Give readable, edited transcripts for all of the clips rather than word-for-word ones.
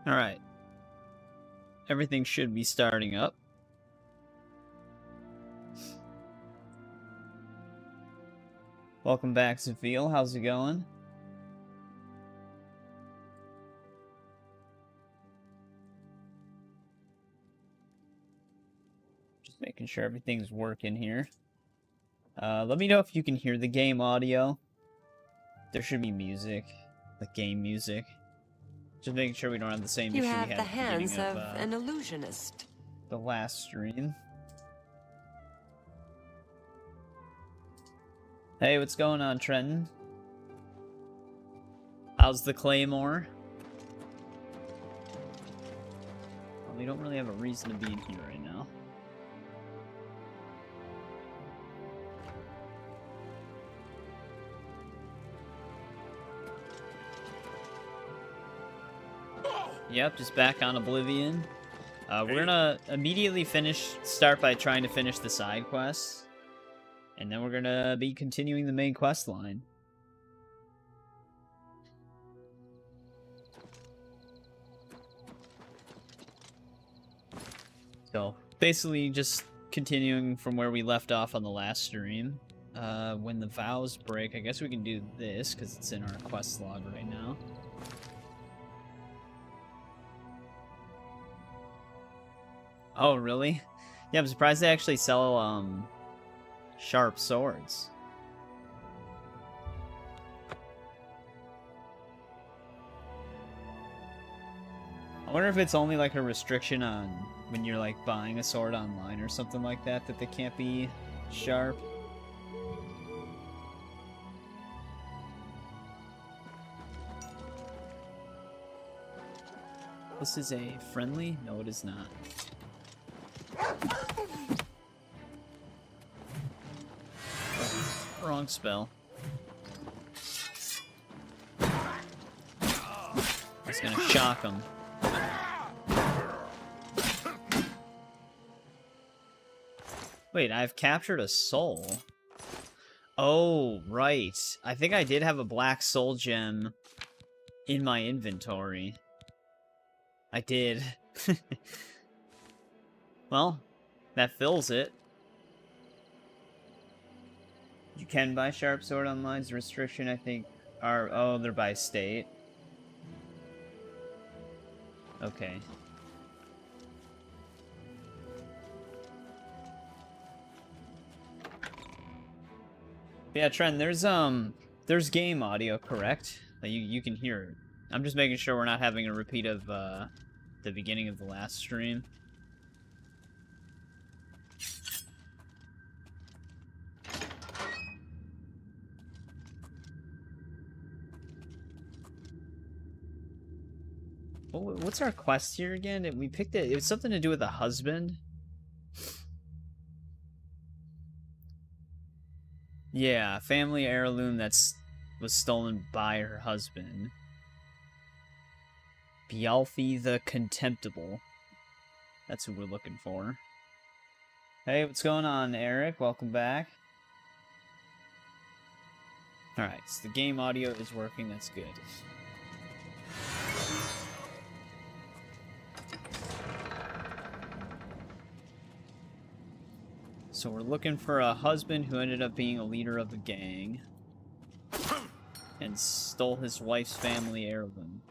Alright. Everything should be starting up. Welcome back, Zafil. How's it going? Just making sure everything's working here. Let me know if you can hear the game audio. There should be music, like game music. Just making sure we don't have the same issue we had You have the hands of an illusionist. The last stream. Hey, what's going on, Trenton? How's the Claymore? Well, we don't really have a reason to be in here right now. Yep, just back on Oblivion. We're gonna immediately start by trying to finish the side quests. And then we're gonna be continuing the main quest line. So, basically just continuing from where we left off on the last stream. When the vows break, I guess we can do this, because it's in our quest log right now. Oh, really? Yeah, I'm surprised they actually sell, sharp swords. I wonder if it's only like a restriction on when you're like buying a sword online or something like that, that they can't be sharp. This is a friendly? No, it is not. Wrong spell. It's gonna shock him. Wait, I've captured a soul. Oh, right. I think I did have a black soul gem in my inventory. I did. Well, that fills it. You can buy sharp sword online. The restriction, I think, are... Oh, they're by state. Okay. Yeah, Trent, there's game audio, correct? You can hear it. I'm just making sure we're not having a repeat of, the beginning of the last stream. What's our quest here again? We picked it. It was something to do with a husband. Yeah, family heirloom was stolen by her husband. Bjalfi the Contemptible. That's who we're looking for. Hey, what's going on, Eric? Welcome back. Alright, so the game audio is working. That's good. So we're looking for a husband who ended up being a leader of a gang and stole his wife's family heirloom.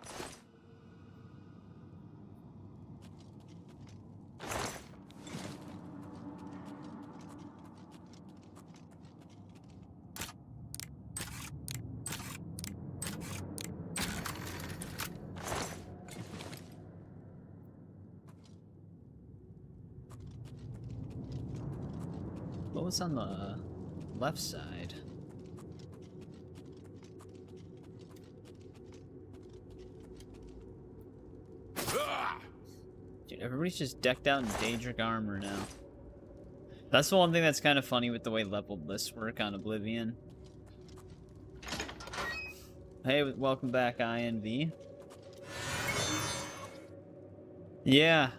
What was on the left side? Dude, everybody's just decked out in Daedric armor now. That's the one thing that's kind of funny with the way leveled lists work on Oblivion. Hey, welcome back, INV. Yeah,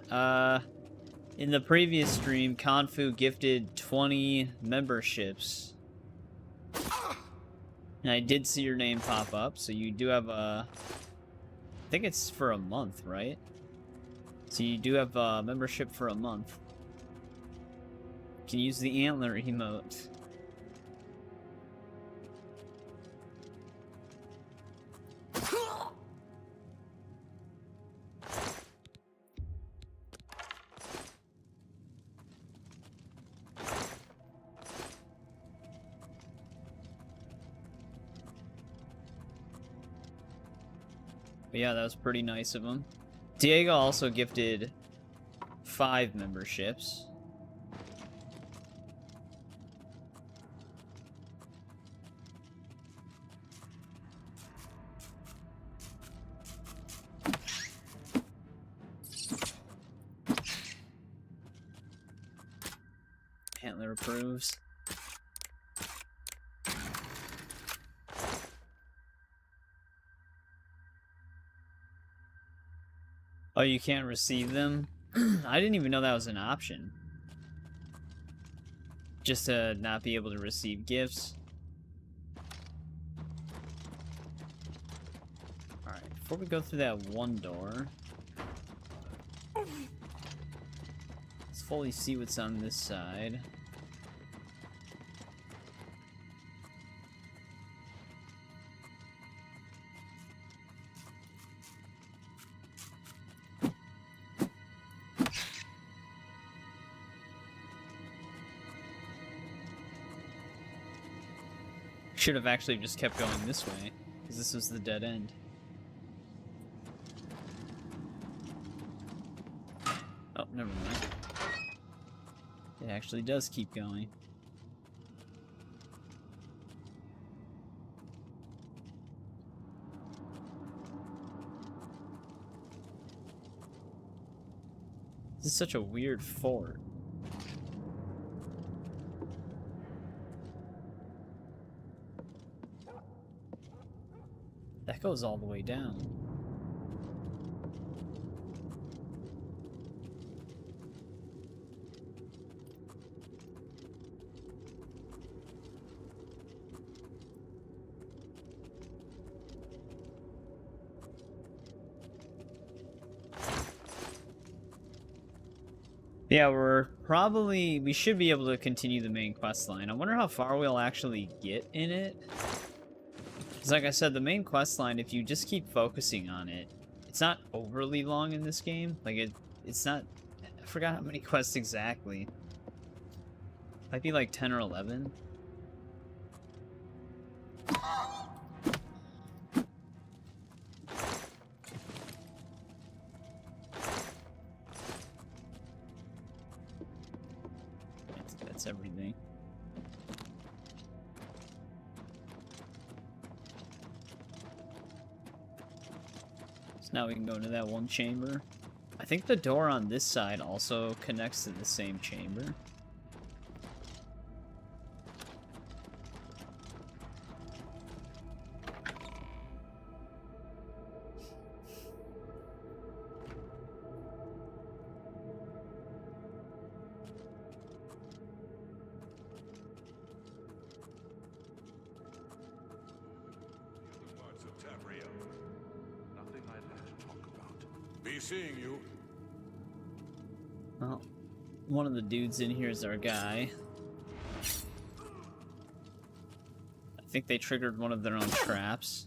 in the previous stream, Kanfu gifted 20 memberships. And I did see your name pop up, so you do have a I think it's for a month, right? So you do have membership for a month. You can use the antler emote. But yeah, that was pretty nice of him. Diego also gifted 5 memberships. Antler approves. Oh, you can't receive them? I didn't even know that was an option. Just to not be able to receive gifts. Alright, before we go through that one door, let's fully see what's on this side. Should have actually just kept going this way, because this was the dead end. Oh, never mind. It actually does keep going. This is such a weird fort. That goes all the way down. Yeah, we should be able to continue the main quest line. I wonder how far we'll actually get in it. Because like I said, the main quest line, if you just keep focusing on it, it's not overly long in this game. Like, it's not... I forgot how many quests exactly. Might be like 10 or 11. That's everything. So now we can go into that one chamber. I think the door on this side also connects to the same chamber. Seeing you. Well, one of the dudes in here is our guy. I think they triggered one of their own traps.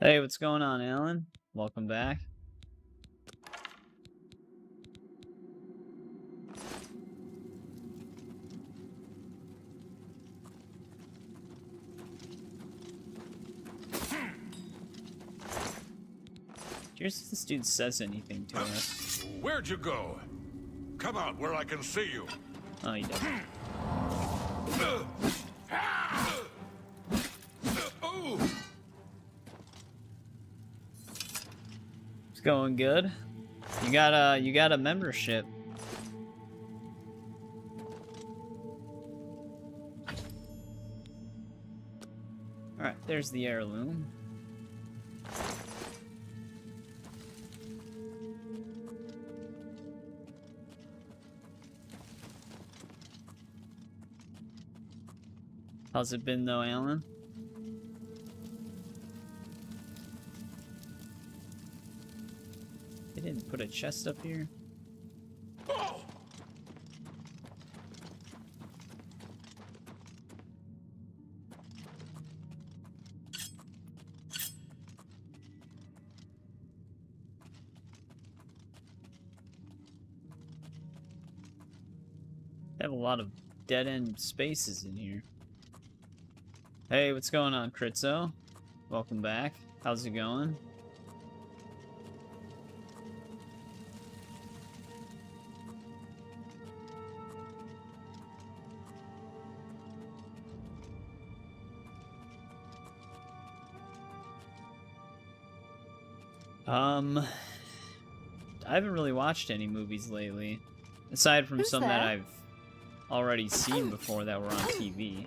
Hey, what's going on, Alan? Welcome back. Here's if this dude says anything to us. Where'd you go? Come out where I can see you. Oh, he doesn't. It's going good. You got a membership. All right, there's the heirloom. How's it been though, Alan? didn't put a chest up here. They have a lot of dead-end spaces in here. Hey, what's going on, Critzo? Welcome back. How's it going? I haven't really watched any movies lately, aside from some that I've already seen before that were on TV.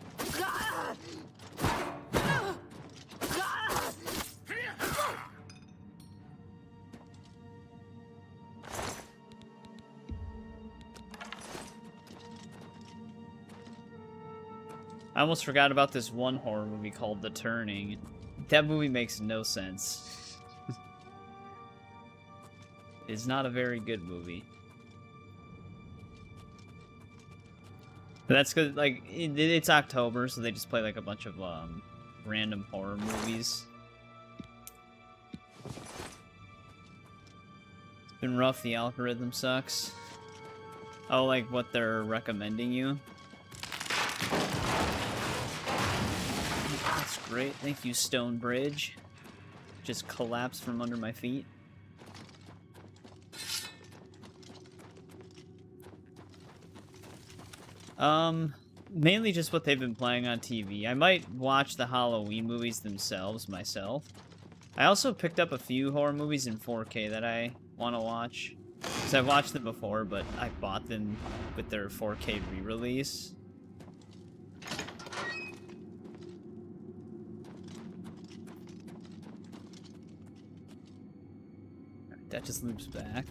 I almost forgot about this one horror movie called The Turning. That movie makes no sense. It's not a very good movie. But that's because, like, it's October, so they just play, like, a bunch of, random horror movies. It's been rough, the algorithm sucks. Oh, like, what they're recommending you? That's great, thank you, Stonebridge. Just collapsed from under my feet. Mainly just what they've been playing on TV. I might watch the Halloween movies themselves myself. I also picked up a few horror movies in 4K that I want to watch. Because I've watched them before, but I bought them with their 4K re-release. That just loops back.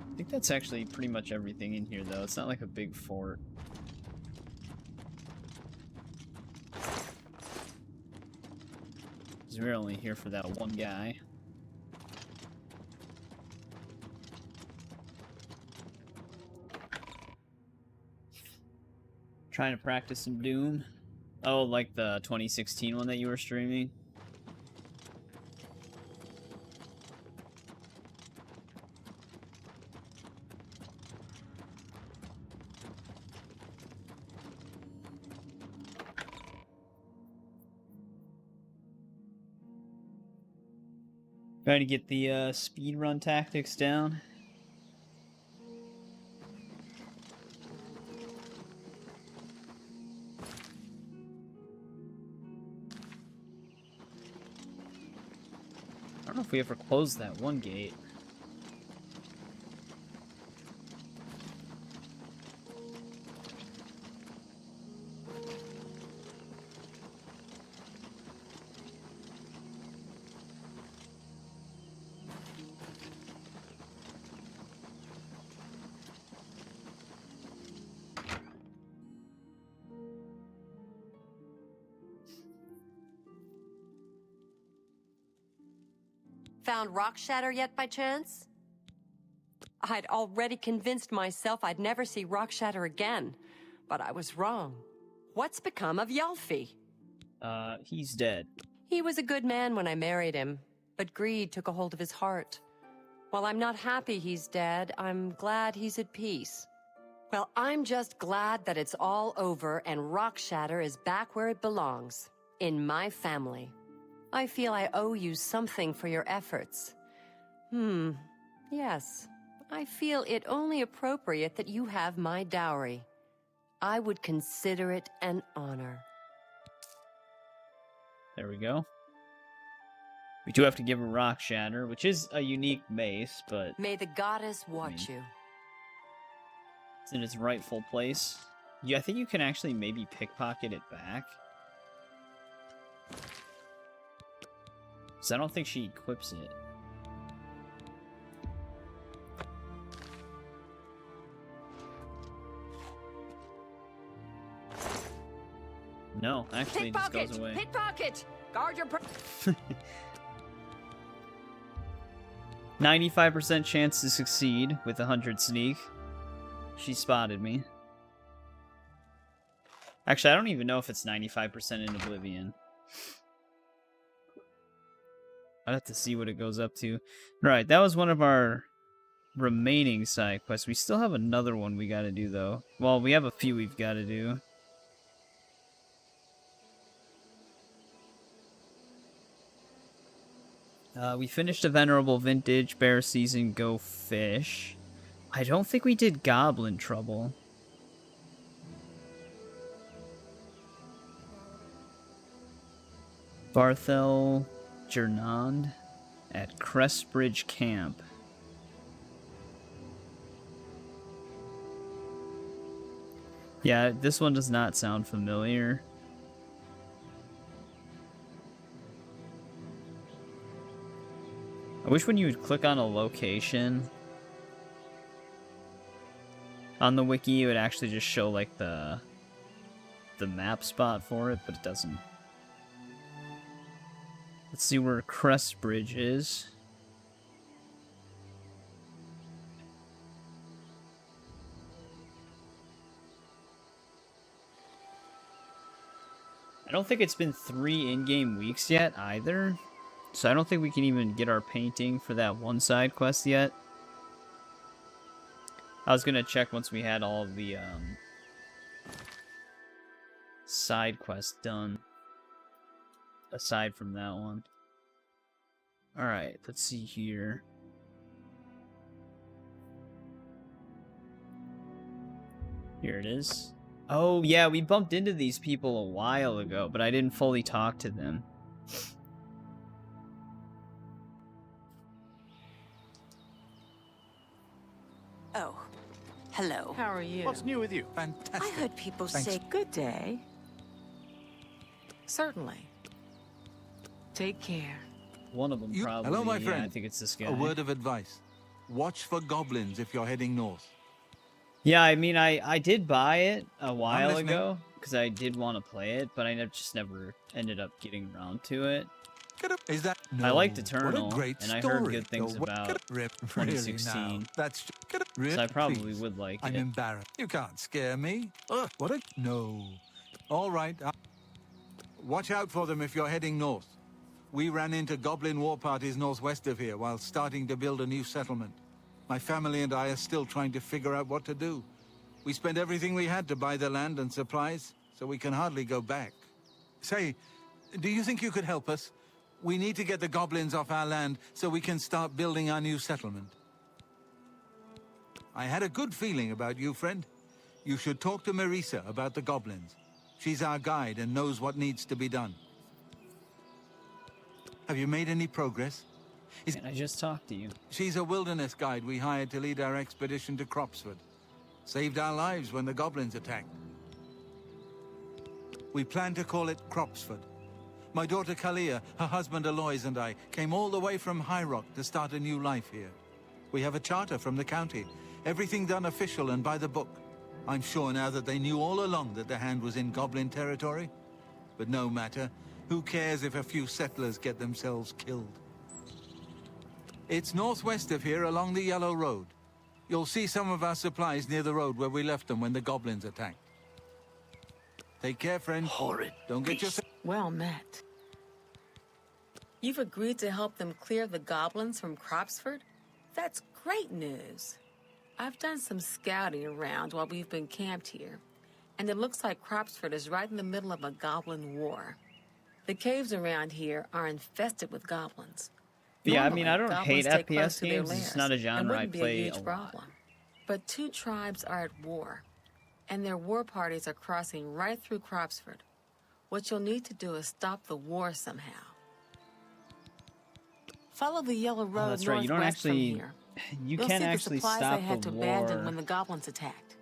I think that's actually pretty much everything in here, though. It's not like a big fort. Because we're only here for that one guy. Trying to practice some Doom. Oh, like the 2016 one that you were streaming? Trying to get the speedrun tactics down. I don't know if we ever closed that one gate. Found rock shatter yet by chance? I'd already convinced myself I'd never see rock shatter again, but I was wrong. What's become of Yalfi? He's dead. He was a good man when I married him, but greed took a hold of his heart. While I'm not happy he's dead, I'm glad he's at peace. Well, I'm just glad that it's all over and rock shatter is back where it belongs, in my family. I feel I owe you something for your efforts. Yes. I feel it only appropriate that you have my dowry. I would consider it an honor. There we go. We do have to give a rock shatter, which is a unique mace, but... May the goddess watch you. It's in its rightful place. Yeah, I think you can actually maybe pickpocket it back. Because I don't think she equips it. No, actually it just goes away. Pickpocket! Guard your... 95% chance to succeed with 100 sneak. She spotted me. Actually, I don't even know if it's 95% in Oblivion. I'd have to see what it goes up to. Right, that was one of our remaining side quests. We still have another one we gotta do, though. Well, we have a few we've gotta do. We finished a Venerable Vintage, Bear Season, Go Fish. I don't think we did Goblin Trouble. Barthel Gernand at Crestbridge Camp. Yeah, this one does not sound familiar. I wish when you would click on a location on the wiki, it would actually just show like the map spot for it, but it doesn't. Let's see where Crestbridge is. I don't think it's been 3 in-game weeks yet either. So I don't think we can even get our painting for that one side quest yet. I was gonna check once we had all of the side quests done. Aside from that one. Alright, let's see here. Here it is. Oh yeah, we bumped into these people a while ago, but I didn't fully talk to them. Oh, hello. How are you? What's new with you? Fantastic. I heard people Thanks. say Good day. Certainly. Take care. One of them probably. Hello, my yeah, friend. I think it's this guy. A word of advice. Watch for goblins if you're heading north. Yeah, I mean, I did buy it a while listening. ago because I did want to play it, but I just never ended up getting around to it. Is that I liked No. Eternal, What a great and I story. heard good things What- about Really 2016. now. That's So I probably please. would like I'm it. embarrassed. You can't scare me. Ugh, what a no. All right. Watch out for them if you're heading north. We ran into goblin war parties northwest of here while starting to build a new settlement. My family and I are still trying to figure out what to do. We spent everything we had to buy the land and supplies, so we can hardly go back. Say, do you think you could help us? We need to get the goblins off our land so we can start building our new settlement. I had a good feeling about you, friend. You should talk to Marisa about the goblins. She's our guide and knows what needs to be done. Have you made any progress? And I just talked to you. She's a wilderness guide we hired to lead our expedition to Cropsford. Saved our lives when the goblins attacked. We plan to call it Cropsford. My daughter Kalia, her husband Aloys, and I came all the way from High Rock to start a new life here. We have a charter from the county. Everything done official and by the book. I'm sure now that they knew all along that the hand was in goblin territory. But no matter. Who cares if a few settlers get themselves killed? It's northwest of here along the Yellow Road. You'll see some of our supplies near the road where we left them when the goblins attacked. Take care, friend. horrid. Don't get yourself... Well met. You've agreed to help them clear the goblins from Cropsford? That's great news. I've done some scouting around while we've been camped here, and it looks like Cropsford is right in the middle of a goblin war. The caves around here are infested with goblins. Yeah, I mean, I Normally, don't hate goblins take close FPS to their games. It's lairs not a and genre I wouldn't be play huge a lot. problem. But 2 tribes are at war, and their war parties are crossing right through Cropsford. What you'll need to do is stop the war somehow. Follow the yellow road that's right, you don't northwest actually- from here. You You'll can see actually the supplies stop they had the to abandon war when the goblins attacked.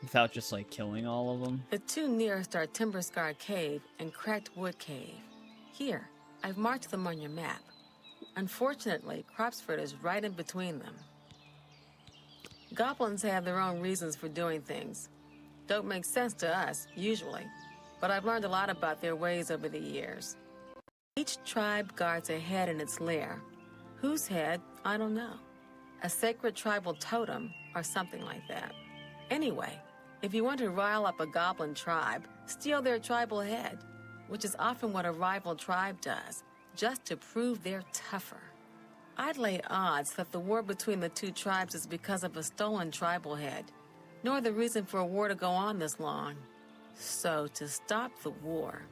without just like killing all of them. The 2 nearest are Timber Scar Cave and Cracked Wood Cave. Here, I've marked them on your map. Unfortunately, Cropsford is right in between them. Goblins have their own reasons for doing things. Don't make sense to us, usually, but I've learned a lot about their ways over the years. Each tribe guards a head in its lair. Whose head? I don't know. A sacred tribal totem or something like that. Anyway, if you want to rile up a goblin tribe, steal their tribal head, which is often what a rival tribe does, just to prove they're tougher. I'd lay odds that the war between the two tribes is because of a stolen tribal head, nor the reason for a war to go on this long. So, to stop the war,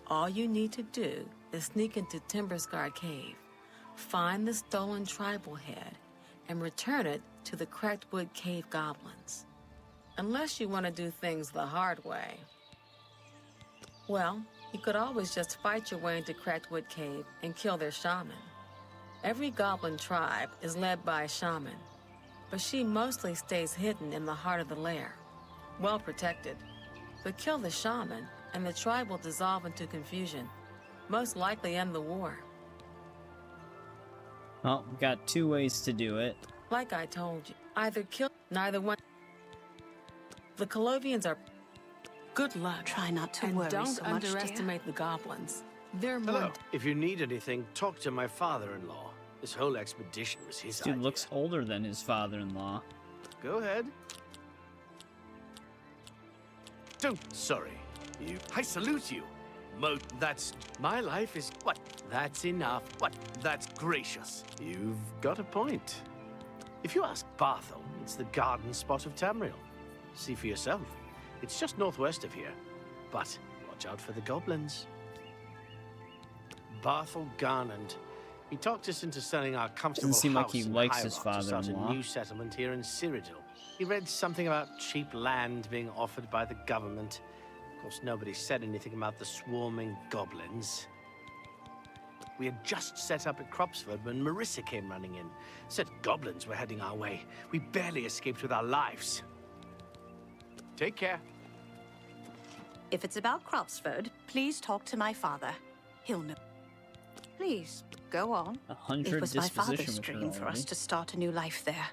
all you need to do is sneak into Timberscar Cave, find the stolen tribal head, and return it to the Cracked-Wood Cave goblins. Unless you want to do things the hard way. Well, you could always just fight your way into Cracked-Wood Cave and kill their shaman. Every goblin tribe is led by a shaman, but she mostly stays hidden in the heart of the lair, well protected. But kill the shaman, and the tribe will dissolve into confusion, most likely end the war. Well, we got two ways to do it. Like I told you, either kill, neither one. The Colovians are... Good luck. Try not to And worry don't so much, dear. underestimate the goblins. They're more... Hello. If you need anything, talk to my father-in-law. This whole expedition was his This dude idea. looks older than his father-in-law. Go ahead. Don't... Sorry. I salute you. That's... My life is... What? That's enough. What? That's gracious. You've got a point. If you ask Barthel, it's the garden spot of Tamriel. See for yourself. It's just northwest of here. But watch out for the goblins. Barthel Garnand. He talked us into selling our comfortable Doesn't seem like house he in likes his High Rock to start a father-in-law. new settlement here in Cyrodiil. He read something about cheap land being offered by the government. Of course, nobody said anything about the swarming goblins. We had just set up at Cropsford when Marissa came running in. Said goblins were heading our way. We barely escaped with our lives. Take care. If it's about Cropsford, please talk to my father. He'll know. Please, go on. 100 It was my disposition father's with her dream for us already. to start a new life there.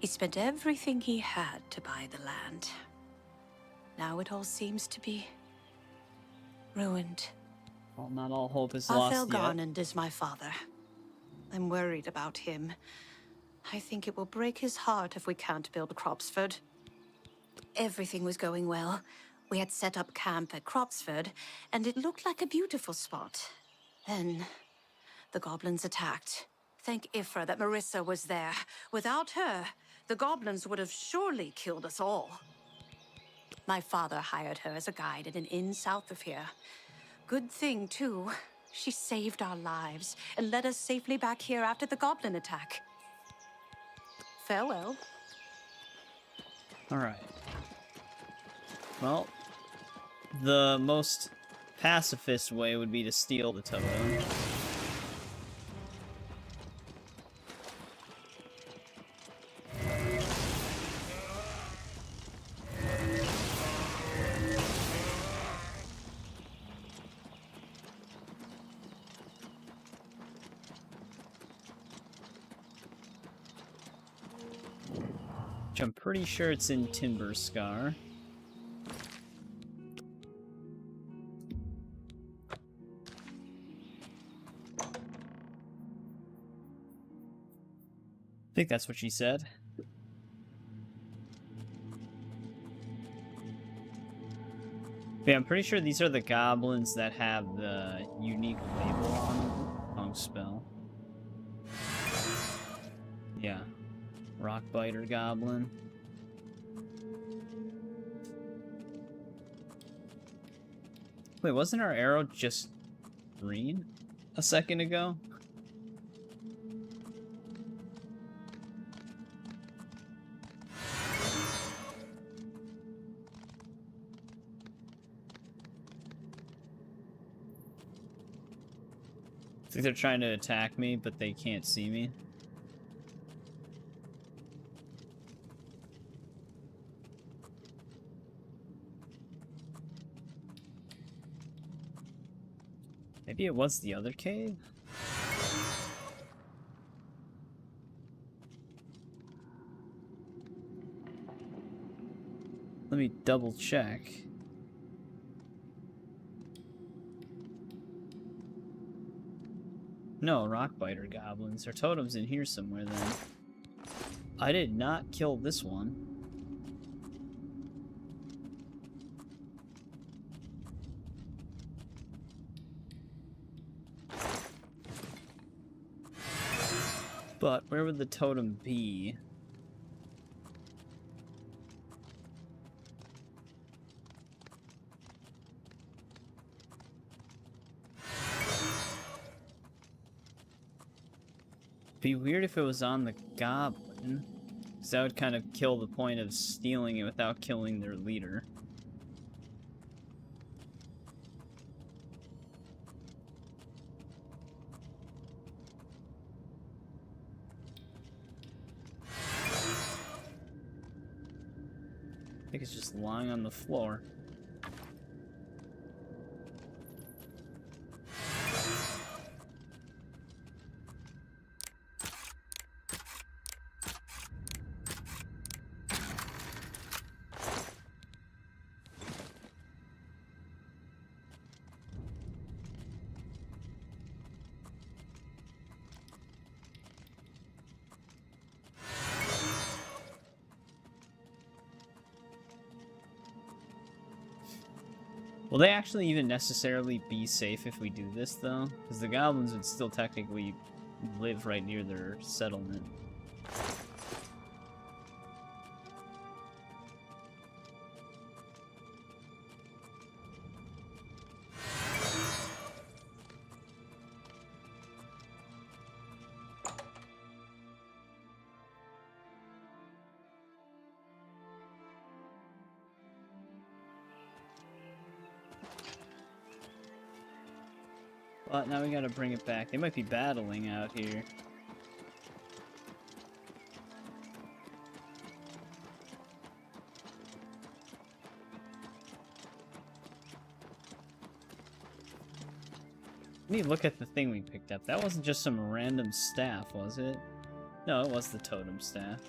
He spent everything he had to buy the land. Now it all seems to be ruined. Well, not all hope is Arthel lost yet. Garnand is my father. I'm worried about him. I think it will break his heart if we can't build Cropsford. Everything was going well. We had set up camp at Cropsford, and it looked like a beautiful spot. Then, the goblins attacked. Thank Ifra that Marissa was there. Without her, the goblins would have surely killed us all. My father hired her as a guide at an inn south of here. Good thing, too. She saved our lives and led us safely back here after the goblin attack. Farewell. Alright. Well, the most pacifist way would be to steal the totem. Which I'm pretty sure it's in Timberscar. I think that's what she said. Yeah, I'm pretty sure these are the goblins that have the unique label on them. Wrong spell. Yeah. Rockbiter goblin. Wait, wasn't our arrow just green a second ago? I think they're trying to attack me, but they can't see me. Maybe it was the other cave? Let me double check. No, rockbiter goblins. Our totem's in here somewhere then. I did not kill this one. But where would the totem be? Be weird if it was on the goblin, because that would kind of kill the point of stealing it without killing their leader. I think it's just lying on the floor. Will they actually even necessarily be safe if we do this, though? Because the goblins would still technically live right near their settlement. But now we gotta bring it back. They might be battling out here. Let me look at the thing we picked up. That wasn't just some random staff, was it? No, it was the totem staff.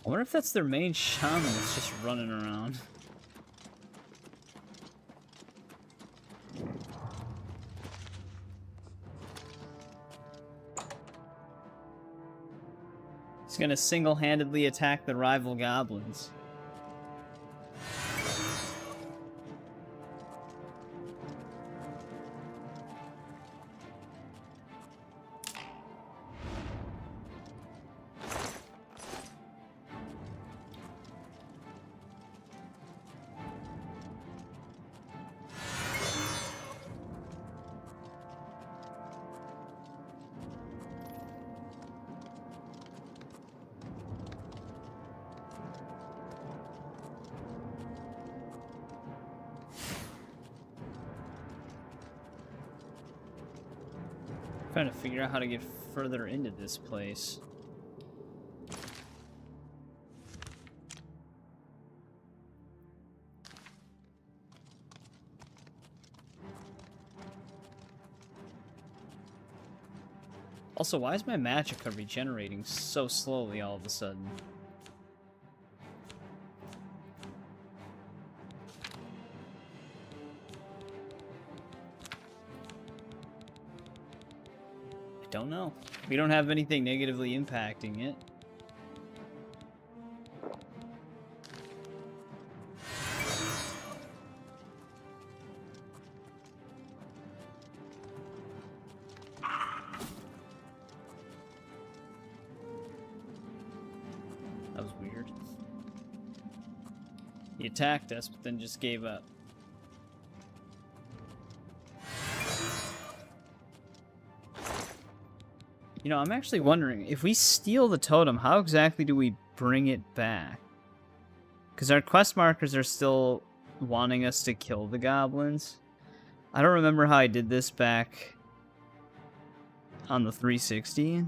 I wonder if that's their main shaman that's just running around. He's gonna single-handedly attack the rival goblins. Trying to figure out how to get further into this place. Also, why is my magicka regenerating so slowly all of a sudden? Don't know. We don't have anything negatively impacting it. That was weird. He attacked us, but then just gave up. You know, I'm actually wondering, if we steal the totem, how exactly do we bring it back? Because our quest markers are still wanting us to kill the goblins. I don't remember how I did this back on the 360.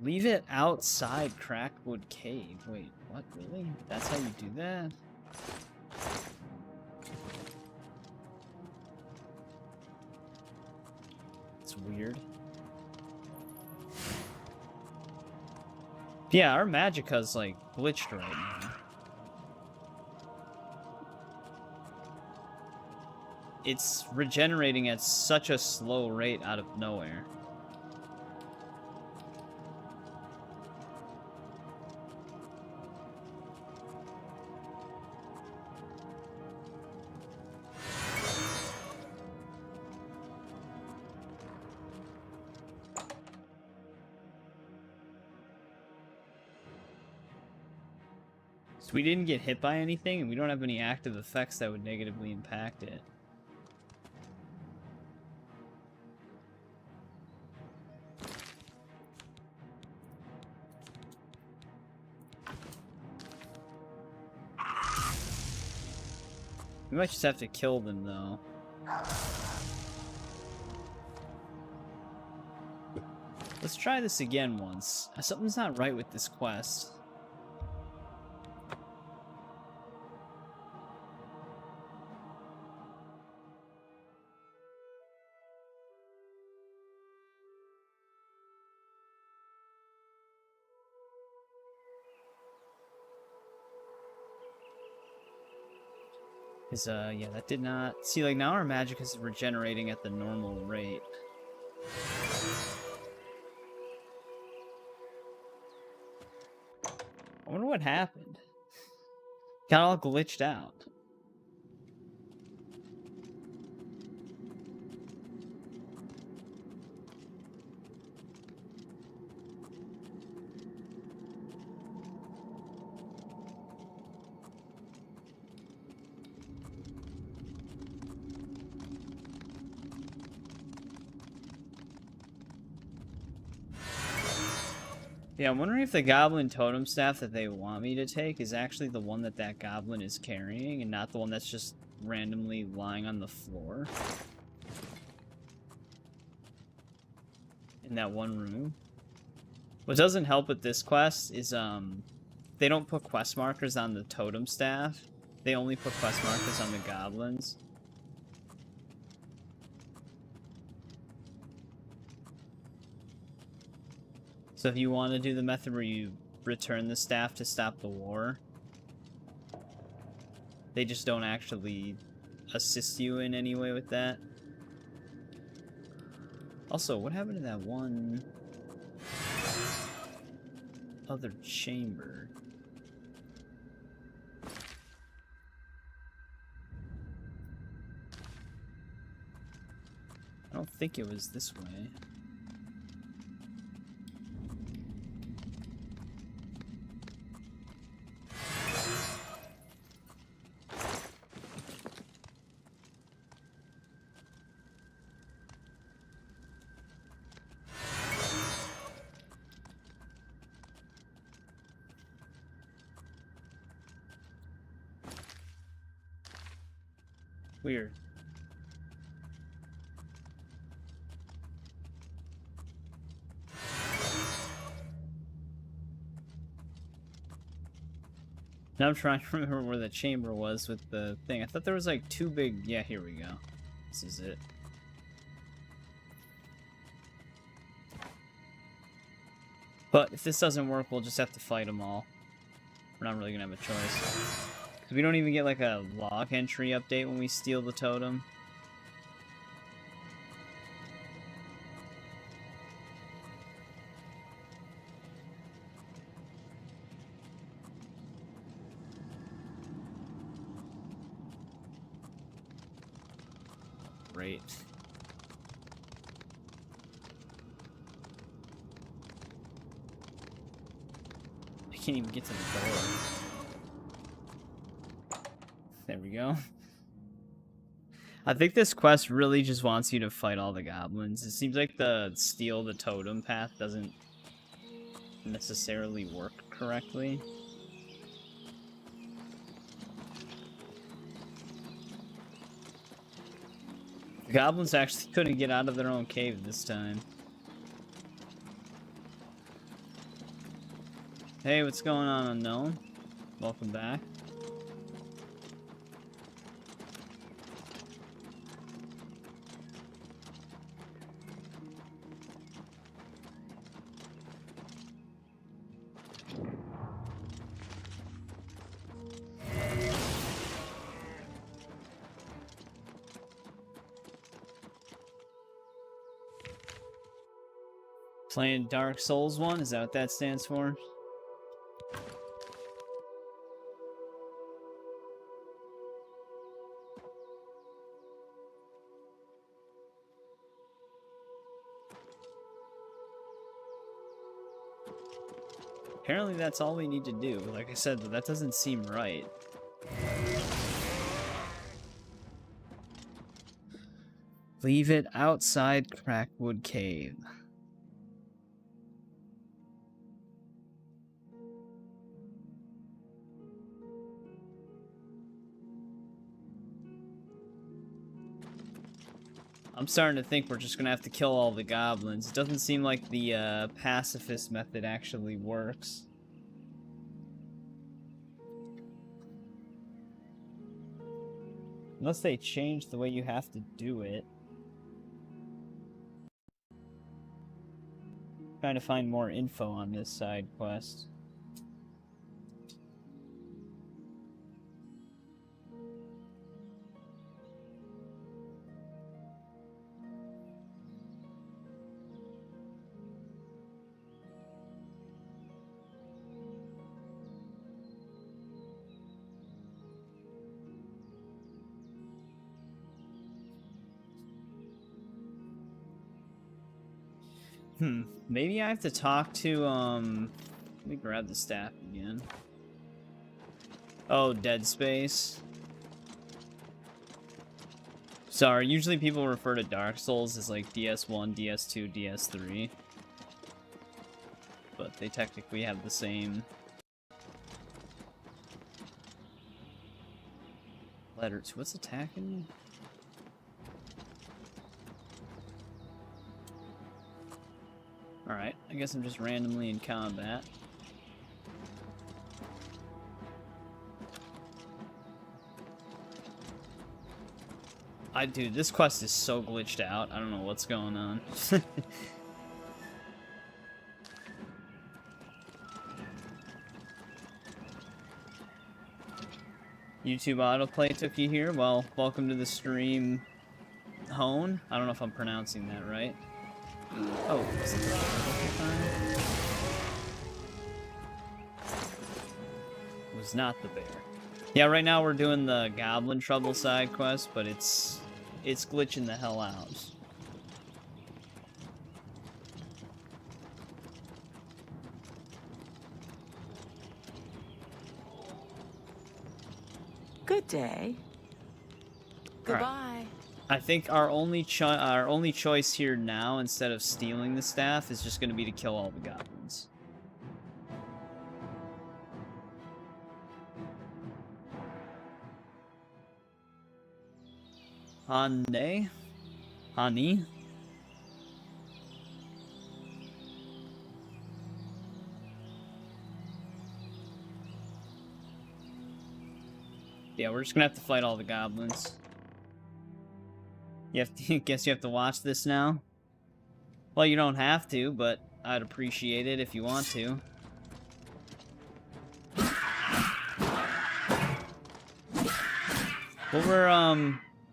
Leave it outside Crackwood Cave. Wait, what, really? That's how you do that? weird. Yeah, our magicka's like glitched right now. It's regenerating at such a slow rate out of nowhere. So we didn't get hit by anything, and we don't have any active effects that would negatively impact it. We might just have to kill them, though. Let's try this again once. Something's not right with this quest. Because, yeah, that did not... See, like, now our magic is regenerating at the normal rate. I wonder what happened. Got all glitched out. Yeah, I'm wondering if the goblin totem staff that they want me to take is actually the one that that goblin is carrying and not the one that's just randomly lying on the floor in that one room. What doesn't help with this quest is they don't put quest markers on the totem staff. They only put quest markers on the goblins. So if you want to do the method where you return the staff to stop the war, they just don't actually assist you in any way with that. Also, what happened to that one other chamber? I don't think it was this way. Weird. Now I'm trying to remember where the chamber was with the thing. I thought there was like two big... Yeah, here we go. This is it. But if this doesn't work, we'll just have to fight them all. We're not really gonna have a choice. Because we don't even get like a log entry update when we steal the totem. Great. I can't even get to the door. There we go. I think this quest really just wants you to fight all the goblins. It seems like the steal the totem path doesn't necessarily work correctly. The goblins actually couldn't get out of their own cave this time. Hey, what's going on, Unknown? Welcome back. Playing Dark Souls 1? Is that what that stands for? Apparently that's all we need to do. Like I said, that doesn't seem right. Leave it outside Crackwood Cave. I'm starting to think we're just gonna have to kill all the goblins. It doesn't seem like the pacifist method actually works. Unless they change the way you have to do it. Trying to find more info on this side quest. Maybe I have to talk to, let me grab the staff again. Oh, Dead Space. Sorry, usually people refer to Dark Souls as like DS1, DS2, DS3. But they technically have the same letters. What's attacking me? Alright, I guess I'm just randomly in combat. Dude, this quest is so glitched out. I don't know what's going on. YouTube autoplay took you here? Well, welcome to the stream, Hone. I don't know if I'm pronouncing that right. Oh, is it the bear? Was not the bear. Yeah, right now we're doing the Goblin Trouble side quest, but it's glitching the hell out. Good day. Goodbye. I think our only choice here now, instead of stealing the staff, is just going to be to kill all the goblins. Honey? Honey? Yeah, we're just gonna have to fight all the goblins. You have to, guess you have to watch this now? Well, you don't have to, but I'd appreciate it if you want to. What were,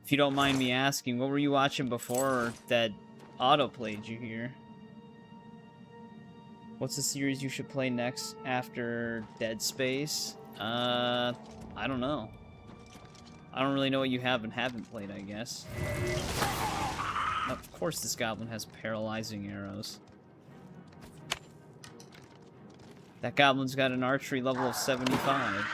if you don't mind me asking, what were you watching before that autoplayed you here? What's the series you should play next after Dead Space? I don't know. I don't really know what you have and haven't played, I guess. Of course this goblin has paralyzing arrows. That goblin's got an archery level of 75.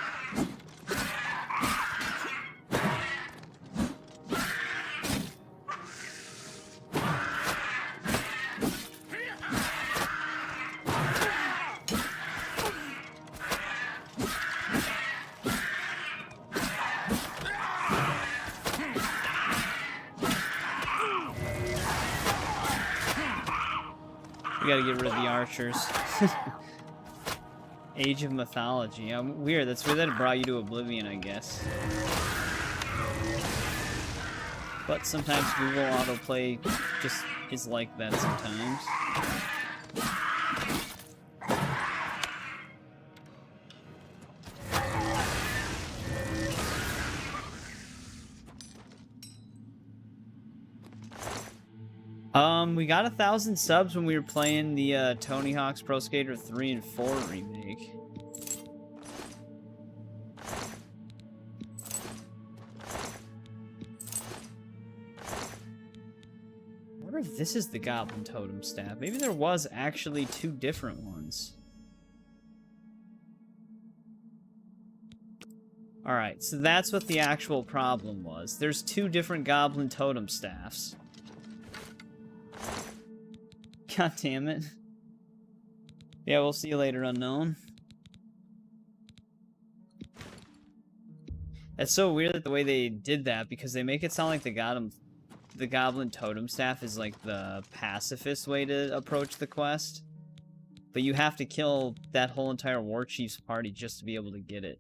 We gotta get rid of the archers. Age of Mythology. Weird, that's weird that it brought you to Oblivion, I guess. But sometimes Google autoplay just is like that sometimes. We got 1,000 subs when we were playing the Tony Hawk's Pro Skater 3 and 4 remake. I wonder if this is the Goblin Totem Staff. Maybe there was actually 2 different ones. Alright, so that's what the actual problem was. There's 2 different Goblin Totem Staffs. God damn it. Yeah, we'll see you later, Unknown. It's so weird that the way they did that, because they make it sound like the Goblin Totem Staff is like the pacifist way to approach the quest. But you have to kill that whole entire War Chief's party just to be able to get it.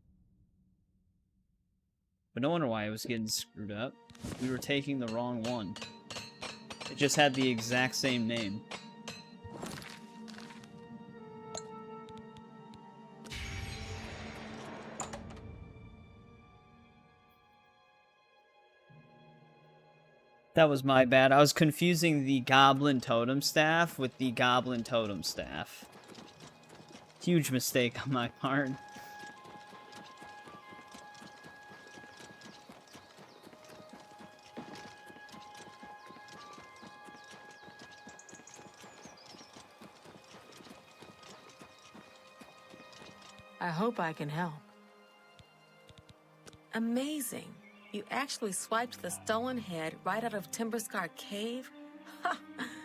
But no wonder why it was getting screwed up. We were taking the wrong one. It just had the exact same name. That was my bad. I was confusing the Goblin Totem Staff with the Goblin Totem Staff. Huge mistake on my part. I hope I can help. Amazing. You actually swiped the stolen head right out of Timberscar Cave? Ha!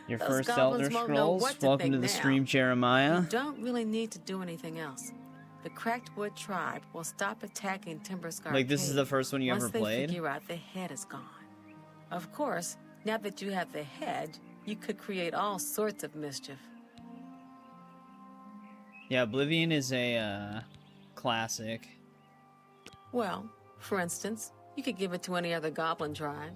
Your Those first goblins Elder won't know Scrolls? what to Welcome think to the now. stream, Jeremiah. You don't really need to do anything else. The Cracked Wood tribe will stop attacking Timberscar Like, this Cave is the first one you once ever they played? figure out the head is gone. Of course, now that you have the head, you could create all sorts of mischief. Yeah, Oblivion is a, classic. Well, for instance, you could give it to any other goblin tribe.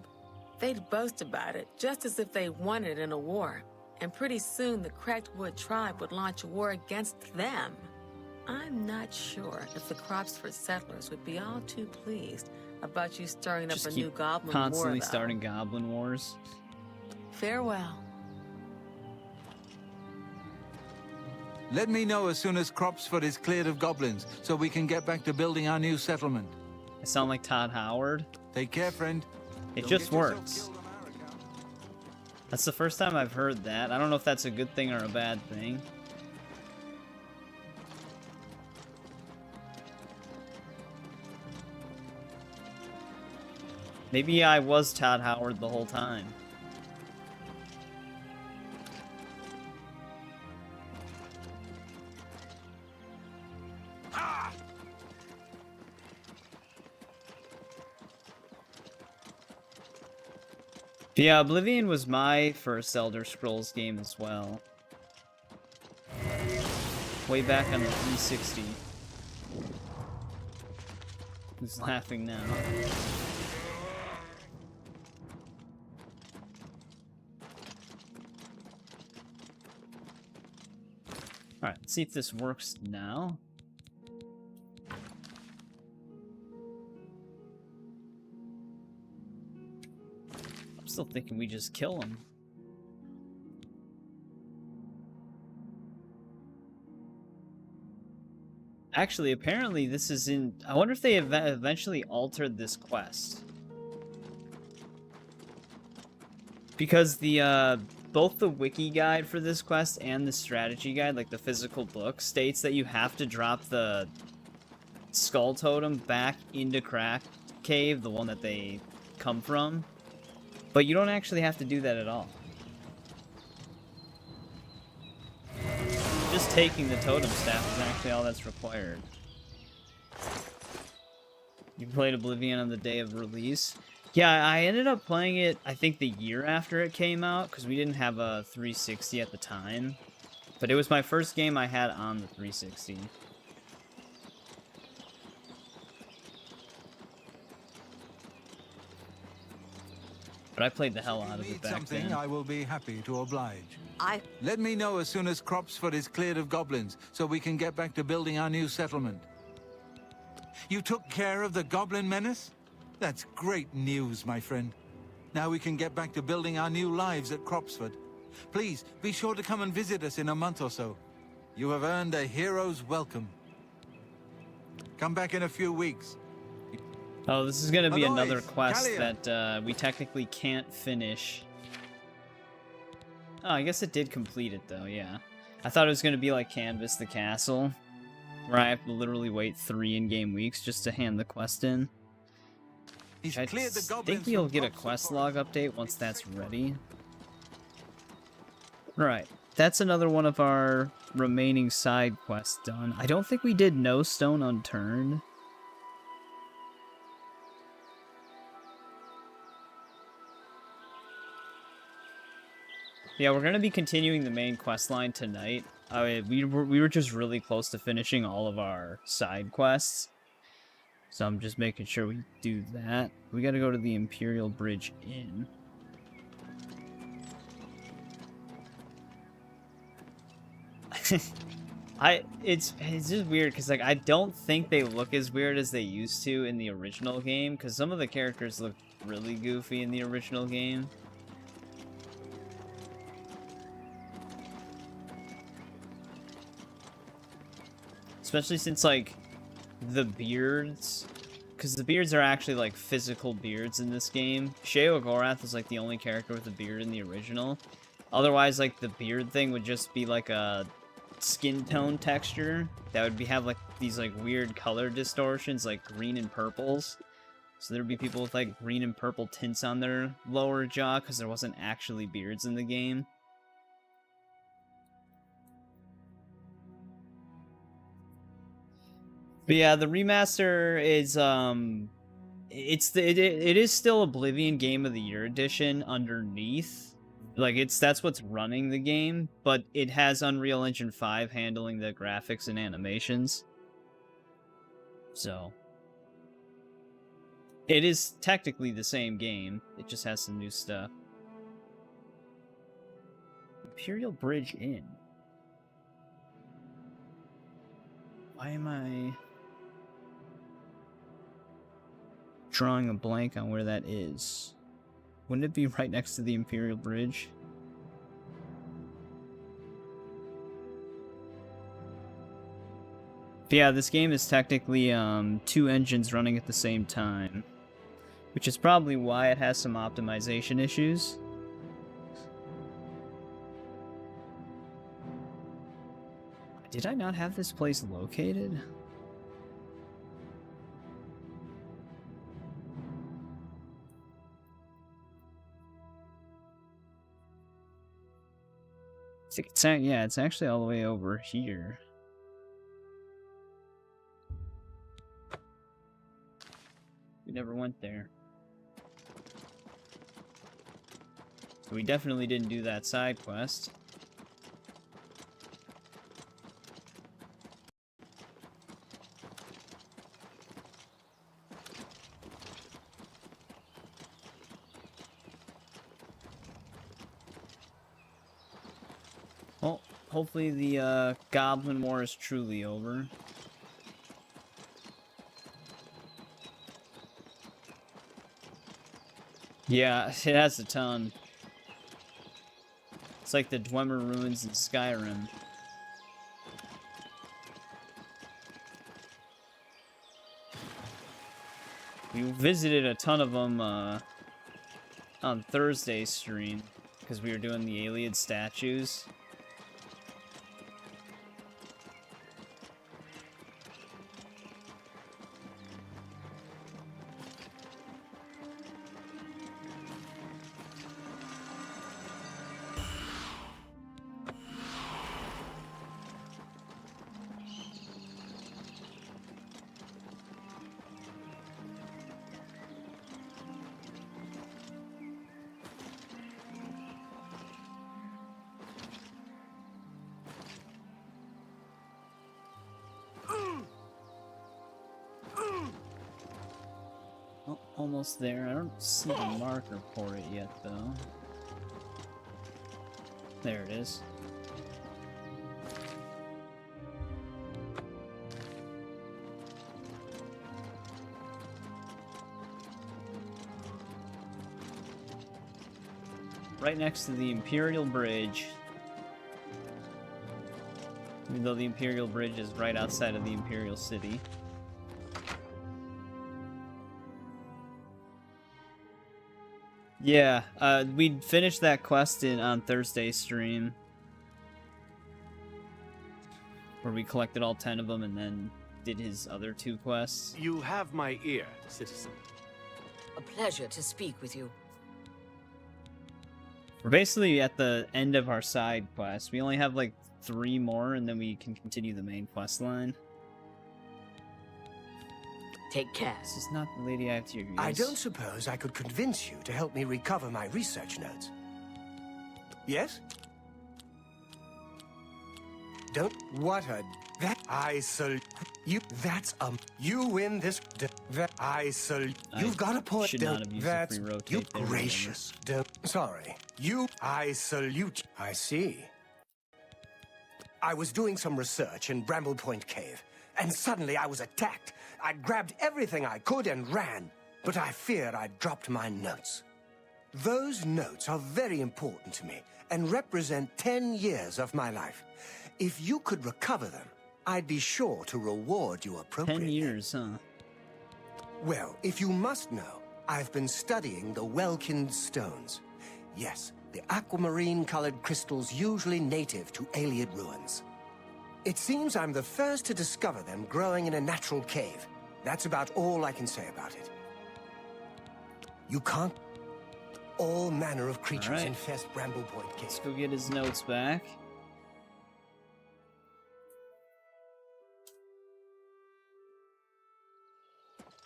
They'd boast about it, just as if they won it in a war. And pretty soon the Cracked Wood tribe would launch a war against them. I'm not sure if the Cropsford settlers would be all too pleased about you stirring Just up a keep new goblin constantly war, though. starting Goblin Wars. Farewell. Let me know as soon as Cropsford is cleared of goblins, so we can get back to building our new settlement. I sound like Todd Howard. Take care, friend. It Don't just get yourself works. killed on our account. That's the first time I've heard that. I don't know if that's a good thing or a bad thing. Maybe I was Todd Howard the whole time. Yeah, Oblivion was my first Elder Scrolls game as well. Way back on the 360. Who's laughing now? Alright, let's see if this works now. I'm still thinking we just kill him. Actually, apparently this is in... I wonder if they eventually altered this quest. Because the, both the wiki guide for this quest and the strategy guide, like the physical book, states that you have to drop the skull totem back into Crack Cave, the one that they come from. But you don't actually have to do that at all. Just taking the totem staff is actually all that's required. You played Oblivion on the day of release? Yeah, I ended up playing it, I think, the year after it came out, because we didn't have a 360 at the time. But it was my first game I had on the 360. But I played the hell out of it Need back something, then. I will be happy to oblige. I... Let me know as soon as Cropsford is cleared of goblins, so we can get back to building our new settlement. You took care of the goblin menace? That's great news, my friend. Now we can get back to building our new lives at Cropsford. Please, be sure to come and visit us in a month or so. You have earned a hero's welcome. Come back in a few weeks. Oh, this is gonna be Otherwise, another quest Kalia. that we technically can't finish. Oh, I guess it did complete it though, yeah. I thought it was gonna be like Canvas the Castle, where I have to literally wait 3 in-game weeks just to hand the quest in. He's I cleared the goblins think we'll from get a Cropsford quest Forest. log update once that's ready. Right, that's another one of our remaining side quests done. I don't think we did No Stone Unturned. Yeah, we're gonna be continuing the main quest line tonight. We were just really close to finishing all of our side quests, so I'm just making sure we do that. We gotta go to the Imperial Bridge Inn. It's just weird because like I don't think they look as weird as they used to in the original game, because some of the characters look really goofy in the original game. Especially since, like, the beards... Because the beards are actually, like, physical beards in this game. Sheo Gorath is, like, the only character with a beard in the original. Otherwise, like, the beard thing would just be, like, a skin tone texture. That would have, like, these, like, weird color distortions, like green and purples. So there'd be people with, like, green and purple tints on their lower jaw because there wasn't actually beards in the game. But yeah, the remaster is it is still Oblivion Game of the Year edition underneath. Like that's what's running the game, but it has Unreal Engine 5 handling the graphics and animations. So it is technically the same game. It just has some new stuff. Imperial Bridge Inn. Why am I drawing a blank on where that is? Wouldn't it be right next to the Imperial Bridge? But yeah, this game is technically 2 engines running at the same time, which is probably why it has some optimization issues. Did I not have this place located? Yeah, it's actually all the way over here. We never went there. So we definitely didn't do that side quest. Well, hopefully the Goblin War is truly over. Yeah, it has a ton. It's like the Dwemer Ruins in Skyrim. We visited a ton of them on Thursday's stream, because we were doing the Iliad statues. Almost there. I don't see the marker for it yet, though. There it is. right next to the Imperial Bridge. Even though the Imperial Bridge is right outside of the Imperial City. Yeah, we finished that quest on Thursday's stream. Where we collected all 10 of them and then did his other 2 quests. You have my ear, citizen. A pleasure to speak with you. We're basically at the end of our side quest. We only have like 3 more and then we can continue the main quest line. Take care. This is not the lady I have to use. I don't suppose I could convince you to help me recover my research notes. Yes? Don't. What a. That. I salute you. That's you win this. That. I salute. You've got a point. Should not have used the free rotate. You gracious. Sorry. You. I salute. I see. I was doing some research in Bramble Point Cave, and suddenly I was attacked. I grabbed everything I could and ran, but I feared I'd dropped my notes. Those notes are very important to me and represent 10 years of my life. If you could recover them, I'd be sure to reward you appropriately. 10 years, huh? Well, if you must know, I've been studying the Welkin stones. Yes, the aquamarine-colored crystals usually native to Ayleid ruins. It seems I'm the first to discover them growing in a natural cave. That's about all I can say about it. You can't... All manner of creatures infest Bramble Point Cave. Let's go get his notes back.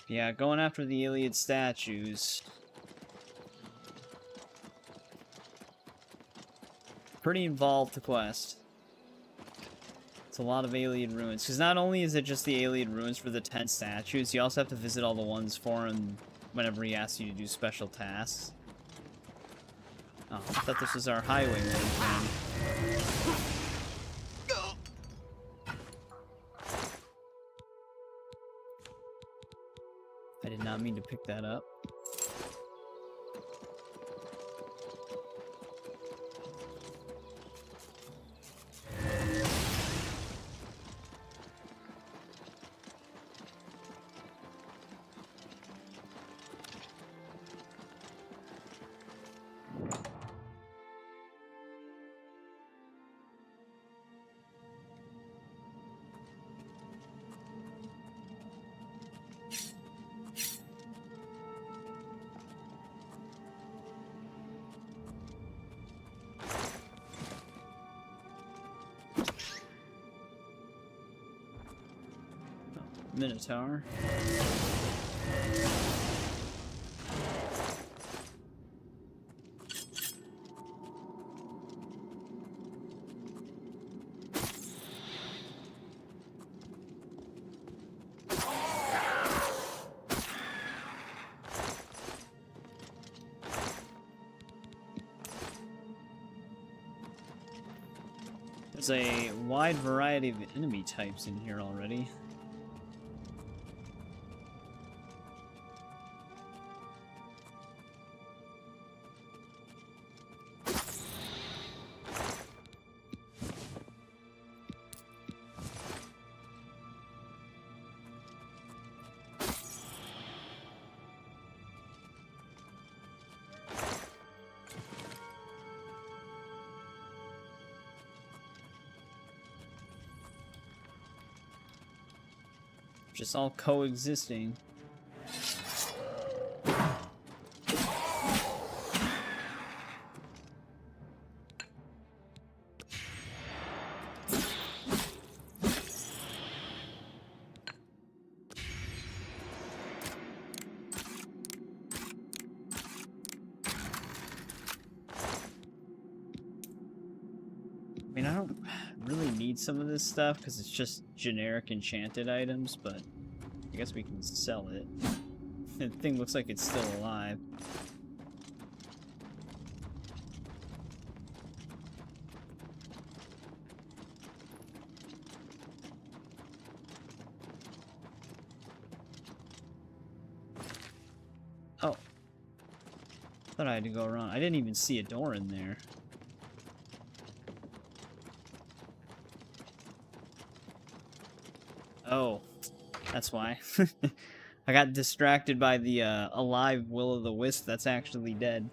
Yeah, going after the Ayleid statues. Pretty involved quest. It's a lot of Ayleid ruins. Because not only is it just the Ayleid ruins for the 10 statues, you also have to visit all the ones for him whenever he asks you to do special tasks. Oh, I thought this was our highwayman thing. I did not mean to pick that up. Minotaur. There's a wide variety of enemy types in here already. Just all coexisting. I mean, I don't really need some of this stuff because it's just generic enchanted items, but I guess we can sell it. The thing looks like it's still alive. Oh. Thought I had to go around. I didn't even see a door in there. Oh, that's why. I got distracted by the alive will-o'-the-wisp that's actually dead.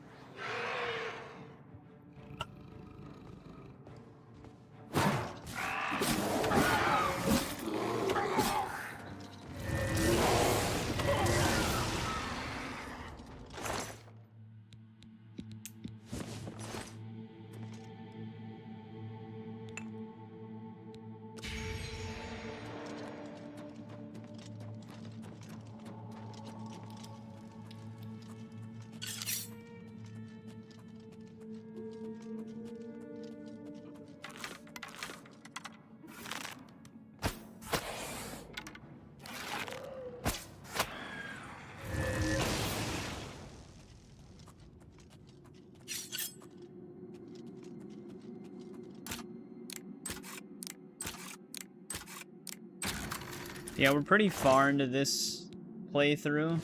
Yeah, we're pretty far into this playthrough.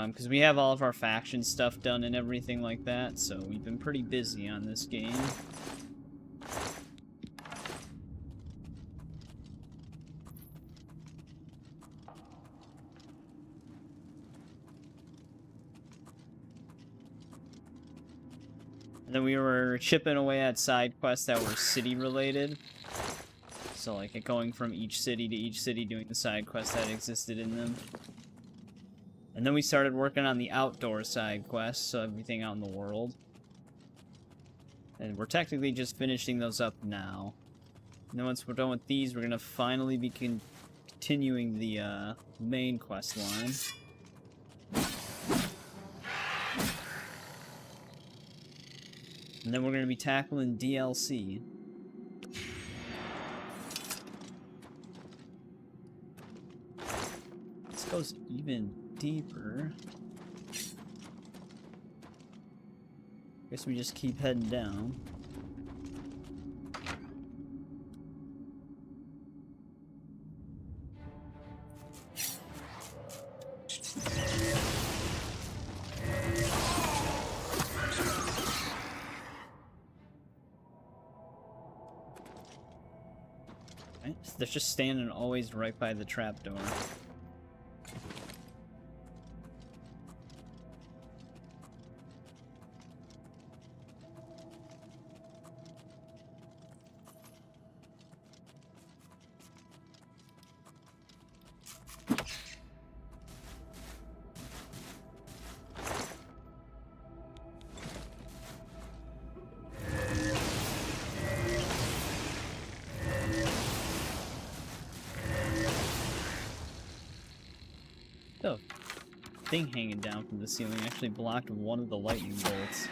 Because we have all of our faction stuff done and everything like that, so we've been pretty busy on this game. And then we were chipping away at side quests that were city-related. So, like, going from each city to each city, doing the side quests that existed in them. And then we started working on the outdoor side quests, so everything out in the world. And we're technically just finishing those up now. And then once we're done with these, we're going to finally be continuing the main quest line. And then we're going to be tackling DLC. This goes even deeper. Guess we just keep heading down. Right, so they're just standing always right by the trapdoor. The thing hanging down from the ceiling actually blocked one of the lightning bolts.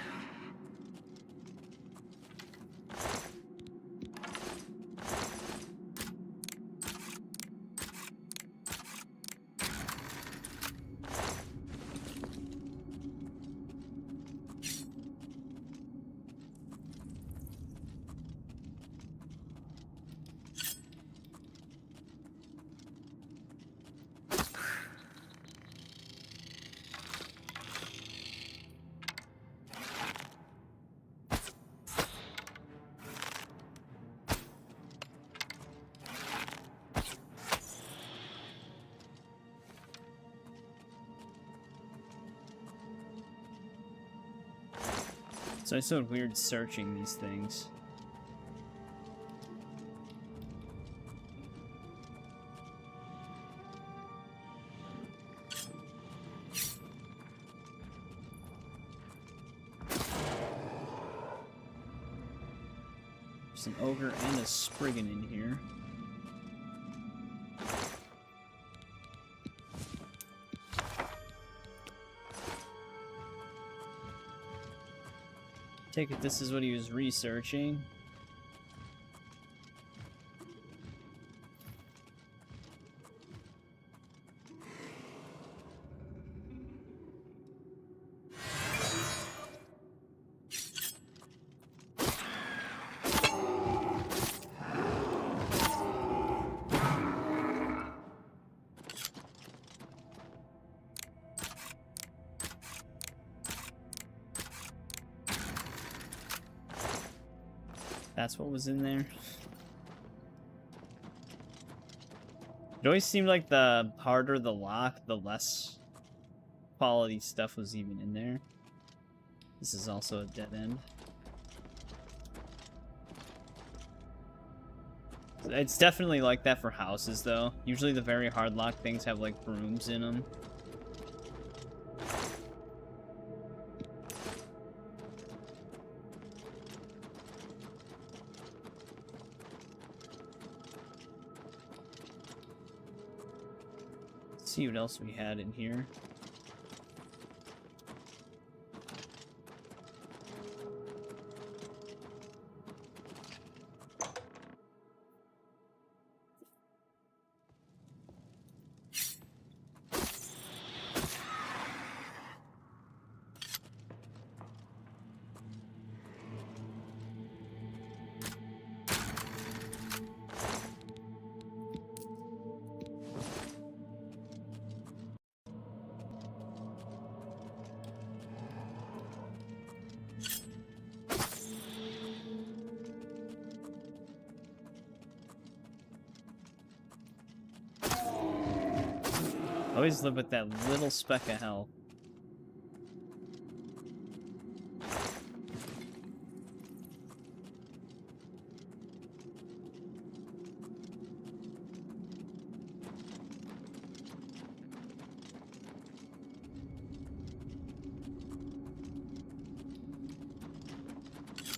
So it's so weird searching these things. There's an ogre and a spriggan in here. Take it this is what he was researching. That's what was in there. It always seemed like the harder the lock, the less quality stuff was even in there. This is also a dead end. It's definitely like that for houses, though. Usually the very hard lock things have, like, brooms in them. Let's see what else we had in here. Always live with that little speck of health.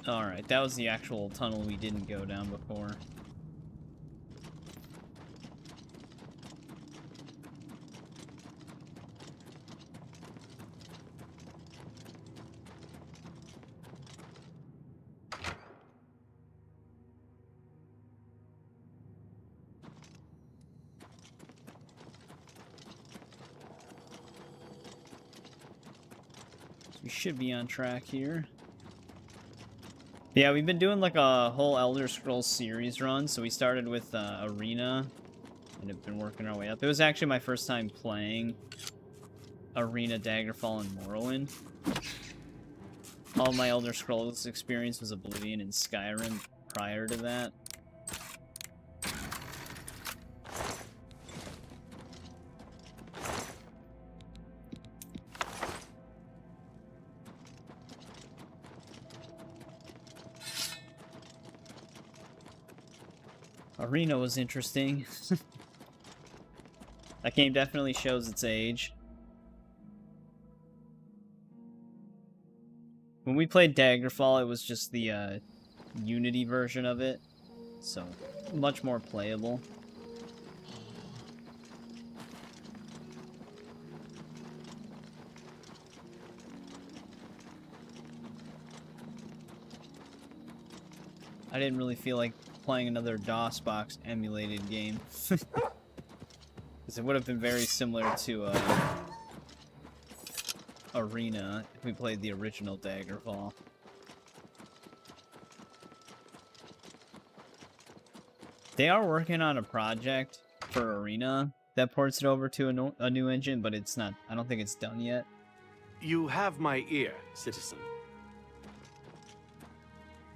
Alright, that was the actual tunnel we didn't go down before. We should be on track here. Yeah, we've been doing like a whole Elder Scrolls series run, so we started with Arena, and have been working our way up. It was actually my first time playing Arena, Daggerfall, and Morrowind. All my Elder Scrolls experience was Oblivion and Skyrim prior to that. Arena was interesting. That game definitely shows its age. When we played Daggerfall, it was just the Unity version of it, so much more playable. I didn't really feel like playing another DOSBox emulated game. Because it would have been very similar to Arena if we played the original Daggerfall. They are working on a project for Arena that ports it over to a new engine, but it's not, I don't think it's done yet. You have my ear, citizen.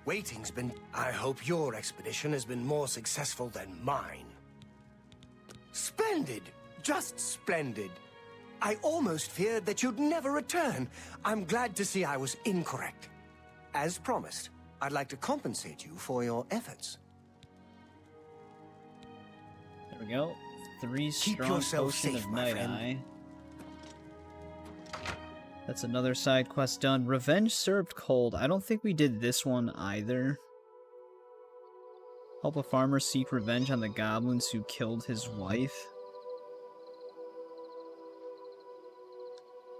Waiting's been... I hope your expedition has been more successful than mine. Splendid! Just splendid. I almost feared that you'd never return. I'm glad to see I was incorrect. As promised, I'd like to compensate you for your efforts. There we go. 3 Keep strong yourself potion safe, of my Night friend. Eye. That's another side quest done. Revenge served cold. I don't think we did this one either. Help a farmer seek revenge on the goblins who killed his wife.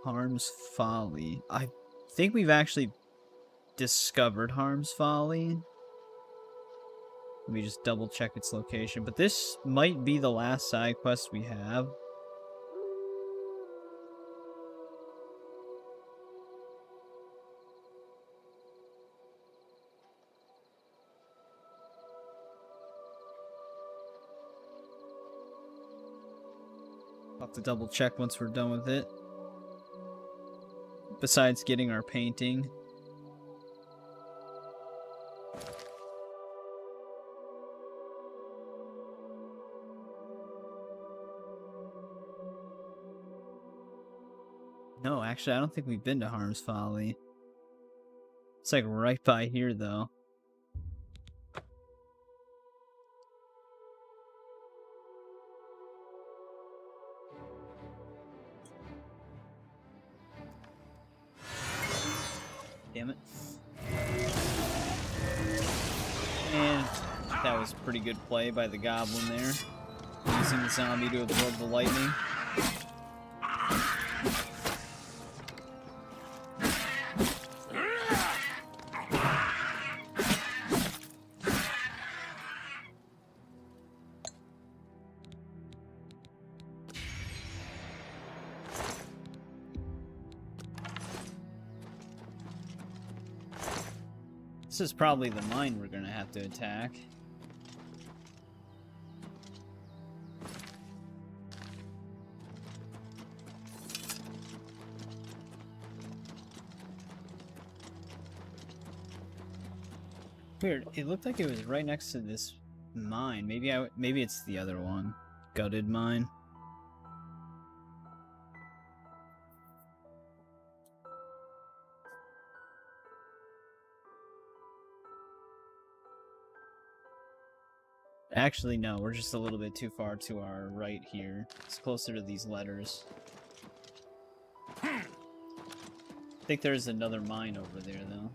Harm's Folly. I think we've actually discovered Harm's Folly. Let me just double check its location. But this might be the last side quest we have. I'll have to double check once we're done with it. Besides getting our painting. No, actually, I don't think we've been to Harm's Folly. It's like right by here, though. Damn it. And that was pretty good play by the goblin there. Using the zombie to absorb the lightning. This is probably the mine we're gonna have to attack. Weird. It looked like it was right next to this mine. Maybe it's the other one. Gutted mine. Actually, no, we're just a little bit too far to our right here. It's closer to these letters. I think there's another mine over there, though.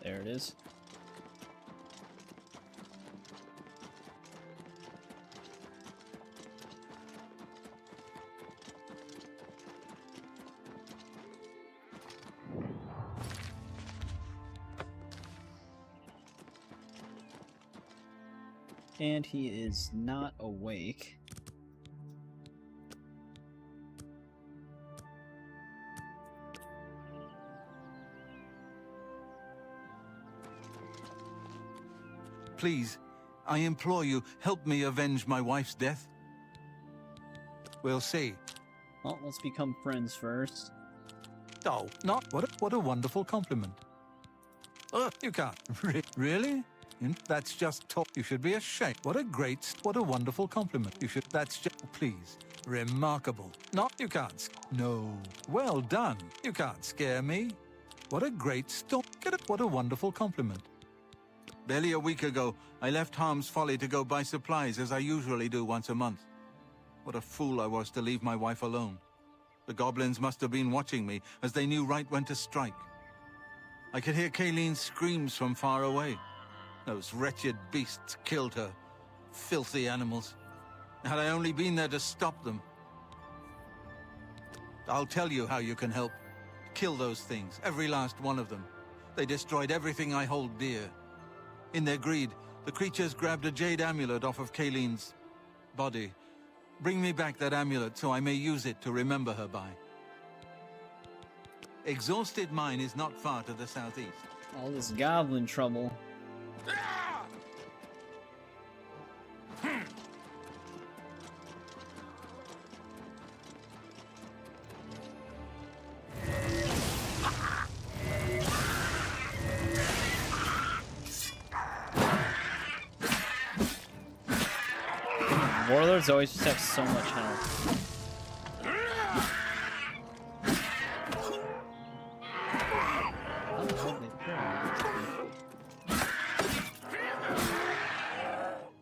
There it is. And he is not awake. Please, I implore you, help me avenge my wife's death. We'll see. Well, let's become friends first. Oh, not what a wonderful compliment. You can't. Really? That's just talk. You should be ashamed. What a wonderful compliment. That's just, please. Remarkable. Not, you can't. No. Well done. You can't scare me. What a great story. What a wonderful compliment. Barely a week ago, I left Harm's Folly to go buy supplies as I usually do once a month. What a fool I was to leave my wife alone. The goblins must have been watching me, as they knew right when to strike. I could hear Kayleen's screams from far away. Those wretched beasts killed her. Filthy animals. Had I only been there to stop them. I'll tell you how you can help. Kill those things, every last one of them. They destroyed everything I hold dear. In their greed, the creatures grabbed a jade amulet off of Kayleen's body. Bring me back that amulet so I may use it to remember her by. Exhausted Mine is not far to the southeast. All this goblin trouble. Warlords always just have so much health.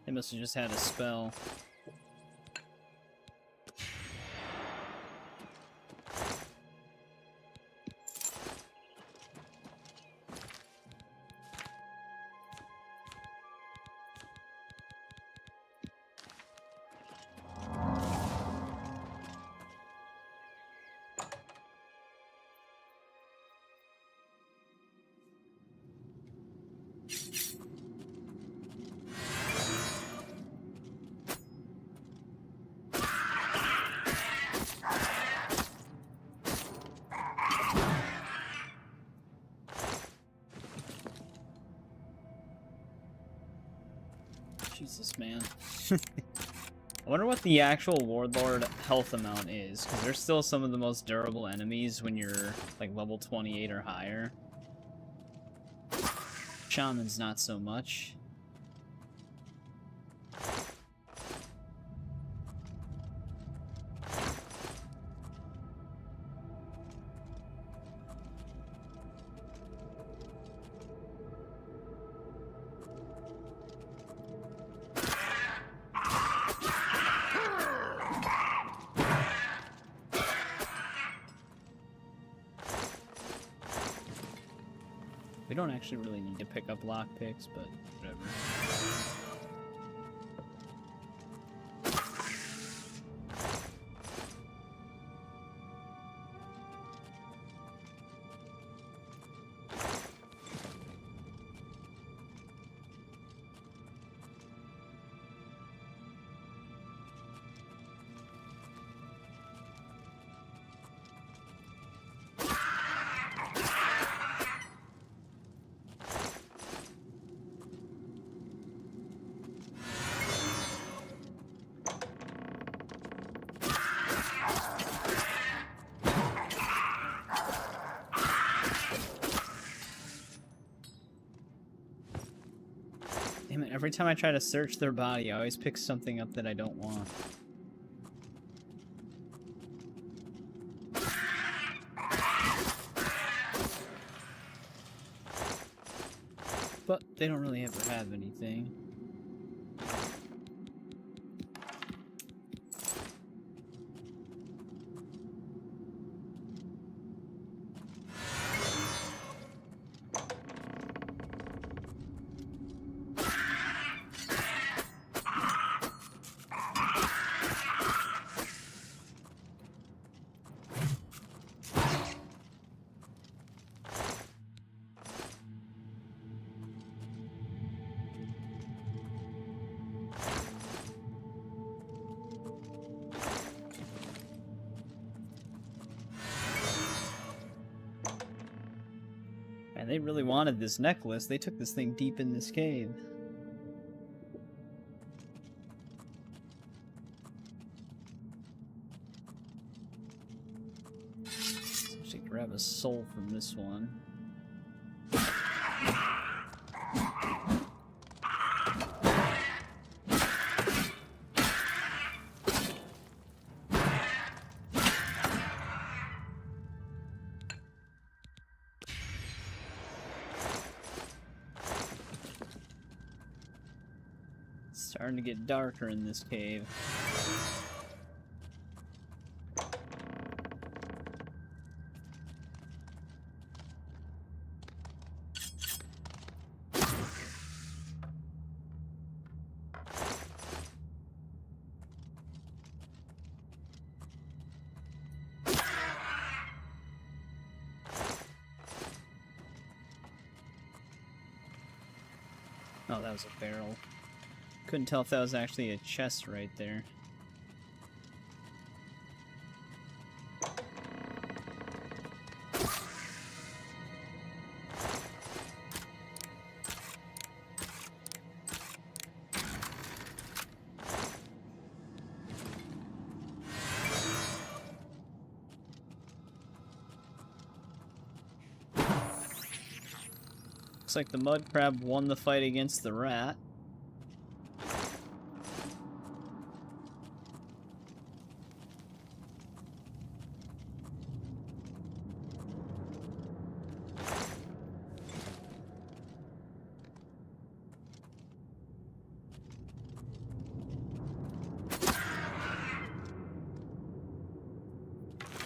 They must have just had a spell. heals, man. I wonder what the actual Warlord health amount is, because they're still some of the most durable enemies when you're, like, level 28 or higher. Shaman's not so much. We don't actually really need to pick up lockpicks, but whatever. Damn it, every time I try to search their body, I always pick something up that I don't want. But they don't really ever have anything. Man, they really wanted this necklace. They took this thing deep in this cave. So I should grab a soul from this one. Starting to get darker in this cave. Oh, that was a barrel. Couldn't tell if that was actually a chest right there. Looks like the mud crab won the fight against the rat.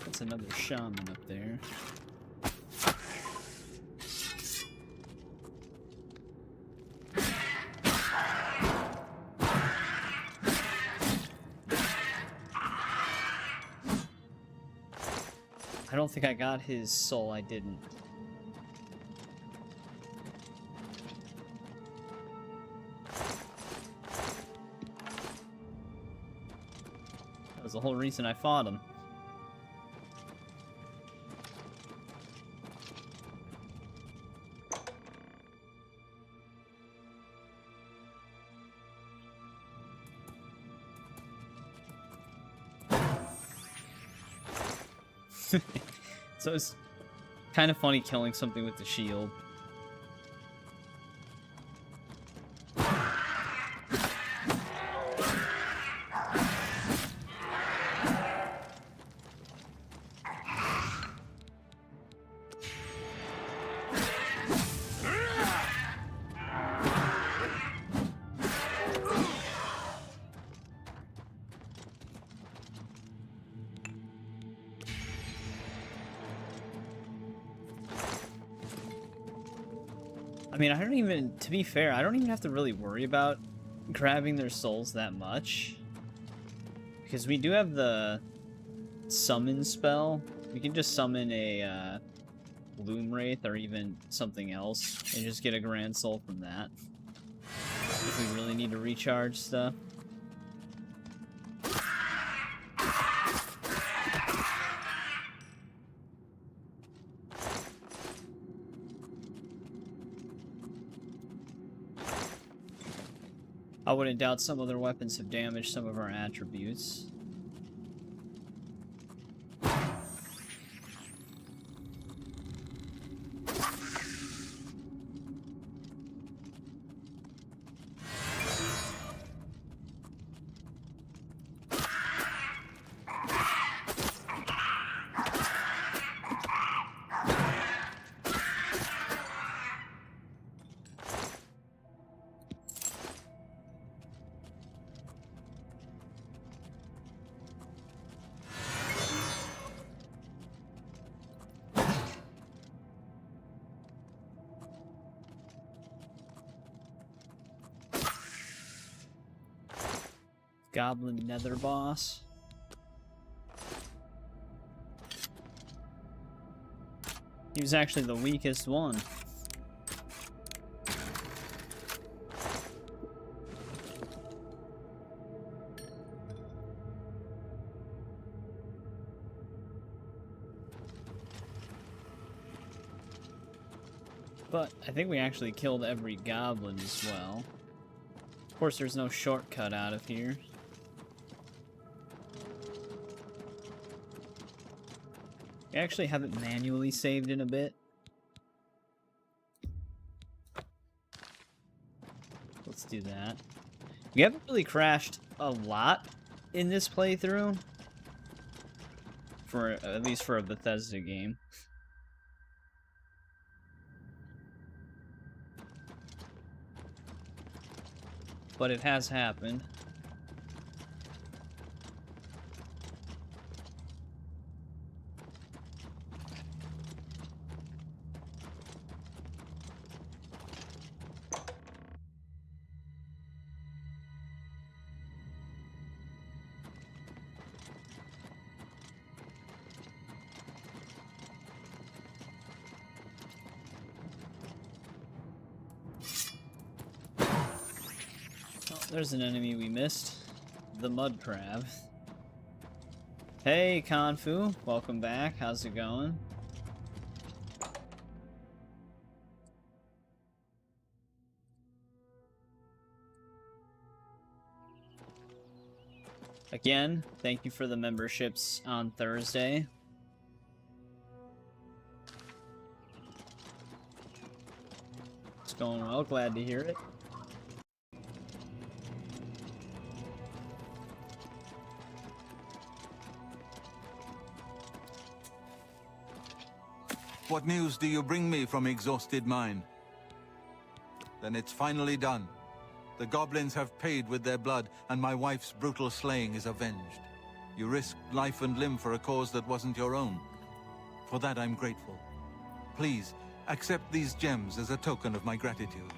That's another shaman up there. I don't think I got his soul. I didn't. That was the whole reason I fought him. So it's kind of funny killing something with the shield. I mean, I don't even, to be fair, I don't even have to really worry about grabbing their souls that much. Because we do have the summon spell. We can just summon a Loom Wraith or even something else and just get a Grand Soul from that. If we really need to recharge stuff. I wouldn't doubt some other weapons have damaged some of our attributes. Goblin Nether Boss. He was actually the weakest one. But I think we actually killed every goblin as well. Of course, there's no shortcut out of here. I actually haven't manually saved in a bit. Let's do that. We haven't really crashed a lot in this playthrough. For at least for a Bethesda game. But it has happened. There's an enemy we missed. The mud crab. Hey, Kanfu. Welcome back. How's it going? Again, thank you for the memberships on Thursday. It's going well. Glad to hear it. What news do you bring me from exhausted mine? Then it's finally done. The goblins have paid with their blood, and my wife's brutal slaying is avenged. You risked life and limb for a cause that wasn't your own. For that I'm grateful. Please, accept these gems as a token of my gratitude.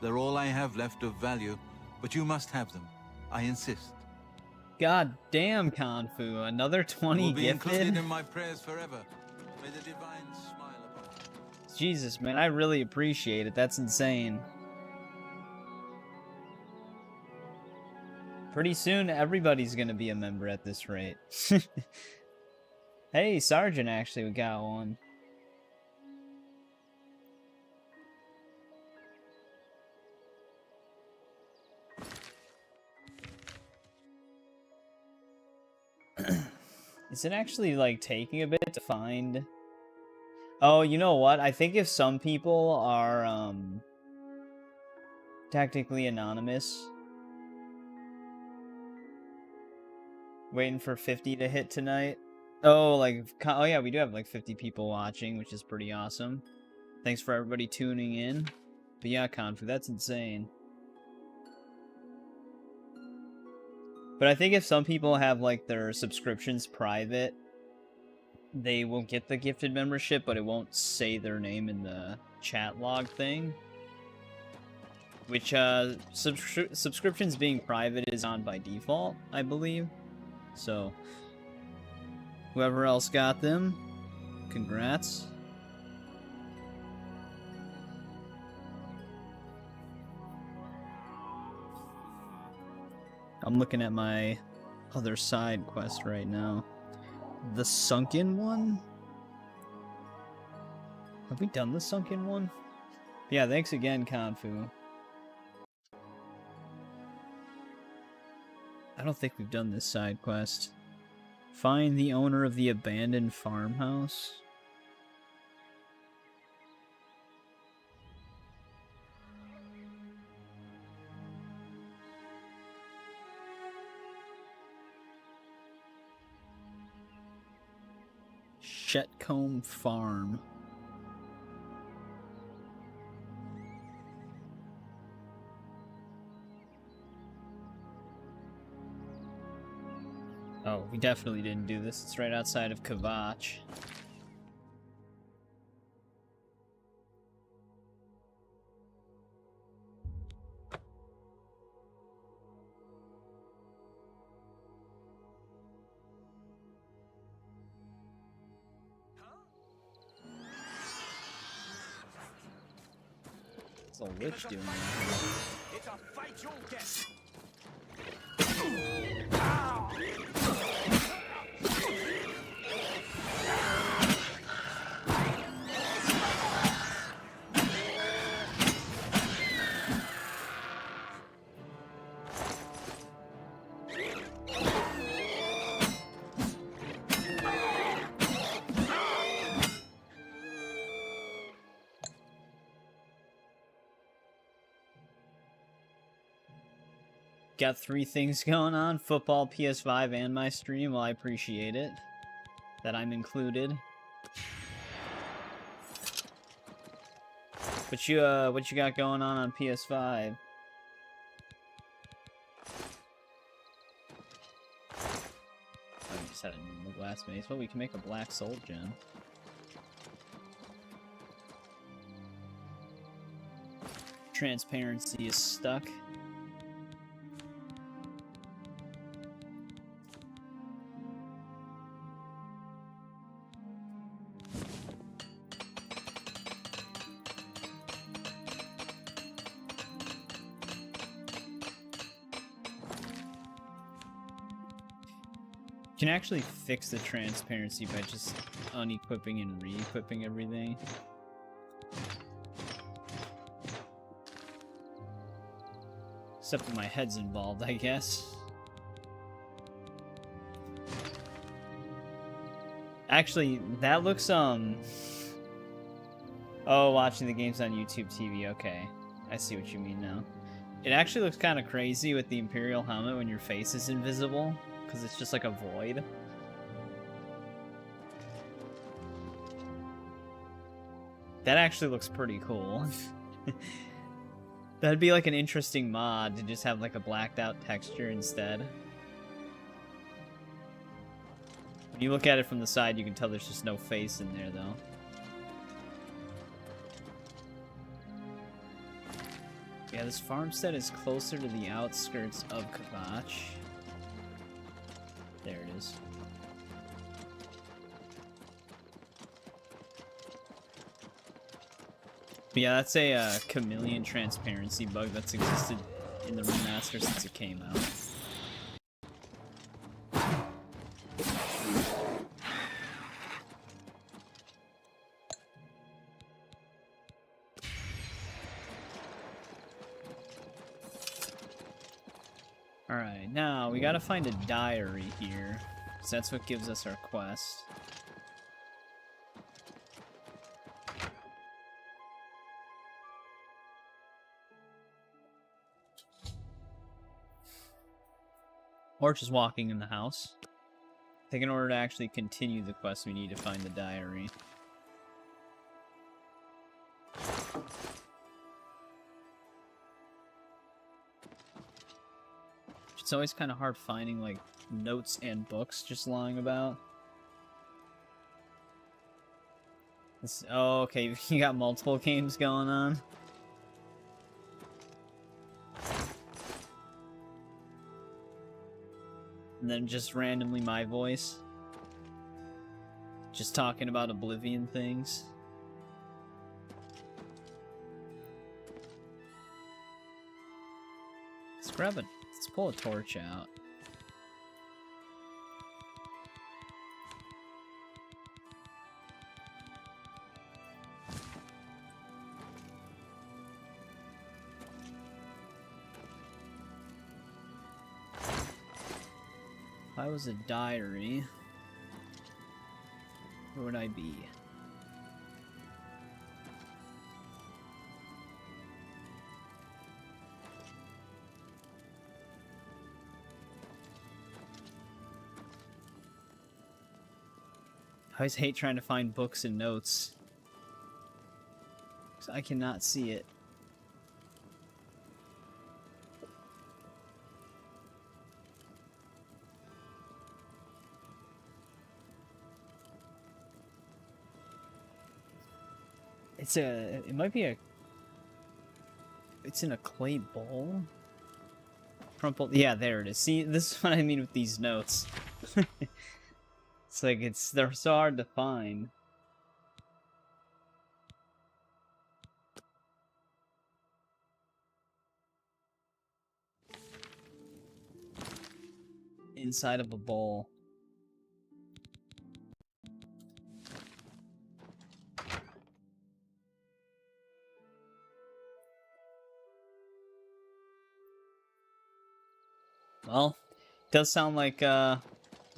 They're all I have left of value, but you must have them. I insist. God damn, Kanfu. Another 20 will be gifted? included in my prayers forever. May the divine smile upon you. Jesus, man, I really appreciate it. That's insane. Pretty soon, everybody's gonna be a member at this rate. Hey, Sergeant, actually, we got one. Is it actually, like, taking a bit to find... Oh, you know what? I think if some people are, technically anonymous... Waiting for 50 to hit tonight. Oh, like, oh yeah, we do have, like, 50 people watching, which is pretty awesome. Thanks for everybody tuning in. But yeah, Confu, that's insane. But I think if some people have, like, their subscriptions private, they will get the gifted membership, but it won't say their name in the chat log thing. Which, subscriptions being private is on by default, I believe. So, whoever else got them, congrats. I'm looking at my other side quest right now. The sunken one? Have we done the sunken one? Yeah, thanks again, Confu. I don't think we've done this side quest. Find the owner of the abandoned farmhouse. Shetcombe Farm. Oh, we definitely didn't do this. It's right outside of Kvatch. What's a witch doing? It's a fight you'll get. Got 3 things going on, football, PS5, and my stream. Well, I appreciate it that I'm included. What you got going on PS5? Oh, you just had a normal glass mace. Well, we can make a black soul gem. Transparency is stuck. You can actually fix the transparency by just unequipping and re-equipping everything. Except when my head's involved, I guess. Actually, that looks, Oh, watching the games on YouTube TV, okay. I see what you mean now. It actually looks kind of crazy with the Imperial helmet when your face is invisible. Because it's just like a void. That actually looks pretty cool. That'd be like an interesting mod to just have like a blacked out texture instead. When you look at it from the side, you can tell there's just no face in there though. Yeah, this farmstead is closer to the outskirts of Kvatch. There it is. But yeah, that's a chameleon transparency bug that's existed in the remaster since it came out. Alright, now we gotta find a diary here. Because that's what gives us our quest. Or just walking in the house. I think in order to actually continue the quest, we need to find the diary. It's always kind of hard finding, like, notes and books just lying about. Oh, okay, you got multiple games going on. And then just randomly my voice. Just talking about Oblivion things. Let's pull a torch out. If I was a diary, where would I be? I always hate trying to find books and notes, 'cause I cannot see it. It might be it's in a clay bowl? Crumpled, yeah, there it is. See, this is what I mean with these notes. It's like, they're so hard to find. Inside of a bowl. Well, it does sound like, well,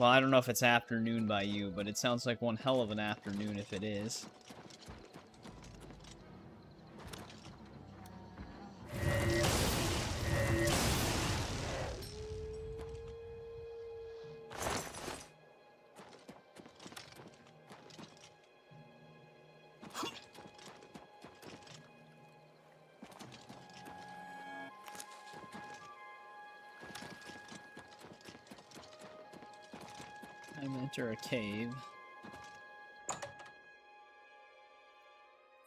I don't know if it's afternoon by you, but it sounds like one hell of an afternoon if it is. Enter a cave.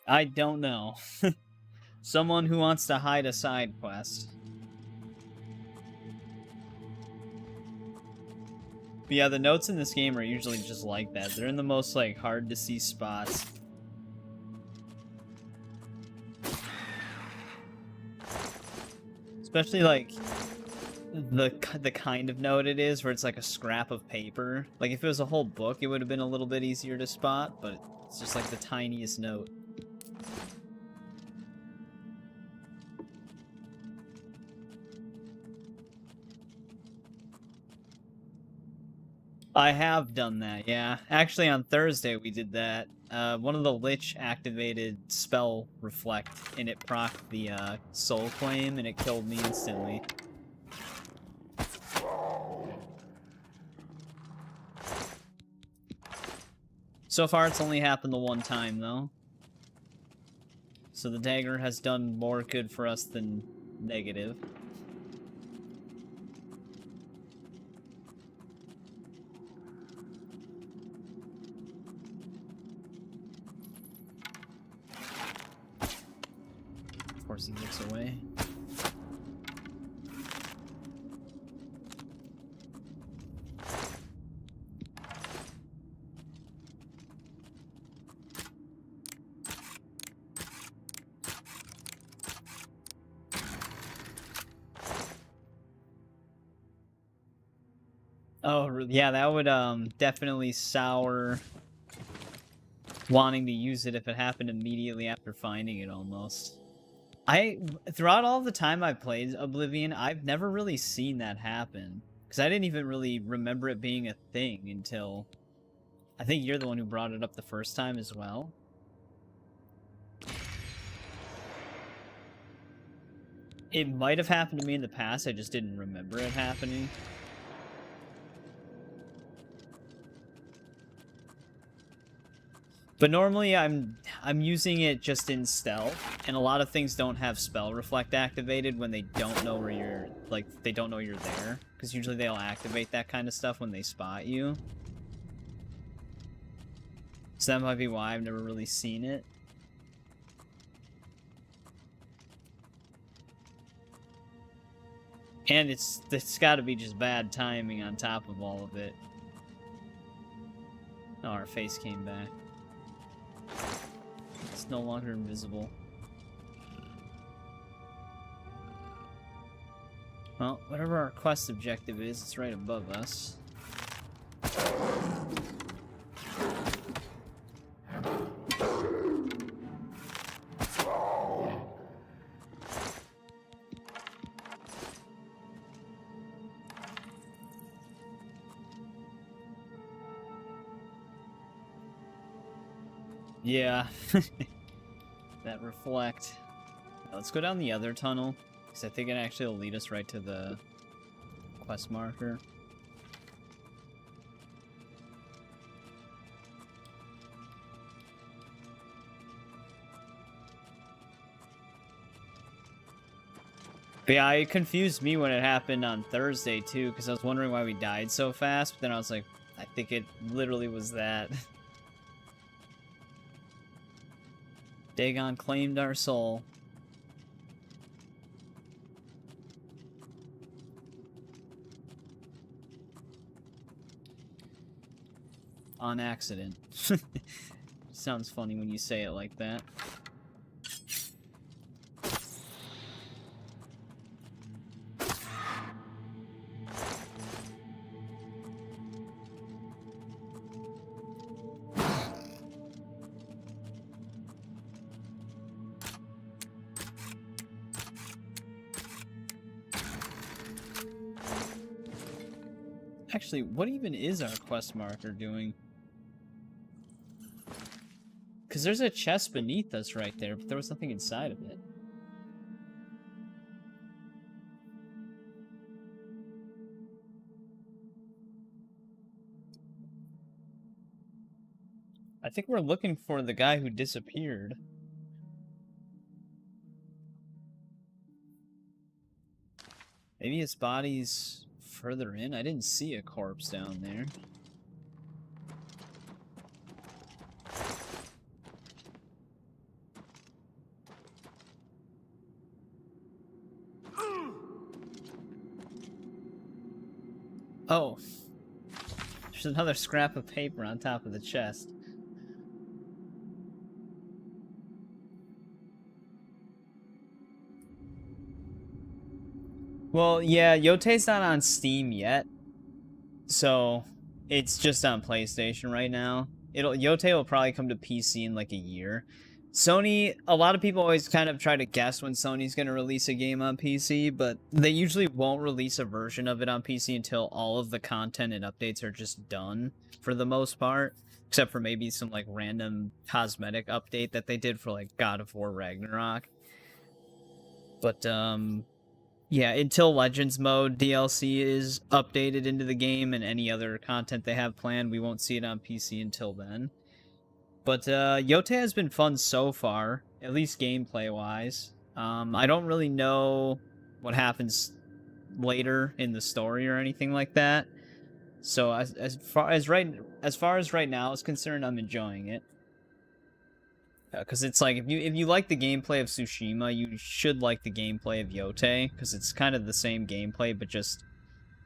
I don't know. Someone who wants to hide a side quest. But yeah, the notes in this game are usually just like that. They're in the most, like, hard to see spots. Especially, like, the kind of note it is, where it's like a scrap of paper. Like, if it was a whole book, it would have been a little bit easier to spot, but it's just like the tiniest note. I have done that, yeah. Actually, on Thursday we did that. One of the Lich activated spell Reflect, and it procced the soul claim, and it killed me instantly. So far, it's only happened the one time, though. So the dagger has done more good for us than negative. Of course, he gets away. Oh, yeah, that would definitely sour wanting to use it if it happened immediately after finding it, almost. Throughout all the time I've played Oblivion, I've never really seen that happen. Because I didn't even really remember it being a thing until... I think you're the one who brought it up the first time as well. It might have happened to me in the past, I just didn't remember it happening. But normally I'm using it just in stealth, and a lot of things don't have spell reflect activated when they don't know where you're, like, they don't know you're there. Because usually they'll activate that kind of stuff when they spot you. So that might be why I've never really seen it. And it's gotta be just bad timing on top of all of it. Oh, our face came back. It's no longer invisible. Well, whatever our quest objective is, it's right above us. Yeah. That reflect. Let's go down the other tunnel, because I think it actually will lead us right to the quest marker. But yeah, it confused me when it happened on Thursday, too, because I was wondering why we died so fast, but then I was like, I think it literally was that. Dagon claimed our soul. On accident. Sounds funny when you say it like that. Actually, what even is our quest marker doing? Because there's a chest beneath us right there, but there was nothing inside of it. I think we're looking for the guy who disappeared. Maybe his body's further in? I didn't see a corpse down there. Oh. There's another scrap of paper on top of the chest. Well, yeah, Yote's not on Steam yet, so it's just on PlayStation right now. Yote will probably come to PC in like a year. Sony, a lot of people always kind of try to guess when Sony's going to release a game on PC, but they usually won't release a version of it on PC until all of the content and updates are just done, for the most part. Except for maybe some like random cosmetic update that they did for like God of War Ragnarok. But, yeah, until Legends Mode DLC is updated into the game and any other content they have planned, we won't see it on PC until then. But Yote has been fun so far, at least gameplay-wise. I don't really know what happens later in the story or anything like that. So as far as right now is concerned, I'm enjoying it. Because it's like, if you like the gameplay of Tsushima, you should like the gameplay of Yote, because it's kind of the same gameplay, but just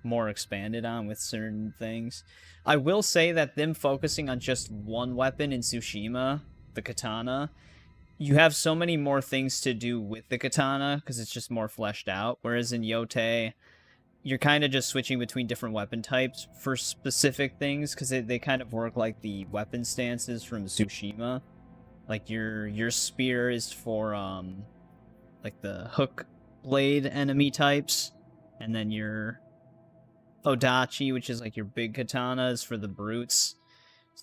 more expanded on with certain things. I will say that them focusing on just one weapon in Tsushima, the katana, you have so many more things to do with the katana, because it's just more fleshed out, whereas in Yote, you're kind of just switching between different weapon types for specific things, because they kind of work like the weapon stances from Tsushima. Like, your spear is for, like, the hook blade enemy types, and then your Odachi, which is like your big katana, is for the brutes.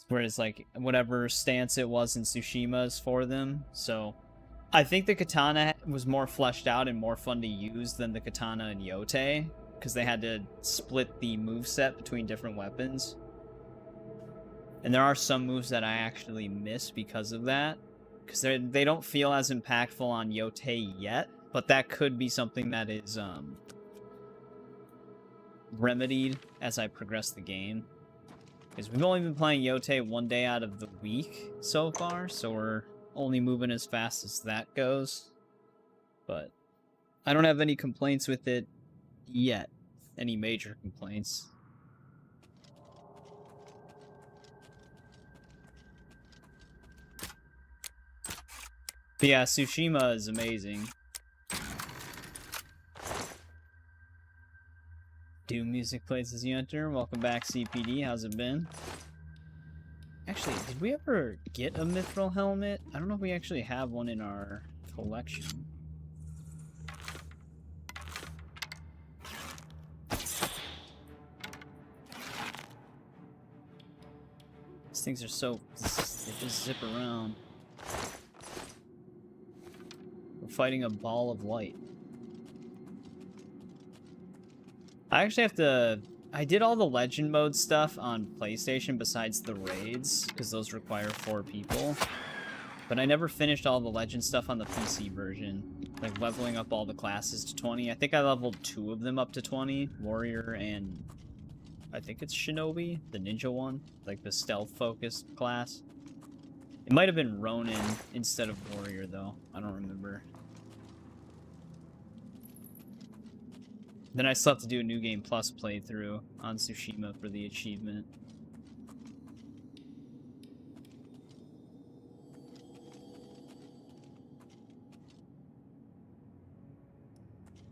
Whereas like whatever stance it was in Tsushima is for them. So I think the katana was more fleshed out and more fun to use than the katana in Yote, because they had to split the moveset between different weapons. And there are some moves that I actually miss because of that, because they don't feel as impactful on Yote yet, but that could be something that is remedied as I progress the game. Because we've only been playing Yote 1 day out of the week so far, so we're only moving as fast as that goes. But I don't have any complaints with it yet. Any major complaints. But yeah, Tsushima is amazing. Doom music plays as you enter. Welcome back, CPD. How's it been? Actually, did we ever get a mithril helmet? I don't know if we actually have one in our collection. These things are so... they just zip around. We're fighting a ball of light. I actually have to... I did all the legend mode stuff on PlayStation besides the raids, because those require 4 people. But I never finished all the legend stuff on the PC version. Like leveling up all the classes to 20. I think I leveled 2 of them up to 20. Warrior and... I think it's Shinobi, the ninja one. Like the stealth-focused class. It might have been Ronin instead of Warrior, though. I don't remember. Then I still have to do a New Game Plus playthrough on Tsushima for the achievement.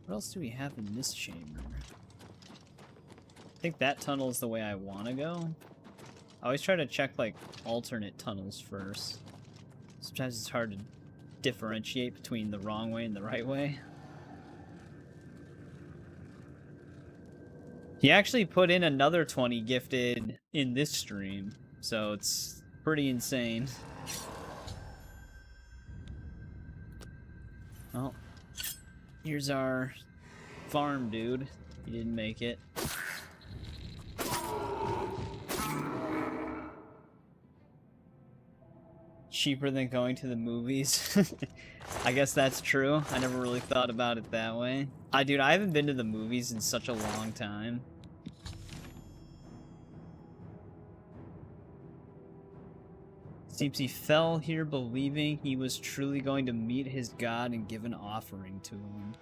What else do we have in this chamber? I think that tunnel is the way I want to go. I always try to check, like, alternate tunnels first. Sometimes it's hard to differentiate between the wrong way and the right way. He actually put in another 20 gifted in this stream, so it's pretty insane. Well, here's our farm dude. He didn't make it. Cheaper than going to the movies. I guess that's true. I never really thought about it that way. Dude, I haven't been to the movies in such a long time. Seems he fell here believing he was truly going to meet his god and give an offering to him.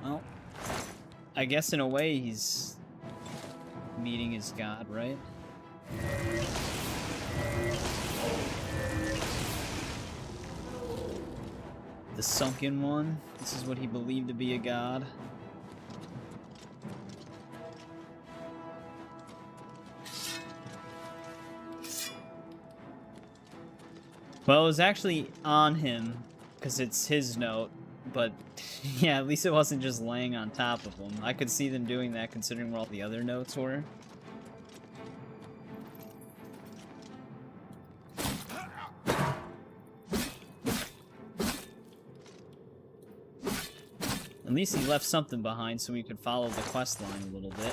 Well, I guess in a way he's meeting his god, right? The sunken one. This is what he believed to be a god. Well, it was actually on him, because it's his note, but yeah, at least it wasn't just laying on top of him. I could see them doing that considering where all the other notes were. At least he left something behind so we could follow the quest line a little bit.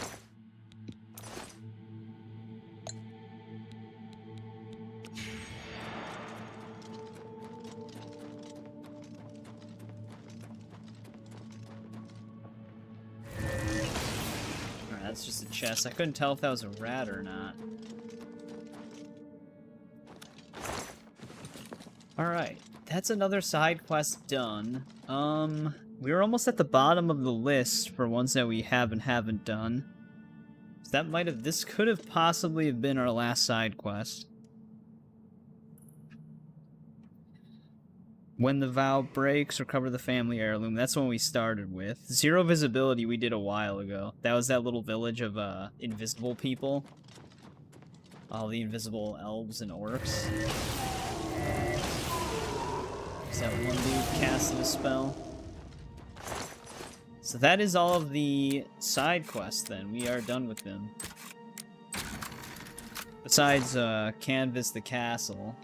Alright, that's just a chest. I couldn't tell if that was a rat or not. Alright, that's another side quest done. We were almost at the bottom of the list for ones that we have and haven't done. So that might have, this could have possibly have been our last side quest. When the vow breaks, recover the family heirloom. That's the one we started with. Zero visibility we did a while ago. That was that little village of invisible people. All the invisible elves and orcs. Is that one dude casted a spell? So So that is all of the side quests then. We are done with them. Besides, canvas the castle.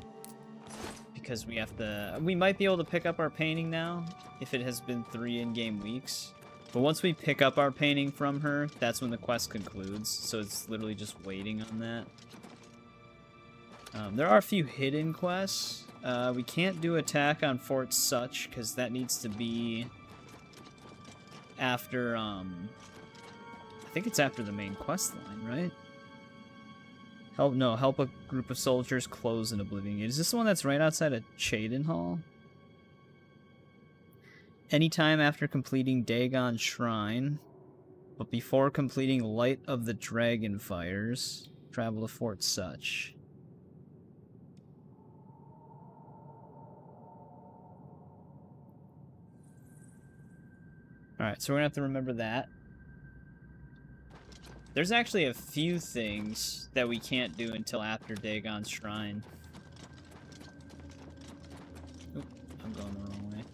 Because we have to... We might be able to pick up our painting now, if it has been 3 in-game weeks. But once we pick up our painting from her, that's when the quest concludes. So it's literally just waiting on that. There are a few hidden quests. We can't do attack on Fort Such, because that needs to be after, I think it's after the main quest line, right? Help a group of soldiers close an Oblivion Gate. Is this the one that's right outside of Cheydinhal? Anytime after completing Dagon Shrine, but before completing Light of the Dragonfires, travel to Fort Such. Alright, so we're gonna have to remember that. There's actually a few things that we can't do until after Dagon's Shrine. Oop, I'm going the wrong way.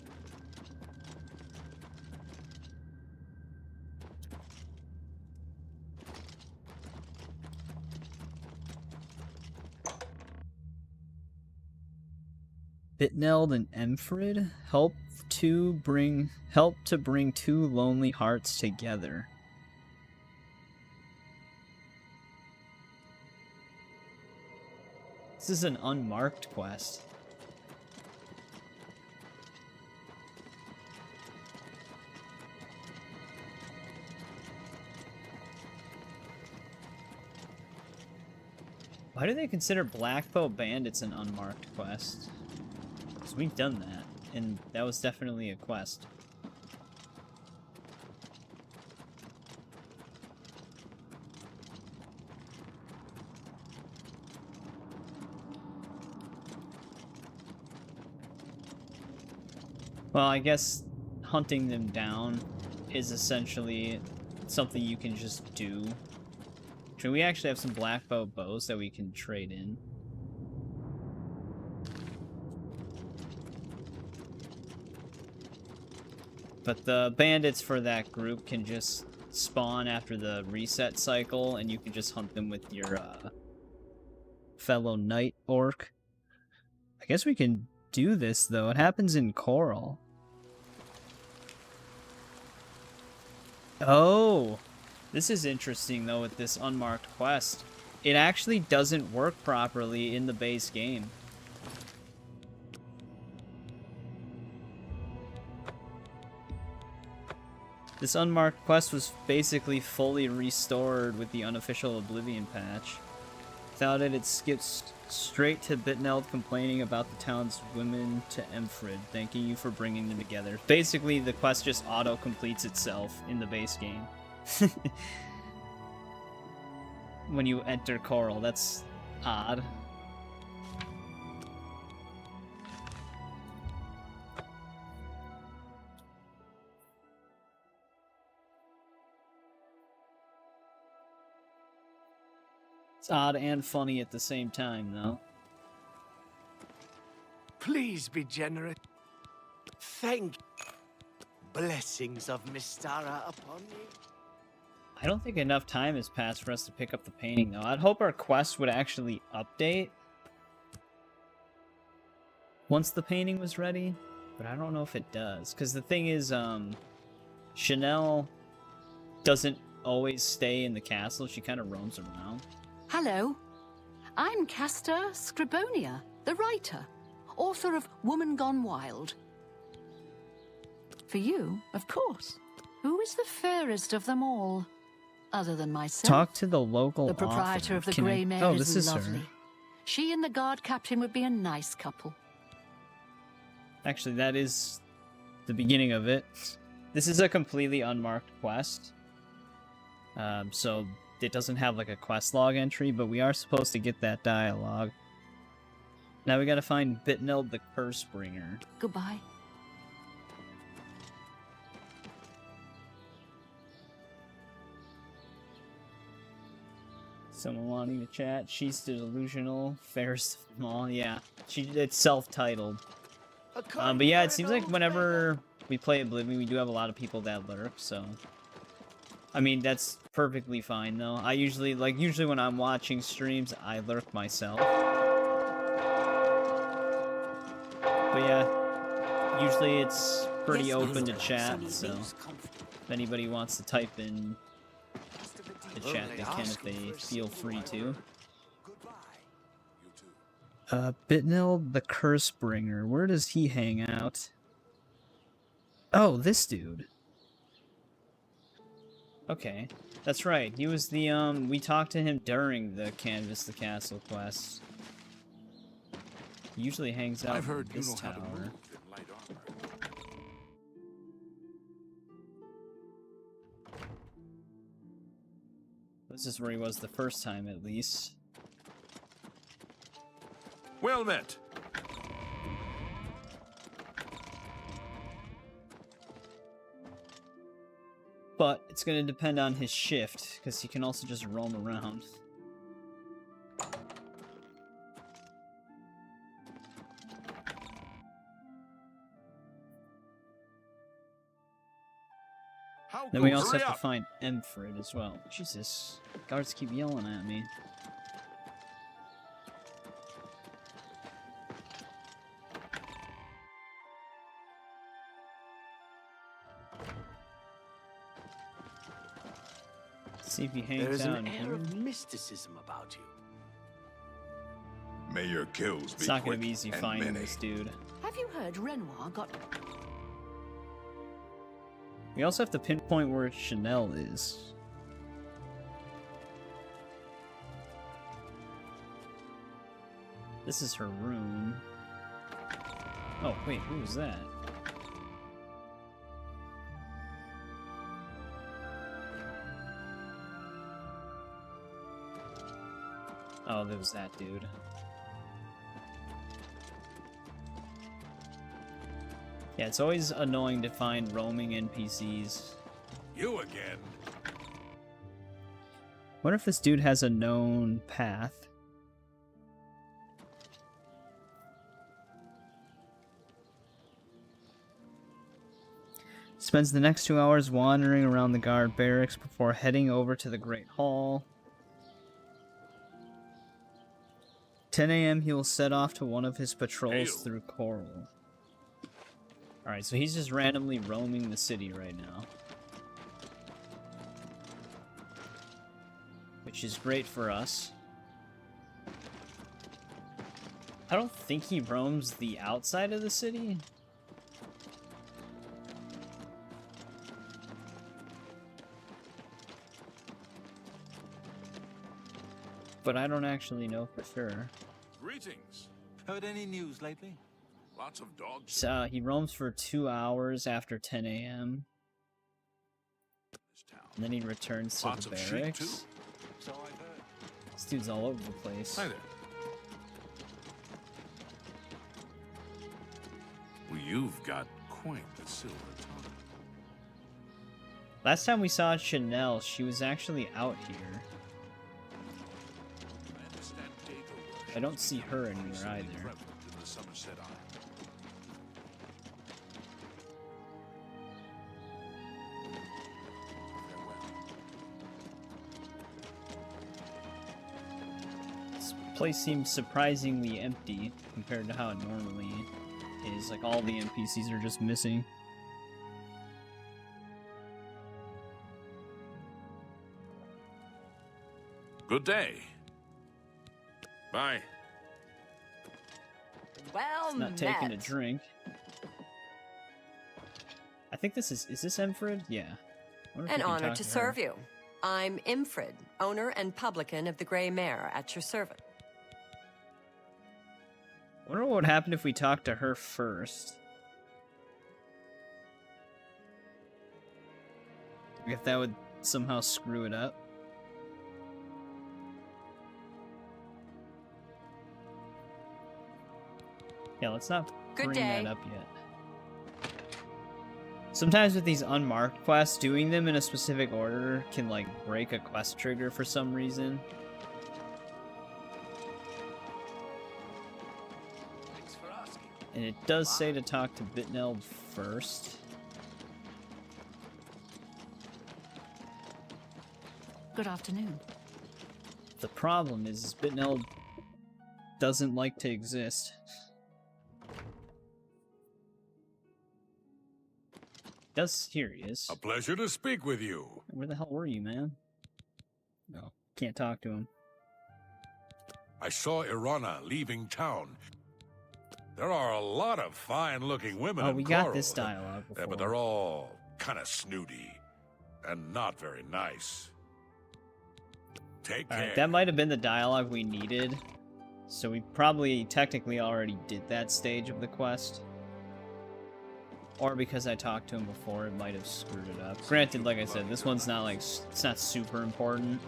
Bitneld and Emfrid help to bring two lonely hearts together. This is an unmarked quest. Why do they consider Blackbow Bandits an unmarked quest? Because we've done that, and that was definitely a quest. Well, I guess hunting them down is essentially something you can just do. Should we actually have some Blackbow bows that we can trade in? But the bandits for that group can just spawn after the reset cycle, and you can just hunt them with your fellow Night Orc. I guess we can do this, though. It happens in Coral. Oh! This is interesting, though, with this unmarked quest. It actually doesn't work properly in the base game. This unmarked quest was basically fully restored with the unofficial Oblivion patch. Without it, it skips straight to Bitneld complaining about the town's women to Emfrid, thanking you for bringing them together. Basically, the quest just auto-completes itself in the base game. When you enter Coral, that's odd. It's odd and funny at the same time, though. Please be generous. Thank you. Blessings of Mystara upon you. I don't think enough time has passed for us to pick up the painting, though. I'd hope our quest would actually update once the painting was ready, but I don't know if it does. Because the thing is, Chanel doesn't always stay in the castle. She kind of roams around. Hello. I'm Castor Scribonia, the writer, author of Woman Gone Wild. For you, of course. Who is the fairest of them all? Other than myself. Talk to the local The proprietor author. of the Can Grey I... Mare Oh, is this is lovely. her. She and the guard captain would be a nice couple. Actually, that is the beginning of it. This is a completely unmarked quest. So it doesn't have like a quest log entry, but we are supposed to get that dialogue. Now we gotta find Bitneld the Cursebringer. Goodbye. Someone wanting to chat. She's delusional. Fairest of them all. Yeah, it's self-titled. But yeah, it seems like whenever we play Oblivion, we do have a lot of people that lurk, so... I mean, that's perfectly fine, though. I usually, usually when I'm watching streams, I lurk myself. But yeah, usually it's pretty open to chat, so if anybody wants to type in the chat, they can if they feel free to. Bitnil the Cursebringer, where does he hang out? Oh, this dude. Okay, that's right. He was the, we talked to him during the Canvas the Castle quest. He usually hangs out in this tower. This is where he was the first time, at least. Well met. But it's going to depend on his shift, because he can also just roam around. Then we also have to find Emfred as well. Jesus, guards keep yelling at me. See if he hangs There is out an in air here. of mysticism about you. May your kills be It's not quick gonna be easy and finding many. this dude. Have you heard Renoir got... We also have to pinpoint where Chanel is. This is her room. Oh, wait, who was that? Oh, there was that dude. Yeah, it's always annoying to find roaming NPCs. You again. Wonder if this dude has a known path. Spends the next 2 hours wandering around the guard barracks before heading over to the Great Hall. 10 a.m. he will set off to one of his patrols through Coral. Alright, so he's just randomly roaming the city right now. Which is great for us. I don't think he roams the outside of the city. But I don't actually know for sure. Greetings. Heard any news lately? Lots of dogs. So, he roams for 2 hours after 10 a.m. And then he returns to Lots the of sheep, barracks. too. So I've heard. This dude's all over the place. Hi there. Well, you've got quite the silver tongue. Last time we saw Chanel, she was actually out here. I understand Dago worship I don't see her is anywhere increasingly either. prevalent in the Somerset Isle. This place seems surprisingly empty compared to how it normally is. Like, all the NPCs are just missing. Good day. Bye. Well Not taking a met. drink. I think this is this Emfred? Yeah. I wonder if An we can honor talk to her. serve you. I'm Imfrid, owner and publican of the Grey Mare, at your service. I wonder what would happen if we talked to her first. If that would somehow screw it up. Yeah, let's not Good bring day. that up yet. Sometimes with these unmarked quests, doing them in a specific order can, like, break a quest trigger for some reason. Thanks for asking. And it does say to talk to Bitneld first. Good afternoon. The problem is Bitnell doesn't like to exist. Here he is. A pleasure to speak with you. Where the hell were you, man? No, can't talk to him. I saw Irana leaving town. There are a lot of fine-looking women in we Coral. got this dialogue before. But they're all kind of snooty and not very nice. Take care. Alright, that might have been the dialogue we needed. So we probably technically already did that stage of the quest. Or because I talked to him before, it might have screwed it up. Granted, like I said, this one's not like, it's not super important.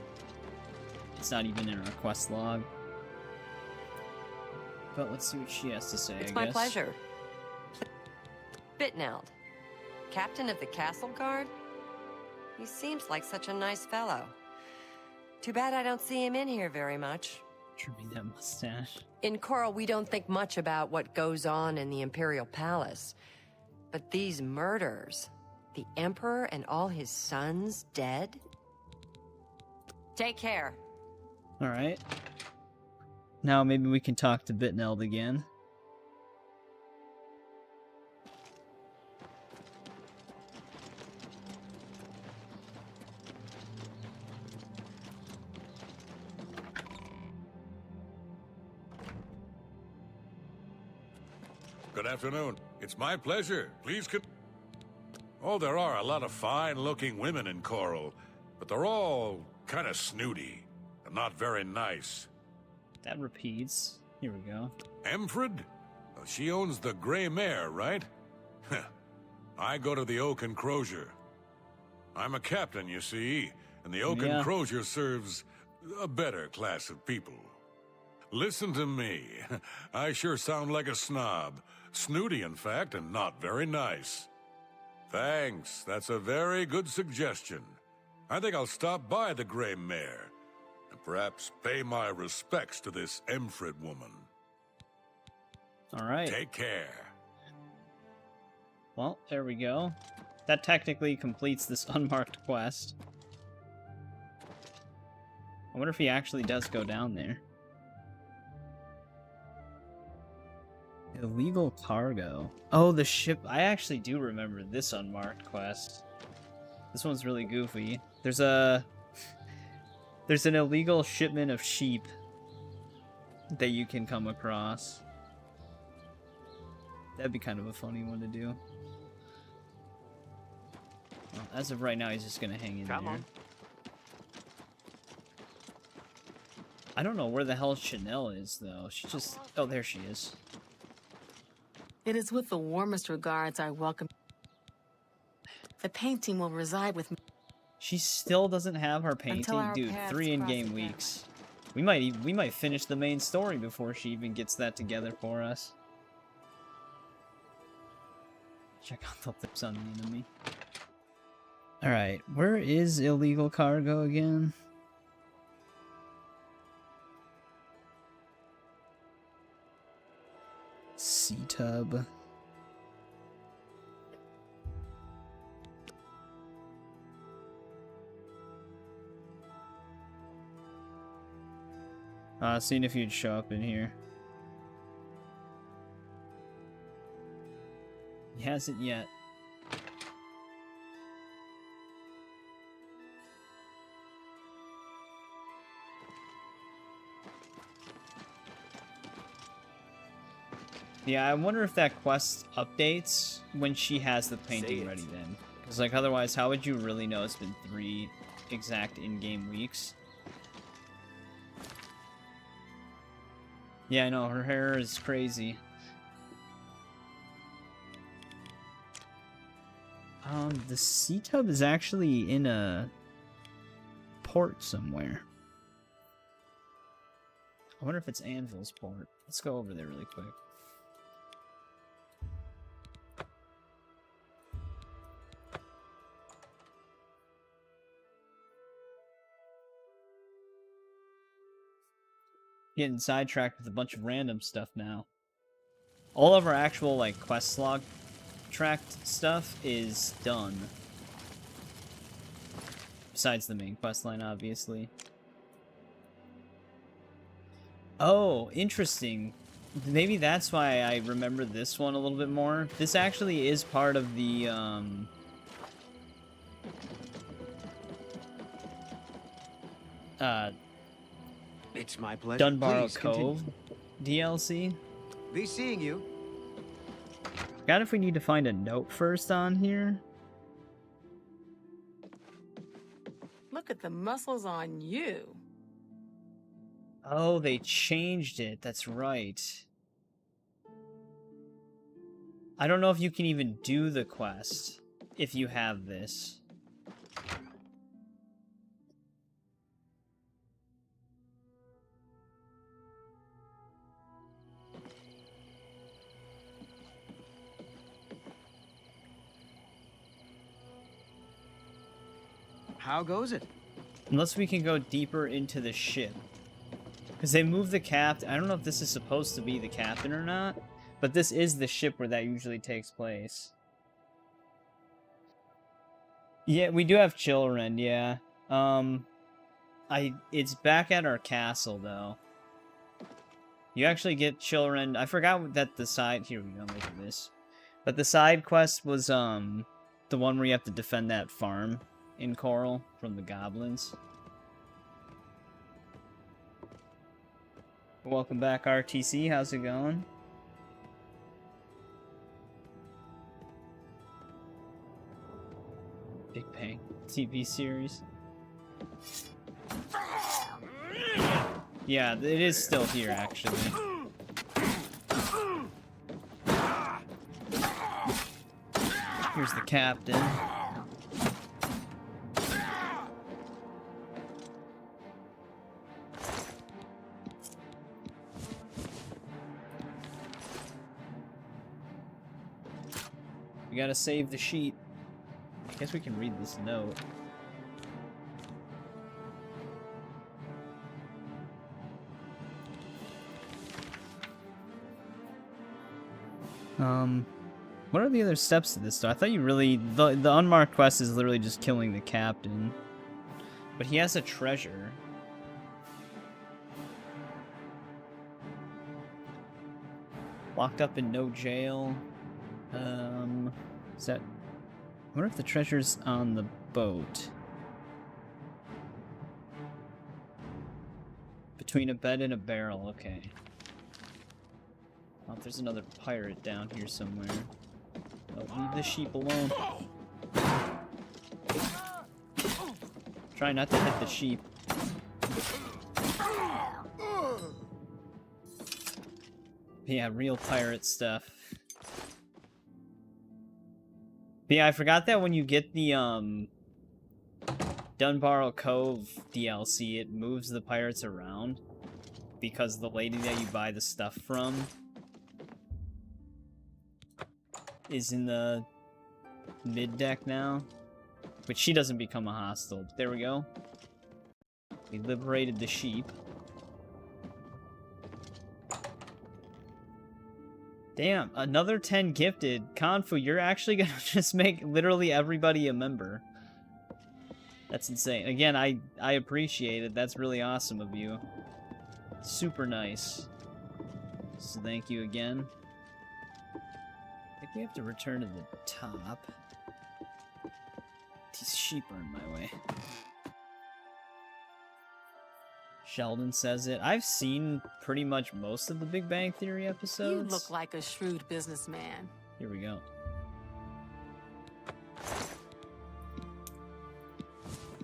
It's not even in our quest log. But let's see what she has to say, It's I my guess. pleasure. Bitneld, captain of the castle guard? He seems like such a nice fellow. Too bad I don't see him in here very much. Trimming that mustache. In Coral, we don't think much about what goes on in the Imperial Palace. But these murders, the Emperor and all his sons dead? Take care. Alright. Now maybe we can talk to Bitneld again. Good afternoon. It's my pleasure. Please Oh, there are a lot of fine-looking women in Coral, but they're all kind of snooty and not very nice. That repeats. Here we go. Emfred? She owns the Grey Mare, right? I go to the Oak and Crozier. I'm a captain, you see, and the Oak and Crozier serves a better class of people. Listen to me. I sure sound like a snob. Snooty, in fact, and not very nice. Thanks. That's a very good suggestion. I think I'll stop by the Grey Mare and perhaps pay my respects to this Emfred woman. All right. Take care. Well, there we go. That technically completes this unmarked quest. I wonder if he actually does go down there. Illegal cargo. Oh, the ship. I actually do remember this unmarked quest. This one's really goofy. There's an illegal shipment of sheep that you can come across. That'd be kind of a funny one to do. Well, as of right now, he's just gonna hang in there. I don't know where the hell Chanel is, though. She just... Oh, there she is. It is with the warmest regards I welcome. The painting will reside with me. She still doesn't have her painting? Dude, 3 in-game weeks. We might finish the main story before she even gets that together for us. Check out the lips on the enemy. Alright, where is illegal cargo again? C-Tub. Seeing if you'd show up in here. He hasn't yet. Yeah, I wonder if that quest updates when she has the painting ready then. Because, like, otherwise, how would you really know it's been 3 exact in-game weeks? Yeah, I know, her hair is crazy. The C-Tub is actually in a port somewhere. I wonder if it's Anvil's port. Let's go over there really quick. Getting sidetracked with a bunch of random stuff now. All of our actual, like, quest log tracked stuff is done. Besides the main questline, obviously. Oh, interesting. Maybe that's why I remember this one a little bit more. This actually is part of the, It's my pleasure. Dunbarrow Please, Cove DLC. Be seeing you. Forgot if we need to find a note first on here. Look at the muscles on you. Oh, they changed it. That's right. I don't know if you can even do the quest if you have this. How goes it? Unless we can go deeper into the ship. Because they moved the captain. I don't know if this is supposed to be the captain or not. But this is the ship where that usually takes place. Yeah, we do have Chilrend, yeah. It's back at our castle, though. You actually get Chilrend. I forgot that the side... Here we go, look at this. But the side quest was, the one where you have to defend that farm in Coral from the goblins. Welcome back, RTC. How's it going? Big Bang TV series. Yeah, it is still here, actually. Here's the captain. We gotta save the sheep. I guess we can read this note. What are the other steps to this though? I thought you really... The unmarked quest is literally just killing the captain. But he has a treasure. Locked up in no jail. Is that... I wonder if the treasure's on the boat. Between a bed and a barrel, okay. Oh, there's another pirate down here somewhere. Oh, leave the sheep alone. Try not to hit the sheep. Yeah, real pirate stuff. But yeah, I forgot that when you get the, Dunbarrow Cove DLC, it moves the pirates around. Because the lady that you buy the stuff from is in the mid-deck now. But she doesn't become a hostile. But there we go. We liberated the sheep. Damn, another 10 gifted. Confu, you're actually gonna just make literally everybody a member. That's insane. Again, I appreciate it. That's really awesome of you. Super nice. So thank you again. I think we have to return to the top. These sheep are in my way. Sheldon says it. I've seen pretty much most of the Big Bang Theory episodes. You look like a shrewd businessman. Here we go.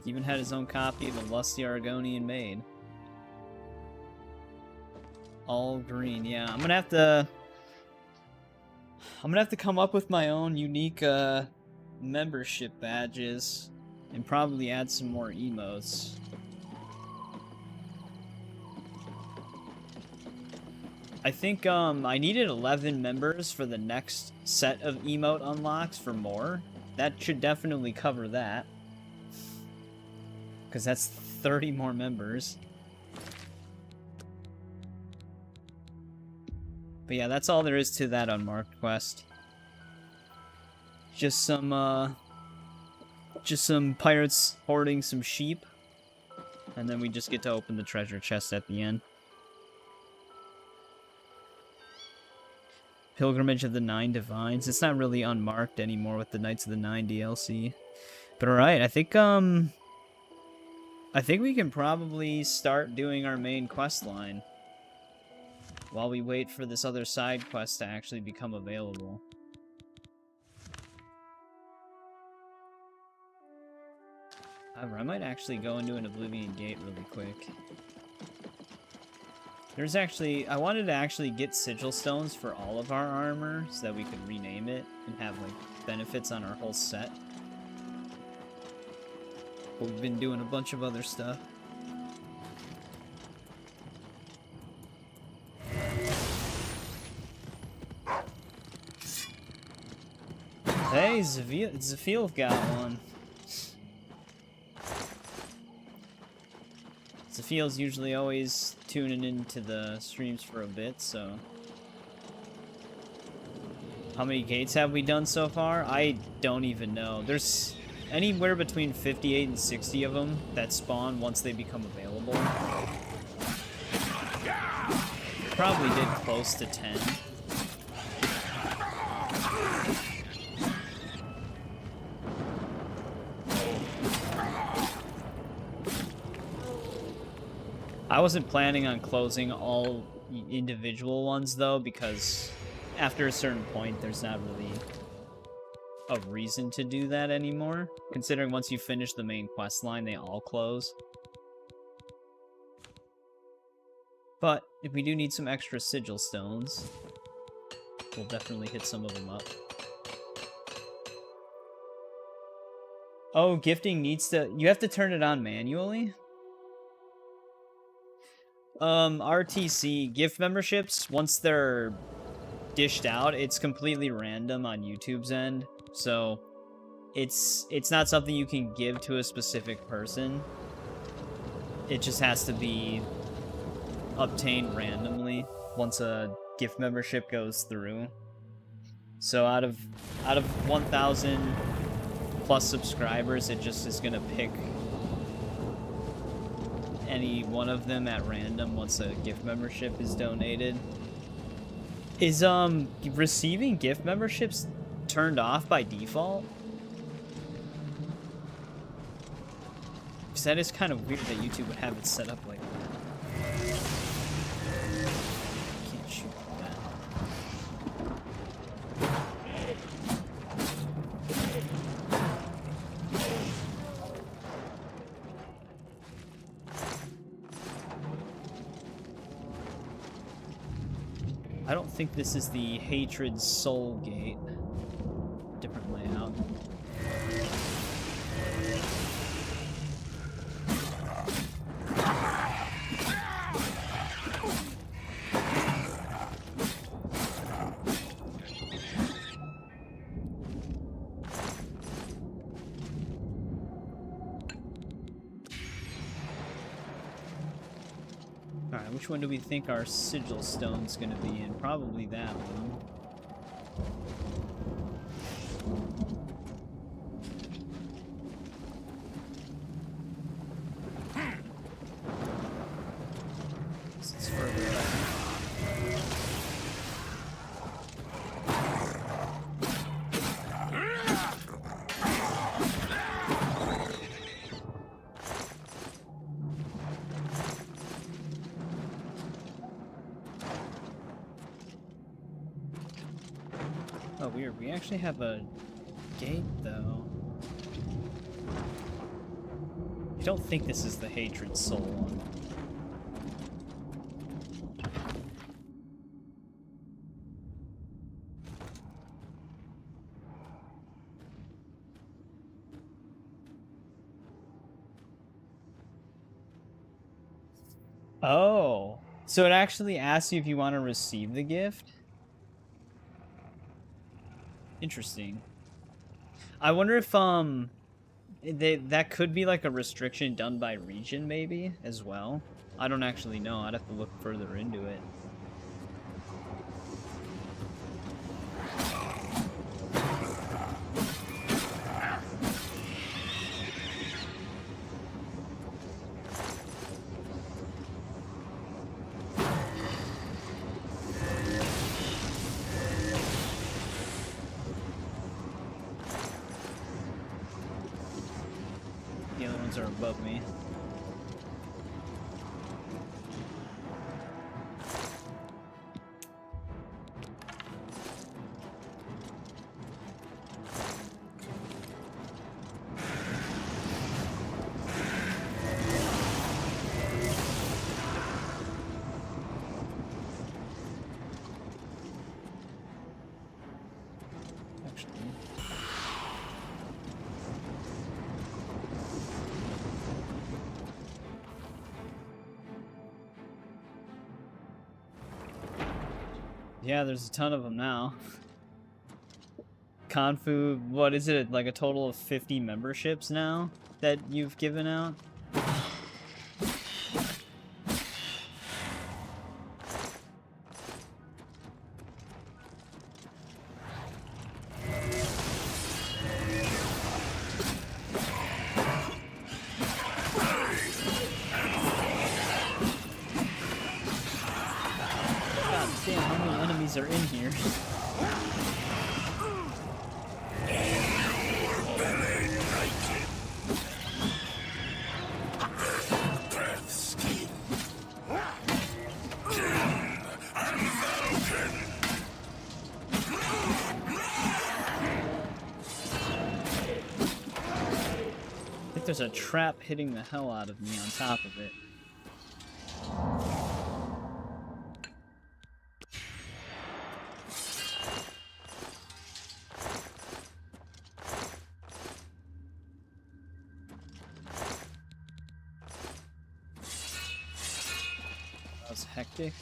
He even had his own copy of a lusty Argonian maid. All green, yeah. I'm gonna have to come up with my own unique membership badges and probably add some more emotes. I think I needed 11 members for the next set of emote unlocks for more. That should definitely cover that. Because that's 30 more members. But yeah, that's all there is to that unmarked quest. Just some just some pirates hoarding some sheep. And then we just get to open the treasure chest at the end. Pilgrimage of the Nine Divines. It's not really unmarked anymore with the Knights of the Nine DLC. But alright, I think we can probably start doing our main quest line while we wait for this other side quest to actually become available. However, I might actually go into an Oblivion Gate really quick. There's actually... I wanted to actually get sigil stones for all of our armor so that we could rename it and have, like, benefits on our whole set. But we've been doing a bunch of other stuff. Hey, Zafil got one. Zafil's usually always tuning into the streams for a bit, so... How many gates have we done so far? I don't even know. There's anywhere between 58 and 60 of them that spawn once they become available. Probably did close to 10. I wasn't planning on closing all individual ones, though, because after a certain point, there's not really a reason to do that anymore, considering once you finish the main quest line, they all close. But if we do need some extra sigil stones, we'll definitely hit some of them up. Oh, gifting needs to... You have to turn it on manually? RTC gift memberships, once they're dished out, it's completely random on YouTube's end. So it's not something you can give to a specific person. It just has to be obtained randomly once a gift membership goes through. So out of 1,000 plus subscribers, it just is gonna pick any one of them at random once a gift membership is donated. Is receiving gift memberships turned off by default? Because that is kind of weird that YouTube would have it set up like that. Can't shoot that. I don't think this is the Hatred Soul Gate. Different layout. Alright, which one do we think our sigil stone's gonna be in? Probably that one. It's further back. Oh, weird. We actually have a gate, though. I don't think this is the Hatred Soul one. Oh, so it actually asks you if you want to receive the gift? Interesting. I wonder if that could be like a restriction done by region maybe as well. I don't actually know. I'd have to look further into it. enemies are above me. Yeah, there's a ton of them now. Confu, what is it, like a total of 50 memberships now that you've given out? Are in here. I think there's a trap hitting the hell out of me on top of it. Hectic.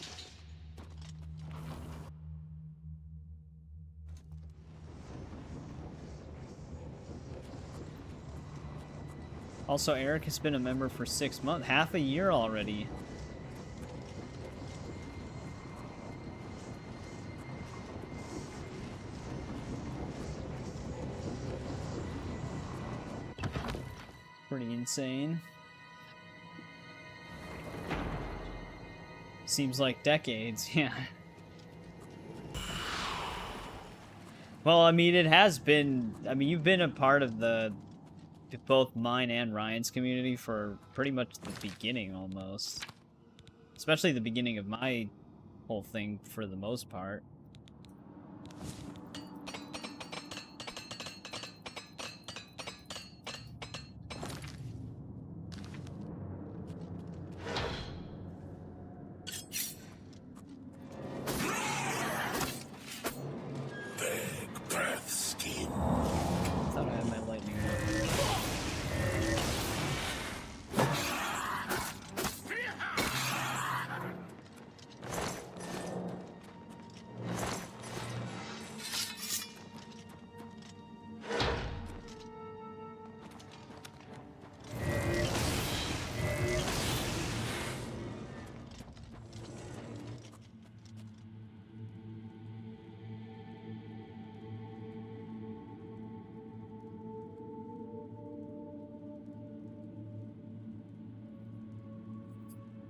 Also, Eric has been a member for 6 months, half a year already. Pretty insane. Seems like decades, yeah. Well, I mean, it has been... I mean, you've been a part of both mine and Ryan's community for pretty much the beginning, almost. Especially the beginning of my whole thing, for the most part.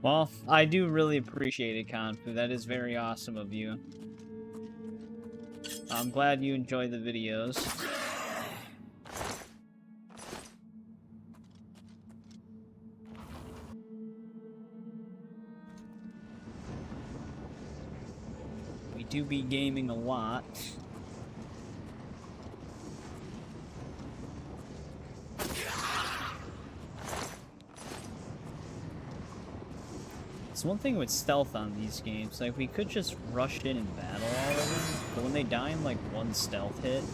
Well, I do really appreciate it, Confu. That is very awesome of you. I'm glad you enjoy the videos. We do be gaming a lot. One thing with stealth on these games, like, we could just rush in and battle all of them, but when they die in like one stealth hit,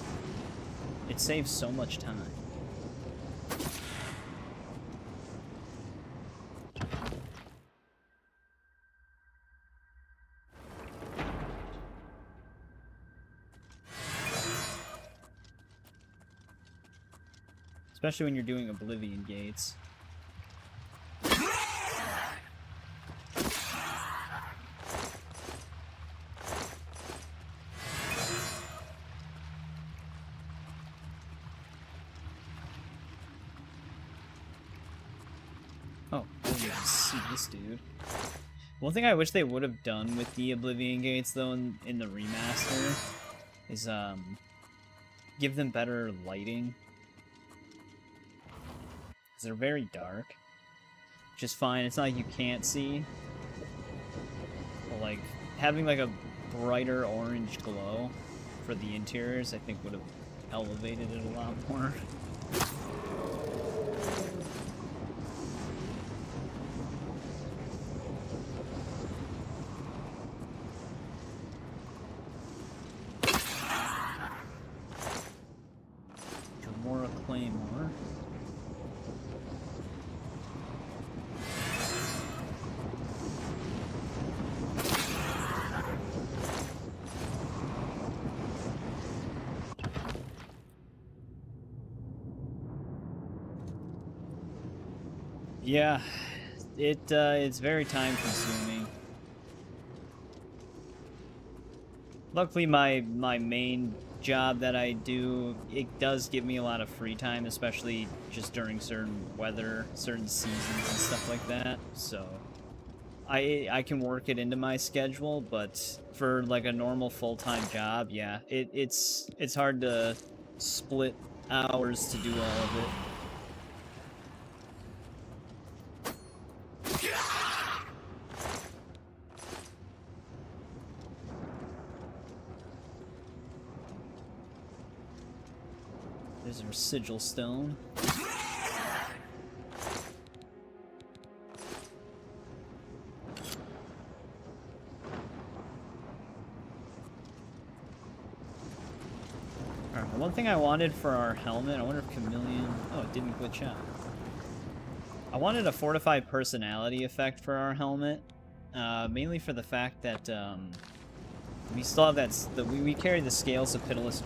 it saves so much time. Especially when you're doing Oblivion gates. This dude. One thing I wish they would have done with the Oblivion gates, though, in the remaster, is give them better lighting. because they're very dark. Which is fine. It's not like you can't see. But, like, having, like, a brighter orange glow for the interiors, I think would have elevated it a lot more. Claymore. Yeah, it's very time consuming. Luckily my main job that I do, it does give me a lot of free time, especially just during certain weather, certain seasons and stuff like that. So I can work it into my schedule, but for like a normal full-time job, yeah, it's hard to split hours to do all of it. There's our sigil stone. Alright, one thing I wanted for our helmet, I wonder if Chameleon... Oh, it didn't glitch out. I wanted a fortified personality effect for our helmet, mainly for the fact that we still have that... we carry the Scales of Pitiless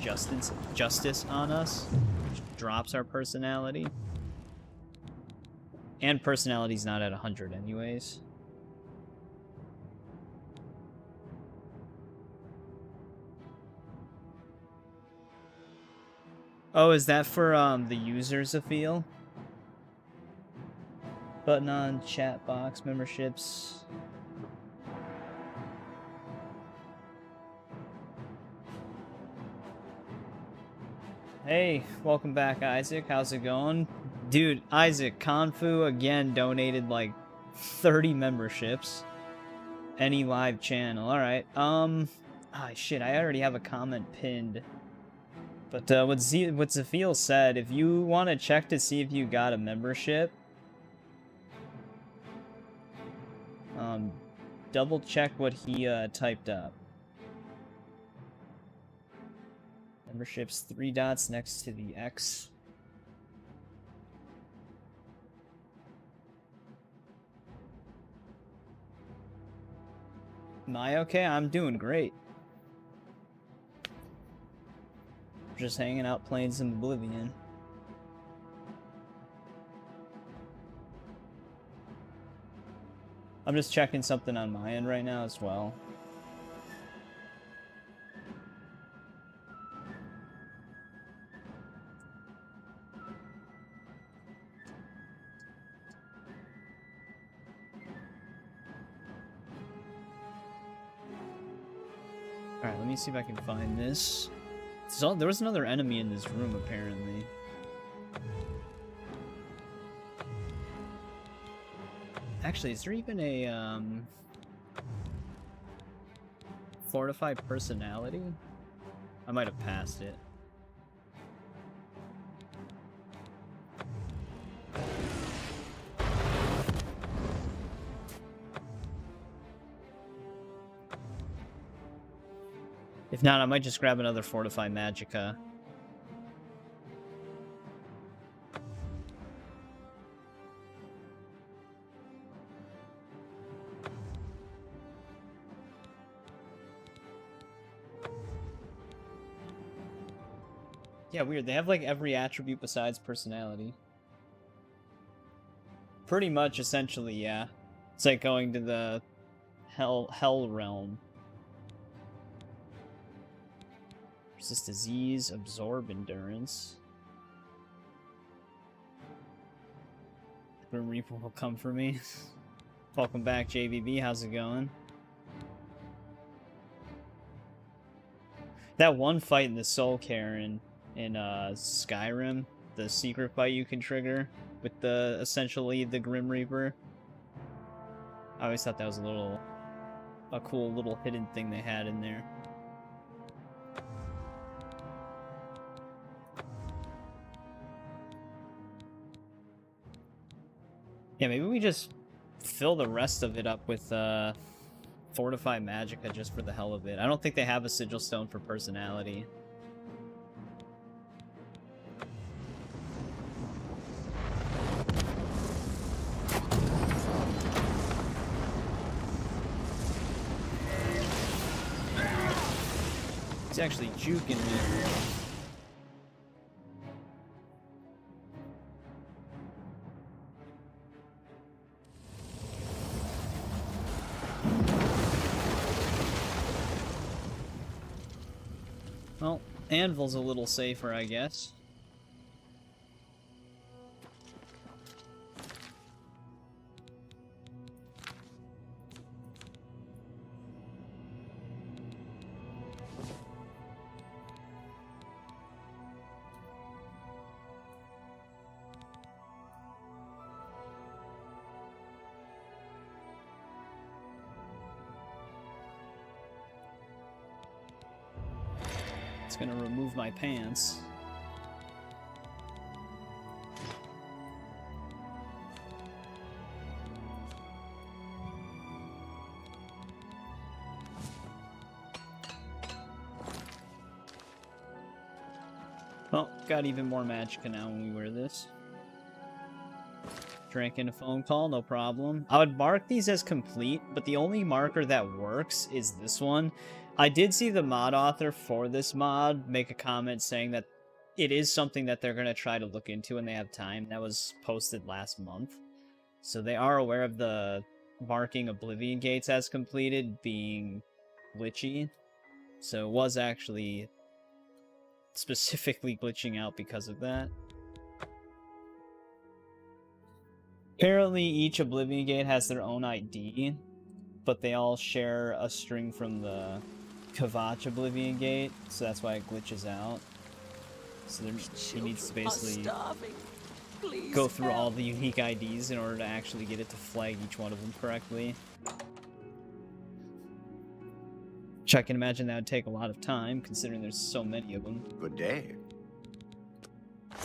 Justice on us, which drops our personality. And personality's not at 100 anyways. Oh, is that for the users of feel? Button on chat box memberships. Hey, welcome back, Isaac. How's it going? Dude, Isaac, Confu again donated like 30 memberships. Any live channel. Alright. Shit, I already have a comment pinned. But what Zafil said, if you want to check to see if you got a membership, double check what he typed up. Memberships, 3 dots next to the X. Am I okay? I'm doing great. Just hanging out playing some Oblivion. I'm just checking something on my end right now as well. Alright, let me see if I can find this. There was another enemy in this room, apparently. Actually, is there even a, fortified personality? I might have passed it. If not, I might just grab another Fortify Magicka. Yeah, weird. They have like every attribute besides personality. Pretty much, essentially, yeah. It's like going to the hell realm. Resist disease, absorb endurance. Grim Reaper will come for me. Welcome back, JVB. How's it going? That one fight in the Soul Cairn in Skyrim, the secret fight you can trigger, with the essentially the Grim Reaper. I always thought that was a cool little hidden thing they had in there. Yeah, maybe we just fill the rest of it up with Fortify Magicka just for the hell of it. I don't think they have a Sigil Stone for personality. He's actually juking me. Well, Anvil's a little safer, I guess. It's gonna remove my pants. Well, got even more magicka now when we wear this. Drank in a phone call, no problem. I would mark these as complete, but the only marker that works is this one. I did see the mod author for this mod make a comment saying that it is something that they're going to try to look into when they have time. That was posted last month. So they are aware of the marking Oblivion gates as completed being glitchy. So it was actually specifically glitching out because of that. Apparently each Oblivion gate has their own ID, but they all share a string from the Kvatch Oblivion gate, so that's why it glitches out. So he needs to basically go through all the unique IDs in order to actually get it to flag each one of them correctly. Which I can imagine that would take a lot of time, considering there's so many of them. Good day.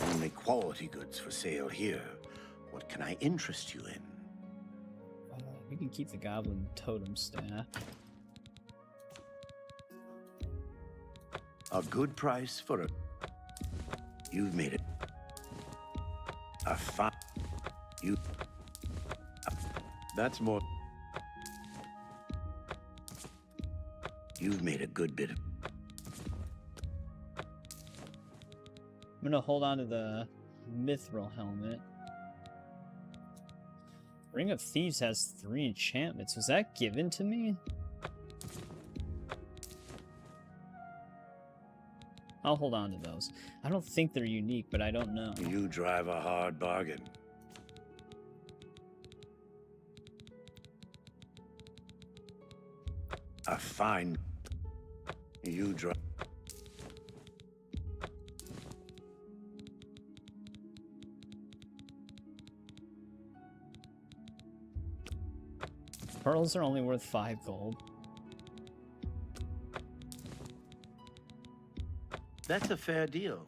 Only quality goods for sale here. What can I interest you in? We can keep the Goblin Totem staff. A good price for a... You've made it. A fine... You... That's more... You've made a good bit of... I'm gonna hold on to the Mithril Helmet. Ring of Thieves has 3 enchantments. Was that given to me? I'll hold on to those. I don't think they're unique, but I don't know. You drive a hard bargain. A fine... You drive... Pearls are only worth 5 gold. That's a fair deal.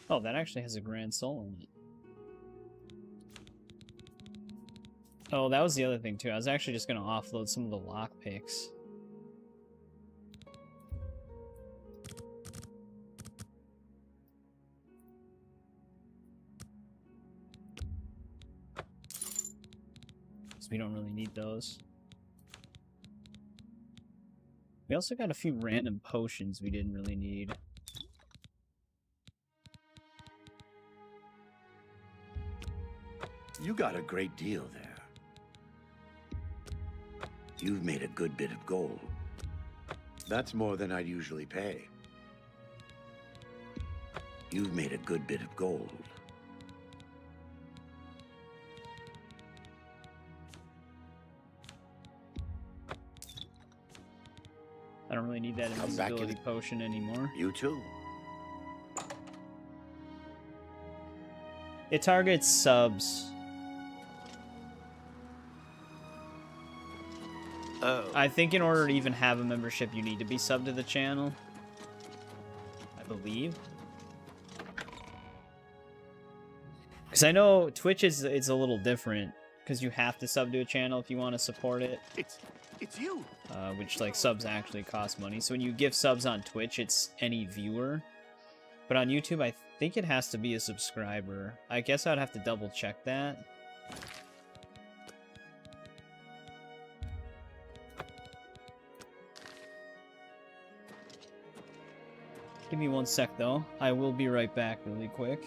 Oh, that actually has a Grand Soul in it. Oh, that was the other thing, too. I was actually just going to offload some of the lockpicks. We don't really need those. We also got a few random potions we didn't really need. You got a great deal there. You've made a good bit of gold. That's more than I'd usually pay. You've made a good bit of gold. don't really need that Come back invisibility potion anymore. You too. It targets subs. Oh. I think in order to even have a membership, you need to be subbed to the channel. I believe. Because I know Twitch is a little different. Because you have to sub to a channel if you want to support it. It's you. Which, like, subs actually cost money. So when you give subs on Twitch, it's any viewer. But on YouTube, I think it has to be a subscriber. I guess I'd have to double check that. Give me 1 sec, though. I will be right back really quick.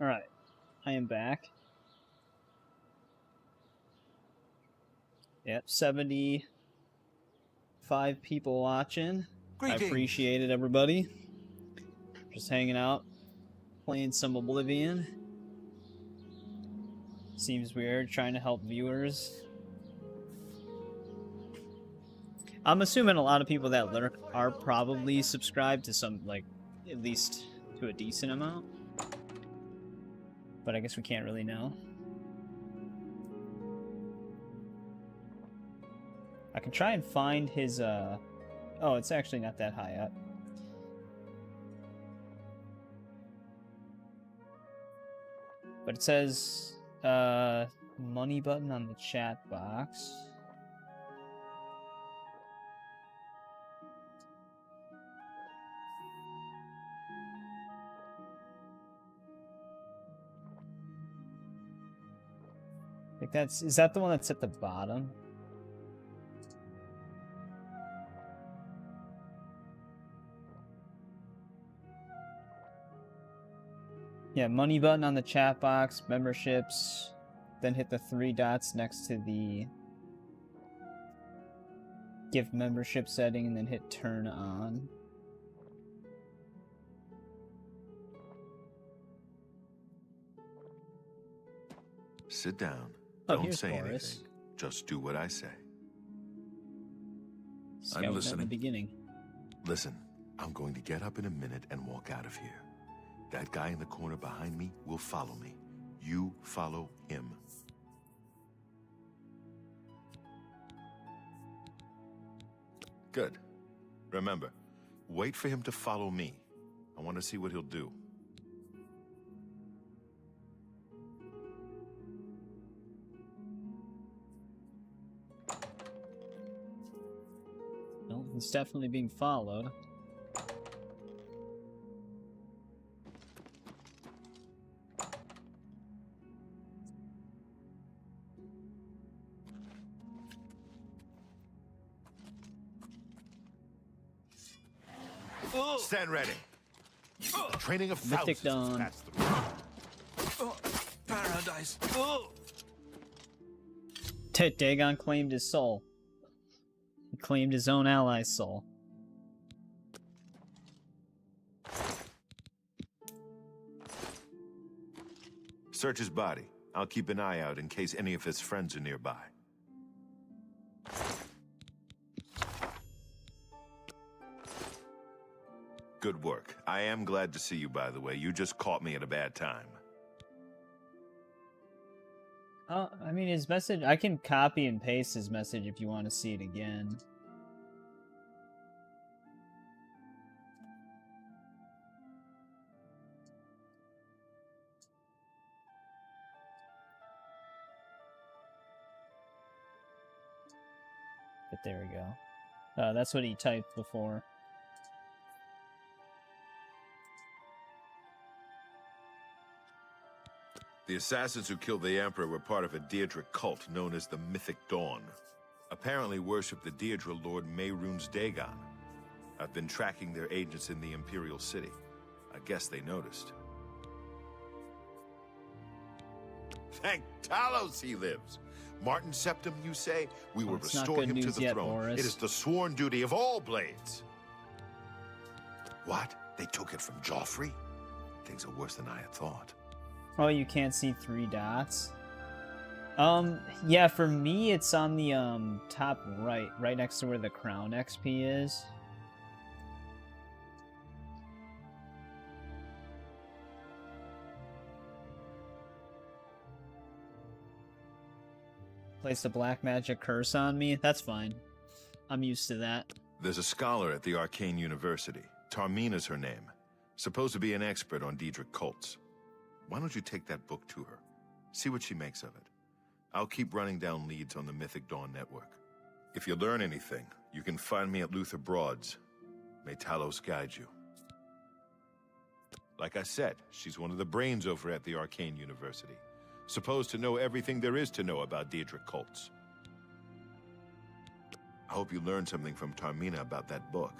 Alright, I am back. Yep, 75 people watching. Greetings. I appreciate it, everybody. Just hanging out, playing some Oblivion. Seems weird, trying to help viewers. I'm assuming a lot of people that lurk are probably subscribed to some, like, at least to a decent amount. But I guess we can't really know. I can try and find his, oh, it's actually not that high up. But it says, money button on the chat box. Like is that the one that's at the bottom? Yeah, money button on the chat box, memberships, then hit the 3 dots next to the gift membership setting, and then hit turn on. Sit down. Oh, Don't here's say Boris. anything. Just do what I say. Scouting at the listening. beginning. Listen, I'm going to get up in a minute and walk out of here. That guy in the corner behind me will follow me. You follow him. Good. Remember, wait for him to follow me. I want to see what he'll do. Well, it's definitely being followed. Stand ready. The training of Mythic thousands. Dawn. That's the Paradise. Dagon claimed his soul. He claimed his own ally's soul. Search his body. I'll keep an eye out in case any of his friends are nearby. Good work. I am glad to see you, by the way. You just caught me at a bad time. I mean, his message, I can copy and paste his message if you want to see it again. But there we go. That's what he typed before. The assassins who killed the Emperor were part of a Daedric cult known as the Mythic Dawn. Apparently worship the Daedra Lord Mehrunes Dagon. I've been tracking their agents in the Imperial City. I guess they noticed. Thank Talos he lives. Martin Septim, you say? We will It's not restore good him to news the yet, throne. Boris. It is the sworn duty of all blades. What? They took it from Joffrey? Things are worse than I had thought. Oh, you can't see 3 dots? Yeah, for me, it's on the, top right next to where the crown XP is. Placed a black magic curse on me? That's fine. I'm used to that. There's a scholar at the Arcane University. Tarmina's her name. Supposed to be an expert on Daedric cults. Why don't you take that book to her? See what she makes of it. I'll keep running down leads on the Mythic Dawn network. If you learn anything, you can find me at Luther Broad's. May Talos guide you. Like I said, she's one of the brains over at the Arcane University. Supposed to know everything there is to know about Daedric cults. I hope you learned something from Tarmina about that book.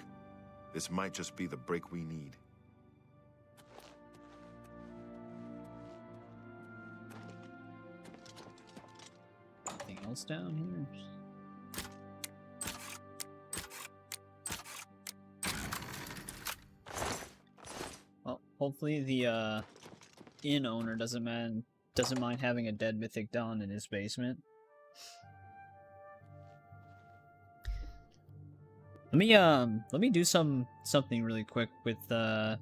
This might just be the break we need. Anything else down here? Well, hopefully the inn owner doesn't mind having a dead Mythic Dawn in his basement. Let me do something really quick with because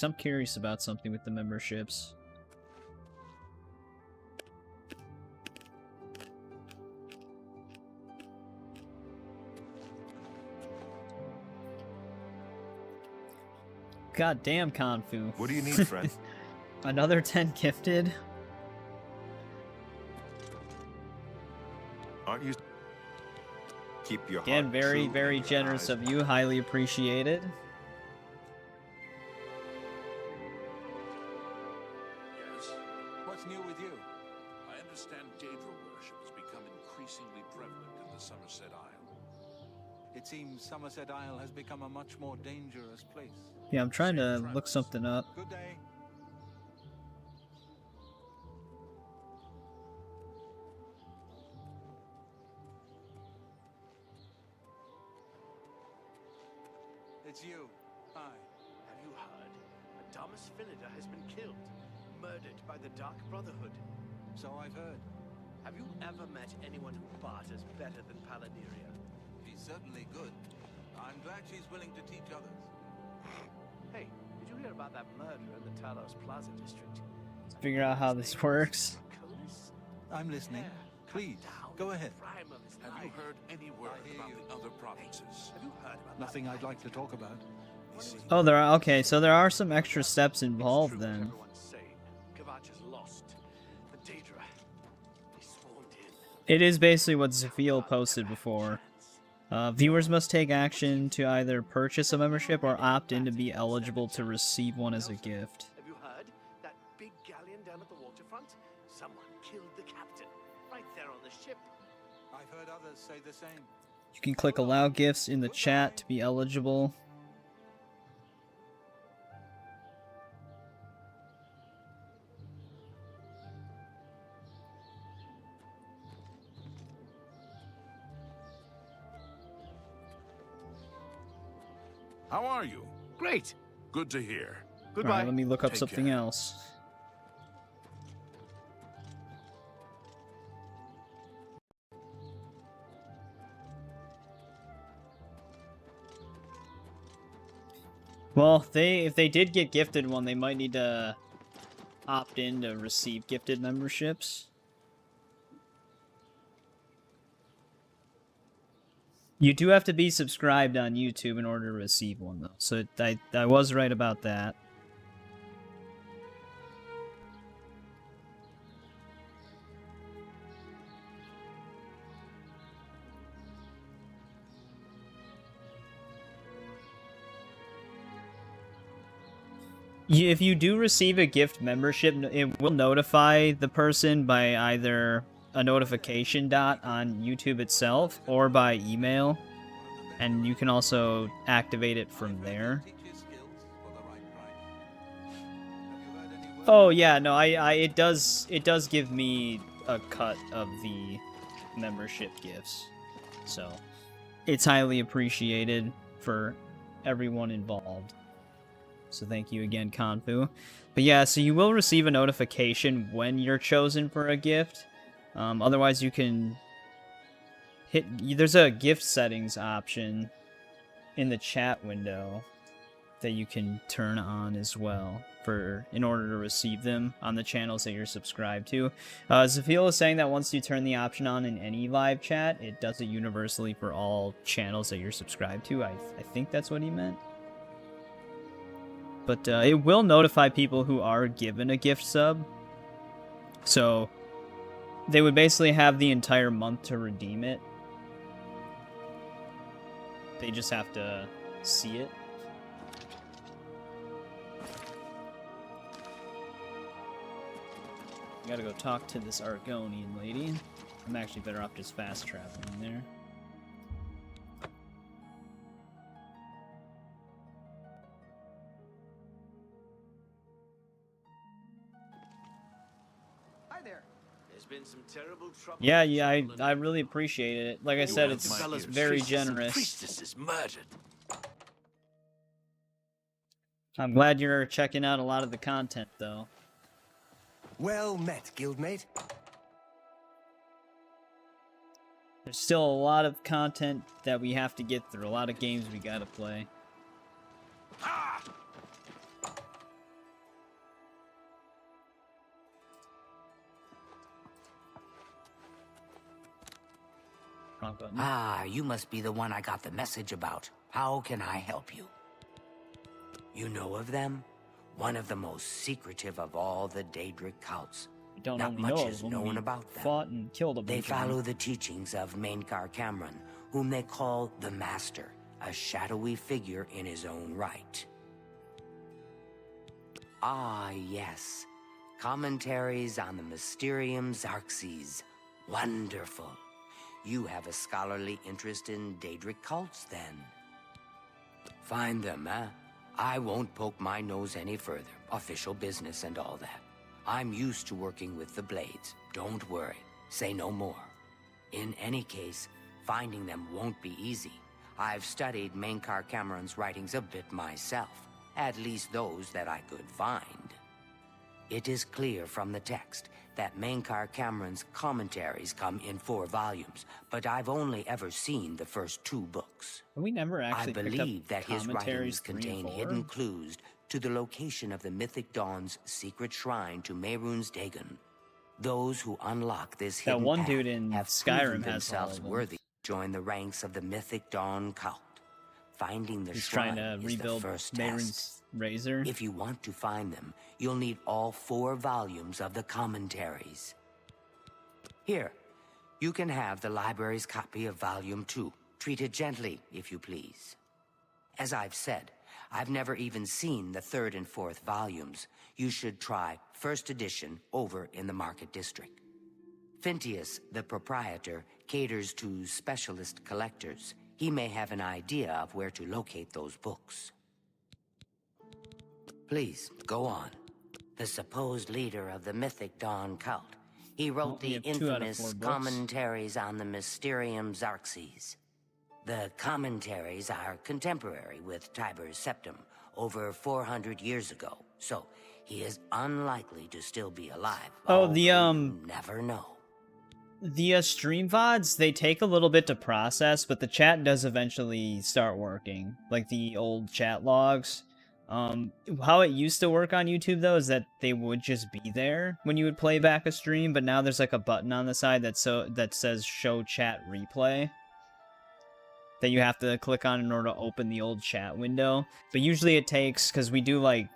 I'm curious about something with the memberships. God damn, Confu. What do you need, friend? Another 10 gifted? Aren't you? Keep your Again, heart very, true very and your generous eyes- of you. Highly appreciated. Yes? What's new with you? I understand Daedra worship has become increasingly prevalent in the Somerset Isle. It seems Somerset Isle has become a much more dangerous place. Yeah, I'm trying to look something up. Good day. It's you. Hi. Have you heard? Adamus Finida has been killed, murdered by the Dark Brotherhood. So I've heard. Have you ever met anyone who barters better than Paladiria? She's certainly good. I'm glad she's willing to teach others. Hey, did you hear about that murder in the Talos Plaza district? Let's figure out how this works. I'm listening. Please, go ahead. Have you heard any word about the other provinces? Have you heard about Nothing I'd like to talk about. Oh, there are, okay, so there are some extra steps involved then. everyone's saying? Kvatch is lost. The Daedra, they swarmed in. It is basically what Zephiel posted before. Viewers must take action to either purchase a membership or opt in to be eligible to receive one as a gift. Have you heard? That big galleon down at the waterfront? Someone killed the captain. Right there on the ship. I've heard others say the same. You can click allow gifts in the chat to be eligible. How are you? Great. Good to hear. Goodbye. Alright, let me look up Take something care. else. Well, if they did get gifted one, they might need to opt in to receive gifted memberships. You do have to be subscribed on YouTube in order to receive one, though. So I was right about that. If you do receive a gift membership, it will notify the person by either a notification dot on YouTube itself or by email, and you can also activate it from there. Oh yeah, no, it does give me a cut of the membership gifts, so it's highly appreciated for everyone involved. So thank you again, Kanfu. But yeah, so you will receive a notification when you're chosen for a gift. Otherwise, you can hit... There's a gift settings option in the chat window that you can turn on as well in order to receive them on the channels that you're subscribed to. Zephiel is saying that once you turn the option on in any live chat, it does it universally for all channels that you're subscribed to. I think that's what he meant. But it will notify people who are given a gift sub. So they would basically have the entire month to redeem it. They just have to see it. I gotta go talk to this Argonian lady. I'm actually better off just fast traveling there. Been some terrible trouble. Yeah, I really appreciate it. Like I said, it's very generous. Priestesses murdered. I'm glad you're checking out a lot of the content, though. Well met, guildmate. There's still a lot of content that we have to get through, a lot of games we gotta play. Ah, you must be the one I got the message about. How can I help you? You know of them? One of the most secretive of all the Daedric cults. Not much is known about them. Fought and killed a bunch They of them. follow the teachings of Mainkar Cameron, whom they call the Master, a shadowy figure in his own right. Ah, yes. Commentaries on the Mysterium Xarxes. Wonderful. You have a scholarly interest in Daedric cults, then? Find them, eh? I won't poke my nose any further. Official business and all that. I'm used to working with the Blades. Don't worry. Say no more. In any case, finding them won't be easy. I've studied Mainkar Cameron's writings a bit myself. At least those that I could find. It is clear from the text that Mainkar Cameron's commentaries come in 4 volumes, but I've only ever seen the first 2 books. We never actually I believe that his writings contain hidden clues to the location of the Mythic Dawn's secret shrine to Mehrunes Dagon. Those who unlock this hidden one path dude in have Skyrim proven has all themselves of them. worthy to join the ranks of the Mythic Dawn cult. Finding the He's shrine trying to is rebuild the first Mehrunes' test. razor. If you want to find them, you'll need all 4 volumes of the commentaries. Here, you can have the library's copy of Volume 2. Treat it gently, if you please. As I've said, I've never even seen the 3rd and 4th volumes. You should try first edition over in the Market District. Phintius, the proprietor, caters to specialist collectors. He may have an idea of where to locate those books. Please, go on. The supposed leader of the Mythic Dawn cult. He wrote the infamous commentaries on the Mysterium Xarxes. The commentaries are contemporary with Tiber's Septim, over 400 years ago, so he is unlikely to still be alive. Oh, the you never know. The stream VODs, they take a little bit to process, but the chat does eventually start working. Like the old chat logs. How it used to work on YouTube, though, is that they would just be there when you would play back a stream, but now there's like a button on the side that says Show Chat Replay that you have to click on in order to open the old chat window. But usually it takes, because we do like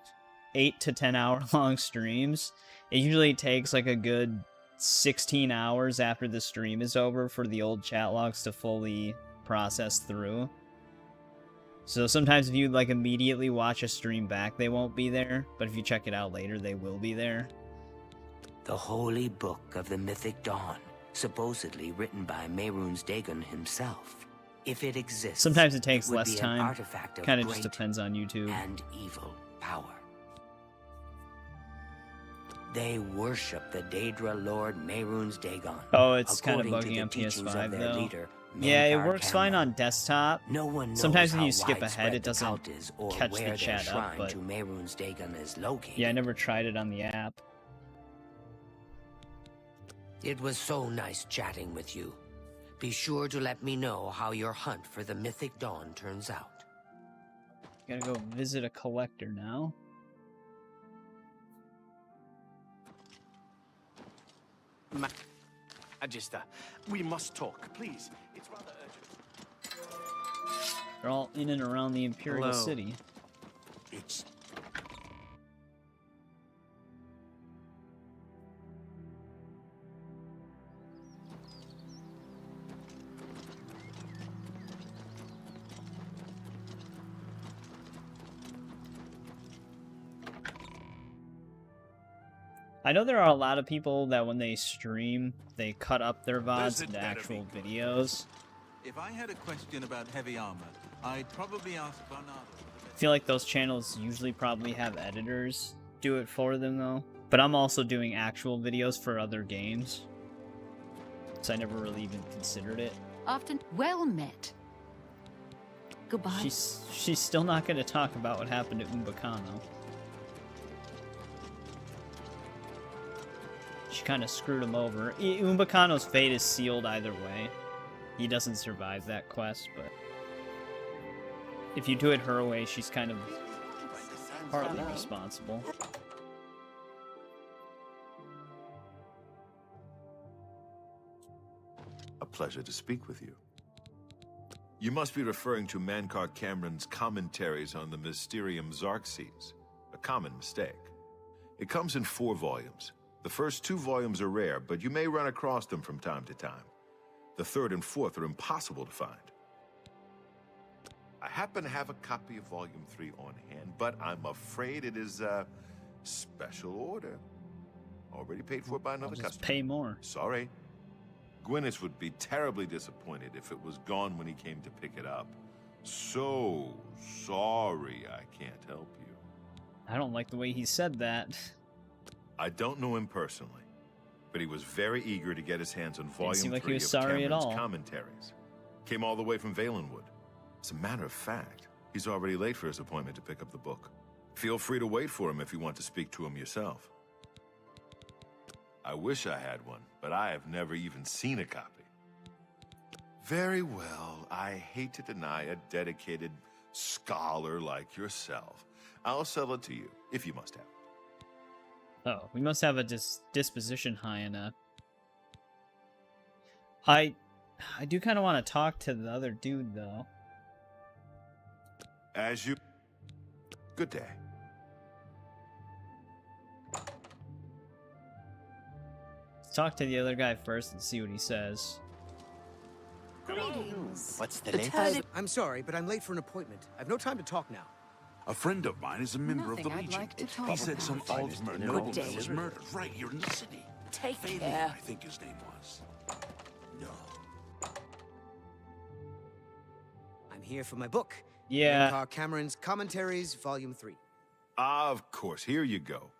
8 to 10 hour long streams, it usually takes like a good 16 hours after the stream is over for the old chat logs to fully process through. So sometimes if you like immediately watch a stream back, they won't be there, but if you check it out later, they will be there. The Holy Book of the Mythic Dawn, supposedly written by Mehrunes Dagon himself. If it exists, sometimes it takes would less be an time. artifact of Kind of just great depends on YouTube. And evil power. They worship the Daedra Lord Mehrunes Dagon. Oh, it's kind of according bugging on to the teachings PS5 of their though. leader, Yeah, it Mainkar works fine Cameron. on desktop. No one knows Sometimes when how you skip ahead, widespread it the doesn't cult is or catch where the their chat up. shrine But to Mehrunes Dagon is located. yeah, I never tried it on the app. It was so nice chatting with you. Be sure to let me know how your hunt for the Mythic Dawn turns out. Gotta go visit a collector now. Magister, we must talk, please. It's rather urgent. They're all in and around the Imperial Hello. City. It's... I know there are a lot of people that when they stream, they cut up their VODs into actual videos. If I had a question about heavy armor, I'd probably ask Bernardo. I feel like those channels usually probably have editors do it for them though. But I'm also doing actual videos for other games. So I never really even considered it. After well met. Goodbye. She's still not going to talk about what happened to Umbacano. She kind of screwed him over. Umbacano's fate is sealed either way. He doesn't survive that quest, but if you do it her way, she's kind of partly responsible. A pleasure to speak with you. You must be referring to Mainkar Cameron's commentaries on the Mysterium Xarxes. A common mistake. It comes in 4 volumes. The first 2 volumes are rare, but you may run across them from time to time. The 3rd and 4th are impossible to find. I happen to have a copy of Volume 3 on hand, but I'm afraid it is a special order. Already paid for by another Just customer. pay more. Sorry. Gwyneth would be terribly disappointed if it was gone when he came to pick it up. So sorry I can't help you. I don't like the way he said that. I don't know him personally, but he was very eager to get his hands on Didn't Volume seem 3 like he was of sorry at Cameron's all. commentaries. Came all the way from Valenwood. As a matter of fact, he's already late for his appointment to pick up the book. Feel free to wait for him if you want to speak to him yourself. I wish I had one, but I have never even seen a copy. Very well. I hate to deny a dedicated scholar like yourself. I'll sell it to you, if you must have it. Oh, we must have a disposition high enough. I do kind of want to talk to the other dude, though. As you... Good day. Let's talk to the other guy first and see what he says. Greetings. What's the latest? I'm sorry, but I'm late for an appointment. I've no time to talk now. A friend of mine is a member of the Nothing I'd Legion. like to talk He said some about. Aldsmer Good nobleman day. was murdered right here in the city. Take Fabian, care. I think his name was. No. I'm here for my book. Yeah. Menkar Cameron's Commentaries, Volume 3. Of course, here you go.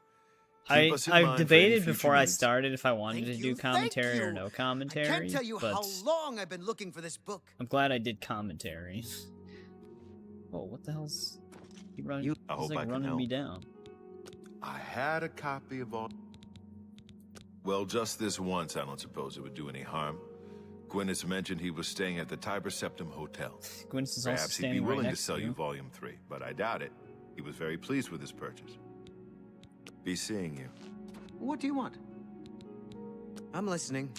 I us in mind for any debated future before I needs. started if I wanted Thank to do you, commentary thank or you. no I commentary, can't tell you but how long I've been looking for this book. I'm glad I did commentary. Whoa, what the hell's... He running, I he's hope I like can running help. me down. I had a copy of all... Well, just this once, I don't suppose it would do any harm. Gwyneth mentioned he was staying at the Tiber Septim Hotel. Gwyneth is also Perhaps he'd be standing right willing to next sell to you you. Volume 3, but I doubt it. He was very pleased with his purchase. Be seeing you. What do you want? I'm listening.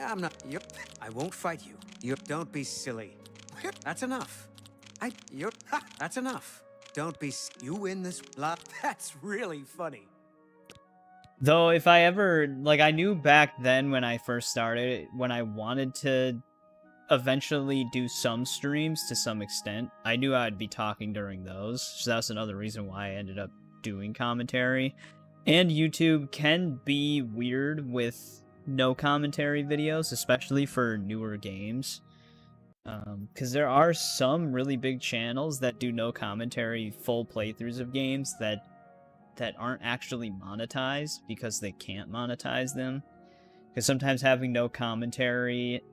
I'm not... I won't fight you. Don't be silly. That's enough. That's enough. Don't be... You win this... That's really funny. Though, if I ever... Like, I knew back then when I first started, when I wanted to eventually do some streams to some extent, I knew I'd be talking during those. So that's another reason why I ended up doing commentary. And YouTube can be weird with no commentary videos, especially for newer games. Because there are some really big channels that do no commentary full playthroughs of games that aren't actually monetized because they can't monetize them. Because sometimes having no commentary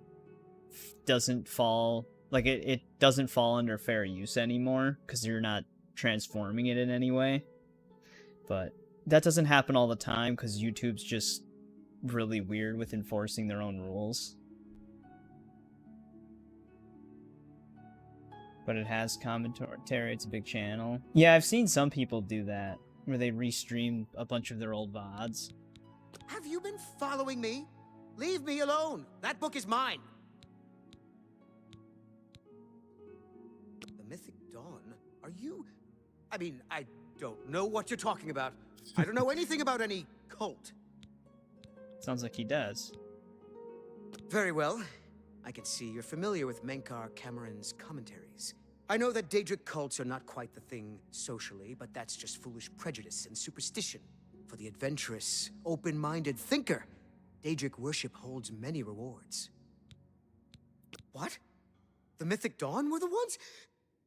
doesn't fall... Like, it doesn't fall under fair use anymore because you're not transforming it in any way. But that doesn't happen all the time because YouTube's just really weird with enforcing their own rules. But it has commentary, it's a big channel. Yeah, I've seen some people do that, where they restream a bunch of their old VODs. Have you been following me? Leave me alone. That book is mine. The Mythic Dawn? Are you... I mean, I don't know what you're talking about. I don't know anything about any cult. Sounds like he does. Very well. I can see you're familiar with Menkar Cameron's commentaries. I know that Daedric cults are not quite the thing socially, but that's just foolish prejudice and superstition. For the adventurous, open-minded thinker, Daedric worship holds many rewards. What? The Mythic Dawn were the ones?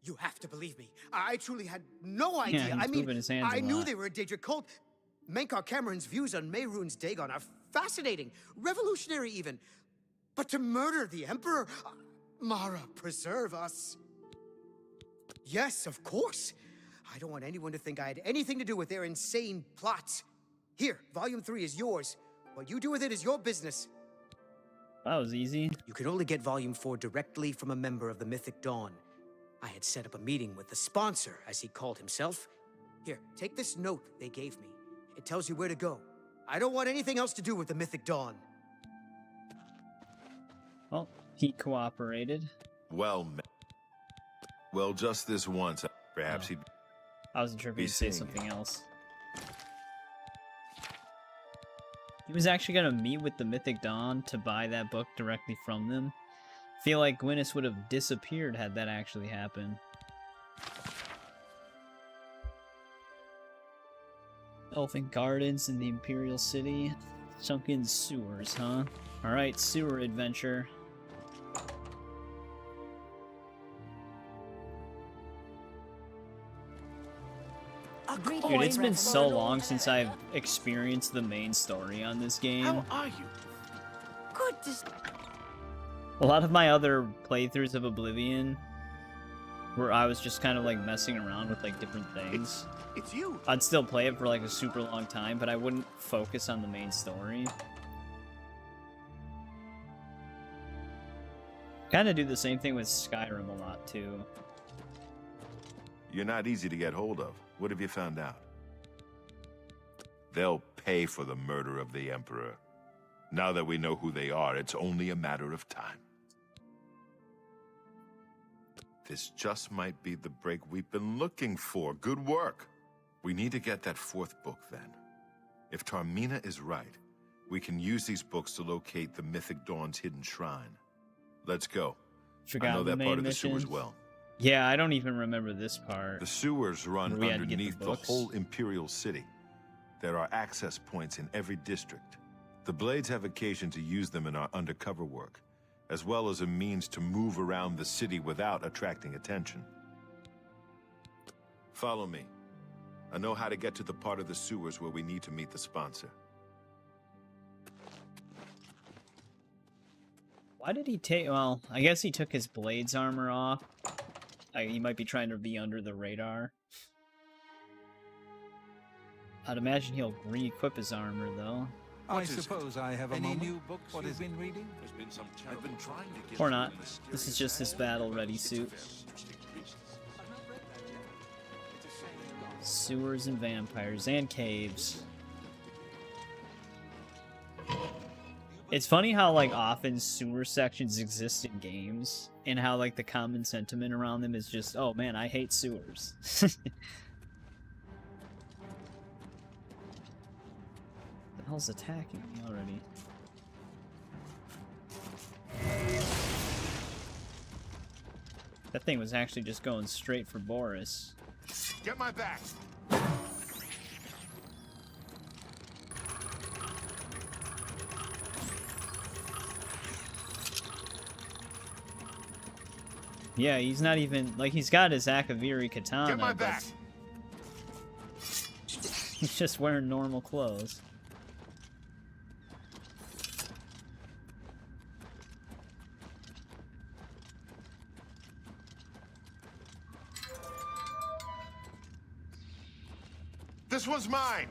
You have to believe me. I truly had no idea. Yeah, he's I mean, moving his hands I a knew lot. they were a Daedric cult. Menkar Cameron's views on Mehrunes Dagon are fascinating, revolutionary even. But to murder the Emperor? Mara, preserve us. Yes, of course. I don't want anyone to think I had anything to do with their insane plots. Here, Volume 3 is yours. What you do with it is your business. That was easy. You can only get Volume 4 directly from a member of the Mythic Dawn. I had set up a meeting with the sponsor, as he called himself. Here, take this note they gave me. It tells you where to go. I don't want anything else to do with the Mythic Dawn. Well, he cooperated. Well, just this once. Perhaps he'd... I wasn't sure if Be he'd say seeing something else. He was actually gonna meet with the Mythic Dawn to buy that book directly from them. Feel like Gwyneth would have disappeared had that actually happened. Elfin Gardens in the Imperial City. Sunken sewers, huh? Alright, sewer adventure. Dude, it's been so long since I've experienced the main story on this game. How are you? A lot of my other playthroughs of Oblivion where I was just kind of like messing around with like different things. It's you. I'd still play it for like a super long time, but I wouldn't focus on the main story. Kind of do the same thing with Skyrim a lot too. You're not easy to get hold of. What have you found out? They'll pay for the murder of the Emperor. Now that we know who they are, it's only a matter of time. This just might be the break we've been looking for. Good work. We need to get that fourth book then. If Tarmina is right, we can use these books to locate the Mythic Dawn's hidden shrine. Let's go. I know that part of the sewers well. Yeah, I don't even remember this part. The sewers run underneath the whole Imperial City. There are access points in every district. The Blades have occasion to use them in our undercover work, as well as a means to move around the city without attracting attention. Follow me. I know how to get to the part of the sewers where we need to meet the sponsor. Why did he take... Well, I guess he took his Blades armor off. He might be trying to be under the radar. I'd imagine he'll re-equip his armor, though. I suppose I have a moment. Any new books what you've been reading? I've been trying to get Or not. This is just his battle-ready suit. Sewers and vampires and caves. It's funny how, like, often sewer sections exist in games, and how, like, the common sentiment around them is just, oh man, I hate sewers. The hell's attacking me already? That thing was actually just going straight for Boris. Get my back! Yeah, he's not even... Like, he's got his Akaviri katana, Get my back! He's just wearing normal clothes. This one's mine!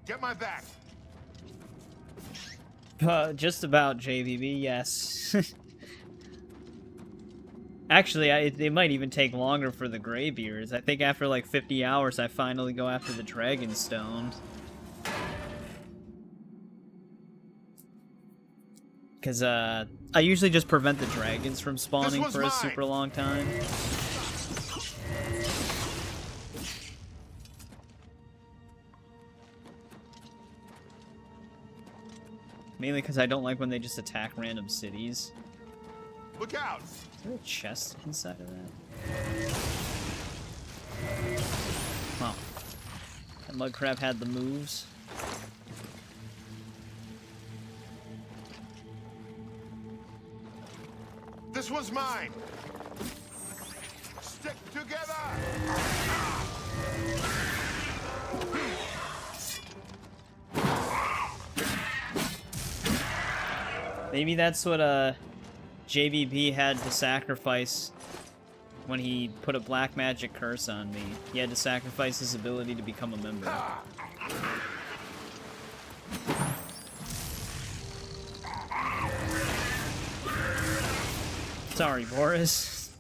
Get my back! Just about, JVB, yes. Actually, it might even take longer for the Greybeards. I think after like 50 hours, I finally go after the Dragonstone. Because, I usually just prevent the dragons from spawning for a super long time. Mainly because I don't like when they just attack random cities. Look out! Is there a chest inside of that? Wow. That mud crab had the moves. This one's mine! Stick together! Maybe that's what JVB had to sacrifice when he put a black magic curse on me. He had to sacrifice his ability to become a member. Sorry, Boris.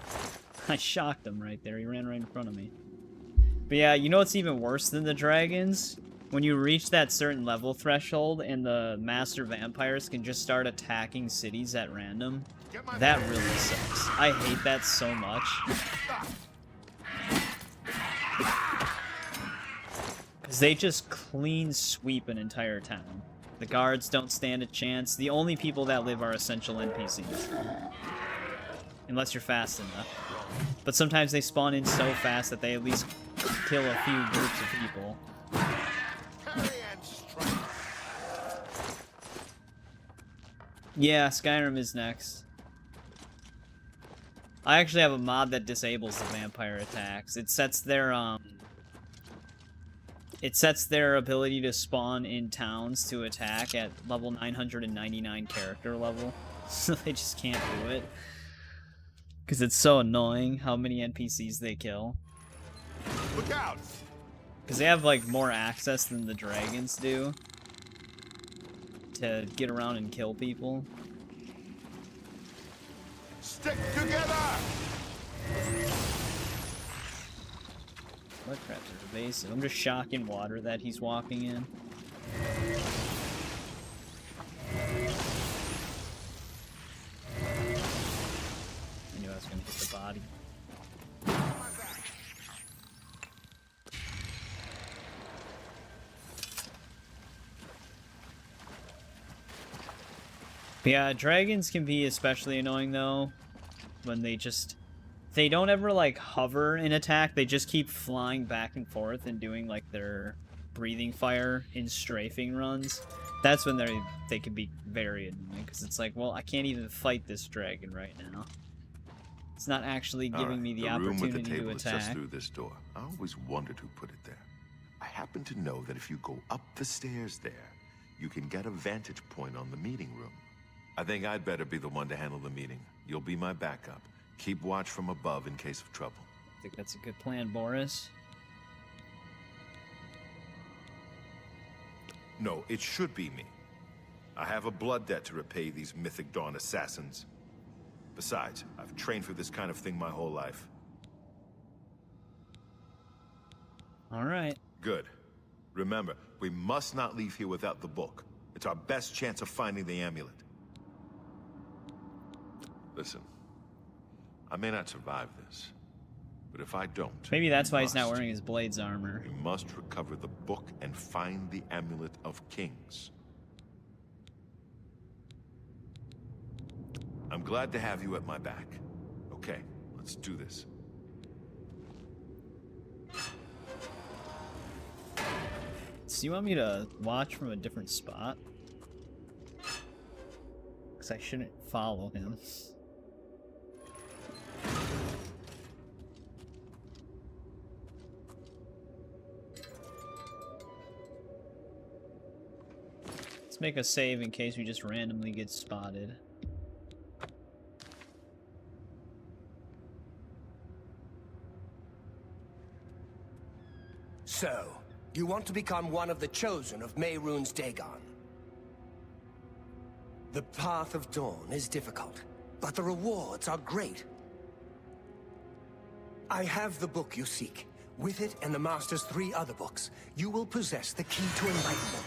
I shocked him right there. He ran right in front of me. But yeah, you know what's even worse than the dragons? When you reach that certain level threshold and the master vampires can just start attacking cities at random. That really sucks. I hate that so much. Because they just clean sweep an entire town. The guards don't stand a chance. The only people that live are essential NPCs. Unless you're fast enough. But sometimes they spawn in so fast that they at least kill a few groups of people. Yeah, Skyrim is next. I actually have a mod that disables the vampire attacks. It sets their it sets their ability to spawn in towns to attack at level 999 character level. So they just can't do it. Because it's so annoying how many NPCs they kill. Look out! Because they have, like, more access than the dragons do to get around and kill people. Stick together! Blood crabs are evasive. I'm just shocking water that he's walking in. I knew I was going to hit the body. Yeah, dragons can be especially annoying though, when they don't ever like hover and attack, they just keep flying back and forth and doing like their breathing fire in strafing runs. That's when they can be very annoying, because it's like, well, I can't even fight this dragon right now. It's not actually giving me the opportunity room with the table to is just attack. through this door. I always wondered who put it there. I happen to know that if you go up the stairs there, you can get a vantage point on the meeting room. I think I'd better be the one to handle the meeting. You'll be my backup. Keep watch from above in case of trouble. I think that's a good plan, Boris. No, it should be me. I have a blood debt to repay these Mythic Dawn assassins. Besides, I've trained for this kind of thing my whole life. All right. Good. Remember, we must not leave here without the book. It's our best chance of finding the amulet. Listen, I may not survive this, but if I don't... Maybe that's why he's not wearing his Blades armor. We must recover the book and find the Amulet of Kings. I'm glad to have you at my back. Okay, let's do this. So you want me to watch from a different spot? Because I shouldn't follow him. Let's make a save in case we just randomly get spotted. So, you want to become one of the chosen of Mehrunes Dagon. The path of dawn is difficult, but the rewards are great. I have the book you seek. With it and the Master's 3 other books, you will possess the key to enlightenment.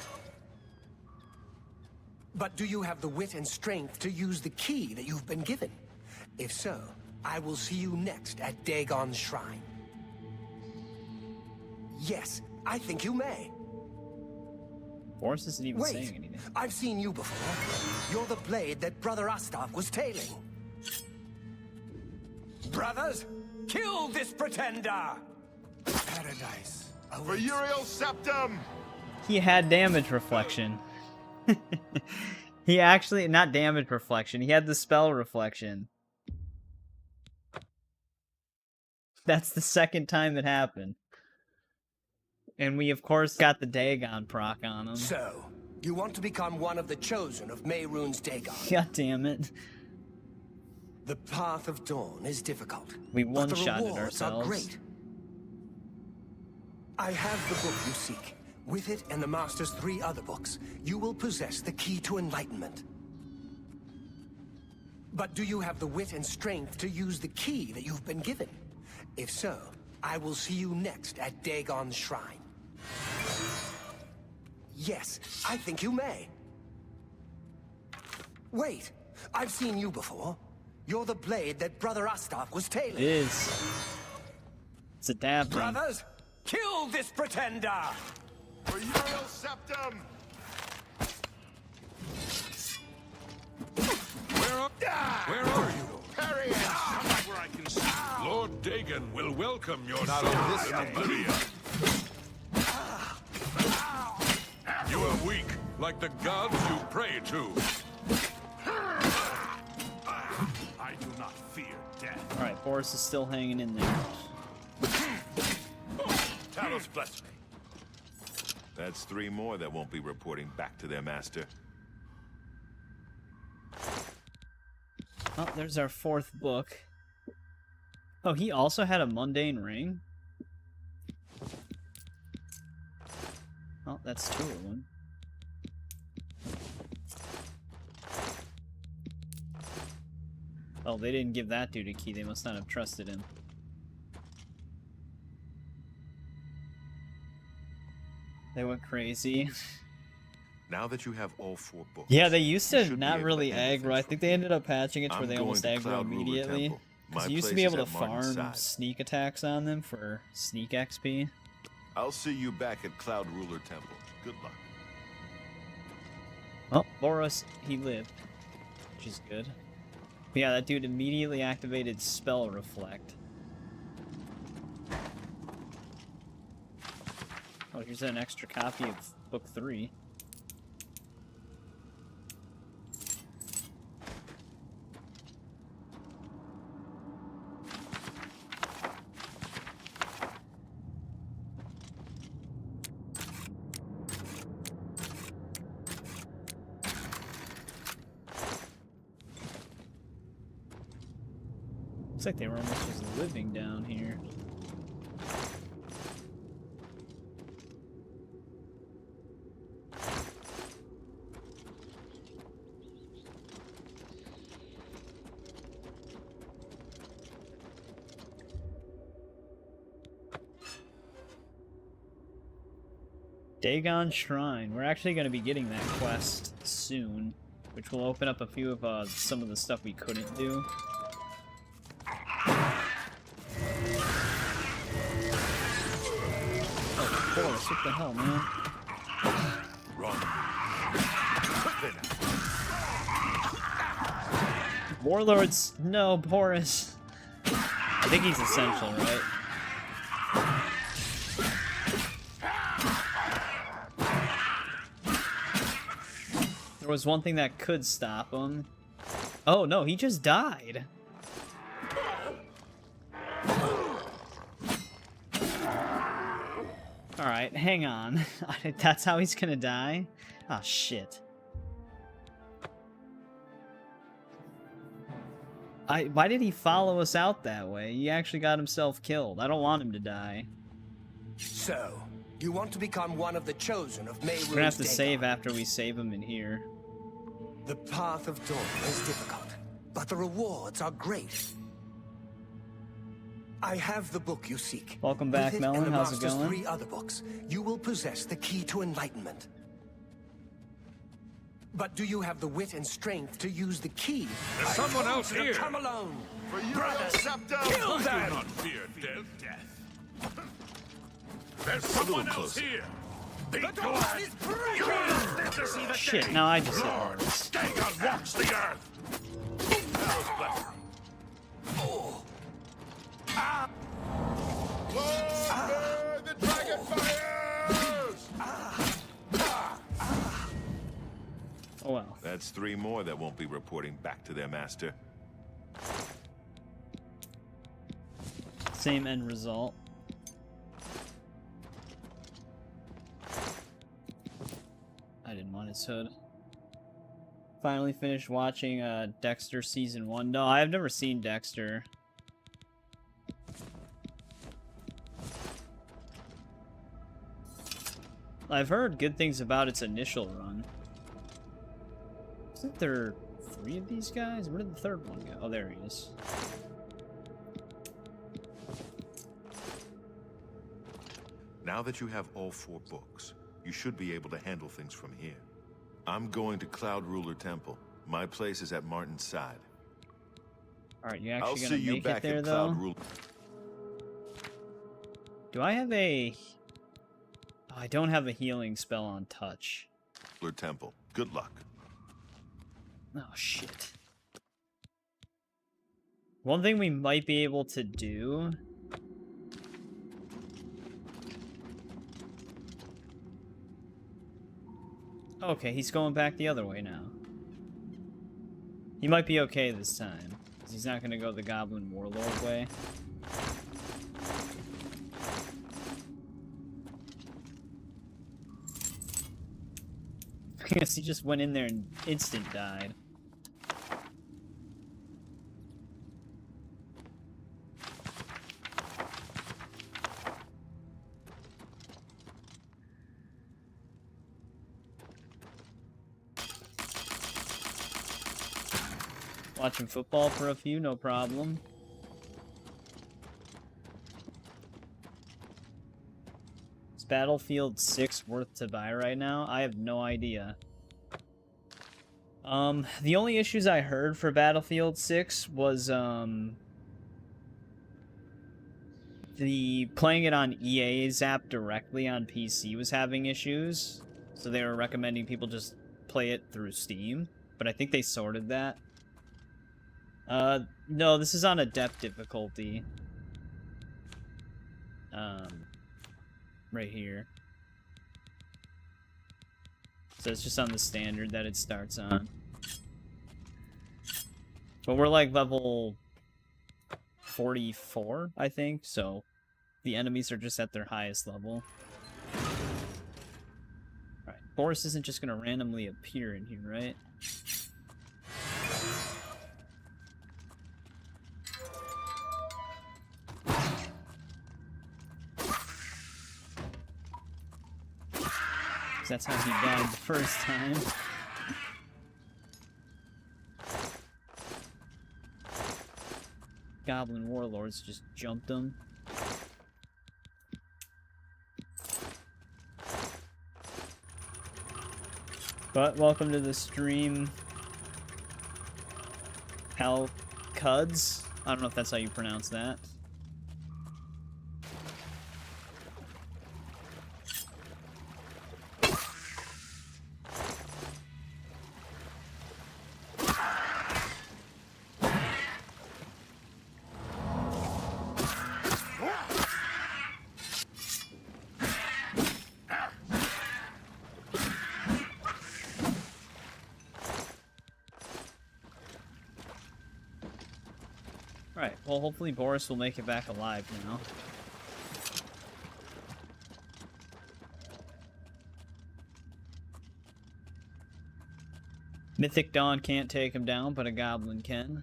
But do you have the wit and strength to use the key that you've been given? If so, I will see you next at Dagon's shrine. Yes, I think you may. Boris isn't even saying anything. I've seen you before. You're the blade that Brother Astaf was tailing. Brothers, kill this pretender! Paradise. For Uriel Septum! He had damage reflection. He actually, not damage reflection, he had the spell reflection. That's the second time it happened. And we, of course, got the Dagon proc on him. So, you want to become one of the chosen of Mehrunes Dagon. God damn it. The path of dawn is difficult. We but the one-shotted rewards ourselves. are great. I have the book you seek. With it and the Master's 3 other books, you will possess the key to enlightenment. But do you have the wit and strength to use the key that you've been given? If so, I will see you next at Dagon's shrine. Yes, I think you may. Wait, I've seen you before. You're the blade that Brother Astaf was tailing. It is. It's adapting. Brothers, kill this pretender! For Uriel Septum! Where are you? Parry it! Where I can see. Lord Dagon will welcome your Not soul on this in day. Oblivion. You are weak, like the gods you pray to. I do not fear death. Alright, Boris is still hanging in there. Talos bless me. That's 3 more that won't be reporting back to their master. Oh, there's our 4th book. Oh, he also had a mundane ring? Oh, that's 2 of them. Oh, they didn't give that dude a key. They must not have trusted him. They went crazy. Now that you have all 4 books... Yeah, they used to should not be really able to handle aggro. I things think they ended up patching it to where they I'm almost going to aggro Cloud Ruler immediately. Temple. Because My you used to place be is able to at Martin's farm side. sneak attacks on them for sneak XP. I'll see you back at Cloud Ruler Temple. Good luck. Oh, Boros, he lived. Which is good. But yeah, that dude immediately activated Spell Reflect. Oh, here's an extra copy of Book 3. Looks like they were almost just living down here. Dagon Shrine. We're actually going to be getting that quest soon, which will open up a few of some of the stuff we couldn't do. Oh, Boris, what the hell, man? Warlords, no, Boris. I think he's essential, right? There was one thing that could stop him. Oh no, he just died. Alright, hang on. That's how he's gonna die? Ah, oh, shit. Why did he follow us out that way? He actually got himself killed. I don't want him to die. So, you want to become one of the chosen of Mehrunes? We're gonna have to save after we save him in here. The path of dawn is difficult, but the rewards are great. I have the book you seek. Welcome back, With Melon. and the How's it Master's going? 3 other books, you will possess the key to enlightenment. But do you have the wit and strength to use the key? There's someone else here. Come alone. For you, Brothers, Septo, kill I them. do not fear death. There's someone else here. Be glad. You live to see the Shit, day. no, I just hit Lord, Boris. Dagon walks the earth. Oh. The dragon fires! Oh well. That's 3 more that won't be reporting back to their master. Same end result. I didn't want his hood. Finally finished watching Dexter Season 1. No, I've never seen Dexter. I've heard good things about its initial run. Isn't there 3 of these guys? Where did the 3rd one go? Oh, there he is. Now that you have all 4 books, you should be able to handle things from here. I'm going to Cloud Ruler Temple. My place is at Martin's side. Alright, you I'll actually see gonna you make back it there, at though? Cloud Ruler. Do I have a... Oh, I don't have a healing spell on touch. Temple. Good luck. Oh, shit. One thing we might be able to do... Okay, he's going back the other way now. He might be okay this time, because he's not going to go the Goblin Warlord way. I guess he just went in there and instant died. Watching football for a few, no problem. Is Battlefield 6 worth to buy right now? I have no idea. The only issues I heard for Battlefield 6 was, the playing it on EA's app directly on PC was having issues. So they were recommending people just play it through Steam. But I think they sorted that. No, this is on Adept difficulty. Right here. So it's just on the standard that it starts on. But we're like level 44, I think, so the enemies are just at their highest level. Alright, Boris isn't just gonna randomly appear in here, right? That's how he died the first time. Goblin warlords just jumped him. But welcome to the stream, flclafi. I don't know if that's how you pronounce that. Alright, well hopefully Boris will make it back alive now. Mythic Dawn can't take him down, but a goblin can.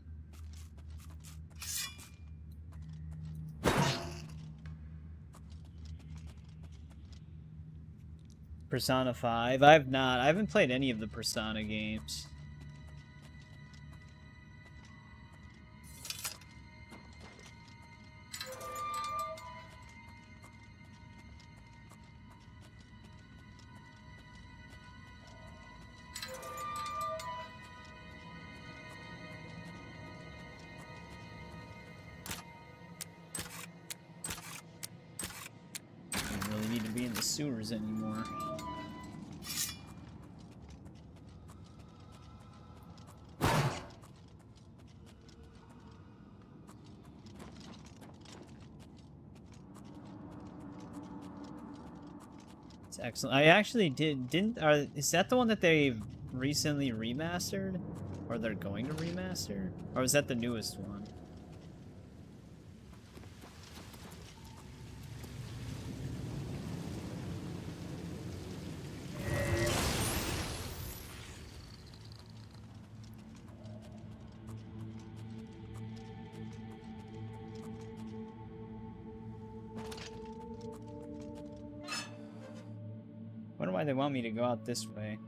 Persona 5. I haven't played any of the Persona games. Don't really need to be in the sewers anymore. Excellent. I actually is that the one that they recently remastered? Or they're going to remaster? Or is that the newest one? I wonder why they want me to go out this way.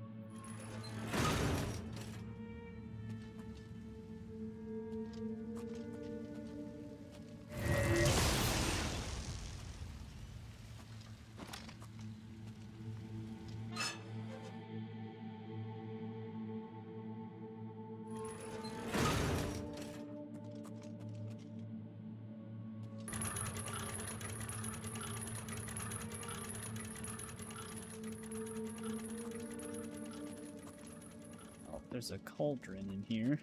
There's a cauldron in here.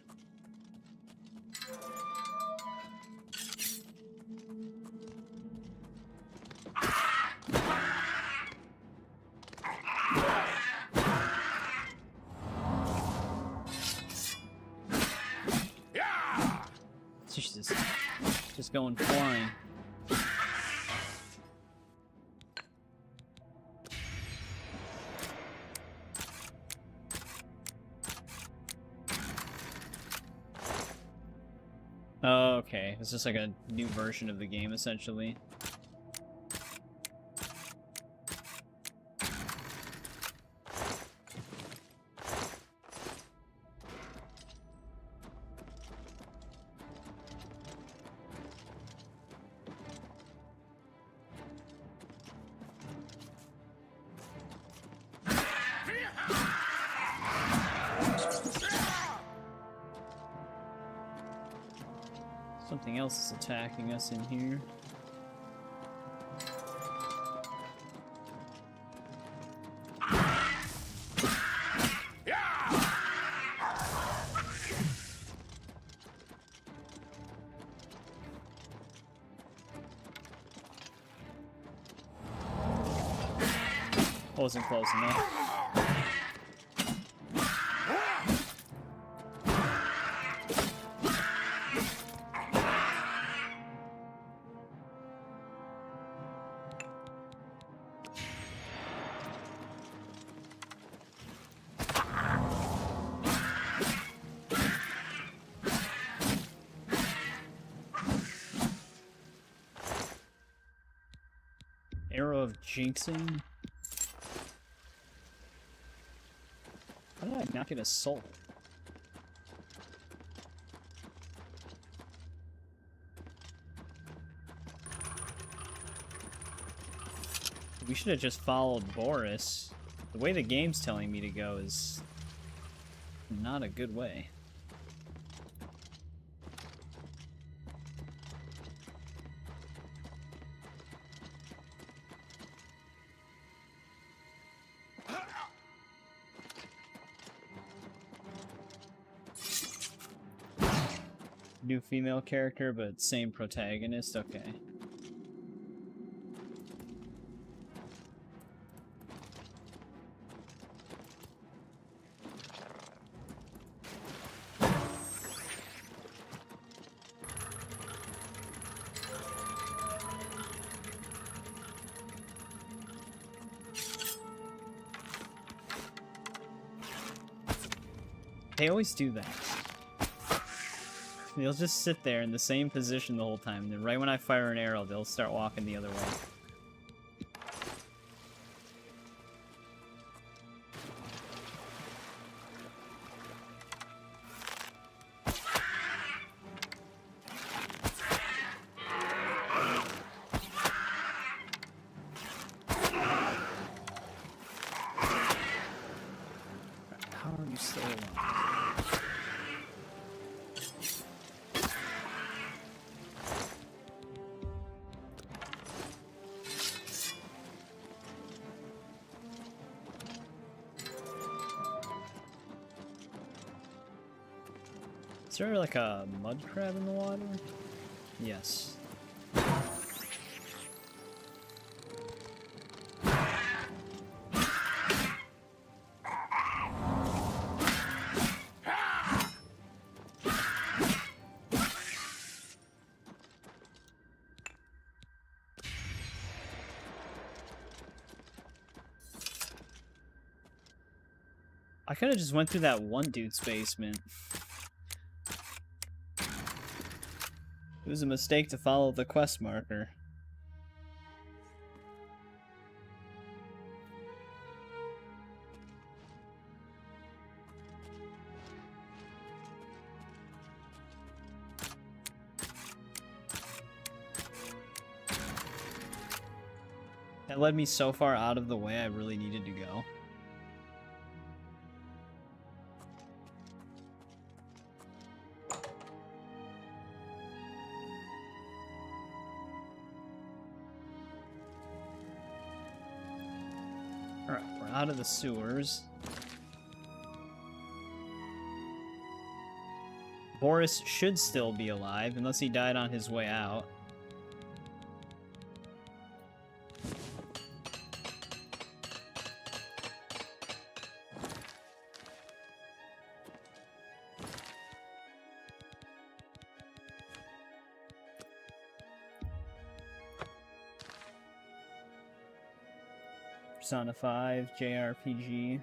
Jesus. Just going flying. Oh, okay. It's just like a new version of the game, essentially. Something else is attacking us in here. Wasn't close enough. Arrow of Jinxing? How did I not get a soul? We should have just followed Boris. The way the game's telling me to go is not a good way. New female character, but same protagonist? Okay. They always do that. They'll just sit there in the same position the whole time, and then right when I fire an arrow, they'll start walking the other way. How are you still alive? Is there like a mud crab in the water? Yes. I could have just went through that one dude's basement. It was a mistake to follow the quest marker. That led me so far out of the way I really needed to go. Alright, we're out of the sewers. Boris should still be alive, unless he died on his way out. Persona 5, JRPG.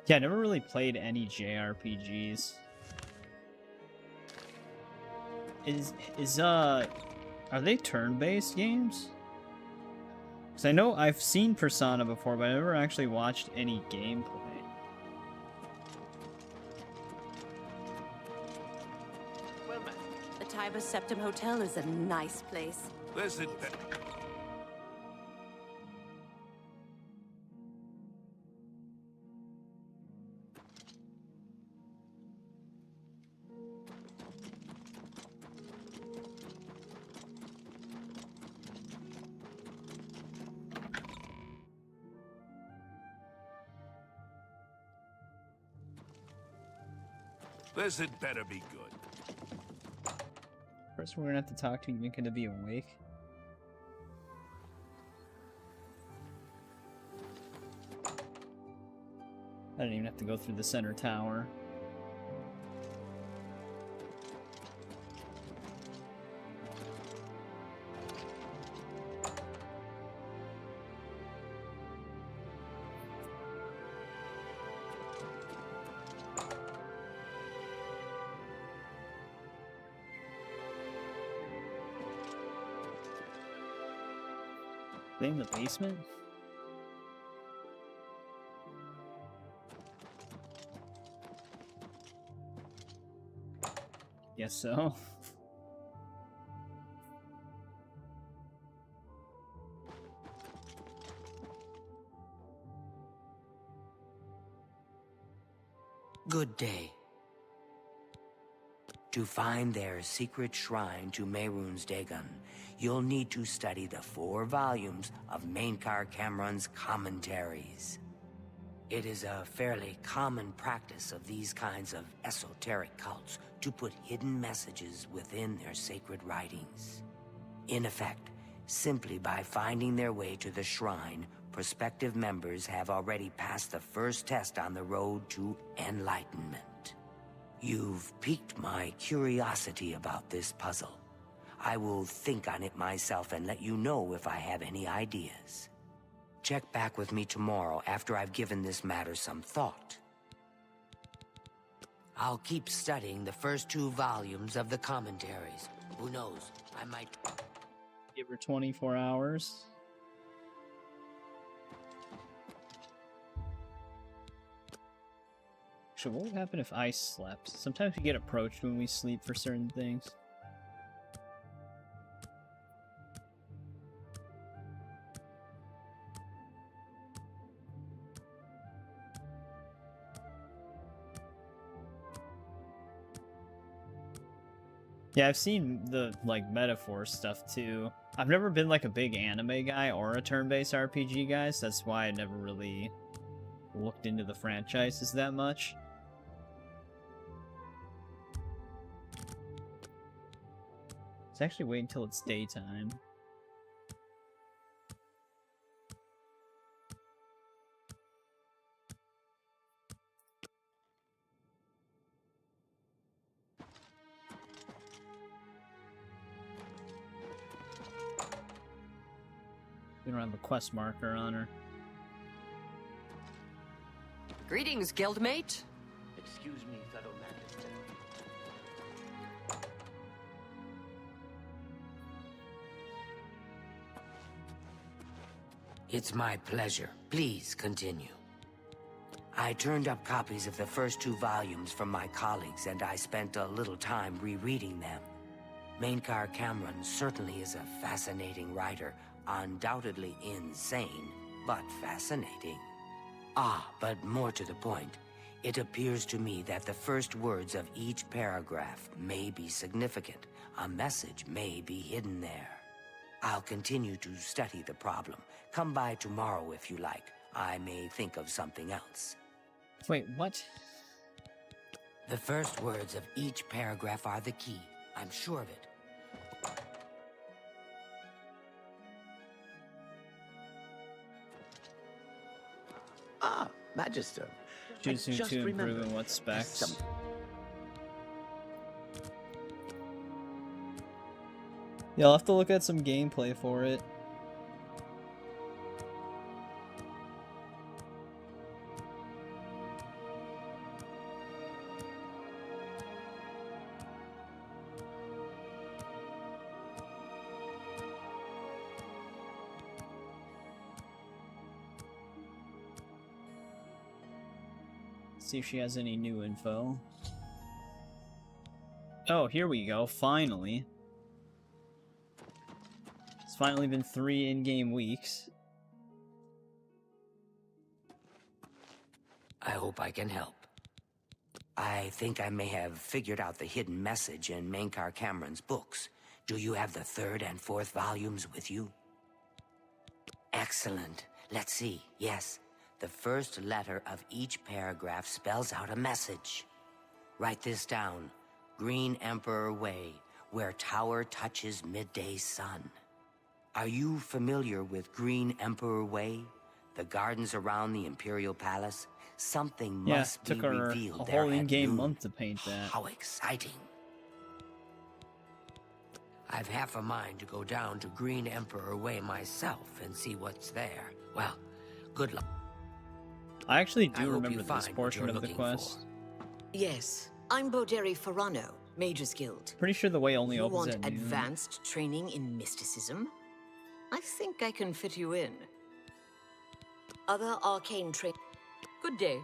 Yeah, I never really played any JRPGs. Are they turn-based games? Because I know I've seen Persona before, but I never actually watched any gameplay. The Tiber Septim Hotel is a nice place. Listen, this had better be good. First, we're gonna have to talk to Yinka to be awake. I don't even have to go through the center tower. They in the basement? Guess so. Good day. To find their secret shrine to Mehrunes Dagon, you'll need to study the 4 volumes of Mainkar Cameron's commentaries. It is a fairly common practice of these kinds of esoteric cults to put hidden messages within their sacred writings. In effect, simply by finding their way to the shrine, prospective members have already passed the first test on the road to enlightenment. You've piqued my curiosity about this puzzle. I will think on it myself and let you know if I have any ideas. Check back with me tomorrow after I've given this matter some thought. I'll keep studying the first 2 volumes of the commentaries. Who knows, I might... Give her 24 hours. So what would happen if I slept? Sometimes we get approached when we sleep for certain things. Yeah, I've seen the, like, metaphor stuff, too. I've never been, like, a big anime guy or a turn-based RPG guy, so that's why I never really looked into the franchises that much. Let's actually wait until it's daytime. We don't have a quest marker on her. Greetings, guildmate. Excuse me, fellow Magister. It's my pleasure. Please continue. I turned up copies of the first 2 volumes from my colleagues, and I spent a little time rereading them. Mainkar Cameron certainly is a fascinating writer, undoubtedly insane, but fascinating. Ah, but more to the point, it appears to me that the first words of each paragraph may be significant. A message may be hidden there. I'll continue to study the problem. Come by tomorrow if you like. I may think of something else. Wait, what? The first words of each paragraph are the key. I'm sure of it. Ah, Magister. Choosing to improve in what specs? Yeah, I'll have to look at some gameplay for it. Let's see if she has any new info. Oh, here we go, finally. It's finally been 3 in-game weeks. I hope I can help. I think I may have figured out the hidden message in Mankar Cameron's books. Do you have the 3rd and 4th volumes with you? Excellent. Let's see. Yes. The first letter of each paragraph spells out a message. Write this down. Green Emperor Way, where tower touches midday sun. Are you familiar with Green Emperor Way? The gardens around the Imperial Palace? Something must be revealed a there whole at in-game noon. month to paint that. How exciting. I've half a mind to go down to Green Emperor Way myself and see what's there. Well, good luck. I actually I do hope remember you this find what portion you're of the looking quest. Yes, I'm Boderi Ferrano, Mage's Guild. Pretty sure the way only You opens want at noon. advanced training in mysticism? I think I can fit you in. Other arcane training. Good day.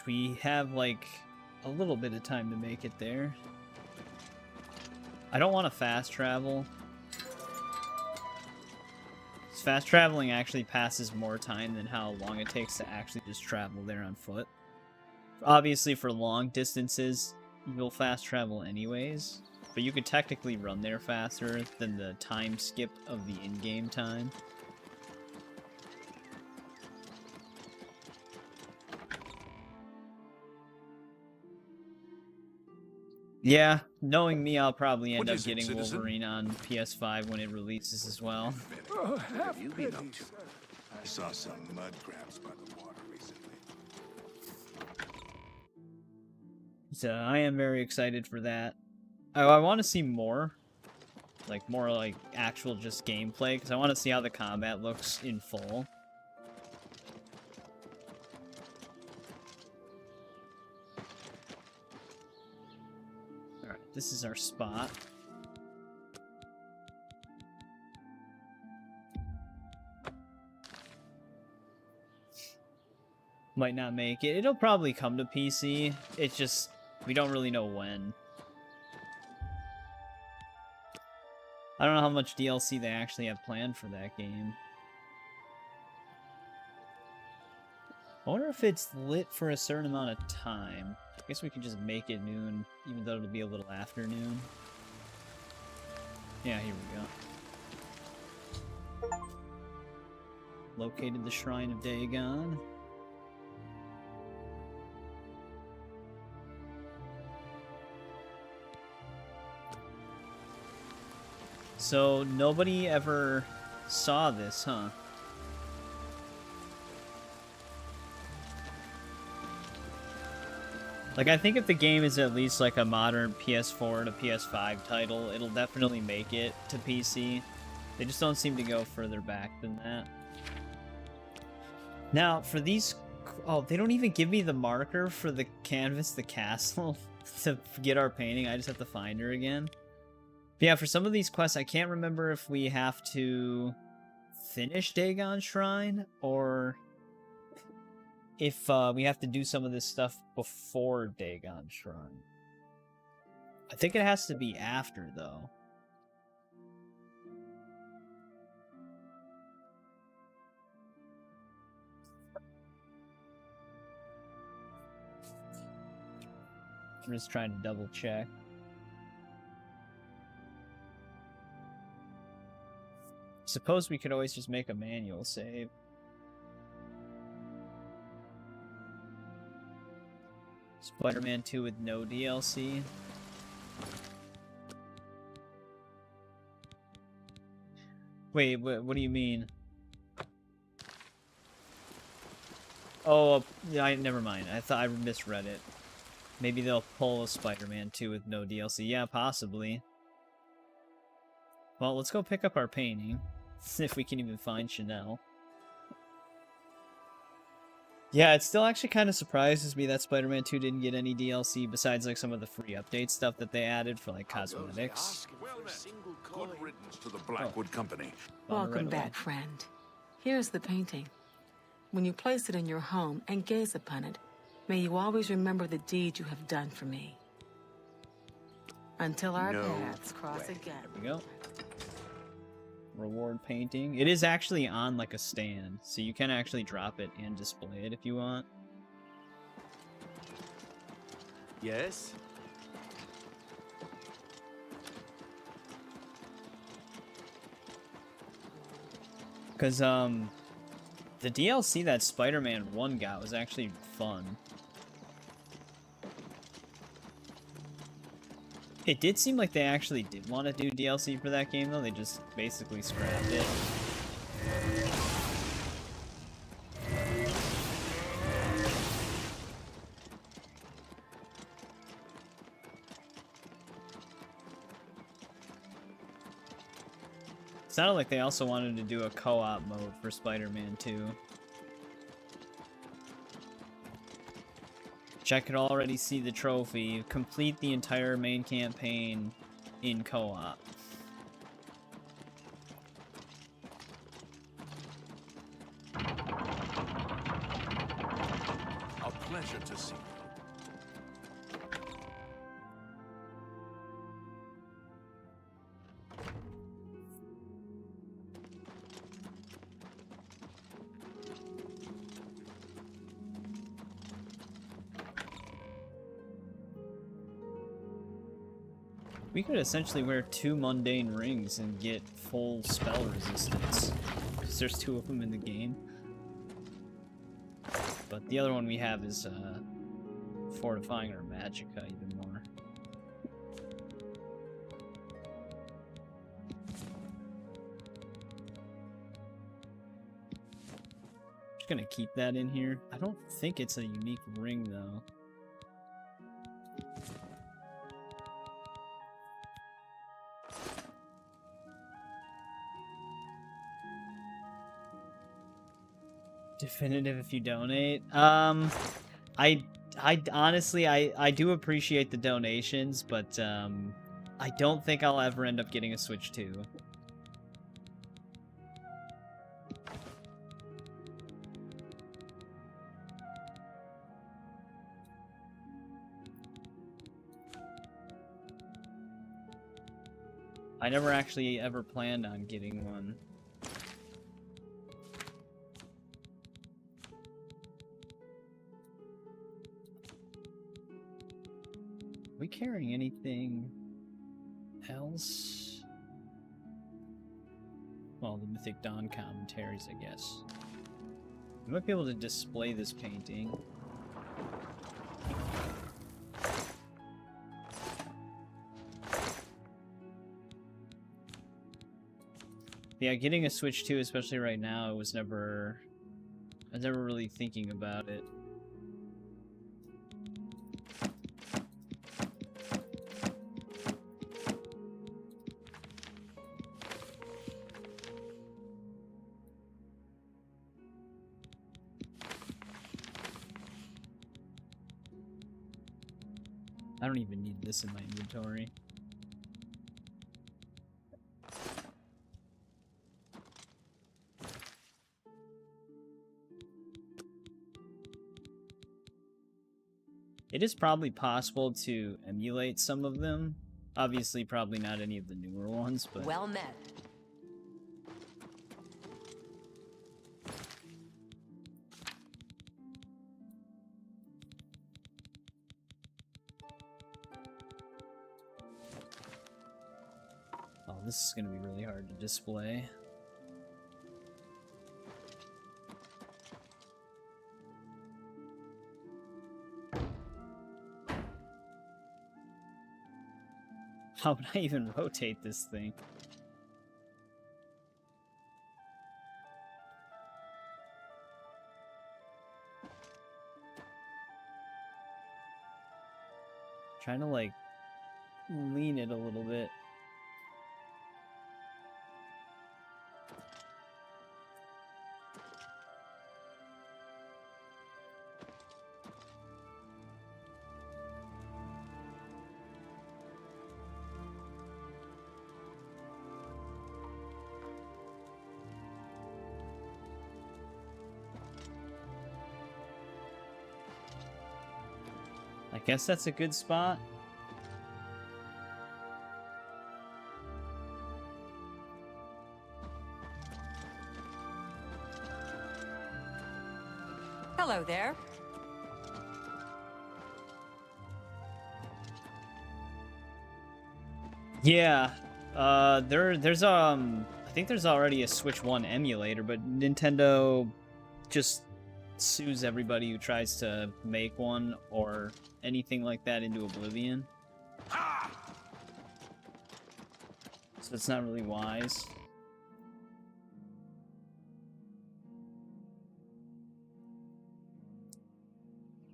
We have, like, a little bit of time to make it there. I don't want to fast travel. Fast traveling actually passes more time than how long it takes to actually just travel there on foot. Obviously, for long distances, you'll fast travel anyways, but you could technically run there faster than the time skip of the in-game time. Yeah, knowing me, I'll probably end up getting Wolverine on PS5 when it releases as well. What have you been up to? I saw some mud crabs by the water recently. So I am very excited for that. Oh, I want to see more. More like actual just gameplay, because I want to see how the combat looks in full. Alright, this is our spot. Might not make it. It'll probably come to PC. It's just, we don't really know when. I don't know how much DLC they actually have planned for that game. I wonder if it's lit for a certain amount of time. I guess we can just make it noon, even though it'll be a little afternoon. Yeah, here we go. Located the Shrine of Dagon. So, nobody ever saw this, huh? I think if the game is at least a modern PS4 to PS5 title, it'll definitely make it to PC. They just don't seem to go further back than that. Now, for these... Oh, they don't even give me the marker for the canvas, the castle, to get our painting. I just have to find her again. But yeah, for some of these quests, I can't remember if we have to finish Dagon Shrine, or if we have to do some of this stuff before Dagon Shrine. I think it has to be after, though. I'm just trying to double check. Suppose we could always just make a manual save. Spider-Man 2 with no DLC. Wait, what do you mean? Oh, yeah, never mind. I thought I misread it. Maybe they'll pull a Spider-Man 2 with no DLC. Yeah, possibly. Well, let's go pick up our painting. See if we can even find Chanel. Yeah, it still actually kind of surprises me that Spider-Man 2 didn't get any DLC besides some of the free update stuff that they added for cosmetics. Well then, good riddance to the Blackwood Company. Welcome back, friend. Here's the painting. When you place it in your home and gaze upon it, may you always remember the deed you have done for me. Until our paths cross again. There we go. Reward painting. It is actually on like a stand, so you can actually drop it and display it if you want. Yes? Because, the DLC that Spider-Man 1 got was actually fun. It did seem like they actually did want to do DLC for that game, though. They just basically scrapped it. Sounded like they also wanted to do a co-op mode for Spider-Man 2. Which I could already see the trophy. Complete the entire main campaign in co-op. A pleasure to see you. We could essentially wear 2 mundane rings and get full spell resistance. Because there's 2 of them in the game. But the other one we have is fortifying our magicka even more. Just gonna keep that in here. I don't think it's a unique ring though. Definitive if you donate. I honestly I do appreciate the donations, but I don't think I'll ever end up getting a Switch 2. I never actually ever planned on getting one. Are we carrying anything else? Well, the Mythic Dawn commentaries, I guess. We might be able to display this painting. Yeah, getting a Switch 2, especially right now, I was never really thinking about it. I don't even need this in my inventory. It is probably possible to emulate some of them. Obviously, probably not any of the newer ones, but... Well met. Oh, this is gonna be really hard to display. How would I even rotate this thing? Trying to, like, lean it a little bit. I guess that's a good spot. Hello there. Yeah, there's I think there's already a Switch 1 emulator, but Nintendo just sues everybody who tries to make one or anything like that into Oblivion. So it's not really wise.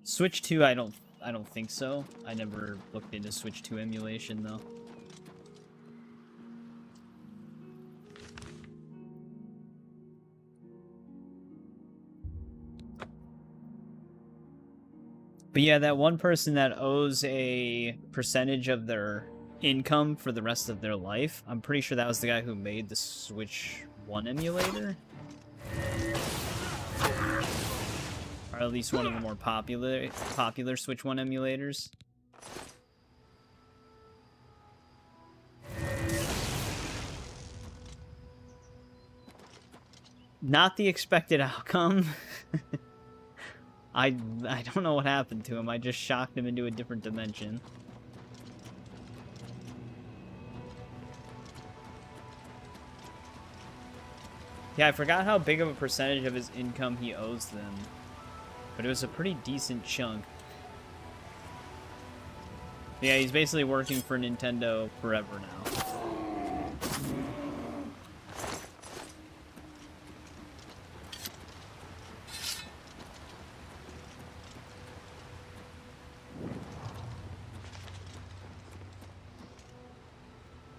Switch 2, I don't think so. I never looked into Switch 2 emulation though. But yeah, that one person that owes a percentage of their income for the rest of their life, I'm pretty sure that was the guy who made the Switch 1 emulator. Or at least one of the more popular Switch 1 emulators. Not the expected outcome. I don't know what happened to him. I just shocked him into a different dimension. Yeah, I forgot how big of a percentage of his income he owes them. But it was a pretty decent chunk. Yeah, he's basically working for Nintendo forever now.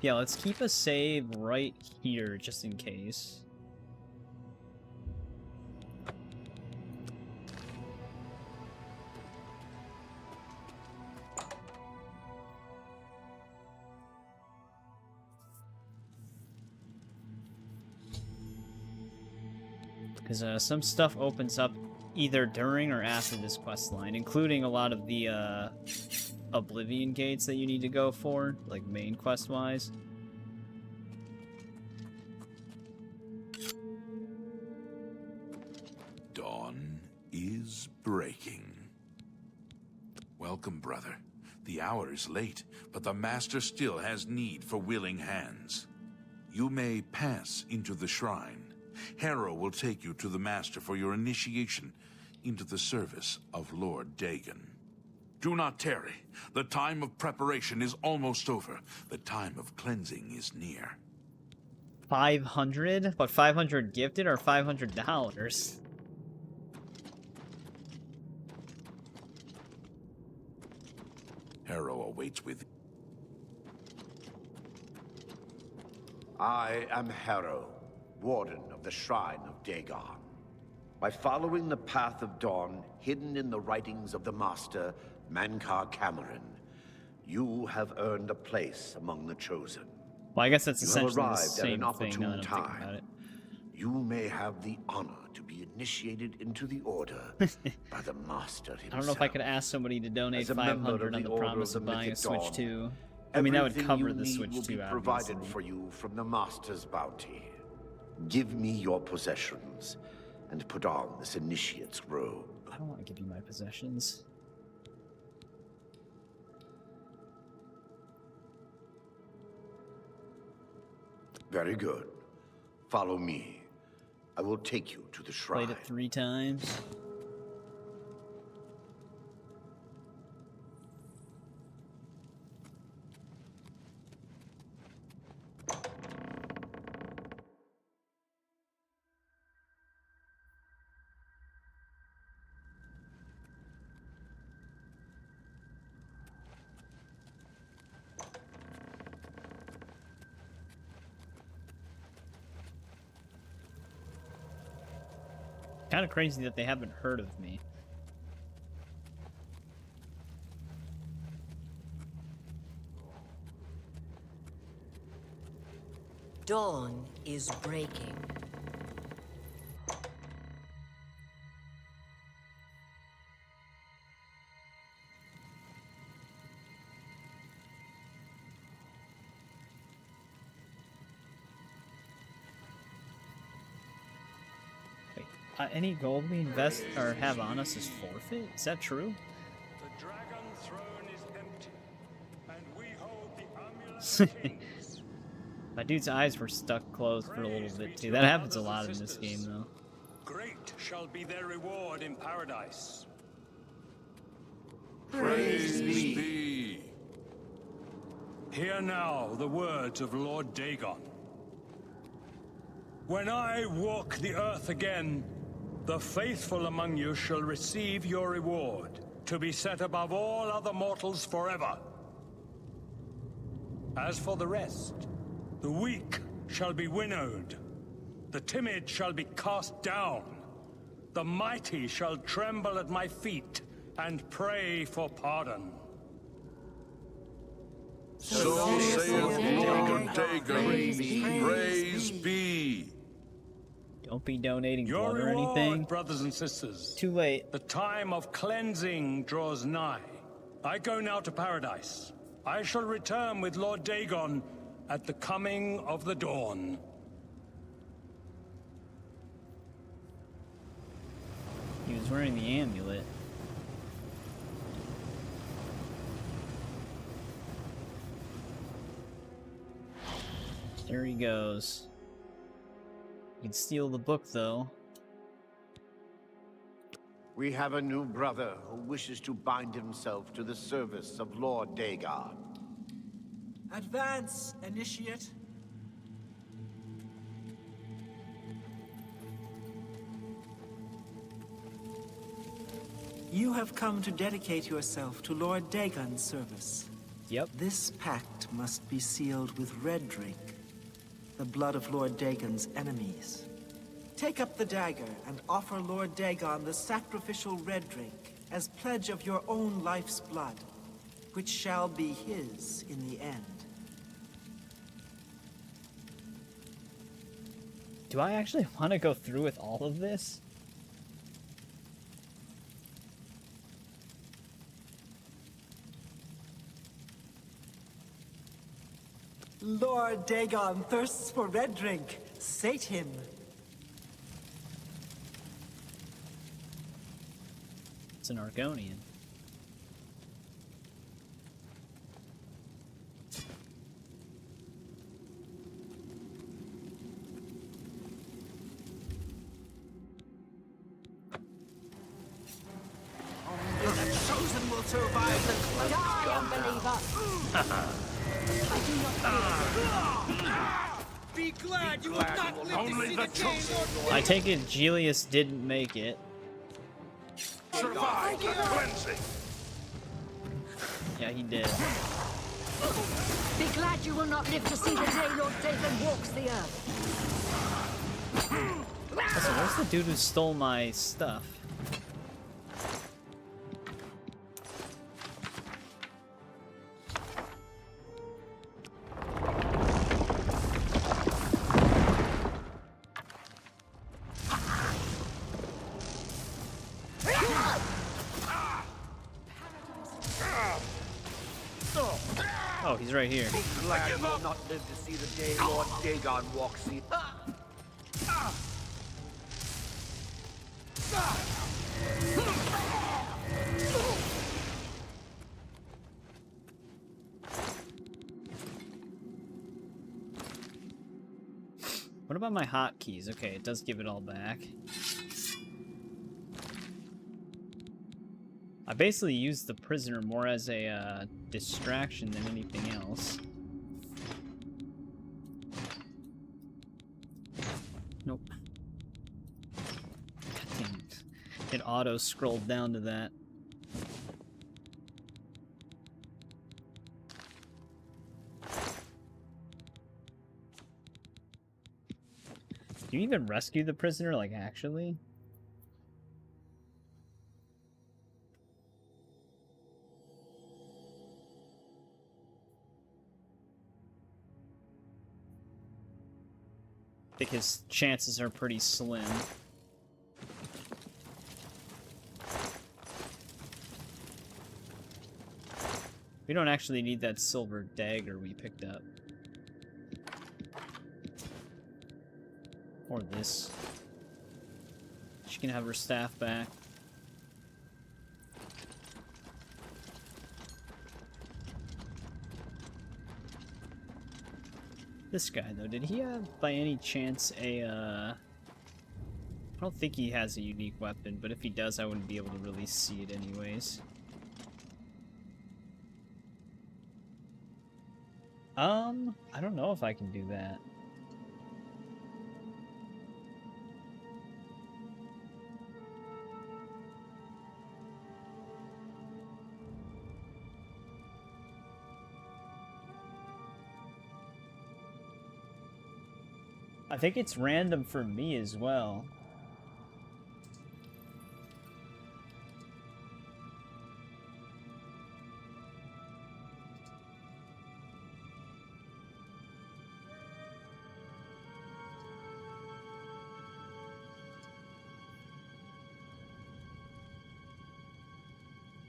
Yeah, let's keep a save right here, just in case. Because some stuff opens up either during or after this quest line, including a lot of the Oblivion gates that you need to go for, like main quest-wise. Dawn is breaking. Welcome, brother. The hour is late, but the Master still has need for willing hands. You may pass into the shrine. Hero will take you to the Master for your initiation into the service of Lord Dagon. Do not tarry. The time of preparation is almost over. The time of cleansing is near. 500? But 500 gifted or $500? Hero awaits with... I am Hero, Warden of the Shrine of Dagon. By following the path of dawn hidden in the writings of the Master, Mankar Cameron, you have earned a place among the chosen. Well, I guess that's You have essentially the arrived at same an thing now that I'm thinking opportune about it. You may have the honor to be initiated into the Order by the Master himself. I don't know if I could ask somebody to donate As a member 500 of on the the Order promise of of the buying a Mythic Switch Dawn, 2. I mean, that would everything cover you the need Switch will 2, be provided obviously. for you from the Master's bounty. Give me your possessions and put on this initiate's robe. I don't want to give you my possessions. Very good. Follow me. I will take you to the shrine. Played it 3 times. Kind of crazy that they haven't heard of me. Dawn is breaking. Any gold we invest or have on us is forfeit? Is that true? The dragon throne is empty, and we hold the amulet kings. My dude's eyes were stuck closed for a little bit too. That happens a lot in this game though. Great shall be their reward in paradise. Praise be. Hear now the words of Lord Dagon. When I walk the earth again, the faithful among you shall receive your reward, to be set above all other mortals forever. As for the rest, the weak shall be winnowed, the timid shall be cast down, the mighty shall tremble at my feet and pray for pardon. So saith Lord Dagon, praise be. Don't be donating Your blood or reward, anything. brothers and sisters. Too late. The time of cleansing draws nigh. I go now to paradise. I shall return with Lord Dagon at the coming of the dawn. He was wearing the amulet. There he goes. You can steal the book, though. We have a new brother who wishes to bind himself to the service of Lord Dagon. Advance, initiate. You have come to dedicate yourself to Lord Dagon's service. Yep. This pact must be sealed with red drink, the blood of Lord Dagon's enemies. Take up the dagger and offer Lord Dagon the sacrificial red drink as pledge of your own life's blood, which shall be his in the end. Do I actually want to go through with all of this? Lord Dagon thirsts for red drink. Sate him. It's an Argonian. The chosen will survive the Die, unbeliever! Be glad you will not live to see the day, Lord. I take it Julius didn't make it. Survive the cleansing. Yeah, he did. Be glad you will not live to see the day Lord Dagon walks the earth. Also, where's the dude who stole my stuff? Oh, he's right here. Glad you will not live to see the day Lord Dagon walks the... What about my hotkeys? Okay, it does give it all back. I basically used the prisoner more as a distraction than anything else. Nope. God damn it. It auto-scrolled down to that. Do you even rescue the prisoner, like, actually? I think his chances are pretty slim. We don't actually need that silver dagger we picked up. Or this She can have her staff back. This guy, though, did he have, by any chance, a, I don't think he has a unique weapon, but if he does, I wouldn't be able to really see it anyways. I don't know if I can do that. I think it's random for me as well.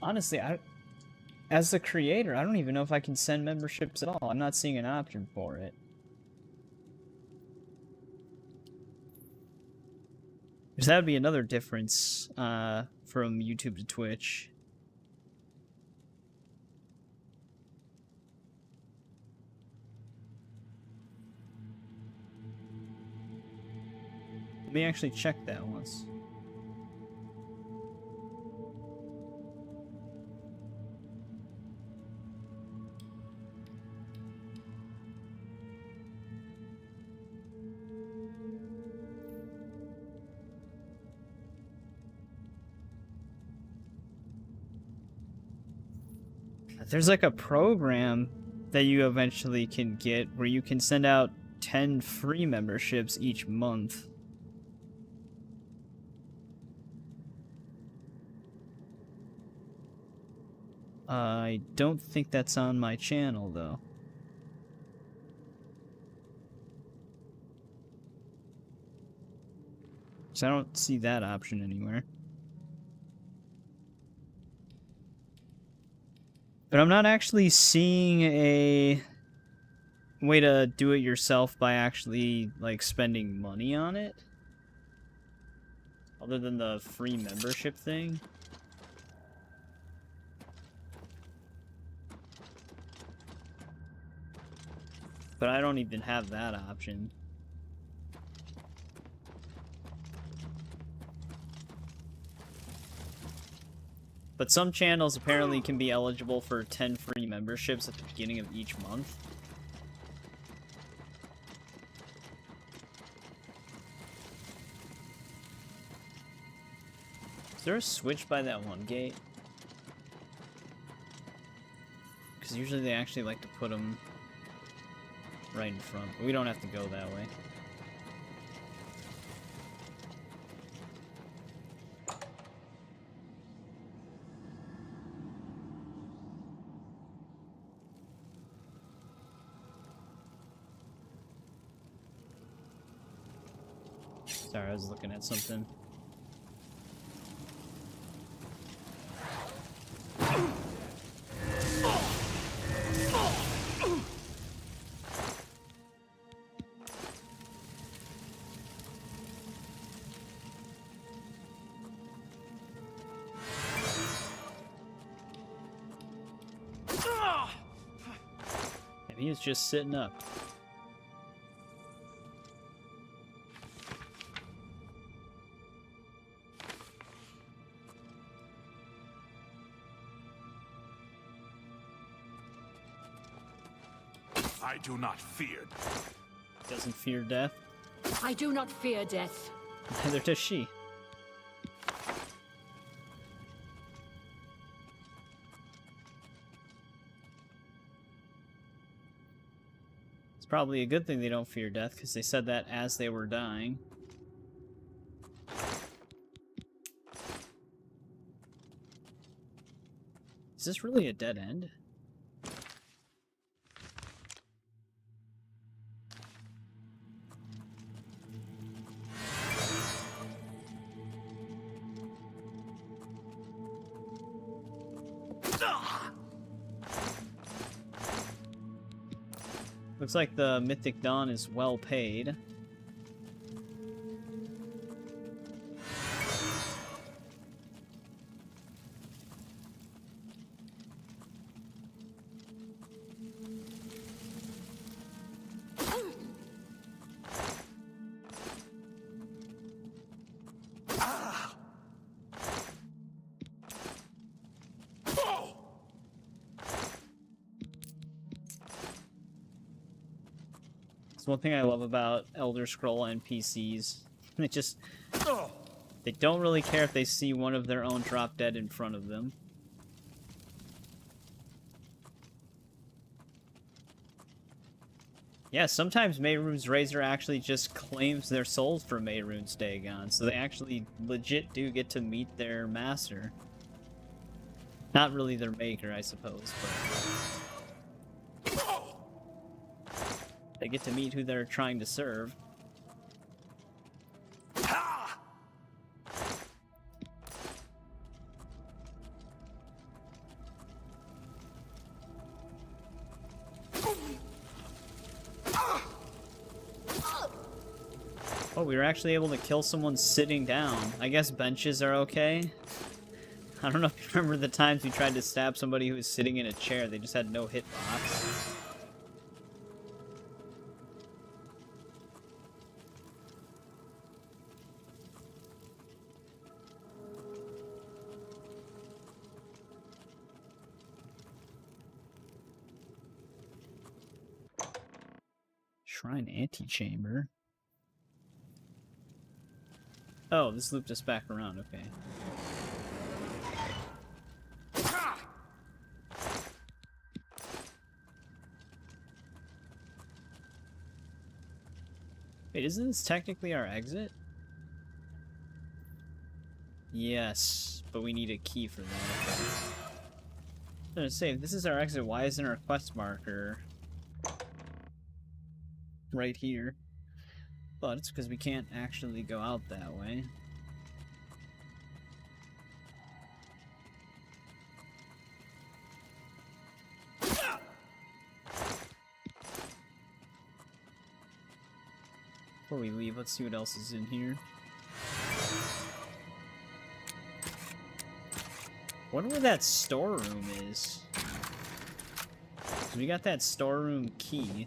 Honestly, as a creator, I don't even know if I can send memberships at all. I'm not seeing an option for it. Because that would be another difference from YouTube to Twitch. Let me actually check that once. There's like a program that you eventually can get where you can send out 10 free memberships each month. I don't think that's on my channel though. So I don't see that option anywhere. But I'm not actually seeing a way to do it yourself by actually, like, spending money on it. Other than the free membership thing. But I don't even have that option. But some channels apparently can be eligible for 10 free memberships at the beginning of each month. Is there a switch by that one gate? Because usually they actually like to put them right in front. But we don't have to go that way. Sorry, I was looking at something. And he was just sitting up. I do not fear. Doesn't fear death. I do not fear death. Neither does she. It's probably a good thing they don't fear death, because they said that as they were dying. Is this really a dead end? Looks like the Mythic Dawn is well paid. one thing I love about Elder Scroll NPCs. They just... They don't really care if they see one of their own drop dead in front of them. Yeah, sometimes Mehrunes Razor actually just claims their souls for Mehrunes Dagon, so they actually legit do get to meet their master. Not really their maker, I suppose, but... They get to meet who they're trying to serve. Oh, we were actually able to kill someone sitting down. I guess benches are okay. I don't know if you remember the times we tried to stab somebody who was sitting in a chair. They just had no hitbox. Shrine antechamber. Oh, this looped us back around, okay. Wait, isn't this technically our exit? Yes, but we need a key for that. I was gonna say, if this is our exit, why isn't our quest marker right here? But it's because we can't actually go out that way. Before we leave, let's see what else is in here. Wonder where that storeroom is. We got that storeroom key.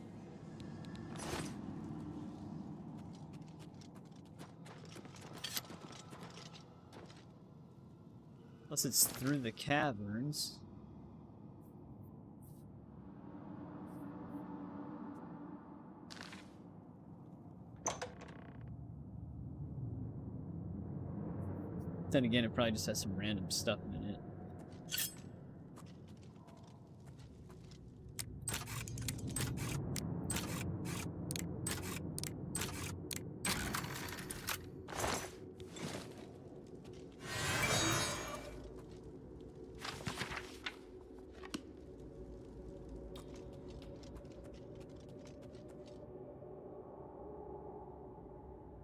Unless it's through the caverns. Then again, it probably just has some random stuff in it.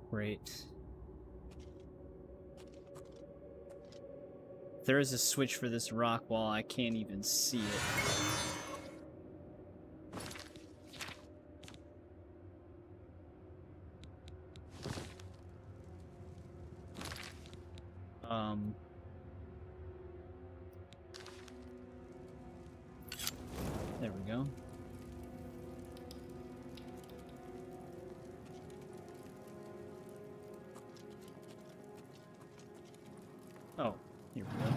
Great. There is a switch for this rock wall, I can't even see it. There we go. Oh, here we go.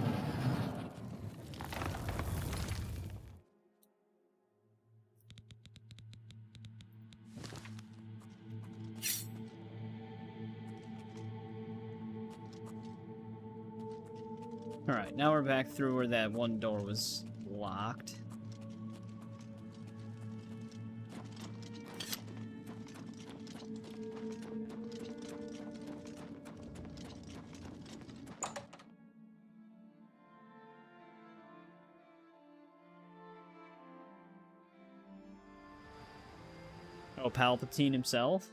Alright, now we're back through where that one door was locked. Oh, Palpatine himself?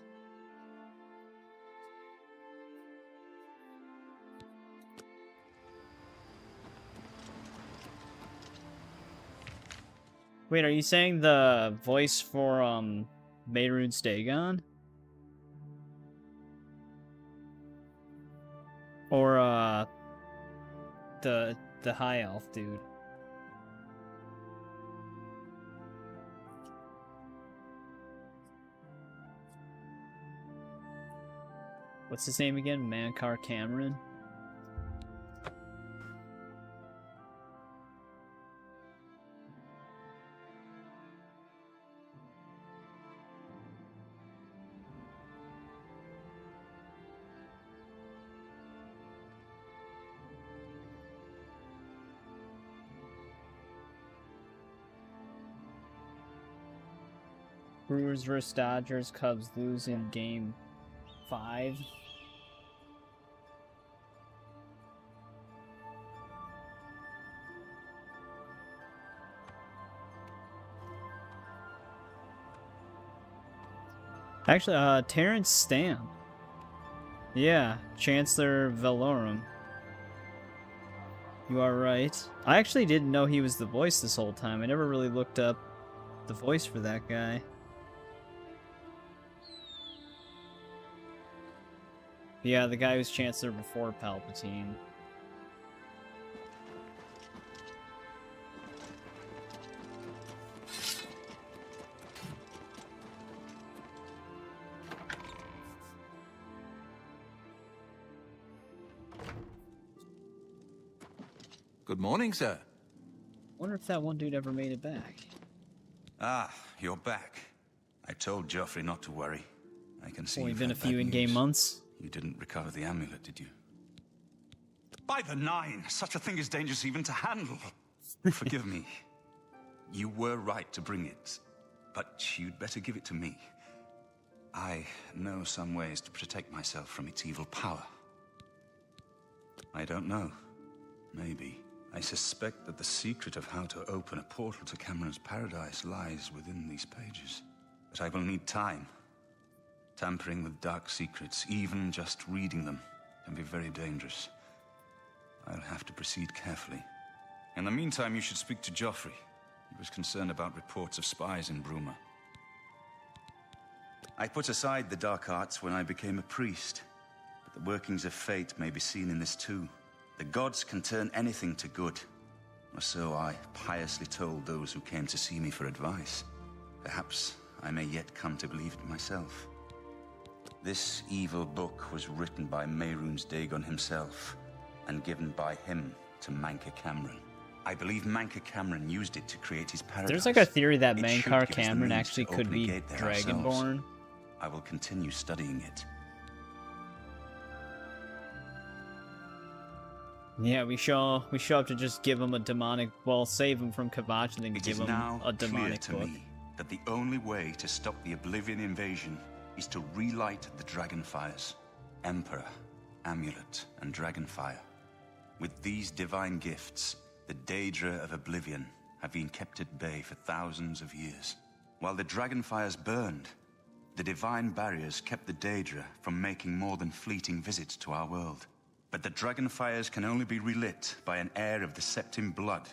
Wait, are you saying the voice for, Mehrunes Dagon? Or, the High Elf dude? What's his name again? Mankar Cameron? Brewers vs. Dodgers. Cubs lose in Game 5. Actually, Terrence Stamp. Yeah, Chancellor Valorum. You are right. I actually didn't know he was the voice this whole time. I never really looked up the voice for that guy. Yeah, the guy who's Chancellor before Palpatine. Good morning, sir. Wonder if that one dude ever made it back. Ah, you're back. I told Joffrey not to worry. I can see Only you've been a had bad few in-game news. months. You didn't recover the amulet, did you? By the Nine, such a thing is dangerous even to handle. Forgive me. You were right to bring it, but you'd better give it to me. I know some ways to protect myself from its evil power. I don't know. Maybe. I suspect that the secret of how to open a portal to Cameron's paradise lies within these pages. But I will need time. Tampering with dark secrets, even just reading them, can be very dangerous. I'll have to proceed carefully. In the meantime, you should speak to Joffrey. He was concerned about reports of spies in Bruma. I put aside the dark arts when I became a priest, but the workings of fate may be seen in this too. The gods can turn anything to good, or so I piously told those who came to see me for advice. Perhaps I may yet come to believe it myself. This evil book was written by Mehrunes Dagon himself, and given by him to Manka Cameron. I believe Manka Cameron used it to create his paradise. There's like a theory that It should Mankar give us the Cameron means actually to could open a be gate there ourselves. Dragonborn. I will continue studying it. Yeah, we show up to just give him a demonic, well, save him from Kvatch and then It give is him now a clear demonic to book. me that the only way to stop the Oblivion invasion is to relight the Dragonfires. Emperor, Amulet, and Dragonfire. With these divine gifts, the Daedra of Oblivion have been kept at bay for thousands of years. While the Dragonfires burned, the divine barriers kept the Daedra from making more than fleeting visits to our world. But the Dragonfires can only be relit by an heir of the Septim blood,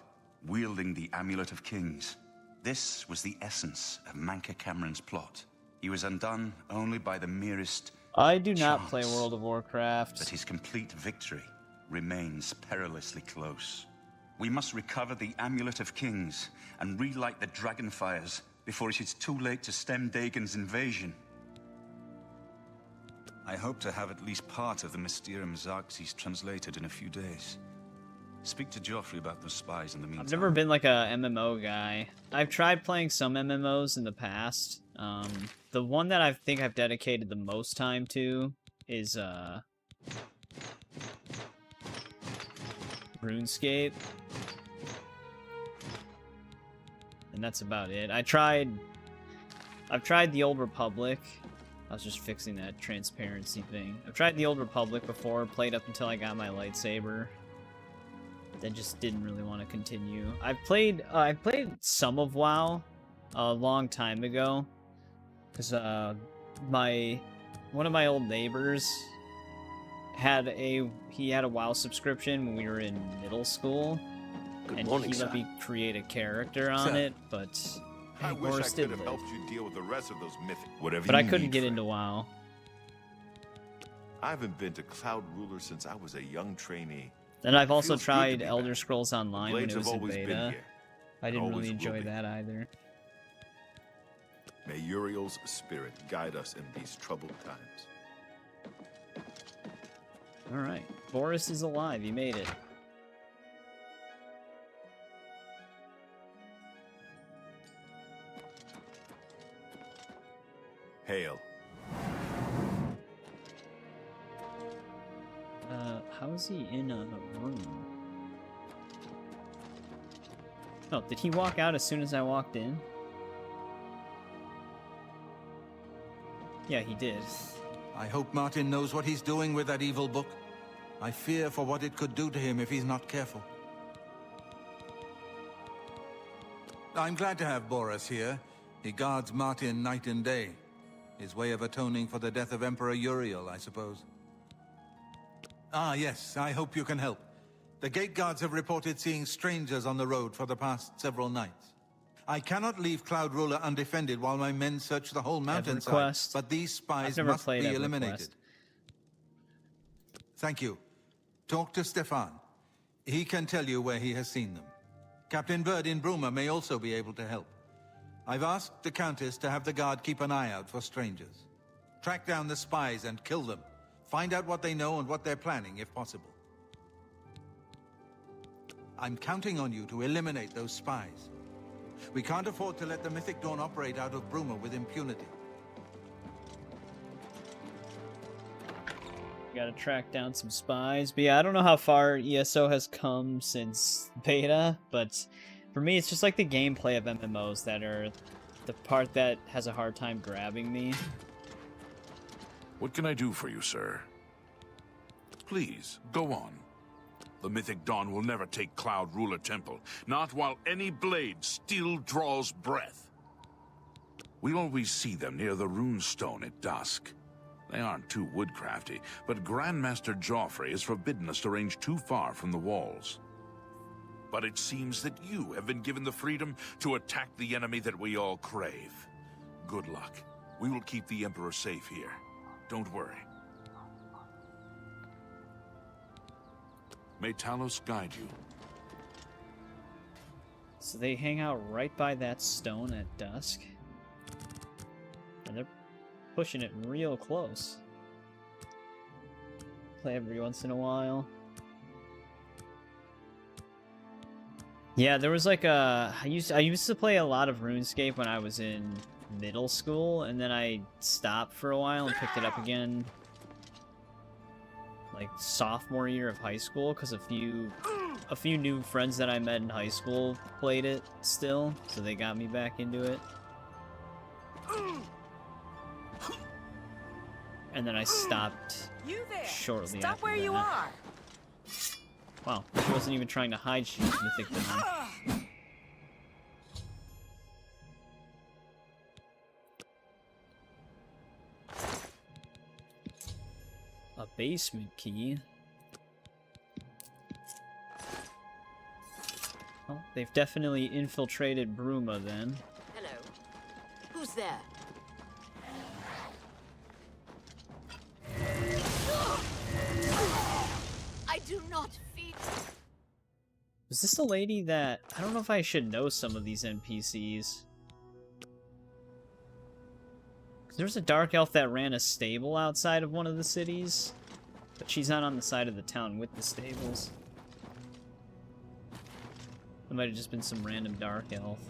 wielding the Amulet of Kings. This was the essence of Manka Cameron's plot. He was undone only by the merest I do not chance. play World of Warcraft. But his complete victory remains perilously close. We must recover the Amulet of Kings and relight the Dragonfires before it is too late to stem Dagon's invasion. I hope to have at least part of the Mysterium Xarxes translated in a few days. Speak to Joffrey about those spies in the meantime. I've never been like a MMO guy. I've tried playing some MMOs in the past. The one that I think I've dedicated the most time to is RuneScape. And that's about it. I've tried the Old Republic. I was just fixing that transparency thing. I've tried the Old Republic before, played up until I got my lightsaber. Then just didn't really want to continue. I played some of WoW a long time ago, because one of my old neighbors had a WoW subscription when we were in middle school, and morning, he let sir. me create a character on Sir. it, but I wish I Boris could did have live. helped you deal with the rest of those mythic. Whatever But I you couldn't need, get friend. into WoW. I haven't been to Cloud Ruler since I was a young trainee. And I've It also feels good to tried be Elder back. Scrolls Online when Blades it was have in always been beta. here. I didn't Always really will enjoy be. that either. May Uriel's spirit guide us in these troubled times. Alright. Boris is alive. He made it. Hail. How is he in a room? Oh, did he walk out as soon as I walked in? Yeah, he did. I hope Martin knows what he's doing with that evil book. I fear for what it could do to him if he's not careful. I'm glad to have Boris here. He guards Martin night and day. His way of atoning for the death of Emperor Uriel, I suppose. Ah, yes, I hope you can help. The gate guards have reported seeing strangers on the road for the past several nights. I cannot leave Cloud Ruler undefended while my men search the whole mountainside, but these spies must be eliminated. Thank you. Talk to Stefan. He can tell you where he has seen them. Captain Bird in Bruma may also be able to help. I've asked the Countess to have the guard keep an eye out for strangers. Track down the spies and kill them. Find out what they know and what they're planning, if possible. I'm counting on you to eliminate those spies. We can't afford to let the Mythic Dawn operate out of Bruma with impunity. Gotta track down some spies. But yeah, I don't know how far ESO has come since beta, but for me it's just like the gameplay of MMOs that are the part that has a hard time grabbing me. What can I do for you, sir? Please, go on. The Mythic Dawn will never take Cloud Ruler Temple, not while any blade still draws breath. We always see them near the runestone at dusk. They aren't too woodcrafty, but Grandmaster Joffrey has forbidden us to range too far from the walls. But it seems that you have been given the freedom to attack the enemy that we all crave. Good luck. We will keep the Emperor safe here. Don't worry. May Talos guide you. So they hang out right by that stone at dusk. And they're pushing it real close. Play every once in a while. Yeah, there was like a... I used to play a lot of RuneScape when I was in middle school, and then I stopped for a while and picked it up again like sophomore year of high school, because a few new friends that I met in high school played it still, so they got me back into it. And then I stopped shortly Stop after where that. you are. Wow, she wasn't even trying to hide, she was Mythic Dawn. A basement key. Well, they've definitely infiltrated Bruma then. Hello. Who's there? I do not feed. Was this the lady that... I don't know if I should know some of these NPCs. There's a dark elf that ran a stable outside of one of the cities, but she's not on the side of the town with the stables. It might have just been some random dark elf.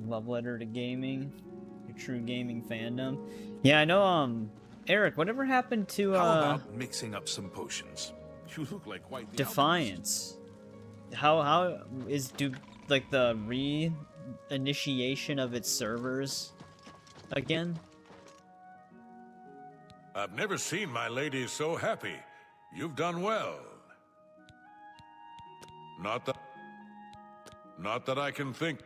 Love letter to gaming, your true gaming fandom. Yeah, I know. Eric, whatever happened to How about mixing up some potions? You look like quite the Defiance? How is like the re-initiation of its servers again? I've never seen my lady so happy. You've done well. Not that I can think.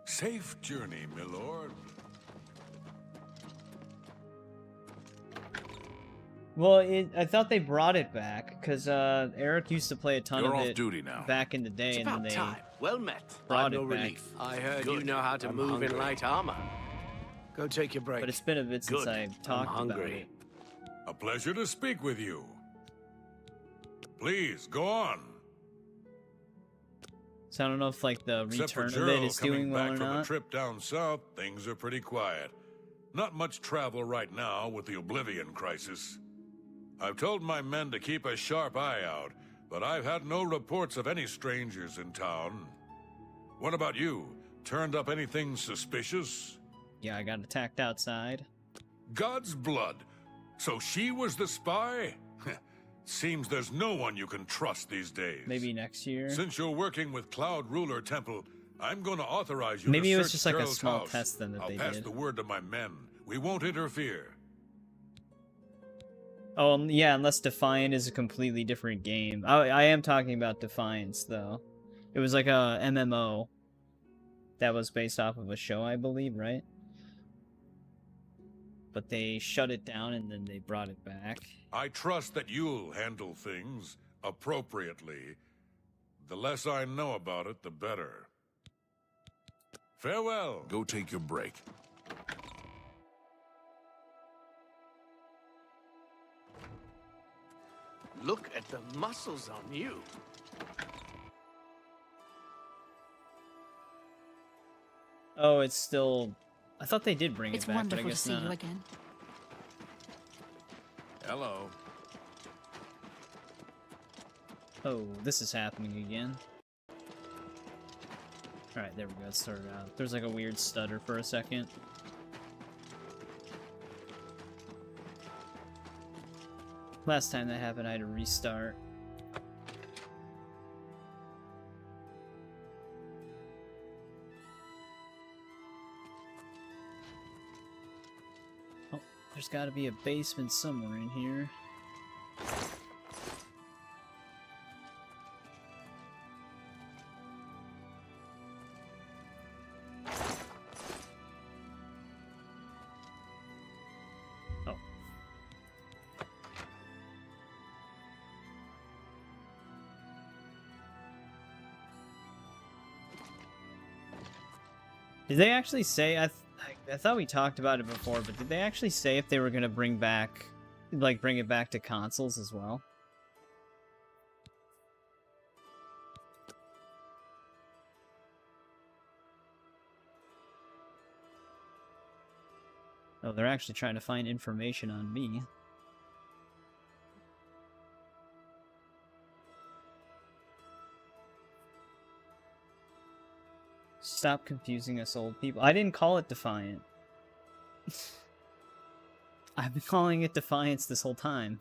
Safe journey, my lord. Well, I thought they brought it back, because Eric used to play a ton You're of off it duty now. back in the day, It's and then about they time. Well met. brought I've no it back. relief. I heard you know how to move in light armor. Go take your break. But it's been a bit since Good. I talked I'm about hungry. it. A pleasure to speak with you. Please, go on. So I don't know if like the Except for return of it Gerald is coming doing well back or from a not. trip down south, things are pretty quiet. Not much travel right now with the Oblivion Crisis. I've told my men to keep a sharp eye out, but I've had no reports of any strangers in town. What about you? Turned up anything suspicious? Yeah, I got attacked outside. God's blood. So she was the spy? Seems there's no one you can trust these days. Maybe next year. Since you're working with Cloud Ruler Temple, I'm going to authorize you Maybe to it was search just like a Daryl's small house. test then that I'll they pass did. the word to my men. We won't interfere. Oh, yeah, unless Defiant is a completely different game. I am talking about Defiance, though. It was like a MMO that was based off of a show, I believe, right? But they shut it down and then they brought it back. I trust that you'll handle things appropriately. The less I know about it, the better. Farewell. Go take your break. Look at the muscles on you. Oh, it's still... I thought they did bring It's it back, but I wonderful to guess see you not. again. Hello. Oh, this is happening again. Alright, there we go, it started out. There's like a weird stutter for a second. Last time that happened, I had to restart. Oh, there's gotta be a basement somewhere in here. Did they actually say, I thought we talked about it before, but did they actually say if they were going to bring back, like, bring it back to consoles as well? Oh, they're actually trying to find information on me. Stop confusing us old people. I didn't call it Defiant. I've been calling it Defiance this whole time.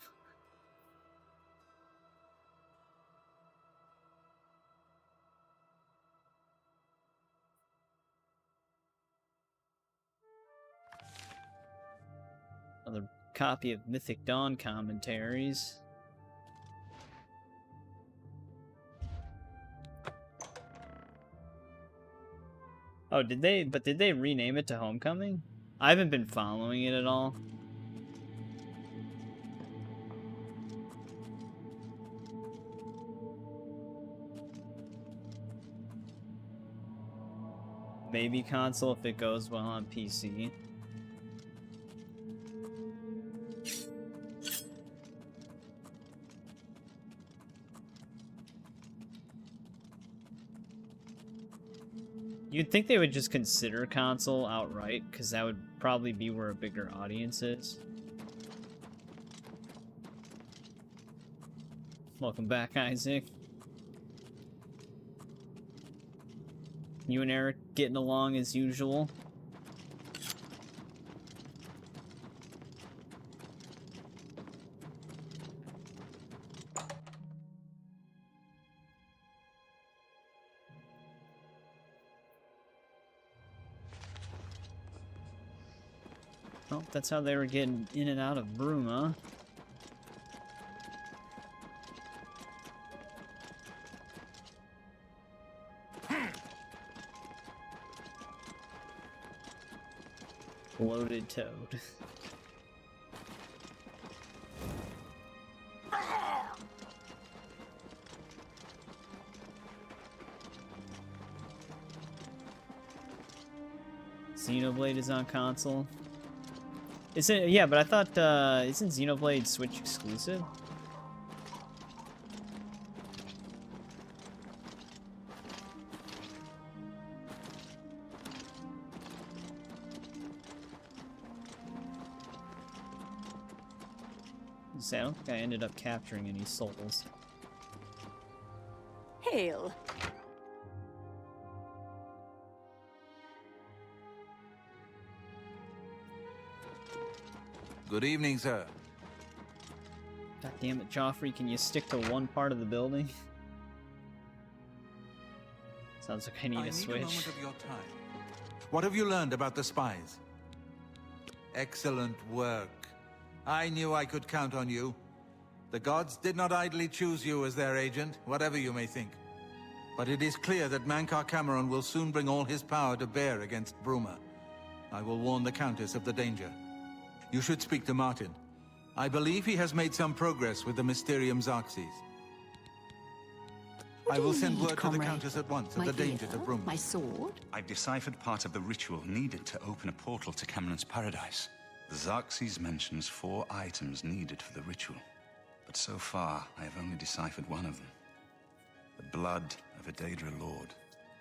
Another copy of Mythic Dawn commentaries. Oh, did they rename it to Homecoming? I haven't been following it at all. Maybe console if it goes well on PC. You'd think they would just consider console outright, because that would probably be where a bigger audience is. Welcome back, Isaac. You and Eric getting along as usual? Oh, that's how they were getting in and out of Broom, huh? Loaded toad. Xenoblade is on console. Is it? Yeah, but I thought, isn't Xenoblade Switch exclusive? Say, I don't think I ended up capturing any souls. Hail. Good evening, sir. God damn it, Joffrey, can you stick to one part of the building? Sounds like I need a switch. A moment of your time. What have you learned about the spies? Excellent work. I knew I could count on you. The gods did not idly choose you as their agent, whatever you may think. But it is clear that Mankar Cameron will soon bring all his power to bear against Bruma. I will warn the Countess of the danger. You should speak to Martin. I believe he has made some progress with the Mysterium Xarxes. I will send word to the Countess at once of the danger to Bruma. My sword? I've deciphered part of the ritual needed to open a portal to Cameron's paradise. The Xarxes mentions 4 items needed for the ritual. But so far, I have only deciphered one of them. The blood of a Daedra Lord.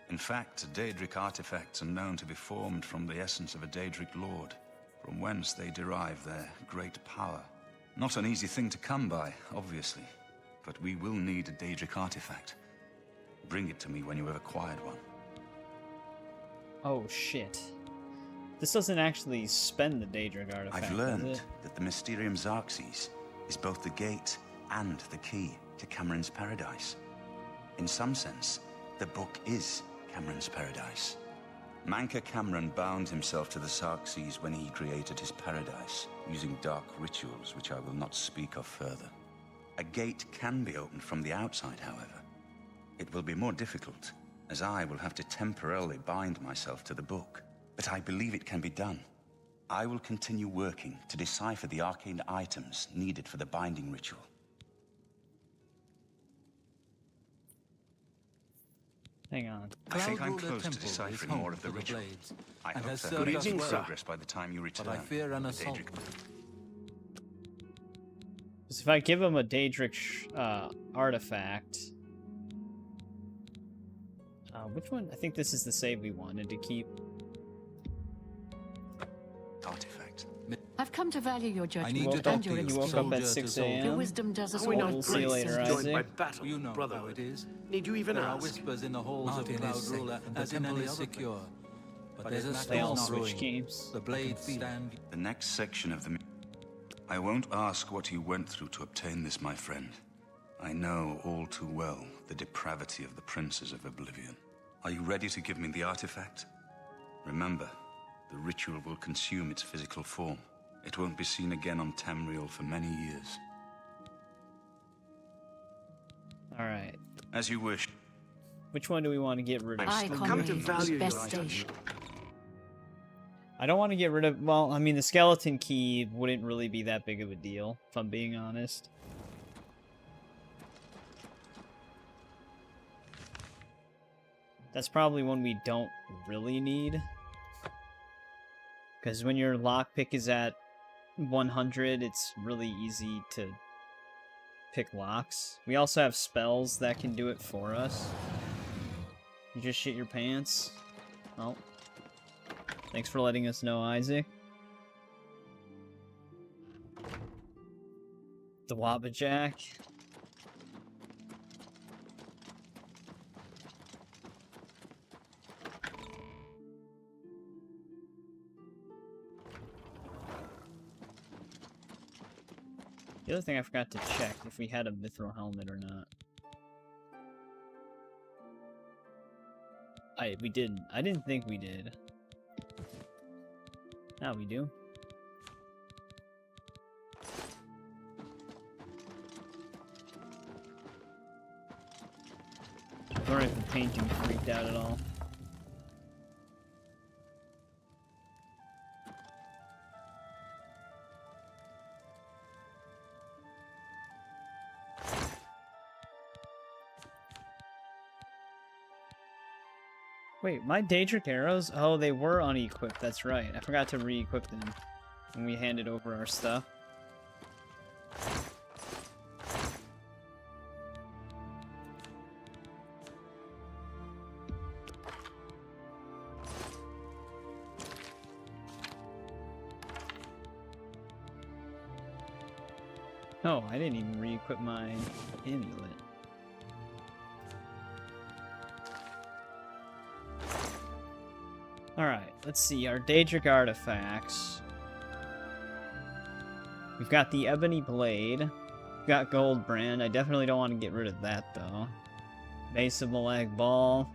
In fact, Daedric artifacts are known to be formed from the essence of a Daedric Lord, from whence they derive their great power. Not an easy thing to come by, obviously, but we will need a Daedric artifact. Bring it to me when you have acquired one. Oh shit. This doesn't actually spend the Daedric artifact, I've learned that the Mysterium Xarxes is both the gate and the key to Cameron's paradise. In some sense, the book is Cameron's paradise. Mankar Cameron bound himself to the Xarxes when he created his paradise, using dark rituals which I will not speak of further. A gate can be opened from the outside, however. It will be more difficult, as I will have to temporarily bind myself to the book, but I believe it can be done. I will continue working to decipher the arcane items needed for the binding ritual. Hang on. I think I'm close to deciphering more of the ritual. I hope that will make progress by the time you return. But I fear an assault. Because if I give him a Daedric artifact... which one? I think this is the save we wanted to keep. Artifact. I've come to value your judgment you woke up at 6 a.m. Your wisdom does us all. We'll see you later, Isaac. You know how it is. Need you even There are ask? whispers in the halls of Cloud Ruler, and the temple is secure. But there's a They all storm switch brewing. games. The blade stand. The next section of the... I won't ask what you went through to obtain this, my friend. I know all too well the depravity of the princes of Oblivion. Are you ready to give me the artifact? Remember, the ritual will consume its physical form. It won't be seen again on Tamriel for many years. Alright. As you wish. Which one do we want to get rid of? I've come to value your items. I don't want to get rid of... Well, I mean, the skeleton key wouldn't really be that big of a deal, if I'm being honest. That's probably one we don't really need. Because when your lockpick is at 100, it's really easy to pick locks. We also have spells that can do it for us. You just shit your pants. Well, thanks for letting us know, Isaac. The Wabbajack. The other thing I forgot to check, if we had a mithril helmet or not. We didn't. I didn't think we did. Now we do. Sorry if the painting freaked out at all. Wait, my Daedric arrows? Oh, they were unequipped, that's right. I forgot to re-equip them when we handed over our stuff. Oh, I didn't even re-equip my amulet. Alright, let's see. Our Daedric artifacts. We've got the Ebony Blade. We've got Goldbrand. I definitely don't want to get rid of that, though. Mace of Malag Ball.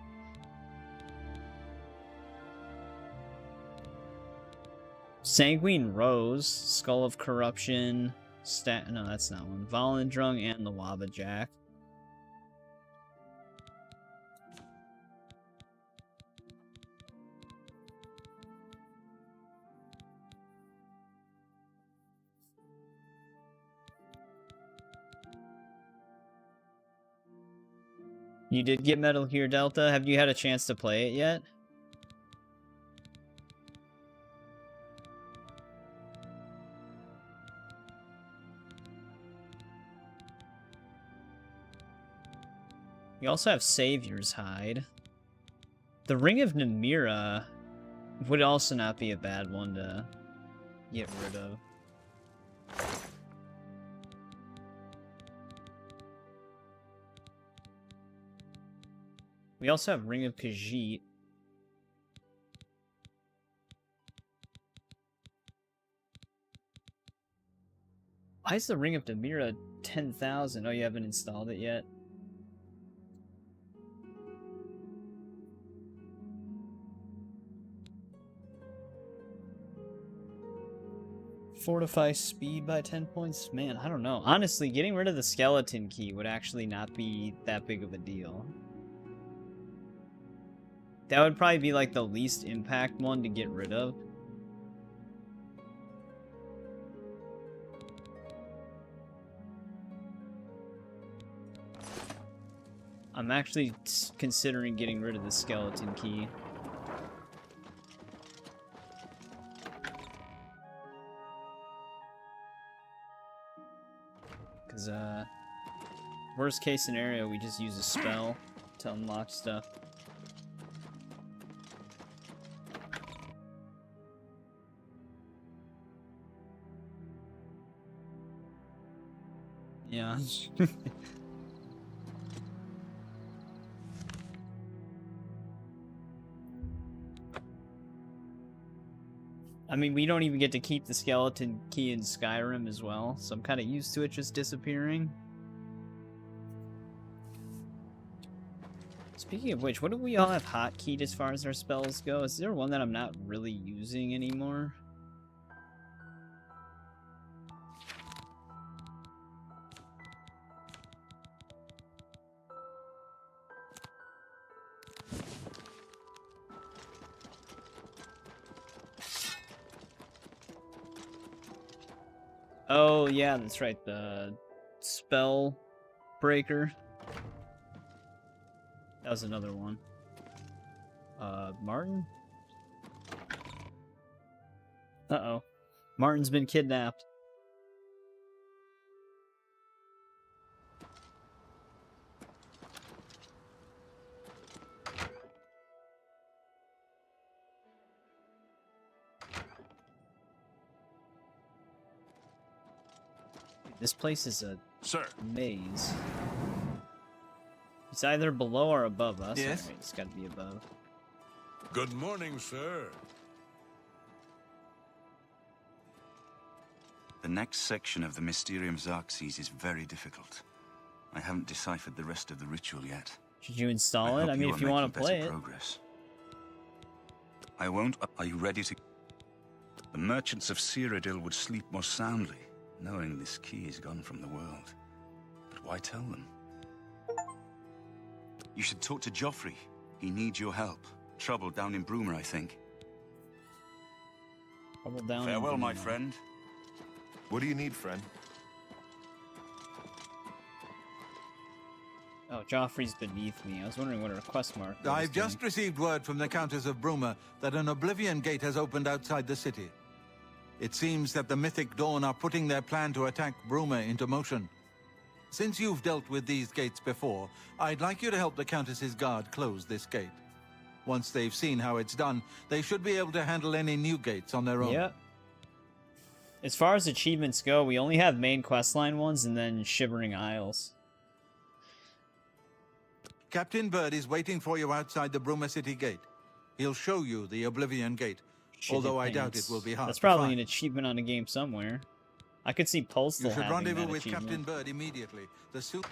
Sanguine Rose. Skull of Corruption. No, that's not one. Volendrung and the Wabajack. You did get Metal Gear Delta. Have you had a chance to play it yet? You also have Savior's Hide. The Ring of Namira would also not be a bad one to get rid of. We also have Ring of Khajiit. Why is the Ring of Namira 10,000? Oh, you haven't installed it yet? Fortify speed by 10 points? Man, I don't know. Honestly, getting rid of the skeleton key would actually not be that big of a deal. That would probably be like the least impact one to get rid of. I'm actually considering getting rid of the skeleton key. Because, worst case scenario, we just use a spell to unlock stuff. Yeah. I mean, we don't even get to keep the skeleton key in Skyrim as well, so I'm kind of used to it just disappearing. Speaking of which, what do we all have hotkeyed as far as our spells go? Is there one that I'm not really using anymore? Oh, yeah, that's right, the spell breaker. That was another one. Martin? Uh-oh. Martin's been kidnapped. This place is a maze. It's either below or above us. Yes? Right, it's got to be above. Good morning, sir. The next section of the Mysterium Xarxes is very difficult. I haven't deciphered the rest of the ritual yet. Should you install it? I mean, if you want to play it. Progress. I won't. Are you ready to? The merchants of Cyrodiil would sleep more soundly, knowing this key is gone from the world. But why tell them? You should talk to Joffrey. He needs your help. Trouble down in Bruma, I think. Trouble down Farewell, my friend. What do you need, friend? Oh, Joffrey's beneath me. I was wondering what her quest mark was. I've just received word from the Countess of Bruma that an Oblivion gate has opened outside the city. It seems that the Mythic Dawn are putting their plan to attack Bruma into motion. Since you've dealt with these gates before, I'd like you to help the Countess's guard close this gate. Once they've seen how it's done, they should be able to handle any new gates on their own. Yep. As far as achievements go, we only have main questline ones and then Shivering Isles. Captain Bird is waiting for you outside the Bruma City gate. He'll show you the Oblivion gate, although I doubt it will be hard That's to probably find. an achievement on a game somewhere. I could see Pulse still You should having rendezvous that with achievement. Captain Bird immediately. The suit.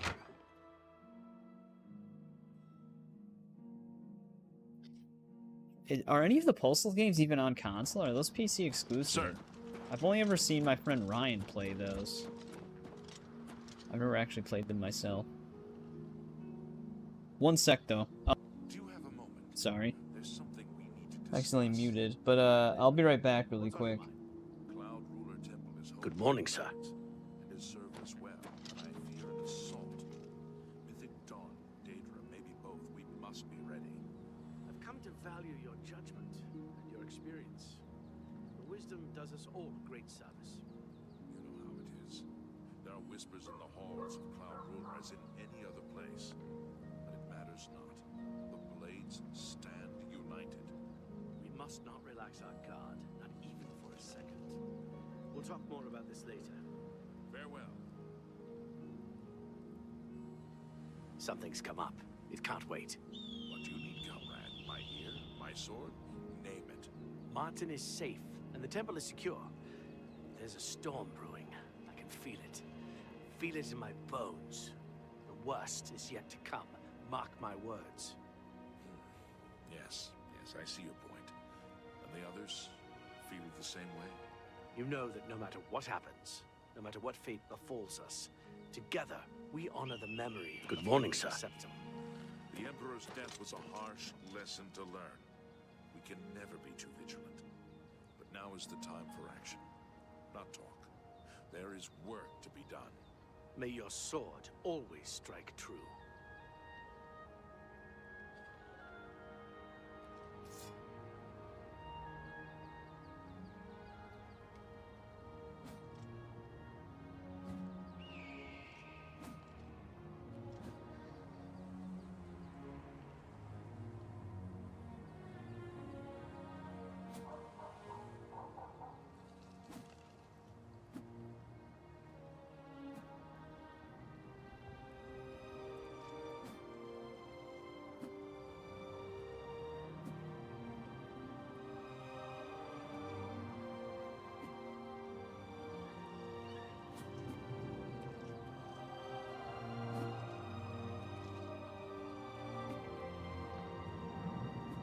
Are any of the Postal games even on console? Or are those PC exclusive? Sir. I've only ever seen my friend Ryan play those. I've never actually played them myself. One sec, though. Oh. Do you have a moment? Sorry. There's something we need to discuss. Accidentally muted. But, I'll be right back really quick. Cloud Ruler Temple is Good morning, sir. and has served us well, but I fear an assault. Mythic Dawn, Daedra, maybe both. We must be ready. I've come to value your judgment and your experience. Your wisdom does us all great service. You know how it is. There are whispers in the halls of Cloud Ruler as in any other place. But it matters not. The blades stand united. We must not relax our guard, not even for a second. We'll talk more about this later. Farewell. Something's come up. It can't wait. What do you need, comrade? My ear? My sword? Name it. Martin is safe, and the temple is secure. There's a storm brewing. I can feel it. Feel it in my bones. The worst is yet to come. Mark my words. Yes, I see your point. And the others feel the same way? You know that no matter what happens, no matter what fate befalls us, together we honor the memory. Good morning, sir. Septum. The Emperor's death was a harsh lesson to learn. We can never be too vigilant. But now is the time for action, not talk. There is work to be done. May your sword always strike true.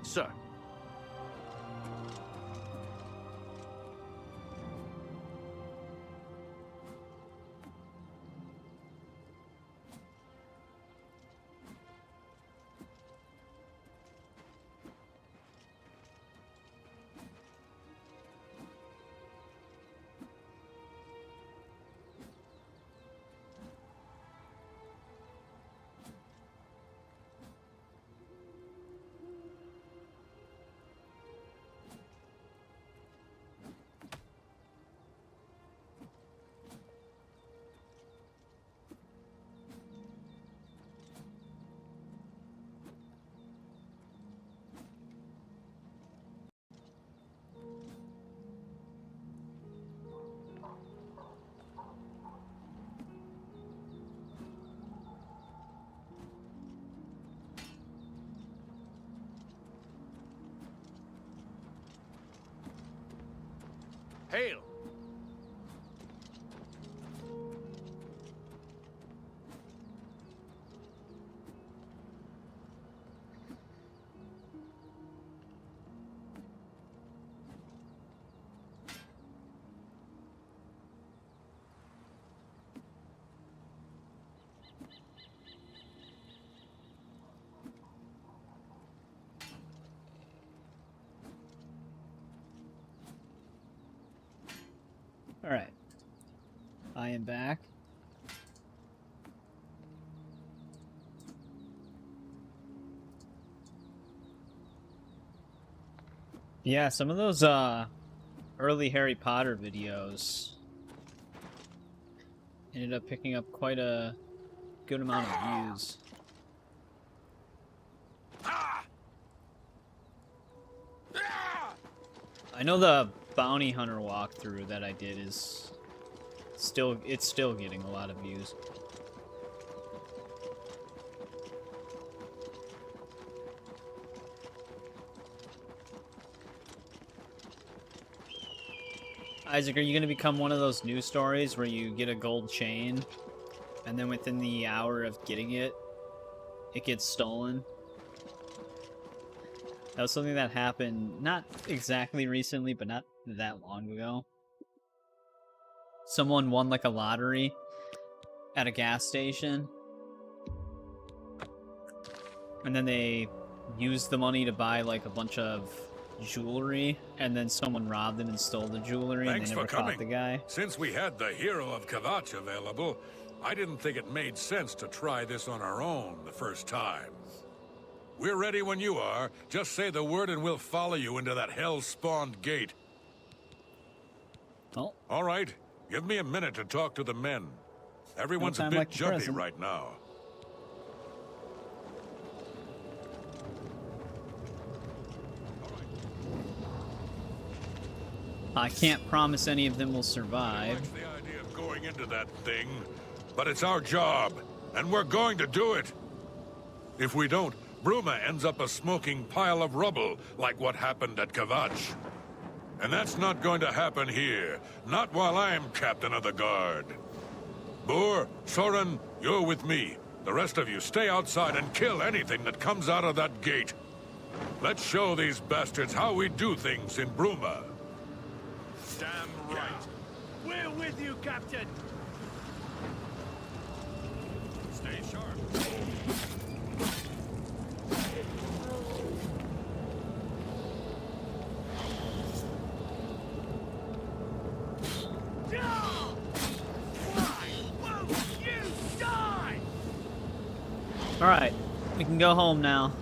Sir. Hail! Alright. I am back. Yeah, some of those early Harry Potter videos ended up picking up quite a good amount of views. I know bounty hunter walkthrough that I did is still getting a lot of views. Isaac, are you going to become one of those news stories where you get a gold chain, and then within the hour of getting it, it gets stolen? That was something that happened not exactly recently, but not that long ago. Someone won like a lottery at a gas station, and then they used the money to buy like a bunch of jewelry, and then someone robbed them and stole the jewelry. Thanks and they never for caught coming. the guy. Since we had the Hero of Kvatch available, I didn't think it made sense to try this on our own the first time. We're ready when you are. Just say the word and we'll follow you into that hell-spawned gate. Oh. All right. Give me a minute to talk to the men. Everyone's a bit like the jumpy present. right now. I can't promise any of them will survive. The idea of going into that thing, but it's our job, and we're going to do it. If we don't, Bruma ends up a smoking pile of rubble, like what happened at Kvatch. And that's not going to happen here, not while I'm captain of the guard. Boor, Soren, you're with me. The rest of you stay outside and kill anything that comes out of that gate. Let's show these bastards how we do things in Bruma. Damn right. We're with you, Captain. Stay sharp. Alright, we can go home now.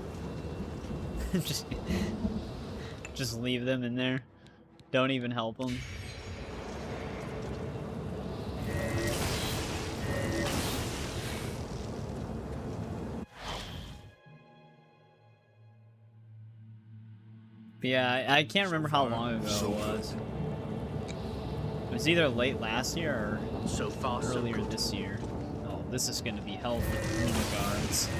just leave them in there. Don't even help them. But yeah, I can't remember how long ago it was. It was either late last year or earlier this year. Oh, this is going to be hell for the Bruma guards.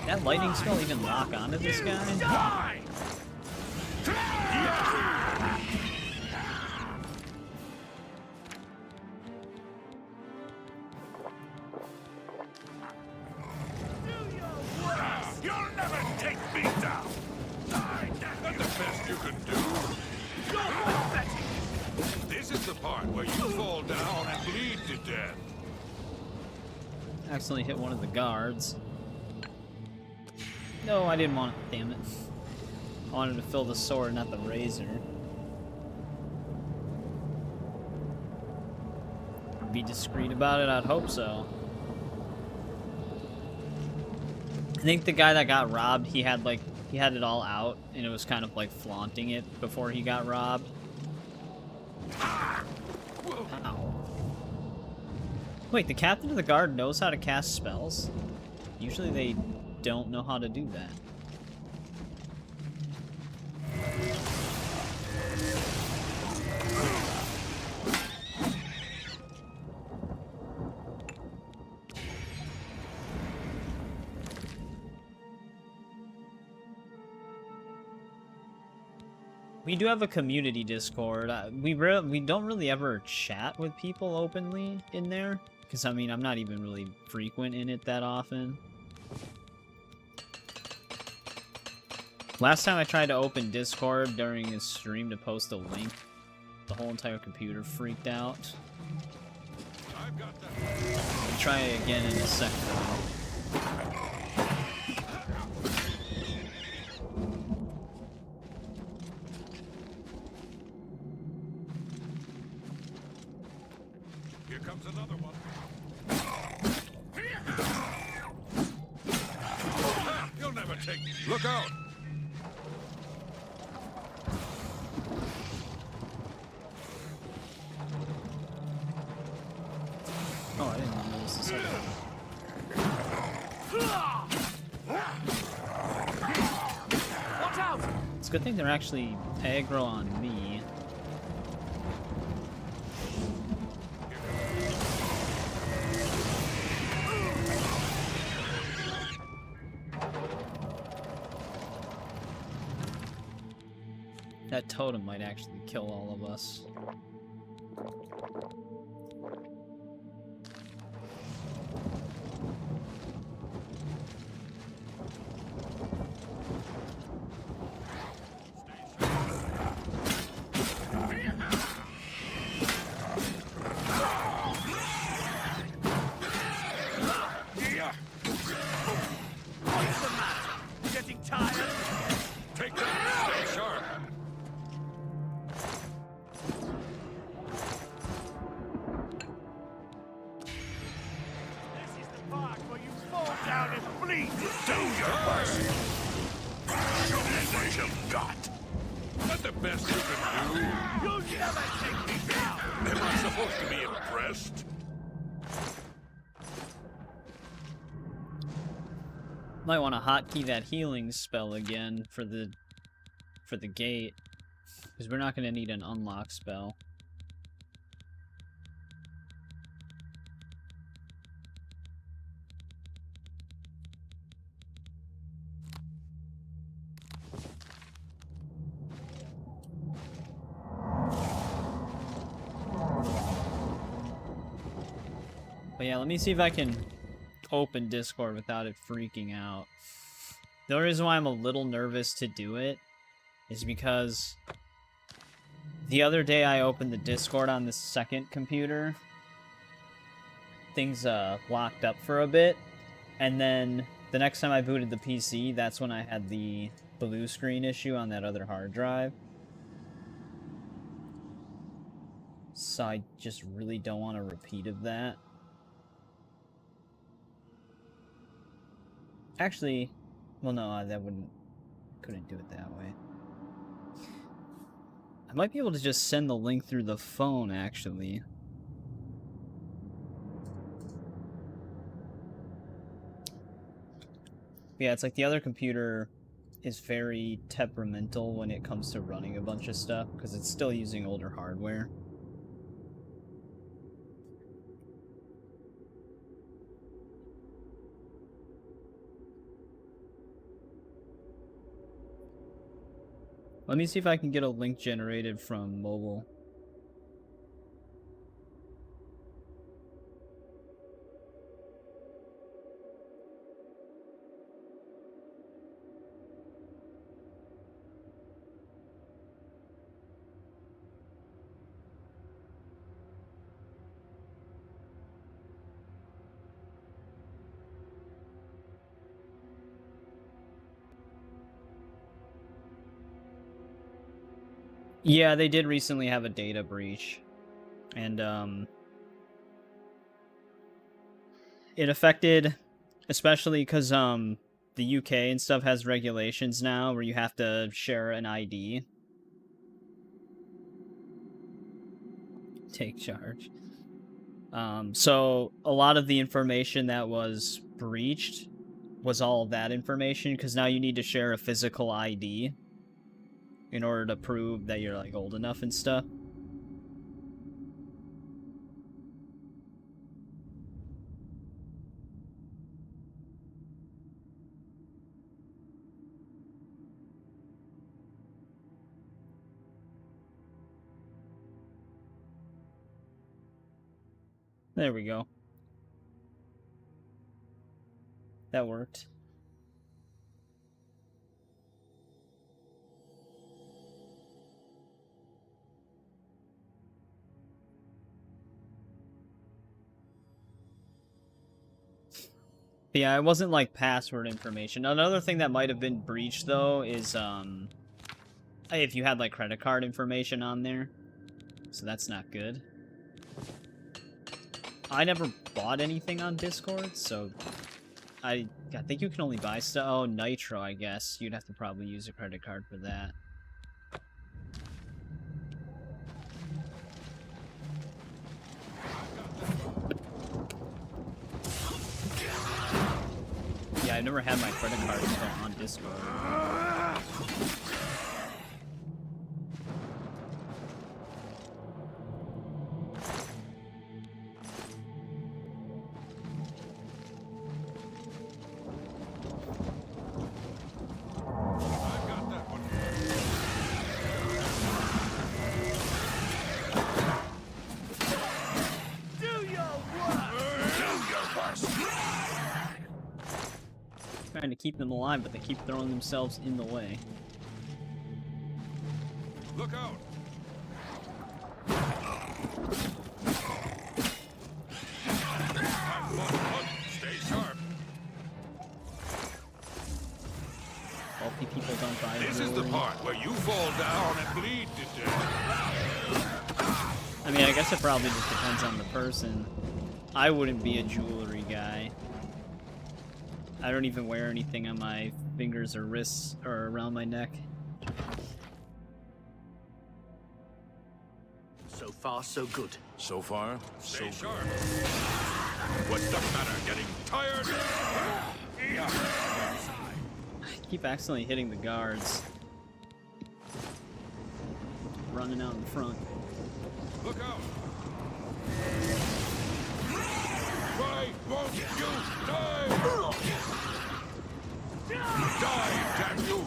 That lightning spell even lock onto this guy? You'll never take me down! That's the best you can do! This is the part where you fall down and bleed to death. Accidentally hit one of the guards. No, I didn't want it. Damn it. I wanted to fill the sword, not the razor. Be discreet about it, I'd hope so. I think the guy that got robbed, he had it all out, and it was kind of like flaunting it before he got robbed. Ow. Wait, the captain of the guard knows how to cast spells? Usually they don't know how to do that. We do have a community Discord. We don't really ever chat with people openly in there, because I mean, I'm not even really frequent in it that often. Last time I tried to open Discord during a stream to post a link, the whole entire computer freaked out. I'll try it again in a second. Look out! Oh, I didn't notice this other one. Watch out! It's a good thing they're actually aggro on me. That totem might actually kill all of us. What's the matter? Getting tired? Take that! Stay sharp! This is the part where you fall down and bleed. Do your worst! Show me what you've got! That's the best you can do! You'll never take me down! Am I supposed to be impressed? Might want to hotkey that healing spell again for the gate, because we're not going to need an unlock spell. But yeah, let me see if I can open Discord without it freaking out. The only reason why I'm a little nervous to do it is because the other day I opened the Discord on the second computer. Things locked up for a bit, and then the next time I booted the PC, that's when I had the blue screen issue on that other hard drive. So I just really don't want a repeat of that. Actually, well, no, that couldn't do it that way. I might be able to just send the link through the phone, actually. Yeah, it's like the other computer is very temperamental when it comes to running a bunch of stuff, because it's still using older hardware. Let me see if I can get a link generated from mobile. Yeah, they did recently have a data breach, and it affected, especially because the UK and stuff has regulations now where you have to share an ID. Take charge. So a lot of the information that was breached was all of that information, because now you need to share a physical ID in order to prove that you're, like, old enough and stuff. There we go. That worked. But yeah, it wasn't like password information. Another thing that might have been breached, though, is if you had like credit card information on there. So that's not good. I never bought anything on Discord, so I think you can only buy stuff. Oh, Nitro, I guess. You'd have to probably use a credit card for that. Yeah, I never had my credit card on Discord. Trying to keep them alive, but they keep throwing themselves in the way. Look out! Stay sharp. Wealthy people don't buy This is the jewelry. part where you fall down and bleed to death. I mean, I guess it probably just depends on the person. I wouldn't be a jewelry guy. I don't even wear anything on my fingers or wrists or around my neck. So far, so good. So far, Stay sharp. What's the matter? Getting tired? I keep accidentally hitting the guards. Running out in front. Look out! Why won't you die? Die, damn you!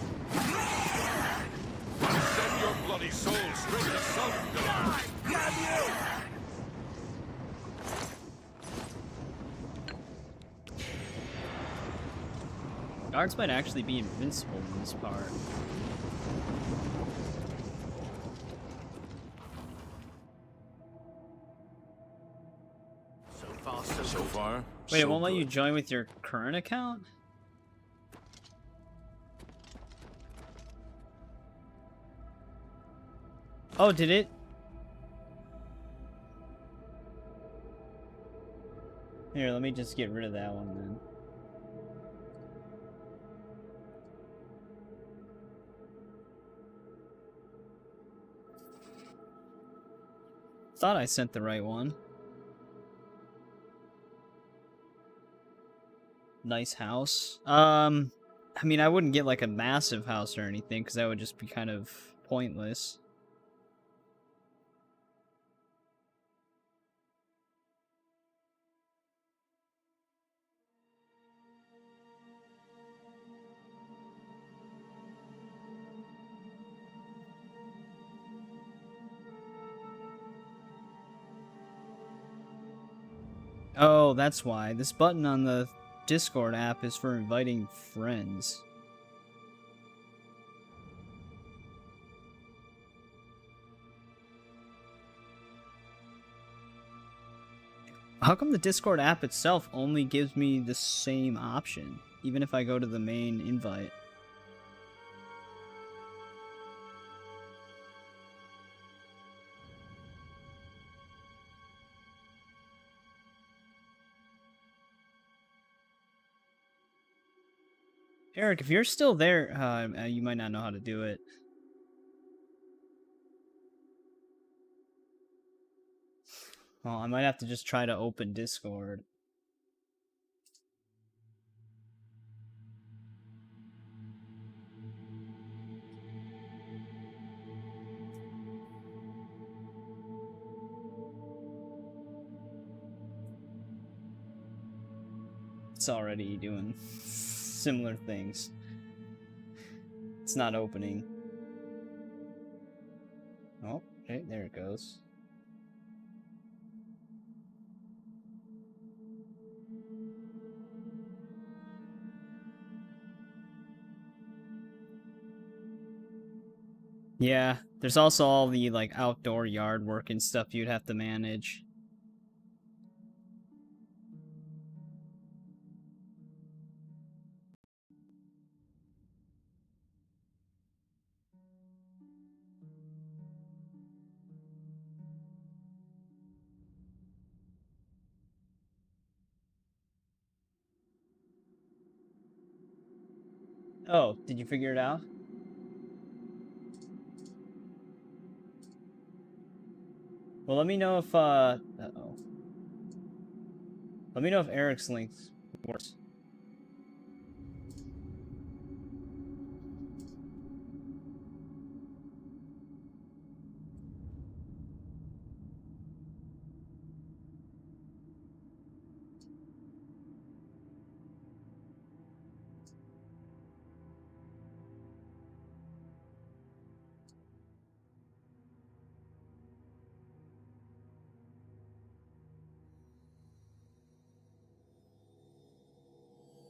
Send your bloody soul straight to Cyrodiil. Damn you! Guards might actually be invincible in this part. So far, so so good. far. Wait, it so won't let good. you join with your current account? Oh, did it? Here, let me just get rid of that one then. Thought I sent the right one. Nice house. I mean, I wouldn't get like a massive house or anything because that would just be kind of pointless. Oh, that's why. This button on the Discord app is for inviting friends. How come the Discord app itself only gives me the same option, even if I go to the main invite? Eric, if you're still there, you might not know how to do it. Well, I might have to just try to open Discord. It's already doing similar things. It's not opening. Oh, okay, there it goes. Yeah, there's also all the like outdoor yard work and stuff you'd have to manage. Oh, did you figure it out? Well, let me know if, uh-oh. Let me know if Eric's link works.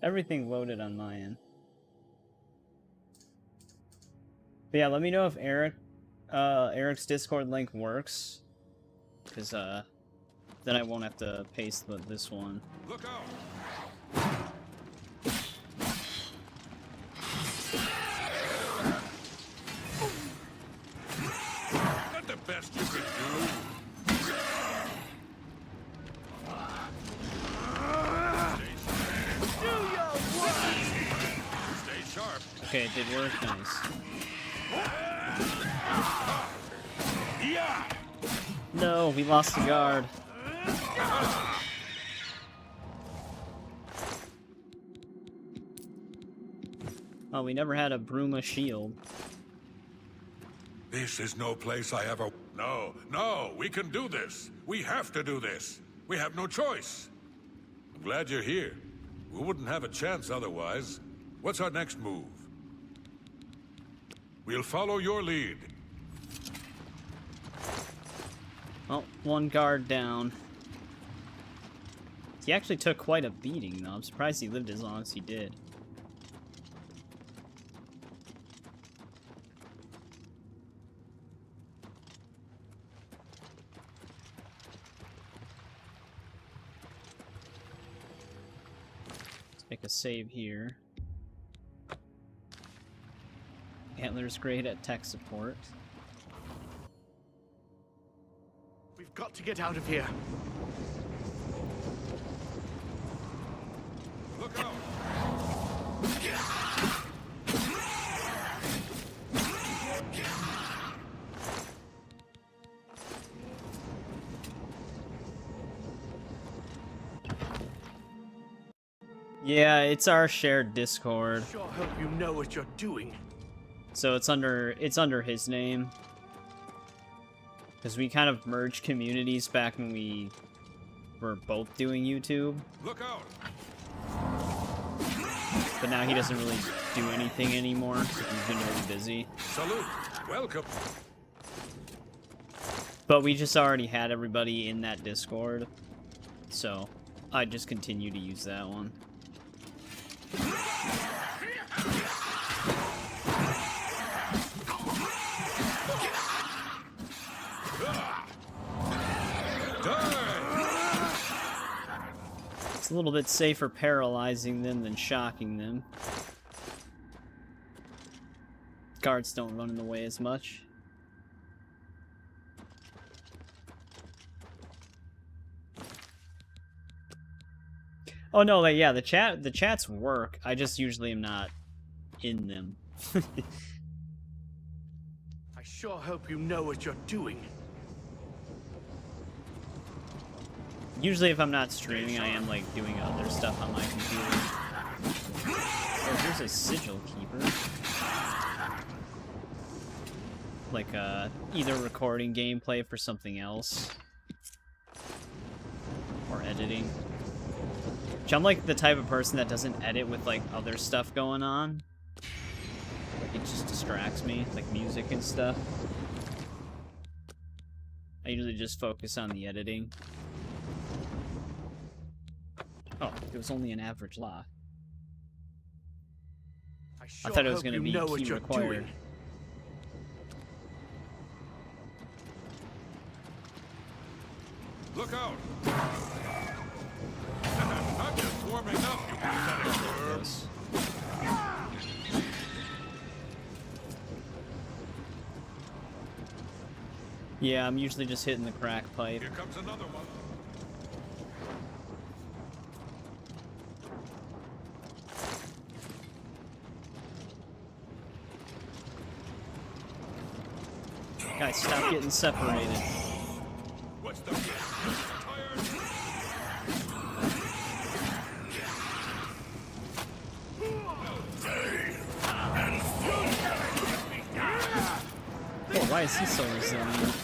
Everything loaded on my end. But yeah, let me know if Eric's Discord link works. Because, then I won't have to paste this one. Look out! Not the best you could do. Stay sharp. Okay, it did work. Nice. Yeah. No, we lost the guard. Oh, we never had a Bruma shield. This is no place I ever... No, no, we can do this. We have to do this. We have no choice. I'm glad you're here. We wouldn't have a chance otherwise. What's our next move? We'll follow your lead. Well, one guard down. He actually took quite a beating, though. I'm surprised he lived as long as he did. Let's make a save here. Antler's great at tech support. We've got to get out of here. Look out! Yeah, it's our shared Discord. Sure hope you know what you're doing. So it's under his name. Because we kind of merged communities back when we were both doing YouTube. Look out! But now he doesn't really do anything anymore. He's been really busy. Salute! Welcome! But we just already had everybody in that Discord. So I just continue to use that one. It's a little bit safer paralyzing them than shocking them. Guards don't run in the way as much. Oh no, like, yeah, the chats work. I just usually am not in them. I sure hope you know what you're doing. Usually if I'm not streaming, I am, like, doing other stuff on my computer. Oh, here's a sigil keeper. Like, either recording gameplay for something else. Or editing. Which I'm, like, the type of person that doesn't edit with, like, other stuff going on. Like, it just distracts me, like music and stuff. I usually just focus on the editing. Oh, it was only an average lock. I thought it was going to be key required. Look out! I'm just warming up, you pathetic worms. Yeah, I'm usually just hitting the crack pipe. Here comes another one. Guys, stop getting separated. What's the Oh, why is he so resilient?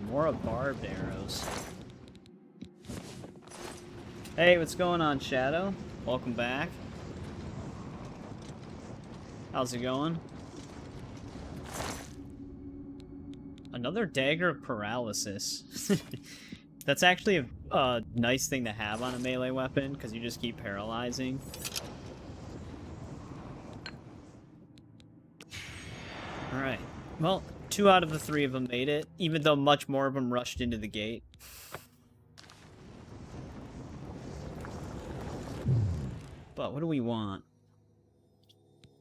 More barbed arrows. Hey, what's going on, Shadow? Welcome back. How's it going? Another dagger of paralysis. That's actually a nice thing to have on a melee weapon, because you just keep paralyzing. Alright. Well, 2 out of the 3 of them made it, even though much more of them rushed into the gate. But what do we want?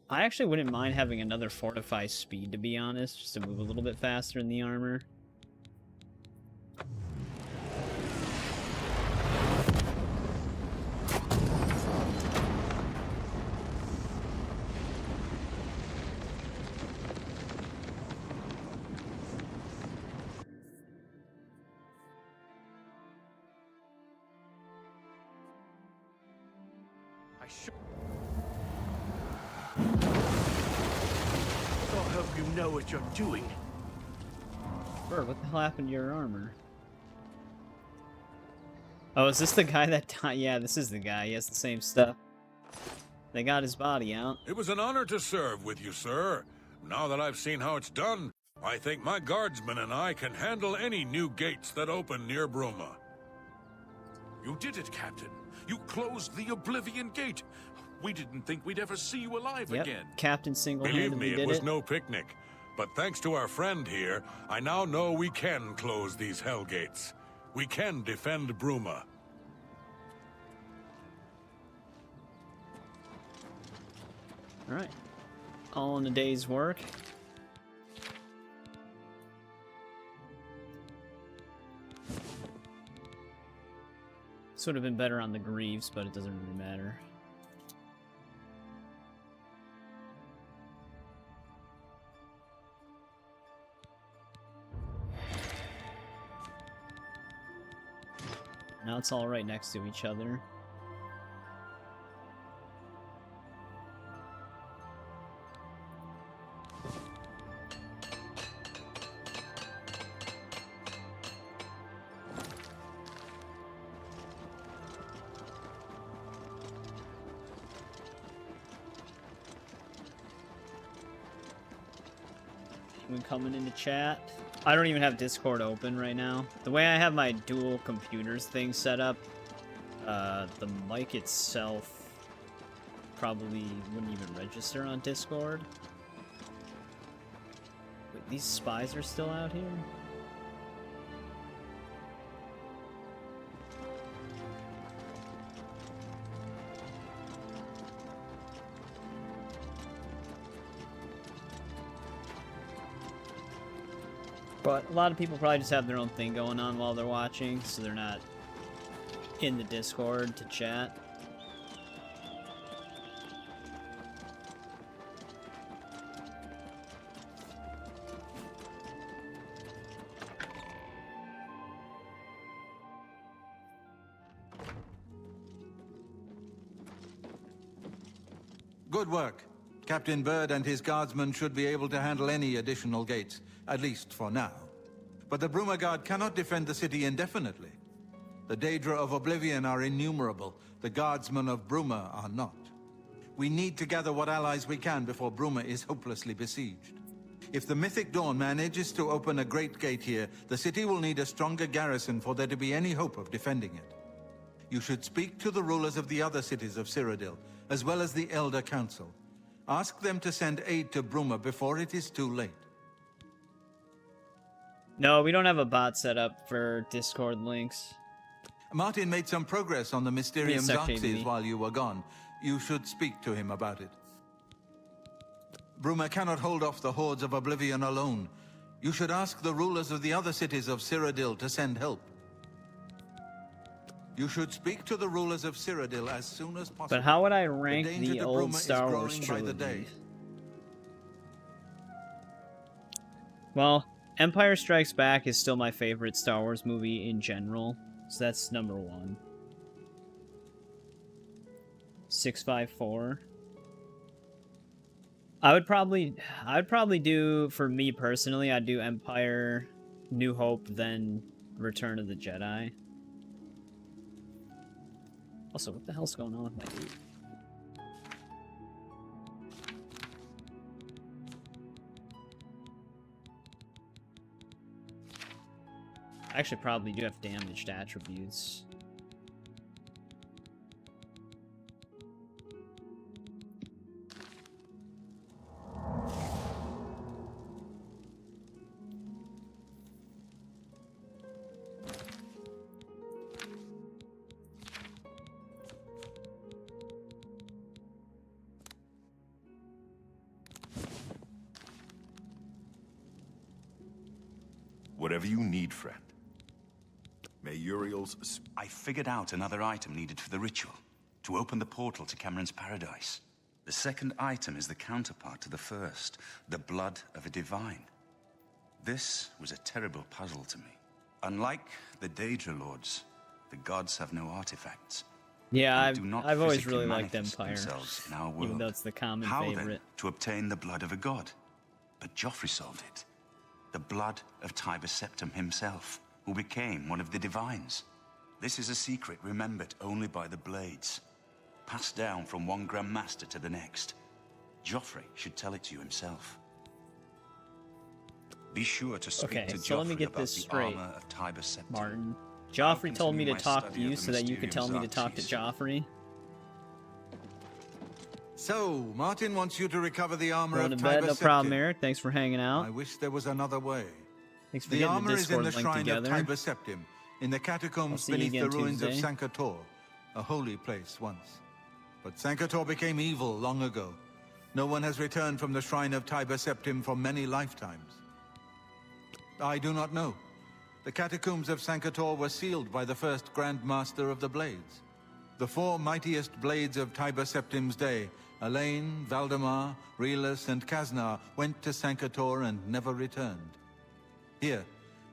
I actually wouldn't mind having another fortify speed, to be honest, just to move a little bit faster in the armor. I hope you know what you're doing. Bird, what the hell happened to your armor? Oh, is this the guy that died? Yeah, this is the guy. He has the same stuff. They got his body out. It was an honor to serve with you, sir. Now that I've seen how it's done, I think my guardsmen and I can handle any new gates that open near Bruma. You did it, Captain. You closed the Oblivion Gate. We didn't think we'd ever see you alive again. Captain single-handedly did it. Believe me, it was no picnic. But thanks to our friend here, I now know we can close these hell gates. We can defend Bruma. Alright. All in a day's work. This would have been better on the Greaves, but it doesn't really matter. Now it's all right next to each other. Anyone coming into chat? I don't even have Discord open right now. The way I have my dual computers thing set up, the mic itself probably wouldn't even register on Discord. Wait, these spies are still out here? But a lot of people probably just have their own thing going on while they're watching, so they're not in the Discord to chat. Good work. Captain Bird and his guardsmen should be able to handle any additional gates, at least for now. But the Bruma Guard cannot defend the city indefinitely. The Daedra of Oblivion are innumerable. The guardsmen of Bruma are not. We need to gather what allies we can before Bruma is hopelessly besieged. If the Mythic Dawn manages to open a great gate here, the city will need a stronger garrison for there to be any hope of defending it. You should speak to the rulers of the other cities of Cyrodiil, as well as the Elder Council. Ask them to send aid to Bruma before it is too late. No, we don't have a bot set up for Discord links. Martin made some progress on the Mysterium Xerxes while you were gone. You should speak to him about it. Bruma cannot hold off the hordes of Oblivion alone. You should ask the rulers of the other cities of Cyrodiil to send help. You should speak to the rulers of Cyrodiil as soon as possible. But how would I rank danger the to old Bruma is Star Wars growing by the day. trilogy? Well, Empire Strikes Back is still my favorite Star Wars movie in general, so that's number 1. 654. I'd probably do, for me personally, I'd do Empire, New Hope, then Return of the Jedi. Also, what the hell's going on with my dude? I actually probably do have damaged attributes. Whatever you need, friend. May Uriel's... I figured out another item needed for the ritual, to open the portal to Cameron's paradise. The second item is the counterpart to the first, the blood of a divine. This was a terrible puzzle to me. Unlike the Daedra Lords, the gods have no artifacts. Yeah, and I've always physically really liked manifest Empire, themselves in our world. even though it's the common How favorite. then to obtain the blood of a god? But Joffrey solved it. The blood of Tiber Septim himself, who became one of the divines. This is a secret remembered only by the Blades, passed down from one Grand Master to the next. Joffrey should tell it to you himself. Be sure to speak to so Joffrey let me get about this the straight, armor of Tiber Septim. Martin. Joffrey told me to my talk to study you of the so that you could tell me to talk to Mysteriums Joffrey. So, Martin wants you to recover the armor Going of to bed, Tiber no problem, Septim. Eric. Thanks for hanging out. I wish there was another way. Thanks for The getting armor the is in Discord the link shrine together. of Tiber Septim, in the catacombs see you beneath the again ruins Tuesday. of Sankator, a holy place once. But Sankator became evil long ago. No one has returned from the shrine of Tiber Septim for many lifetimes. I do not know. The catacombs of Sankator were sealed by the first Grand Master of the Blades. The 4 mightiest blades of Tiber Septim's day, Elaine, Valdemar, Relus, and Kaznar, went to Sankator and never returned. Here,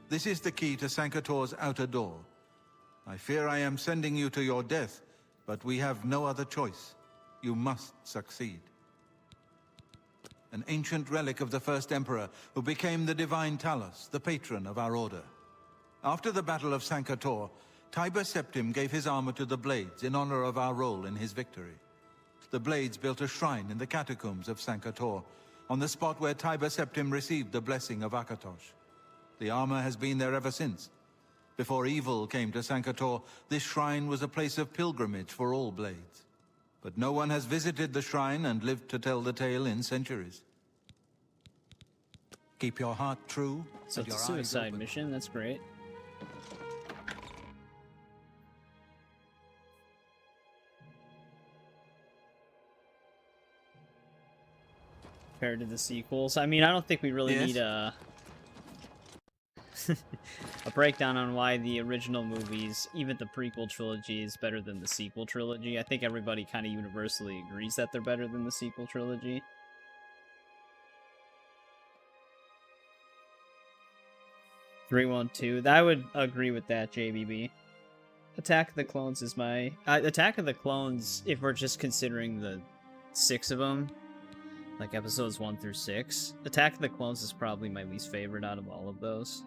this is the key to Sankator's outer door. I fear I am sending you to your death, but we have no other choice. You must succeed. An ancient relic of the first Emperor, who became the Divine Talos, the patron of our order. After the Battle of Sankator, Tiber Septim gave his armor to the Blades in honor of our role in his victory. The Blades built a shrine in the catacombs of Sankator, on the spot where Tiber Septim received the blessing of Akatosh. The armor has been there ever since. Before evil came to Sankator, this shrine was a place of pilgrimage for all Blades. But no one has visited the shrine and lived to tell the tale in centuries. Keep your heart true. So it's a suicide mission, that's great. Compared to the sequels. I mean, I don't think we really need a a breakdown on why the original movies, even the prequel trilogy, is better than the sequel trilogy. I think everybody kind of universally agrees that they're better than the sequel trilogy. $312. I would agree with that, JBB. Attack of the Clones is my... Attack of the Clones, if we're just considering the 6 of them, like episodes 1 through 6, Attack of the Clones is probably my least favorite out of all of those.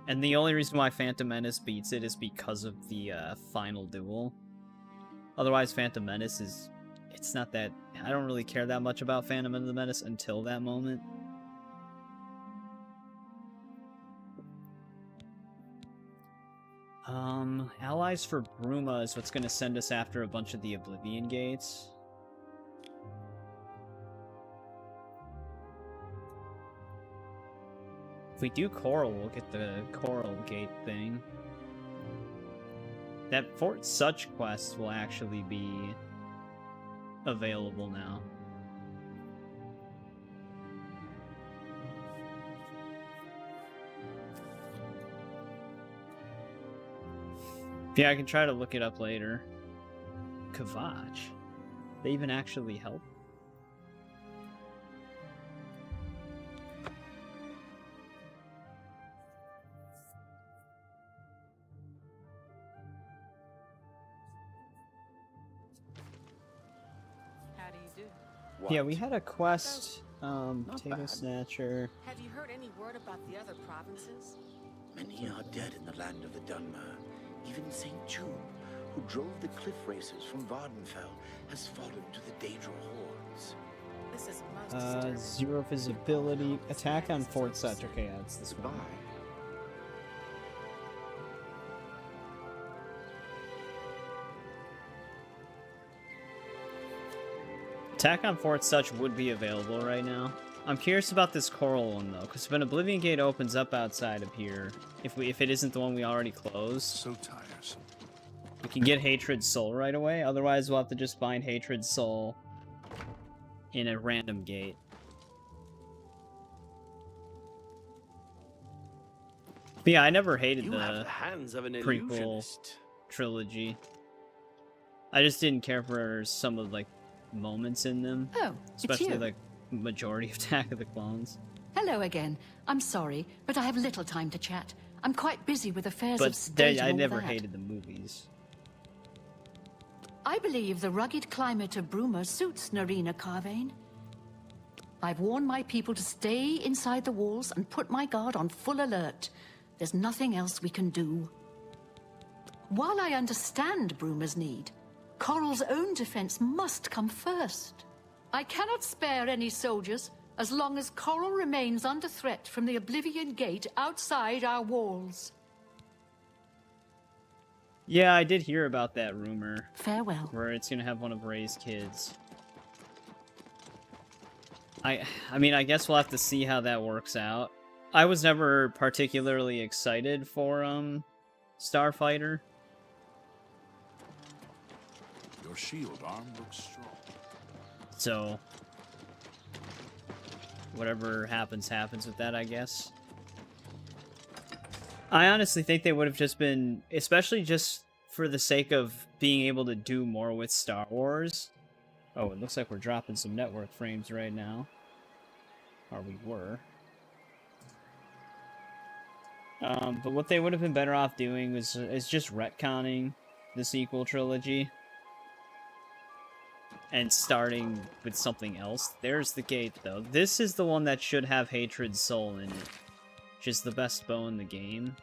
And the only reason why Phantom Menace beats it is because of the final duel. Otherwise, Phantom Menace is... It's not that... I don't really care that much about Phantom Menace until that moment. Allies for Bruma is what's going to send us after a bunch of the Oblivion Gates. If we do Coral, we'll get the Coral Gate thing. That Fort Such quest will actually be available now. Yeah, I can try to look it up later. Kvatch. They even actually help? How do you do? Yeah, we had a quest, Potato Snatcher. Have you heard any word about the other provinces? Many are dead in the land of the Dunmer. Even St. Jude, who drove the cliff racers from Vardenfell, has fallen to the Daedra hordes. This is most disturbing. Zero visibility. Attack on Fort Such. Okay, yeah, it's this one. Attack on Fort Such would be available right now. I'm curious about this coral one though, because when Oblivion Gate opens up outside of here, if it isn't the one we already closed, so tiresome. We can get Hatred Soul right away. Otherwise, we'll have to just find Hatred Soul in a random gate. But yeah, I never hated You have the the hands of an prequel illusionist. trilogy. I just didn't care for some of like moments in them. Oh, it's especially you. like majority of Attack of the Clones. Hello again. I'm sorry, but I have little time to chat. I'm quite busy with affairs But of state I and all never that. hated the movies. I believe the rugged climate of Bruma suits Narina Carvane. I've warned my people to stay inside the walls and put my guard on full alert. There's nothing else we can do. While I understand Bruma's need, Coral's own defense must come first. I cannot spare any soldiers as long as Coral remains under threat from the Oblivion Gate outside our walls. Yeah, I did hear about that rumor. Farewell. Where it's gonna have one of Ray's kids. I mean, I guess we'll have to see how that works out. I was never particularly excited for, Starfighter. Your shield arm looks strong. So, whatever happens, happens with that, I guess. I honestly think they would have just been, especially just for the sake of being able to do more with Star Wars. Oh, it looks like we're dropping some network frames right now. Or we were. But what they would have been better off doing is just retconning the sequel trilogy. And starting with something else. There's the gate, though. This is the one that should have Hatred Soul in it. Which is the best bow in the game.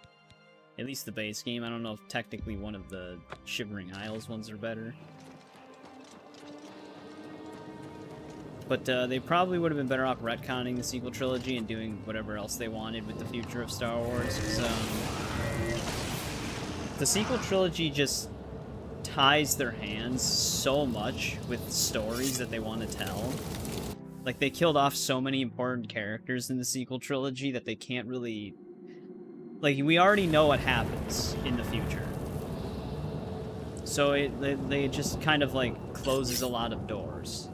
At least the base game. I don't know if technically one of the Shivering Isles ones are better. But they probably would have been better off retconning the sequel trilogy and doing whatever else they wanted with the future of Star Wars. 'Cause, the sequel trilogy just ties their hands so much with stories that they want to tell. Like, they killed off so many important characters in the sequel trilogy that they can't really... Like, we already know what happens in the future. So they just kind of, like, closes a lot of doors.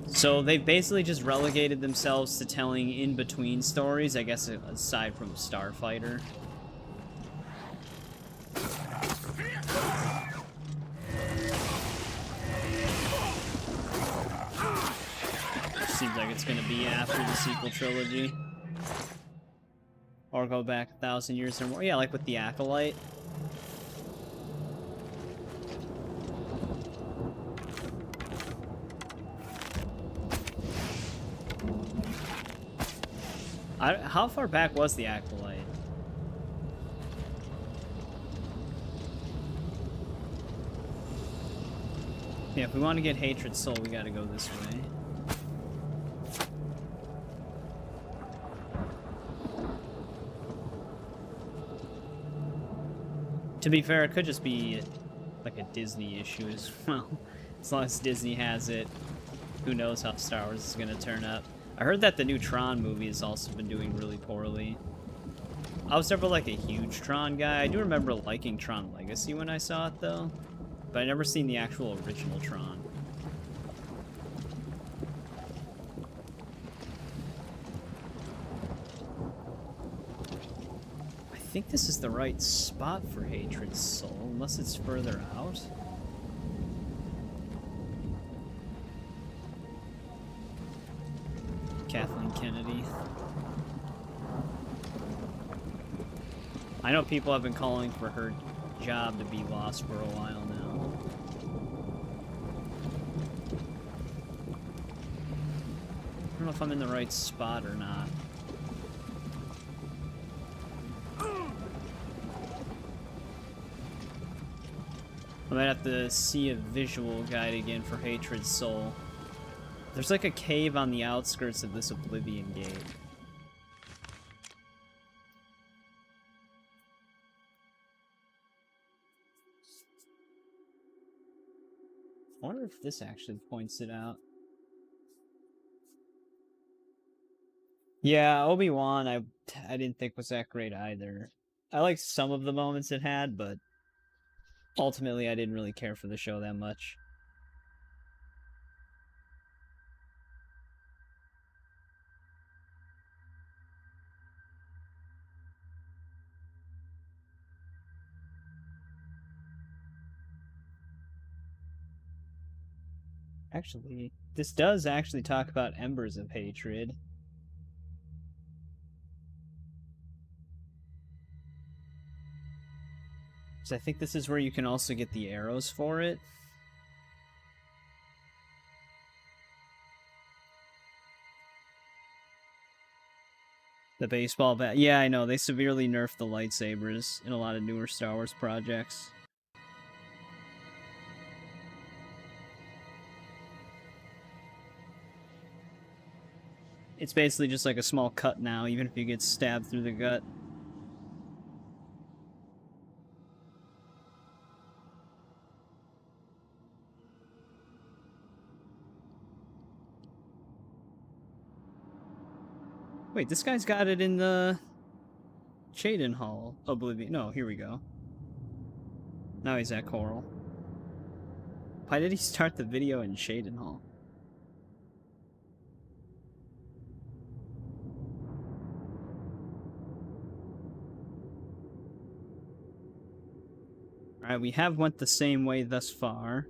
So they've basically just relegated themselves to telling in-between stories, I guess, aside from Starfighter. Seems like it's gonna be after the sequel trilogy. Or go back 1,000 years or more. Yeah, like with the Acolyte. How far back was the Acolyte? Yeah, if we want to get Hatred Soul, we gotta go this way. To be fair, it could just be like a Disney issue as well. As long as Disney has it, who knows how Star Wars is gonna turn up. I heard that the new Tron movie has also been doing really poorly. I was never like a huge Tron guy. I do remember liking Tron Legacy when I saw it though, but I never seen the actual original Tron. think this is the right spot for Hatred's Soul, unless it's further out. Kathleen Kennedy. I know people have been calling for her job to be lost for a while now. I don't know if I'm in the right spot or not. I might have to see a visual guide again for Hatred's Soul. There's like a cave on the outskirts of this Oblivion Gate. I wonder if this actually points it out. Yeah, Obi-Wan I didn't think was that great either. I liked some of the moments it had, but ultimately I didn't really care for the show that much. Actually, this does actually talk about Embers of Hatred. So I think this is where you can also get the arrows for it. The baseball bat. Yeah, I know. They severely nerfed the lightsabers in a lot of newer Star Wars projects. It's basically just like a small cut now, even if you get stabbed through the gut. Wait, this guy's got it in the Shaden Hall. Oblivion. No, here we go. Now he's at Coral. Why did he start the video in Shaden Hall? Alright, we have went the same way thus far.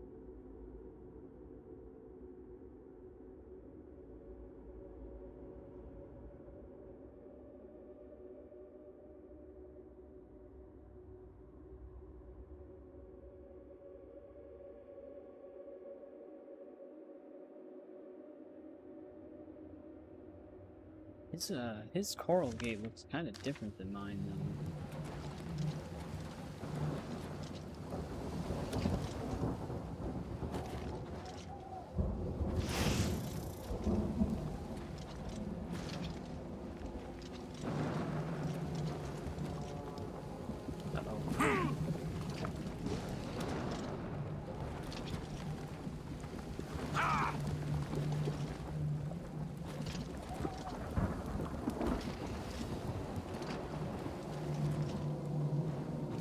His coral gate looks kind of different than mine, though.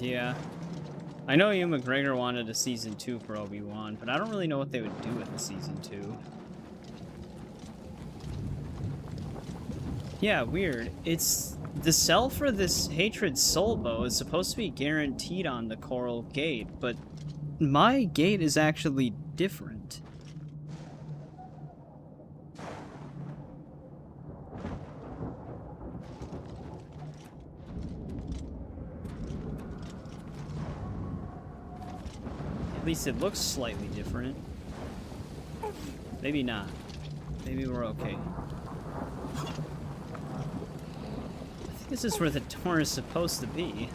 Yeah. I know Ewan McGregor wanted a Season 2 for Obi-Wan, but I don't really know what they would do with the Season 2. Yeah, weird. It's... the sell for this Hatred Soul Bow is supposed to be guaranteed on the Coral Gate, but my gate is actually different. At least it looks slightly different. Maybe not. Maybe we're okay. I think this is where the door is supposed to be.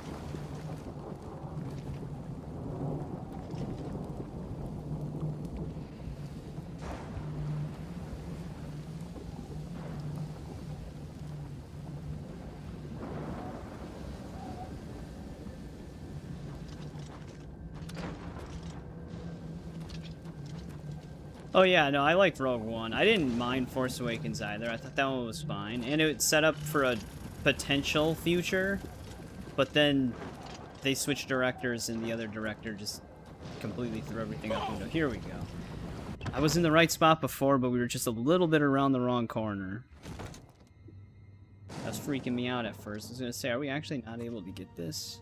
Oh yeah, no, I liked Rogue One. I didn't mind Force Awakens either. I thought that one was fine. And it set up for a potential future, but then they switched directors and the other director just completely threw everything out the window. Here we go. I was in the right spot before, but we were just a little bit around the wrong corner. That's freaking me out at first. I was gonna say, are we actually not able to get this?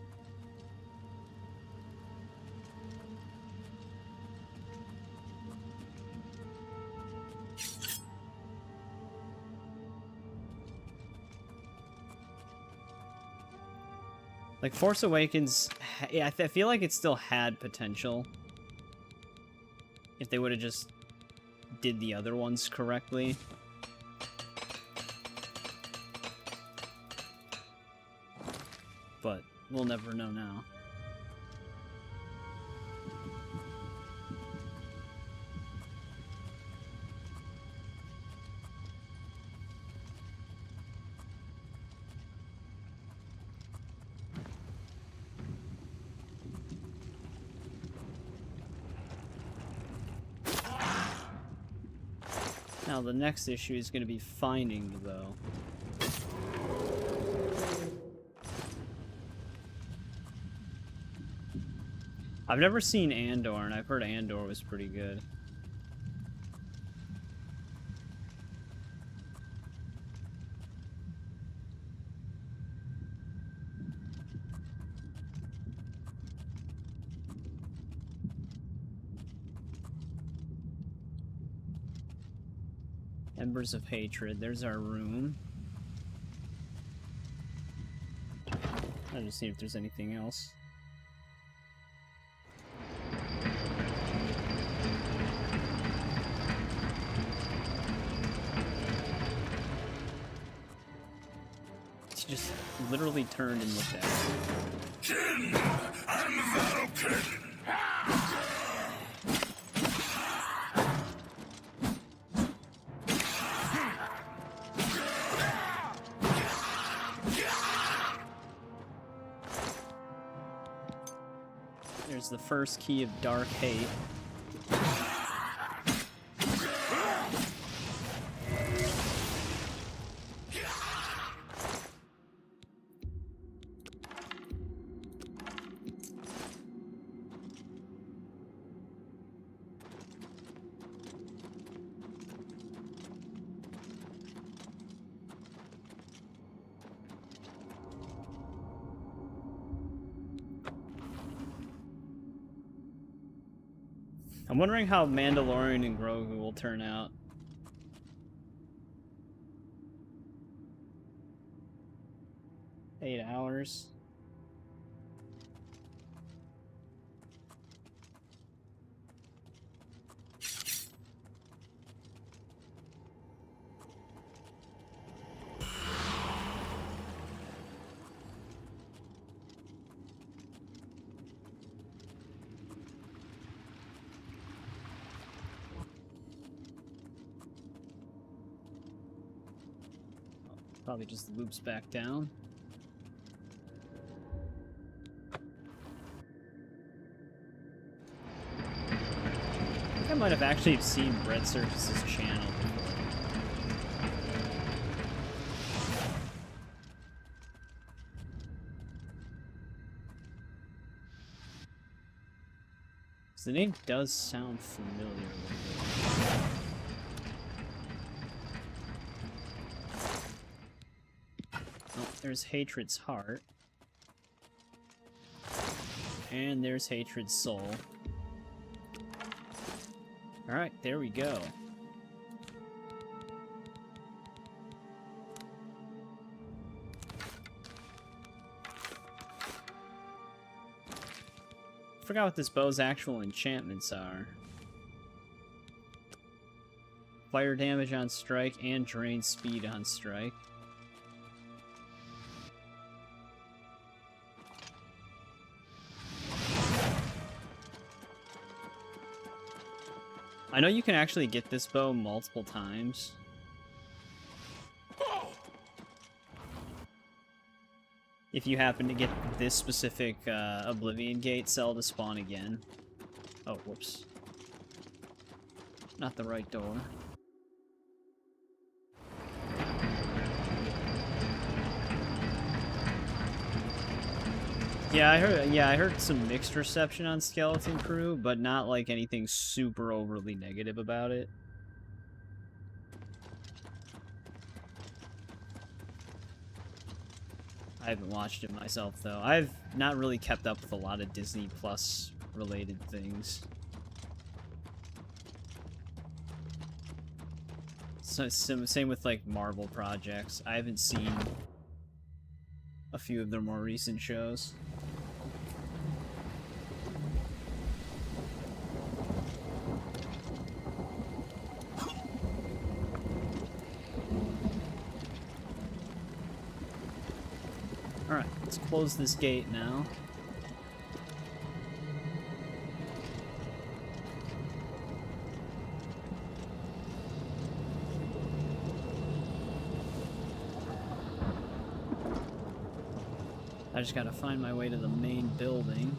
Like, Force Awakens, yeah, I feel like it still had potential. If they would have just did the other ones correctly. But we'll never know now. Now the next issue is going to be finding the bow. I've never seen Andor, and I've heard Andor was pretty good. Embers of Hatred, there's our room. I'll just see if there's anything else. She just literally turned and looked at me. Jin and Vulcan! There's the first key of Dark Hate. I'm wondering how Mandalorian and Grogu will turn out. Eight hours. Probably just loops back down. I think I might have actually seen Brett Surface's channel before. So the name does sound familiar a little bit. There's Hatred's heart. And there's Hatred's soul. Alright, there we go. Forgot what this bow's actual enchantments are. Fire damage on strike and drain speed on strike. I know you can actually get this bow multiple times. If you happen to get this specific Oblivion Gate cell to spawn again. Oh, whoops. Not the right door. Yeah, I heard some mixed reception on Skeleton Crew, but not like anything super overly negative about it. I haven't watched it myself, though. I've not really kept up with a lot of Disney Plus related things. So, same with, like, Marvel projects. I haven't seen a few of their more recent shows. Alright, let's close this gate now. I just gotta find my way to the main building.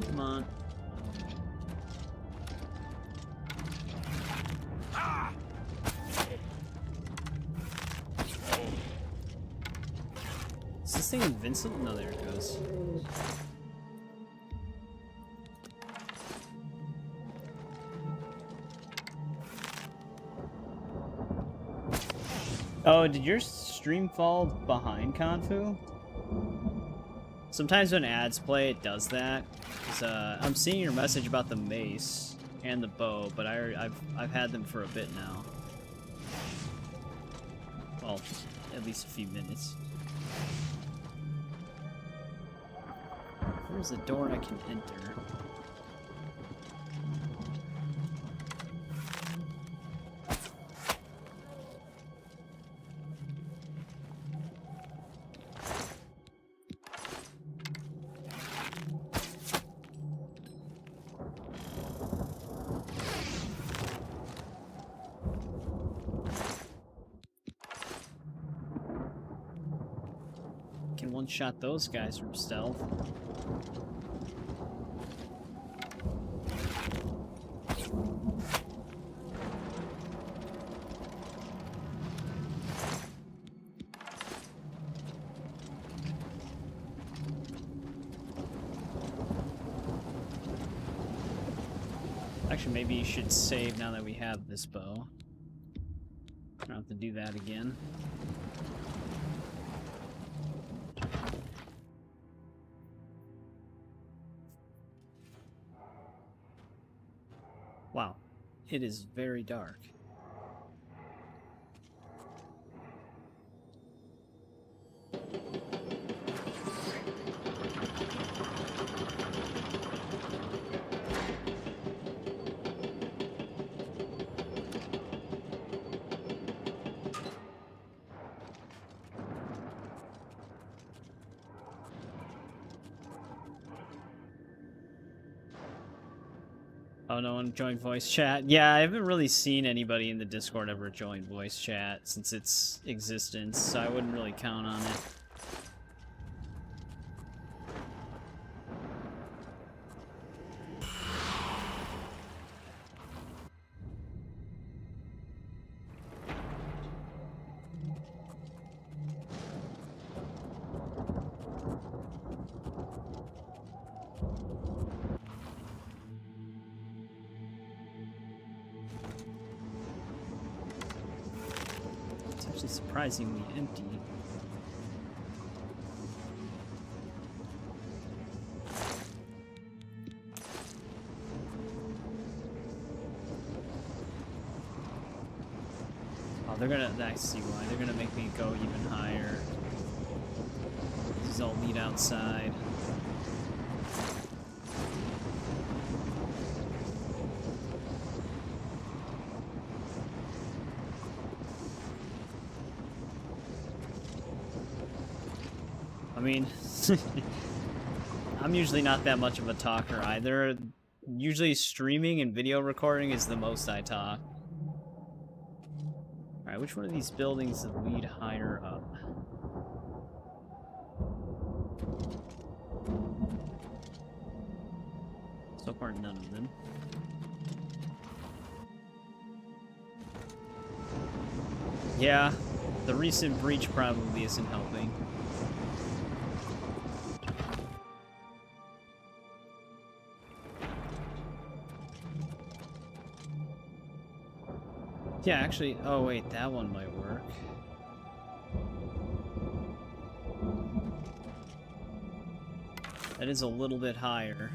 Come on. Is this thing invincible? No, there it goes. Oh, did your stream fall behind Confu? Sometimes when ads play, it does that. I'm seeing your message about the mace and the bow, but I've had them for a bit now. Well, at least a few minutes. Where's the door I can enter? Can one-shot those guys from stealth. Actually, maybe you should save now that we have this bow. I don't have to do that again. Wow, it is very dark. Oh, no one joined voice chat. Yeah, I haven't really seen anybody in the Discord ever join voice chat since its existence, so I wouldn't really count on it. Surprisingly empty. Oh, they're gonna. I see why. They're gonna make me go even higher. This is all meat outside. I mean, I'm usually not that much of a talker either. Usually streaming and video recording is the most I talk. Alright, which one of these buildings lead higher up? So So far, none of them. Yeah, the recent breach probably isn't helping. Yeah, actually, oh wait, that one might work. That is a little bit higher.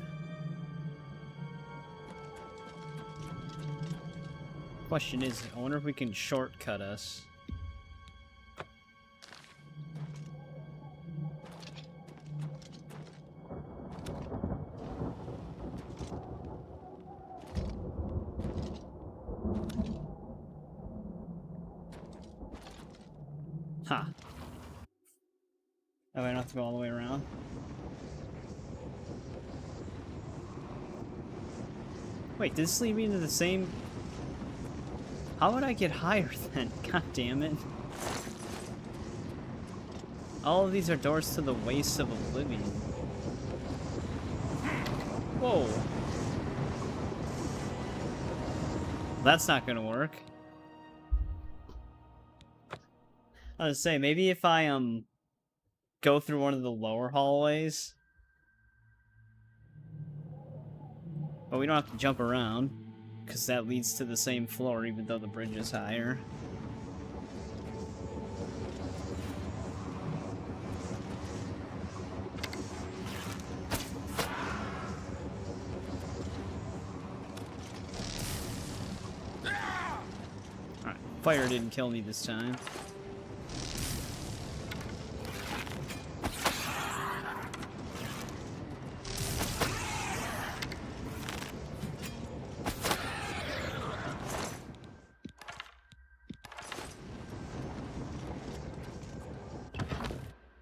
Question is, I wonder if we can shortcut us. Huh. Oh, I don't have to go all the way around. Wait, did this lead me into the same... How would I get higher then? God damn it. All of these are doors to the wastes of Oblivion. Whoa. That's not gonna work. I was saying, maybe if I, go through one of the lower hallways. But we don't have to jump around, because that leads to the same floor, even though the bridge is higher. Alright, fire didn't kill me this time.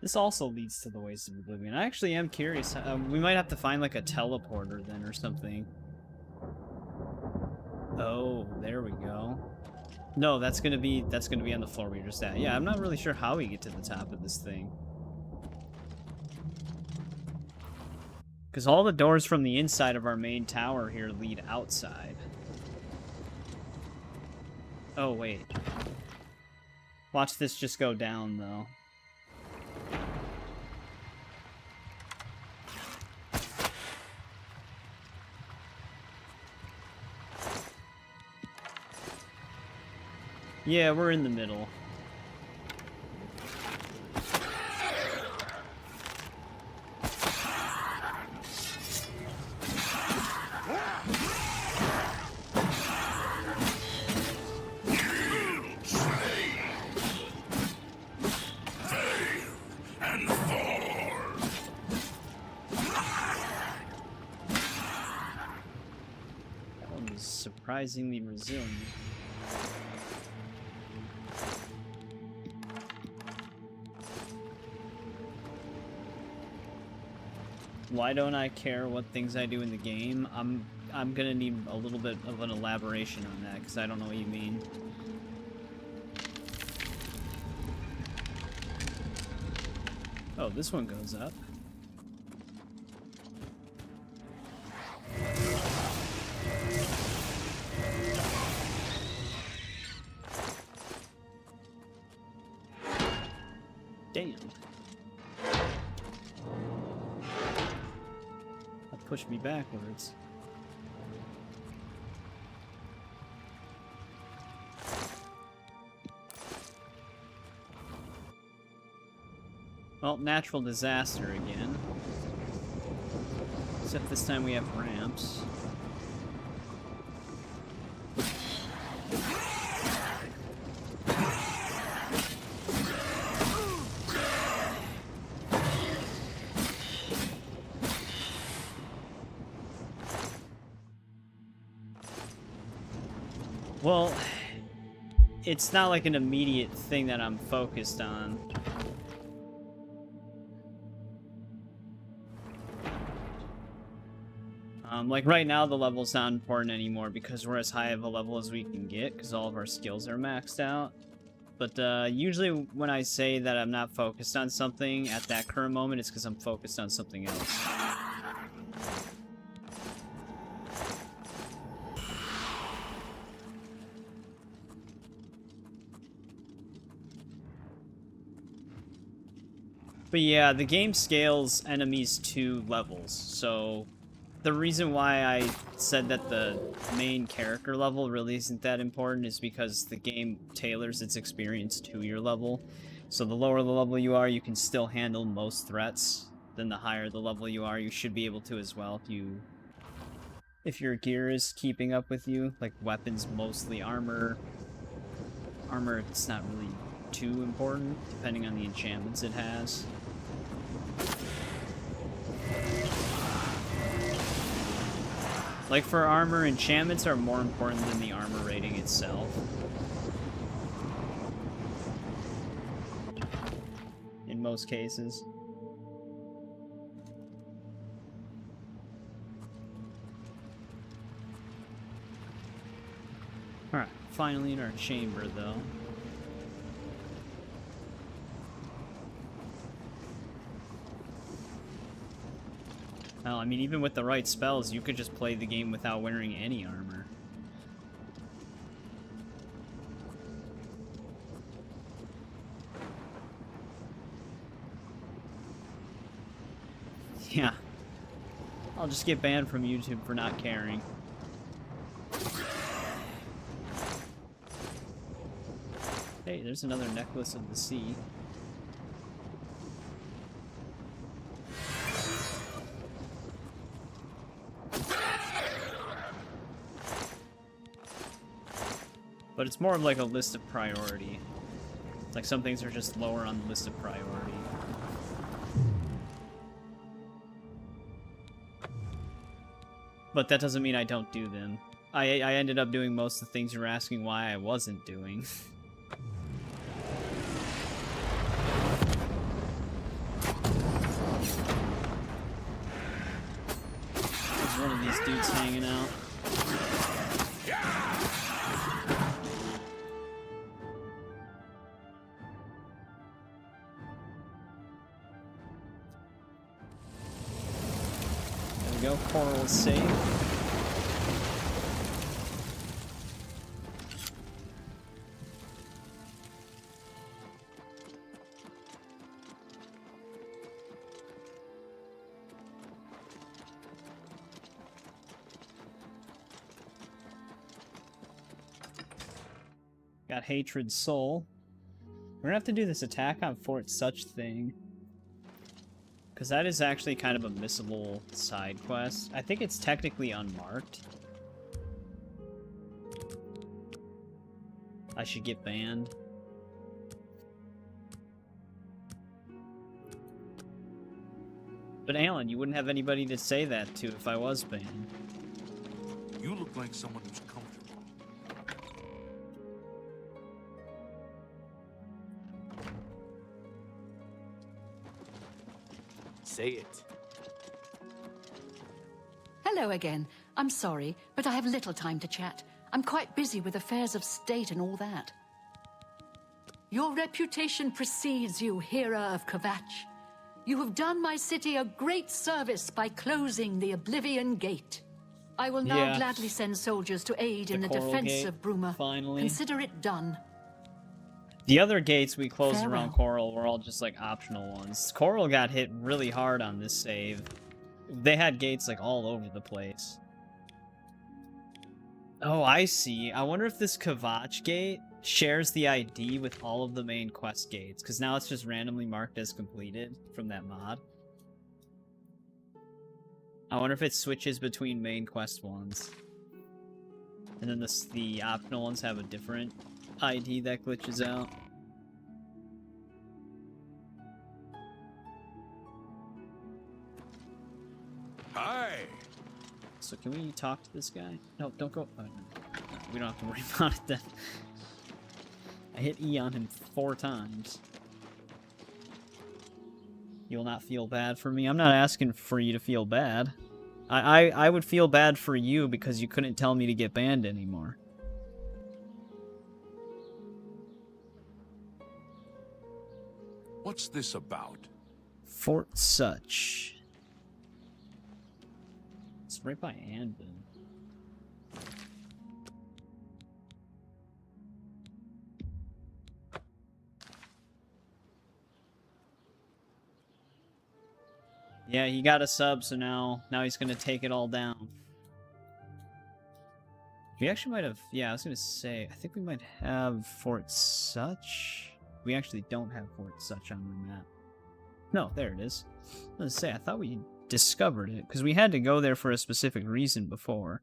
This also leads to the Waste of Oblivion. I actually am curious. We might have to find like a teleporter then or something. Oh, there we go. No, that's gonna be on the floor we were just at. Yeah, I'm not really sure how we get to the top of this thing. Because all the doors from the inside of our main tower here lead outside. Oh, wait. Watch this just go down, though. Yeah, we're in the middle. That one was surprisingly resilient. Why don't I care what things I do in the game? I'm gonna need a little bit of an elaboration on that, because I don't know what you mean. Oh, this one goes up. Damn. Push me backwards. Well, natural disaster again. Except this time we have ramps. Well, it's not like an immediate thing that I'm focused on. Like right now the level's not important anymore because we're as high of a level as we can get because all of our skills are maxed out. But usually when I say that I'm not focused on something at that current moment, it's because I'm focused on something else. But yeah, the game scales enemies to levels, so the reason why I said that the main character level really isn't that important is because the game tailors its experience to your level. So the lower the level you are, you can still handle most threats. Then the higher the level you are, you should be able to as well if your gear is keeping up with you. Like weapons, mostly armor. Armor, it's not really too important, depending on the enchantments it has. Like for armor, enchantments are more important than the armor rating itself. In most cases. Alright, finally in our chamber though. Well, I mean, even with the right spells, you could just play the game without wearing any armor. Yeah. I'll just get banned from YouTube for not caring. Hey, there's another necklace of the sea. But it's more of like a list of priority. Like some things are just lower on the list of priority. But that doesn't mean I don't do them. I ended up doing most of the things you were asking why I wasn't doing. There's one of these dudes hanging out. Go, Coral is safe. Got Hatred Soul. We're gonna have to do this attack on Fort Such thing. Because that is actually kind of a missable side quest. I think it's technically unmarked. I should get banned. But Alan, you wouldn't have anybody to say that to if I was banned. You look like someone who's comfortable. Say it. Hello again. I'm sorry, but I have little time to chat. I'm quite busy with affairs of state and all that. Your reputation precedes you, Hero of Kvatch. You have done my city a great service by closing the Oblivion Gate. I will now gladly send soldiers to aid in the defense of Bruma. Finally. Consider it done. The other gates we closed Farewell. around Coral were all just like optional ones. Coral got hit really hard on this save. They had gates like all over the place. Oh, I see. I wonder if this Kvatch gate shares the ID with all of the main quest gates, because now it's just randomly marked as completed from that mod. I wonder if it switches between main quest ones. And then the optional ones have a different ID that glitches out. Hi. So can we talk to this guy? No, don't go. Oh, no. We don't have to worry about it then. I hit E on him 4 times. You'll not feel bad for me? I'm not asking for you to feel bad. I would feel bad for you because you couldn't tell me to get banned anymore. What's this about? Fort Such. It's right by Anvin. Yeah, he got a sub, so now he's gonna take it all down. We actually might have... Yeah, I was gonna say, I think we might have Fort Such. We actually don't have Fort Such on the map. No, there it is. I was gonna say, I thought we discovered it, because we had to go there for a specific reason before.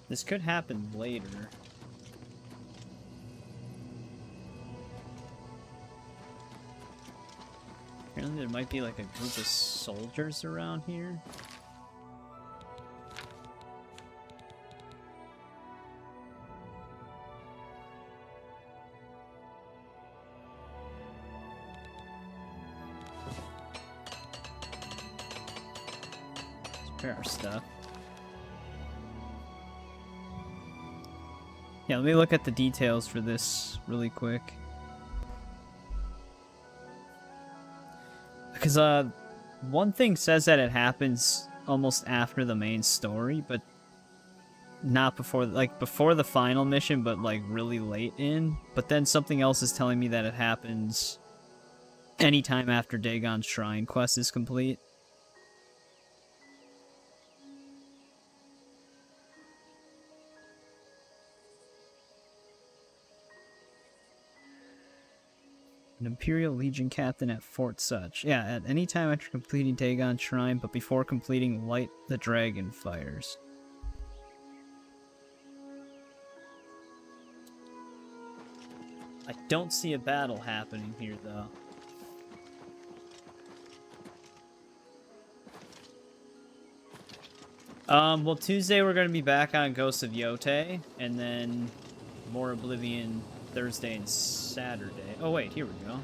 This could happen later. Apparently there might be like a group of soldiers around here. Let's prepare our stuff. Yeah, let me look at the details for this really quick. Because, one thing says that it happens almost after the main story, but not before, like, before the final mission, but, like, really late in. But then something else is telling me that it happens anytime after Dagon's Shrine quest is complete. An Imperial Legion captain at Fort Such. Yeah, at any time after completing Dagon's Shrine, but before completing Light the Dragon Fires. I don't see a battle happening here, though. Well, Tuesday we're going to be back on Ghosts of Yote, and then more Oblivion Thursday and Saturday. Oh wait, here we go.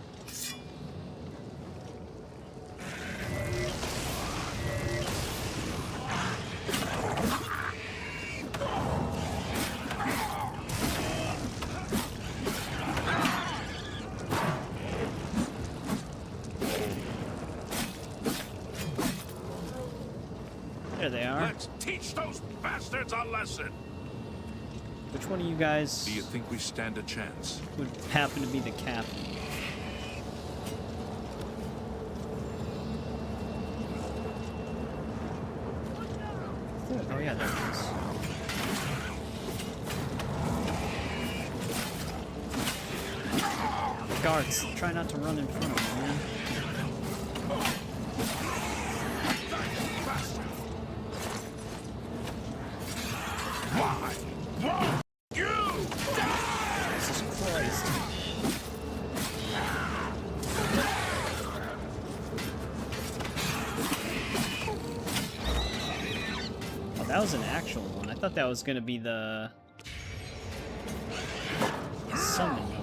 There they are. Let's teach those bastards a lesson. Which one of you guys do you think we stand a chance? Would happen to be the captain? Oh yeah, there it is. Guards, try not to run in front of me, man. Why? Won't you die? Jesus Christ. Oh, that was an actual one. I thought that was gonna be the summon one.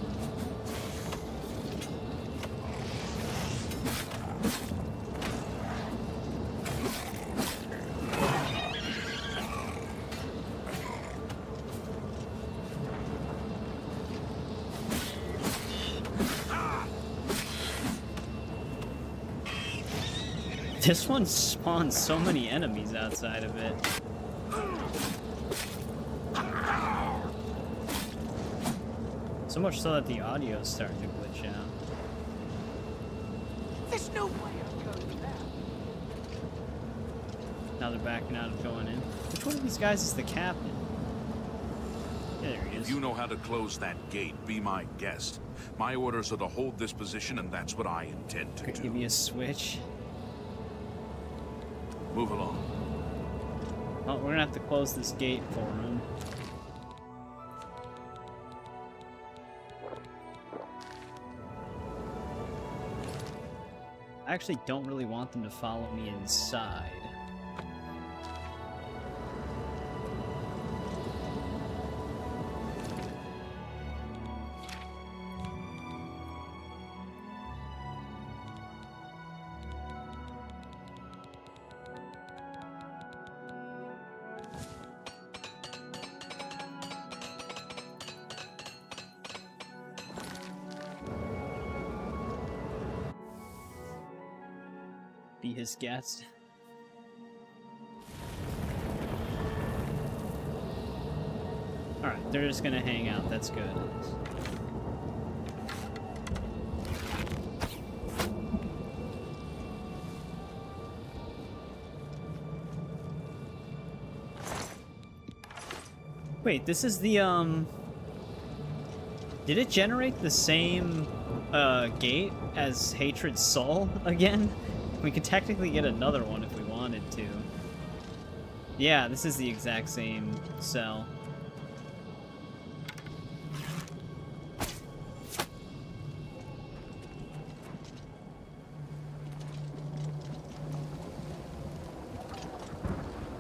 This one spawns so many enemies outside of it. So much so that the audio is starting to glitch out. There's no way I'm going there. Now they're backing out of going in. Which one of these guys is the captain? Yeah, there he is. If you know how to close that gate, be my guest. My orders are to hold this position, and that's what I intend to do. Give me a switch. Move along. Well, we're gonna have to close this gate for him. I actually don't really want them to follow me inside. Be his guest. They're just gonna hang out. That's good. Wait, this is the, Did it generate the same, gate as Hatred's Soul again? We could technically get another one if we wanted to. Yeah, this is the exact same cell.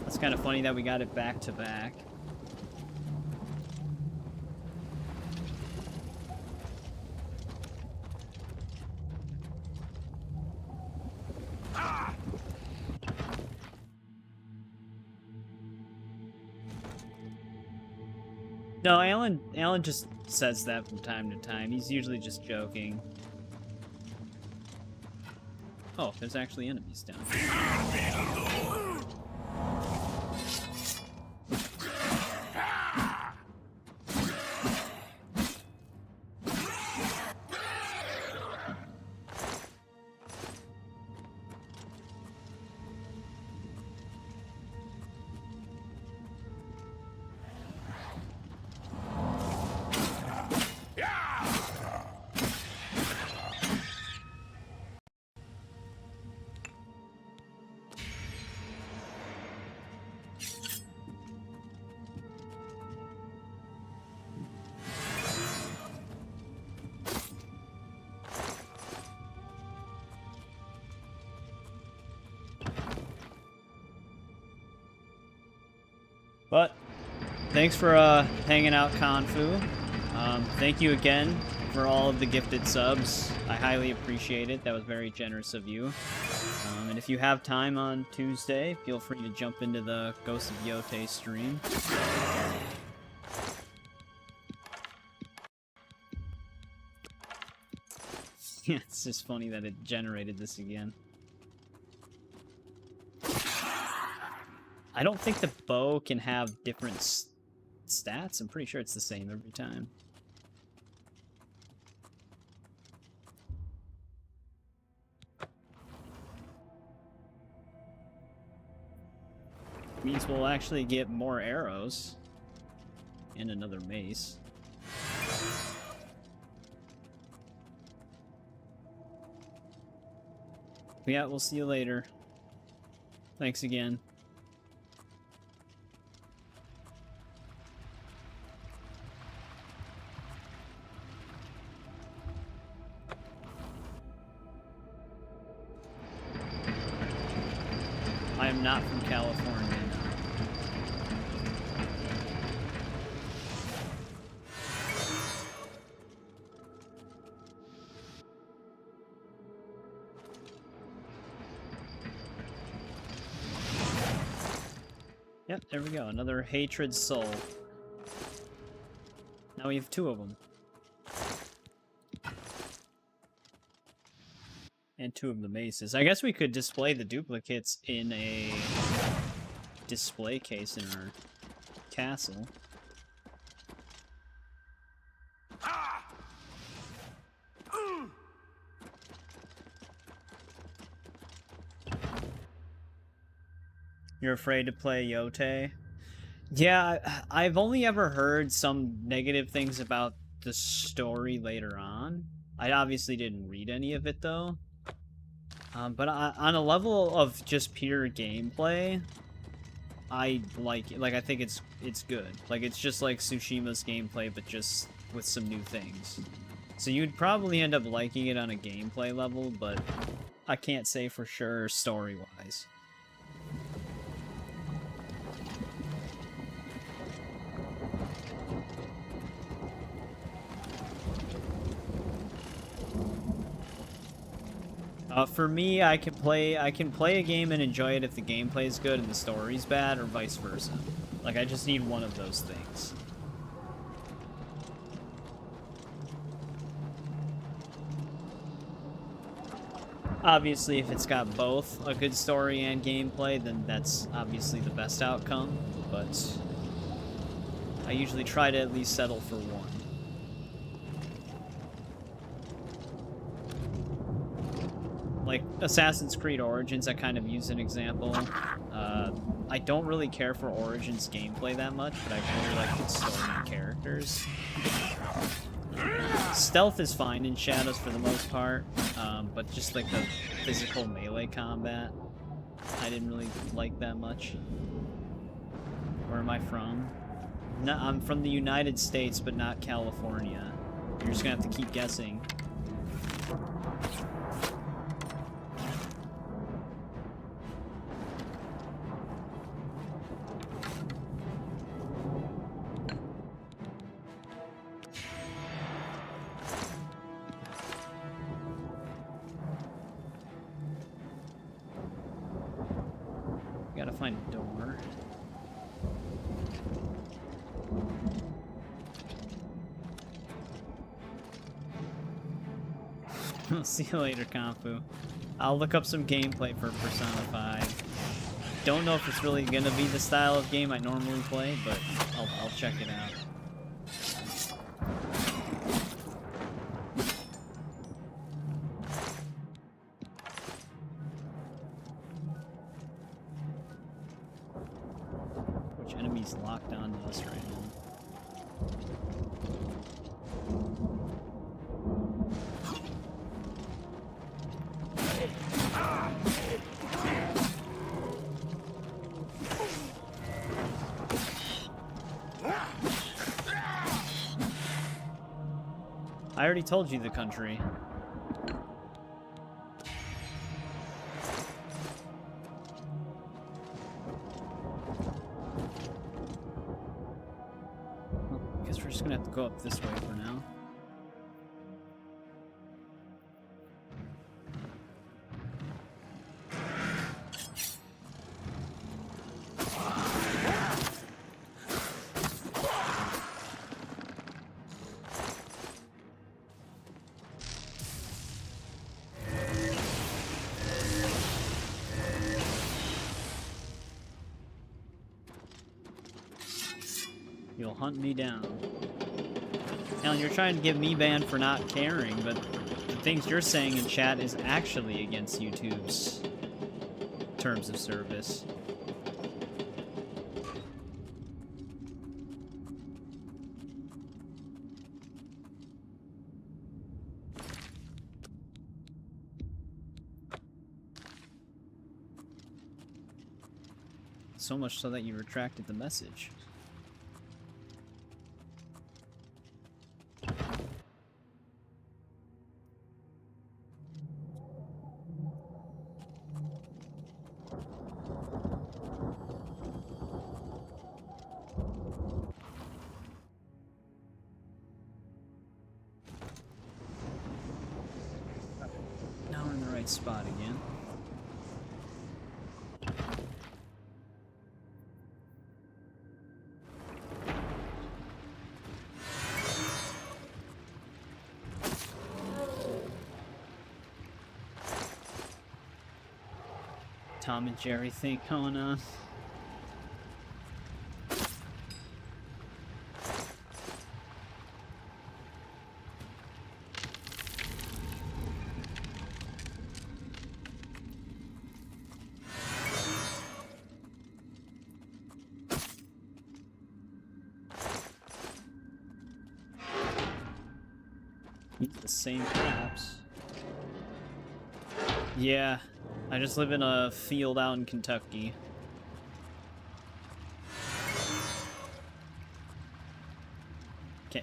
It's kind of funny that we got it back to back. No, Alan just says that from time to time. He's usually just joking. Oh, there's actually enemies down here. But thanks for hanging out, Confu. Thank you again for all of the gifted subs. I highly appreciate it. That was very generous of you. And if you have time on Tuesday, feel free to jump into the Ghost of Yote stream. Yeah, it's just funny that it generated this again. I don't think the bow can have different stats. I'm pretty sure it's the same every time. Means we'll actually get more arrows. And another mace. Yeah, we'll see you later. Thanks again. I am not from California. Yep, there we go. Another Hatred Soul. Now we have 2 of them. And 2 of the maces. I guess we could display the duplicates in a display case in our castle. You're afraid to play Yote? Yeah, I've only ever heard some negative things about the story later on. I obviously didn't read any of it, though. But on a level of just pure gameplay, I like it. Like, I think it's good. Like, it's just like Tsushima's gameplay, but just with some new things. So you'd probably end up liking it on a gameplay level, but I can't say for sure story-wise. For me, I can play a game and enjoy it if the gameplay is good and the story's bad, or vice versa. Like, I just need one of those things. Obviously, if it's got both a good story and gameplay, then that's obviously the best outcome, but I usually try to at least settle for one. Like Assassin's Creed Origins, I kind of use an example. I don't really care for Origins gameplay that much, but I really like its story and characters. Stealth is fine in Shadows for the most part, but just like the physical melee combat, I didn't really like that much. Where am I from? No, I'm from the United States, but not California. You're just gonna have to keep guessing. Gotta find a door. See you later, Kamfu. I'll look up some gameplay for Persona 5. Don't know if it's really gonna be the style of game I normally play, but I'll check it out. Which enemy's locked onto us right now? I already told you the country. Well, I guess we're just gonna have to go up this way for now. You'll hunt me down. Alan, you're trying to get me banned for not caring, but the things you're saying in chat is actually against YouTube's terms of service. So much so that you retracted the message. Now we're in the right spot again. Tom and Jerry thing going on. It's the same traps. Yeah, I just live in a field out in Kentucky.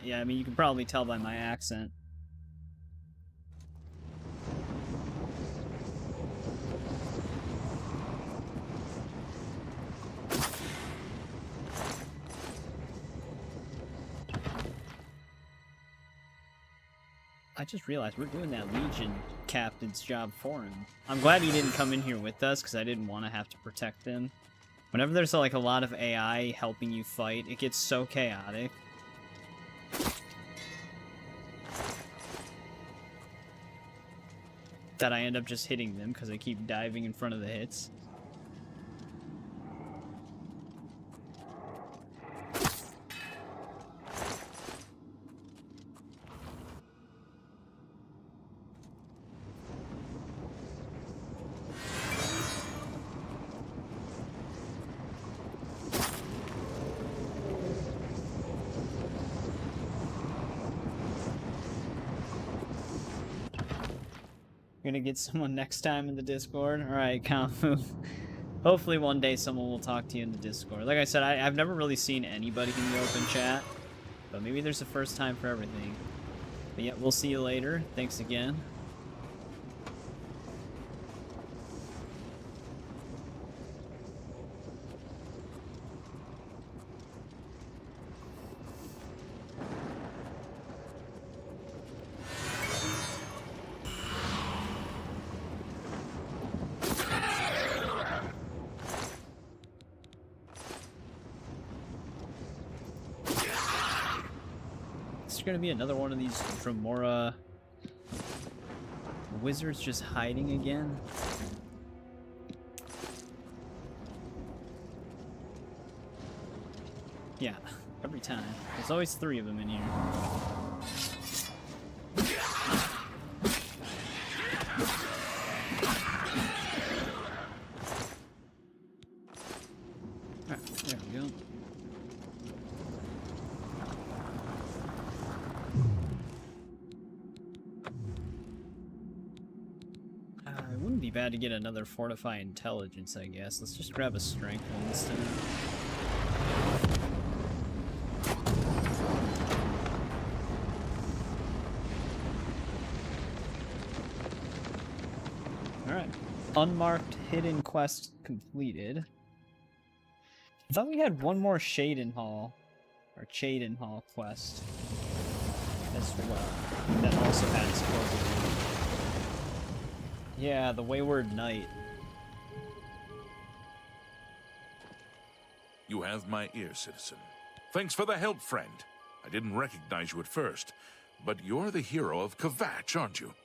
Yeah, I mean, you can probably tell by my accent. I just realized we're doing that Legion captain's job for him. I'm glad he didn't come in here with us, because I didn't want to have to protect him. Whenever there's like a lot of AI helping you fight, it gets so chaotic. That I end up just hitting them, because I keep diving in front of the hits. Gonna get someone next time in the Discord. Alright, Kamu. Hopefully one day someone will talk to you in the Discord. Like I said, I've never really seen anybody in the open chat. But maybe there's a first time for everything. But yeah, we'll see you later. Thanks again. Gonna be another one of these Dremora wizards just hiding again. Yeah, every time. There's always 3 of them in here. Alright, there we go. It wouldn't be bad to get another Fortify Intelligence, I guess. Let's just grab a Strength one this time. Alright. Unmarked Hidden Quest completed. I thought we had one more Cheydinhal quest as well. That also had explosive. Yeah, the Wayward Knight. You have my ear, citizen. Thanks for the help, friend. I didn't recognize you at first, but you're the hero of Kvatch, aren't you?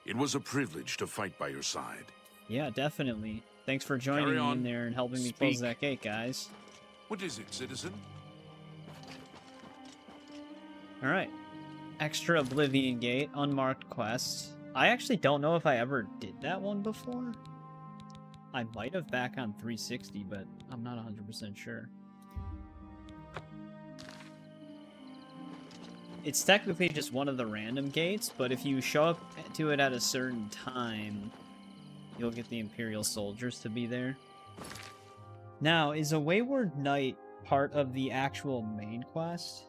It was a privilege to fight by your side. Yeah, definitely. Thanks for joining me in there and helping me close that gate, guys. What is it, citizen? Alright. Extra Oblivion Gate, unmarked quest. I actually don't know if I ever did that one before. I might have back on 360, but I'm not 100% sure. It's technically just one of the random gates, but if you show up to it at a certain time, you'll get the Imperial soldiers to be there. Now, is a Wayward Knight part of the actual main quest?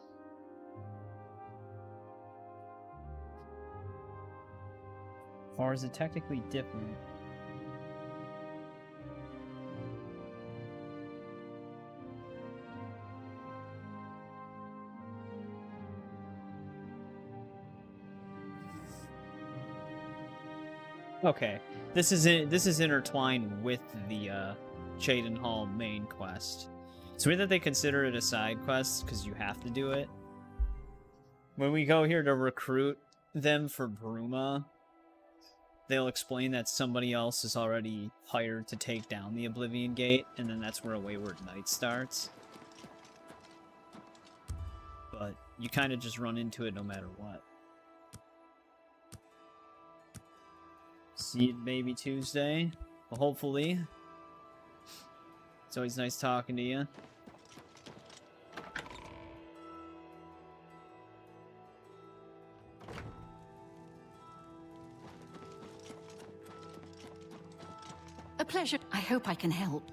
Or is it technically different? Okay, this is intertwined with the Cheydinhal main quest. It's weird that they consider it a side quest because you have to do it. When we go here to recruit them for Bruma, they'll explain that somebody else is already hired to take down the Oblivion Gate, and then that's where a Wayward Knight starts. But you kind of just run into it no matter what. See you maybe Tuesday. Well, hopefully. It's always nice talking to you. A pleasure. I hope I can help.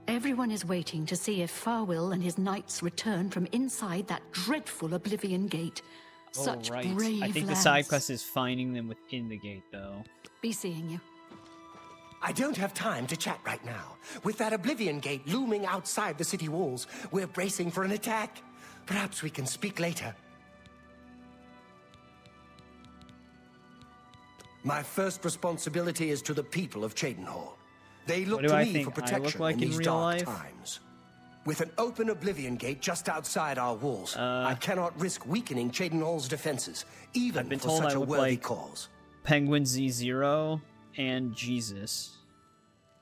Everyone is waiting to see if Farwill and his knights return from inside that dreadful Oblivion Gate. Such brave I think lads. the side quest is finding them within the gate, though. Be seeing you. I don't have time to chat right now. With that Oblivion Gate looming outside the city walls, we're bracing for an attack. Perhaps we can speak later. My first responsibility is to the people of Cheydinhal. They look to me for protection in these dark times. With an open Oblivion Gate just outside our walls, I cannot risk weakening Cheydinhal's defenses, even for such a worthy cause. Penguin Z0 and Jesus.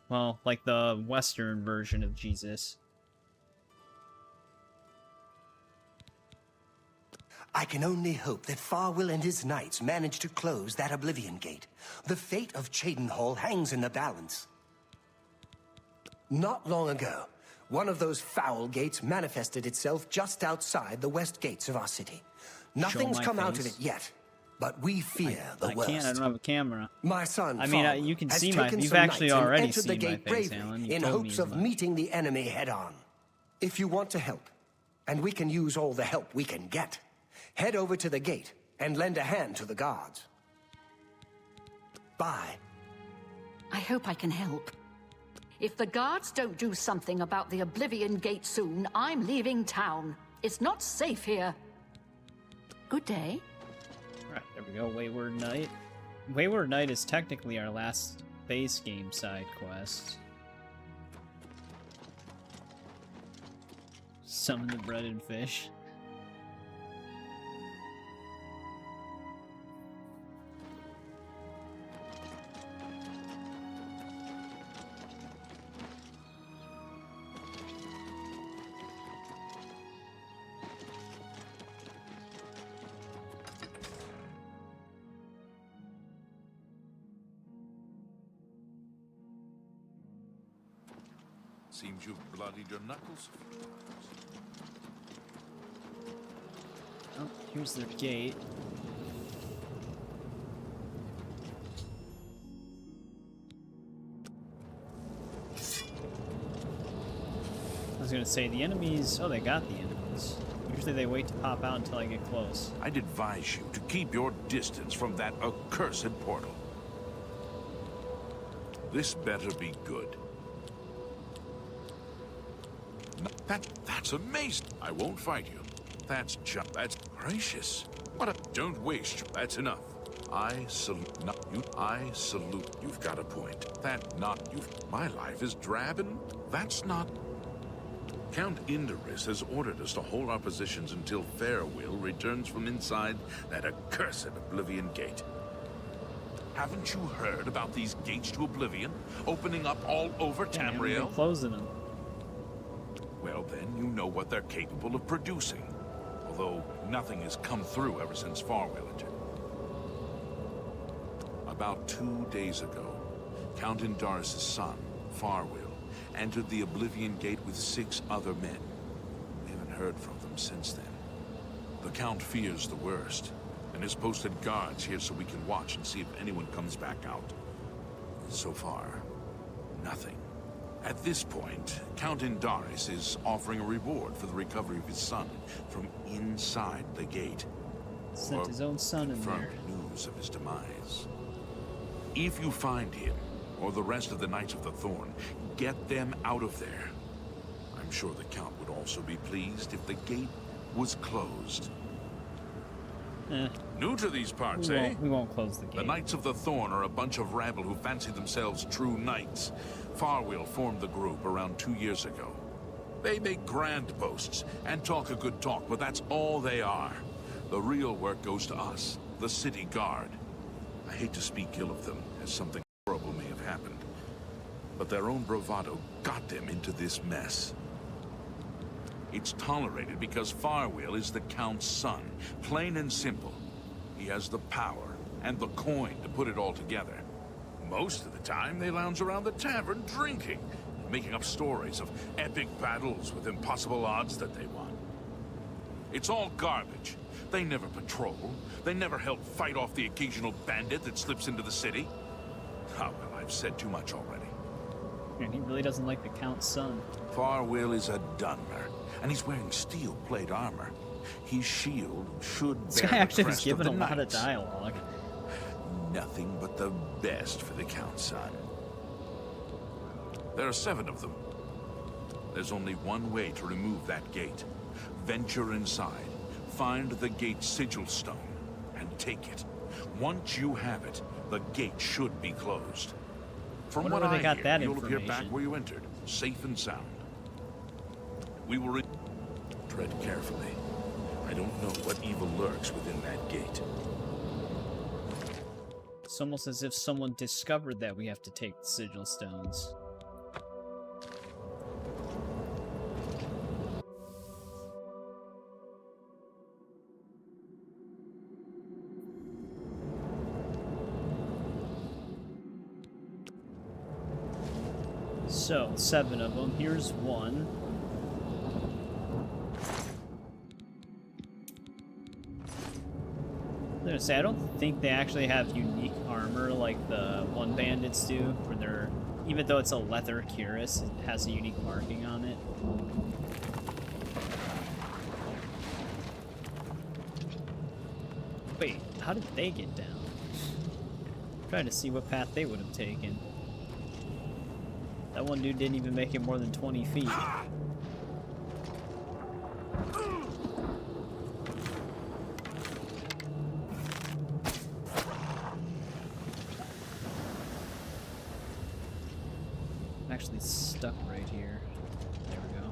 Well, like the Western version of Jesus. I can only hope that Farwill and his knights manage to close that Oblivion Gate. The fate of Cheydinhal hangs in the balance. Not long ago, one of those foul gates manifested itself just outside the west gates of our city. Nothing's come out of it yet, but we fear the I worst. can't. I don't have a camera. My son, I mean, Farwell, you can has see my. taken You've some actually knights and already entered the seen my gate face, bravely Alan. You in told hopes me of meeting the enemy head-on. If you want to help, and we can use all the help we can get, head over to the gate and lend a hand to the guards. Bye. I hope I can help. If the guards don't do something about the Oblivion Gate soon, I'm leaving town. It's not safe here. Good day. Alright, there we go. Wayward Knight. Wayward Knight is technically our last base game side quest. Summon the breaded fish. Seems you've bloodied your knuckles. Oh, here's their gate. I was gonna say, the enemies... Oh, they got the enemies. Usually they wait to pop out until I get close. I'd advise you to keep your distance from that accursed portal. This better be good. That's amazing. I won't fight you. That's gracious. What a... Don't waste. That's enough. I salute... Not you. I salute. You've got a point. That not... You. My life is drab and... That's not... Count Inderis has ordered us to hold our positions until Farewell returns from inside that accursed Oblivion Gate. Haven't you heard about these gates to Oblivion opening up all over Tamriel? Closing them. Well, then you know what they're capable of producing. Although nothing has come through ever since Farwell entered. About 2 days ago, Count Indaris' son, Farwell, entered the Oblivion Gate with 6 other men. We haven't heard from them since then. The Count fears the worst, and has posted guards here so we can watch and see if anyone comes back out. So far, nothing. At this point, Count Indaris is offering a reward for the recovery of his son from inside the gate. Sent his own son in there. News of his demise. If you find him, or the rest of the Knights of the Thorn, get them out of there. I'm sure the Count would also be pleased if the gate was closed. New to these parts, We won't close the gate. The Knights of the Thorn are a bunch of rabble who fancy themselves true knights. Farwell formed the group around 2 years ago. They make grand boasts and talk a good talk, but that's all they are. The real work goes to us, the city guard. I hate to speak ill of them, as something horrible may have happened. But their own bravado got them into this mess. It's tolerated because Farwell is the Count's son, plain and simple. He has the power and the coin to put it all together. Most of the time, they lounge around the tavern drinking, making up stories of epic battles with impossible odds that they won. It's all garbage. They never patrol. They never help fight off the occasional bandit that slips into the city. Oh, well, I've said too much already. And he really doesn't like the Count's son. Farwell is a Dunmer, and he's wearing steel plate armor. His shield should This bear guy the actually was crest given a of the lot of Knights. dialogue. Nothing but the best for the Count's son. There are 7 of them. There's only one way to remove that gate. Venture inside, find the gate's sigil stone, and take it. Once you have it, the gate should be closed. From Wonder what where I they got hear, that you'll appear back information. where you entered, safe and sound. We will tread carefully. I don't know what evil lurks within that gate. It's almost as if someone discovered that we have to take the sigil stones. So, 7 of them. Here's one. There's say, I don't think they actually have unique armor like the one bandits do, where they're, even though it's a leather cuirass, it has a unique marking on it. Wait, how did they get down? I'm trying to see what path they would have taken. That one dude didn't even make it more than 20 feet. I'm actually stuck right here. There we go.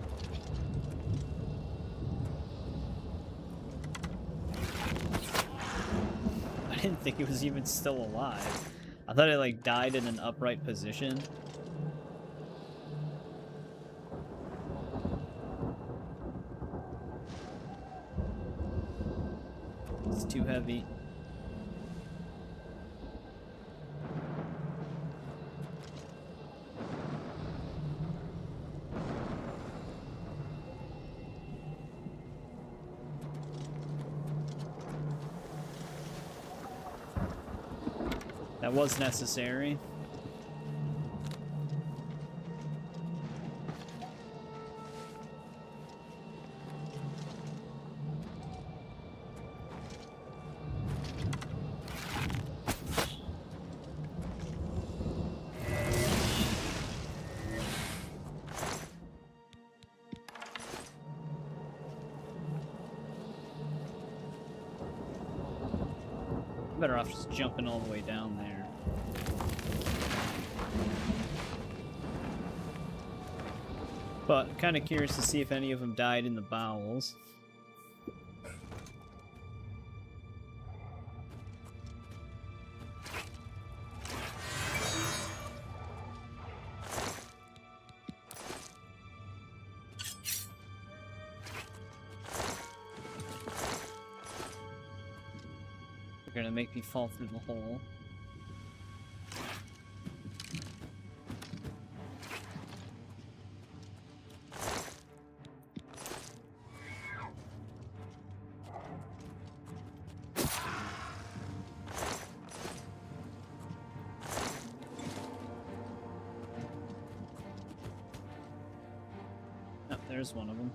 I didn't think it was even still alive. I thought it like died in an upright position. It's too heavy. That was necessary. Better off just jumping all the way down there. But kind of curious to see if any of them died in the bowels. They're gonna make me fall through the hole. Oh, there's one of them.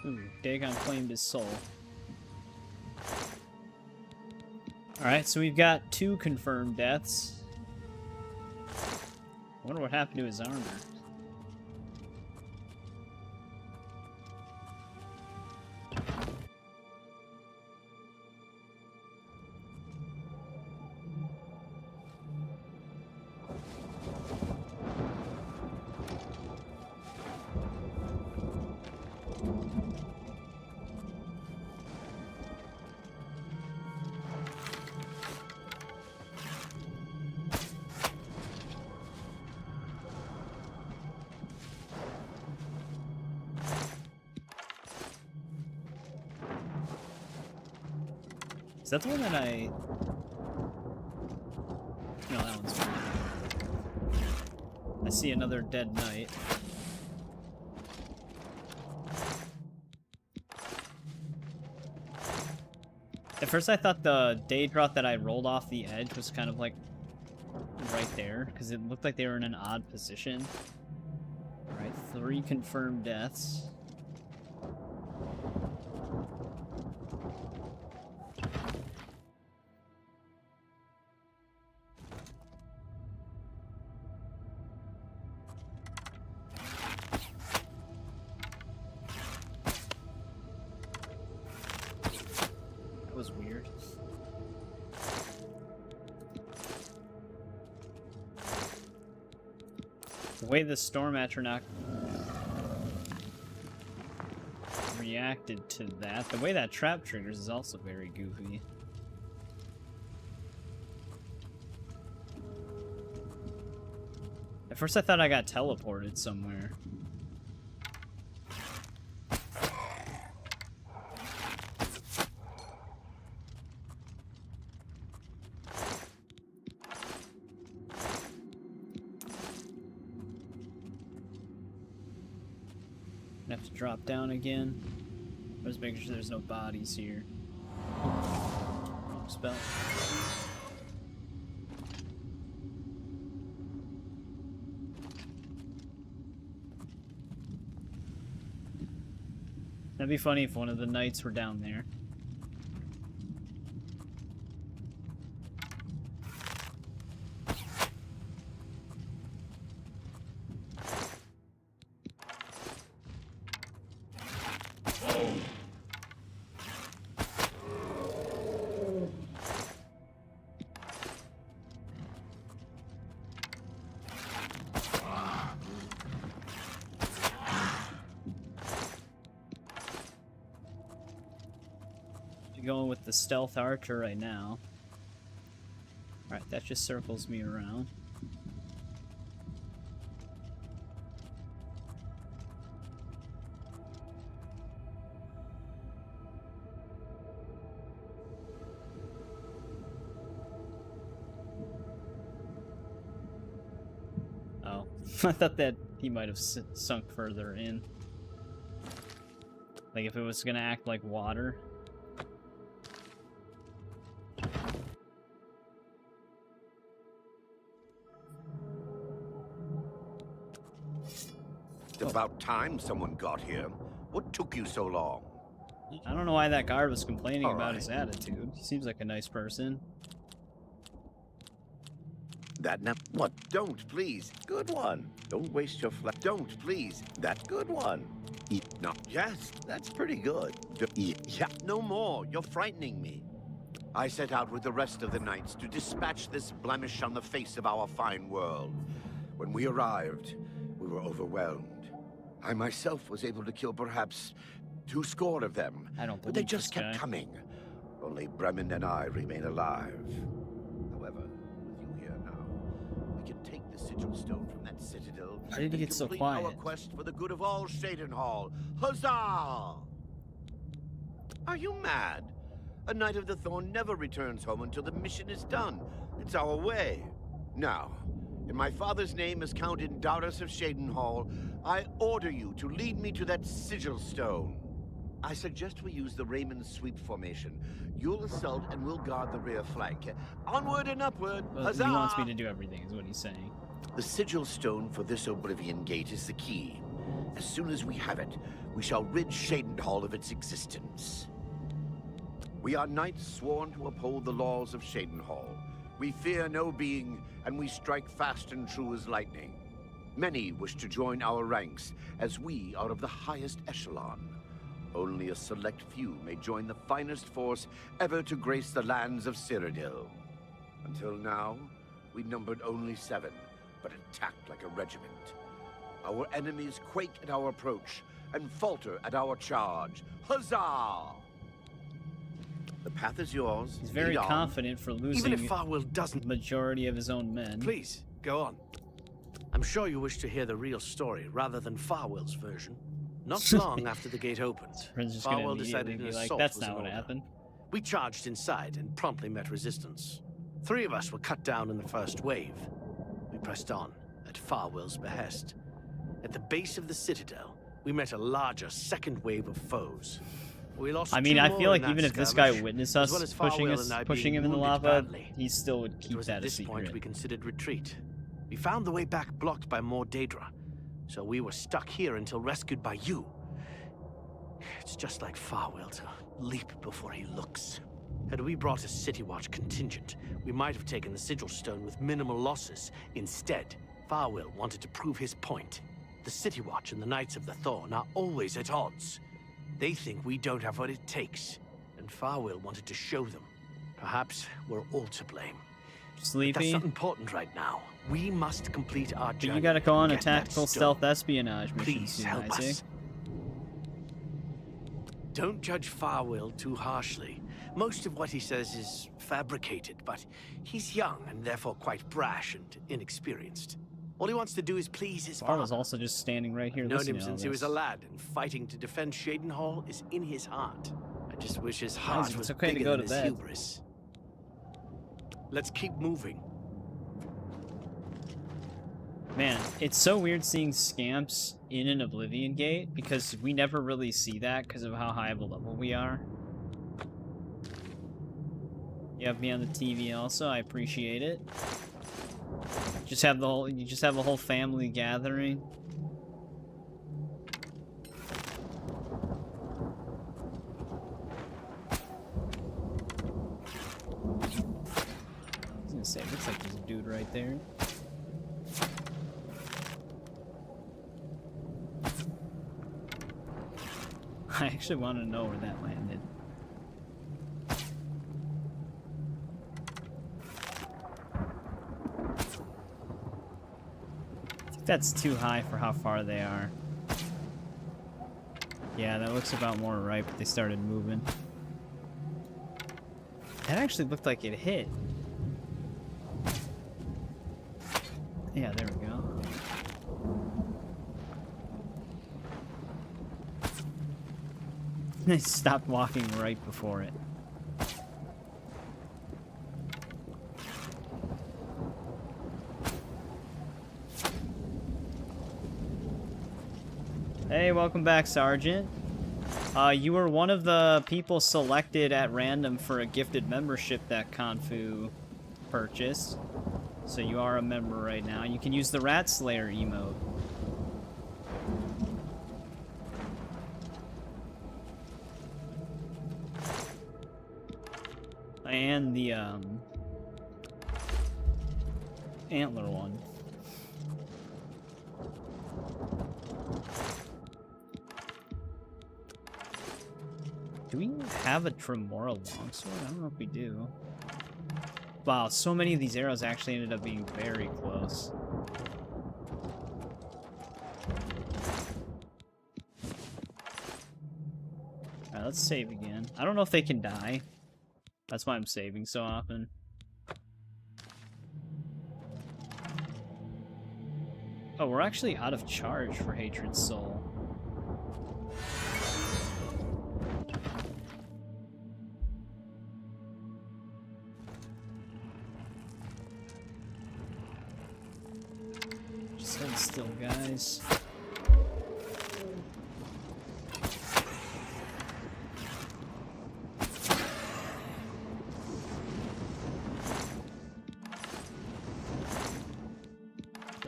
Ooh, Dagon claimed his soul. Alright, so we've got 2 confirmed deaths. I wonder what happened to his armor. Is that the one that I... No, that one's fine. I see another dead knight. At first I thought the Daedroth that I rolled off the edge was kind of like right there, because it looked like they were in an odd position. Alright, 3 confirmed deaths. Was weird. The way the Storm Atronach reacted to that, the way that trap triggers is also very goofy. At first I thought I got teleported somewhere. Have to drop down again. Just making sure there's no bodies here. Spell. That'd be funny if one of the knights were down there. Going with the stealth archer right now. Alright, that just circles me around. Oh, I thought that he might have sunk further in. Like if it was gonna act like water. It's about time someone got here. What took you so long? I don't know why that guard was complaining about his attitude. He seems like a nice person. What? Don't, please. Good one. Don't waste your Don't, please. That good one. No. Yes, that's pretty good. Yeah, no more. You're frightening me. I set out with the rest of the knights to dispatch this blemish on the face of our fine world. When we arrived, we were overwhelmed. I myself was able to kill perhaps 200 of them. But they just kept coming. Only Bremen and I remain alive. However, with you here now, we can take the sigil stone from that citadel. Why did he get so quiet? Our quest for the good of all Shadenhall. Huzzah! Are you mad? A Knight of the Thorn never returns home until the mission is done. It's our way. Now, in my father's name as Count Indarius of Shadenhall, I order you to lead me to that sigil stone. I suggest we use the Raymond sweep formation. You'll assault and we'll guard the rear flank. Onward and upward, huzzah! He wants me to do everything, is what he's saying. The sigil stone for this Oblivion Gate is the key. As soon as we have it, we shall rid Shadenhall of its existence. We are knights sworn to uphold the laws of Shadenhall. We fear no being, and we strike fast and true as lightning. Many wish to join our ranks, as we are of the highest echelon. Only a select few may join the finest force ever to grace the lands of Cyrodiil. Until now, we numbered only 7, but attacked like a regiment. Our enemies quake at our approach, and falter at our charge. Huzzah! The path is yours. He's very confident for losing Even if Farwell doesn't, majority of his own men. Please, go on. I'm sure you wish to hear the real story rather than Farwell's version. Not long after the gate opened, Farwell decided an assault that's was not in what order. happened. We charged inside and promptly met resistance. 3 of us were cut down in the first wave. We pressed on, at Farwell's behest. At the base of the citadel, we met a larger second wave of foes. We lost I mean, 2 I more feel like in that even if this guy skirmish, witnessed as us well as pushing Farwell and I pushing being him in the wounded lava, badly. he still would keep It was that at a this secret. point we considered retreat. We found the way back blocked by more Daedra, so we were stuck here until rescued by you. It's just like Farwell to leap before he looks. Had we brought a City Watch contingent, we might have taken the Sigil Stone with minimal losses. Instead, Farwell wanted to prove his point. The City Watch and the Knights of the Thorn are always at odds. They think we don't have what it takes, and Farwell wanted to show them. Perhaps we're all to blame. Sleepy? But that's not important right now. We must complete our But journey. you gotta go on a Get that tactical stone. stealth espionage mission Please soon, help Isaac. us. Don't judge Farwell too harshly. Most of what he says is fabricated, but he's young and therefore quite brash and inexperienced. All he wants to do is please his Farwell's father. also just standing right here I've known listening him to all since he was this. a lad, and fighting to defend Shadenhall is in his heart. I just wish his heart Isaac, was it's okay to bigger go than to his bed. hubris. Let's keep moving. Man, it's so weird seeing scamps in an Oblivion gate, because we never really see that because of how high of a level we are. You have me on the TV also, I appreciate it. You just have a whole family gathering. I was gonna say, it looks like there's a dude right there. I actually want to know where that landed. I think that's too high for how far they are. Yeah, that looks about more right, but they started moving. That actually looked like it hit. Yeah, there we go. They stopped walking right before it. Hey, welcome back, Sergeant. You were one of the people selected at random for a gifted membership that Confu purchased. So you are a member right now. You can use the Rat Slayer emote. And the, antler one. Do we have a Tremora longsword? I don't know if we do. Wow, so many of these arrows actually ended up being very close. Alright, let's save again. I don't know if they can die. That's why I'm saving so often. Oh, we're actually out of charge for Hatred Soul. Just hold still, guys.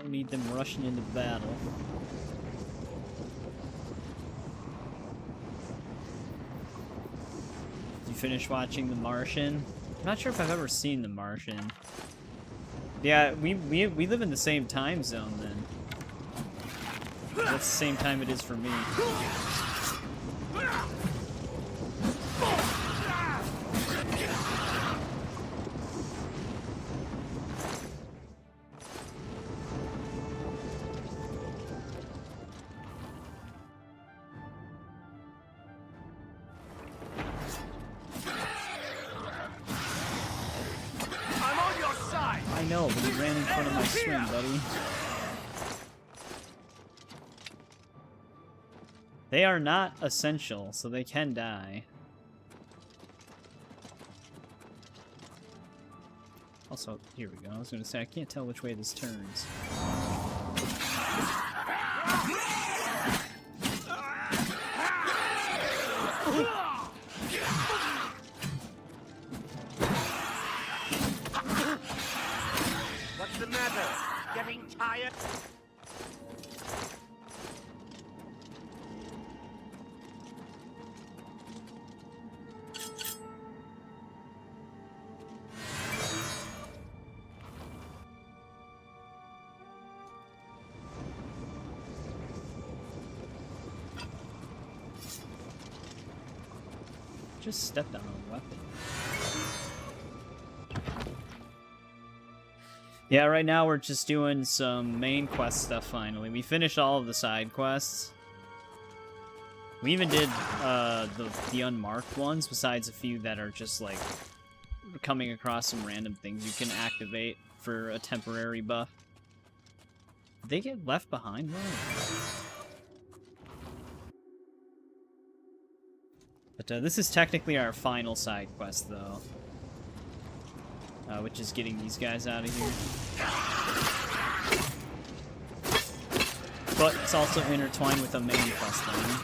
Need them rushing into battle. Did you finish watching The Martian? I'm not sure if I've ever seen The Martian. Yeah, we live in the same time zone then. That's the same time it is for me. But he ran in front of my swing, buddy. They are not essential, so they can die. Also, here we go. I was going to say, I can't tell which way this turns. What's the matter? Getting tired? Just stepped on a weapon. Yeah, right now we're just doing some main quest stuff finally. We finished all of the side quests. We even did the unmarked ones, besides a few that are just like coming across some random things you can activate for a temporary buff. Did they get left behind? But this is technically our final side quest, though. Which is getting these guys out of here. But it's also intertwined with a main quest line.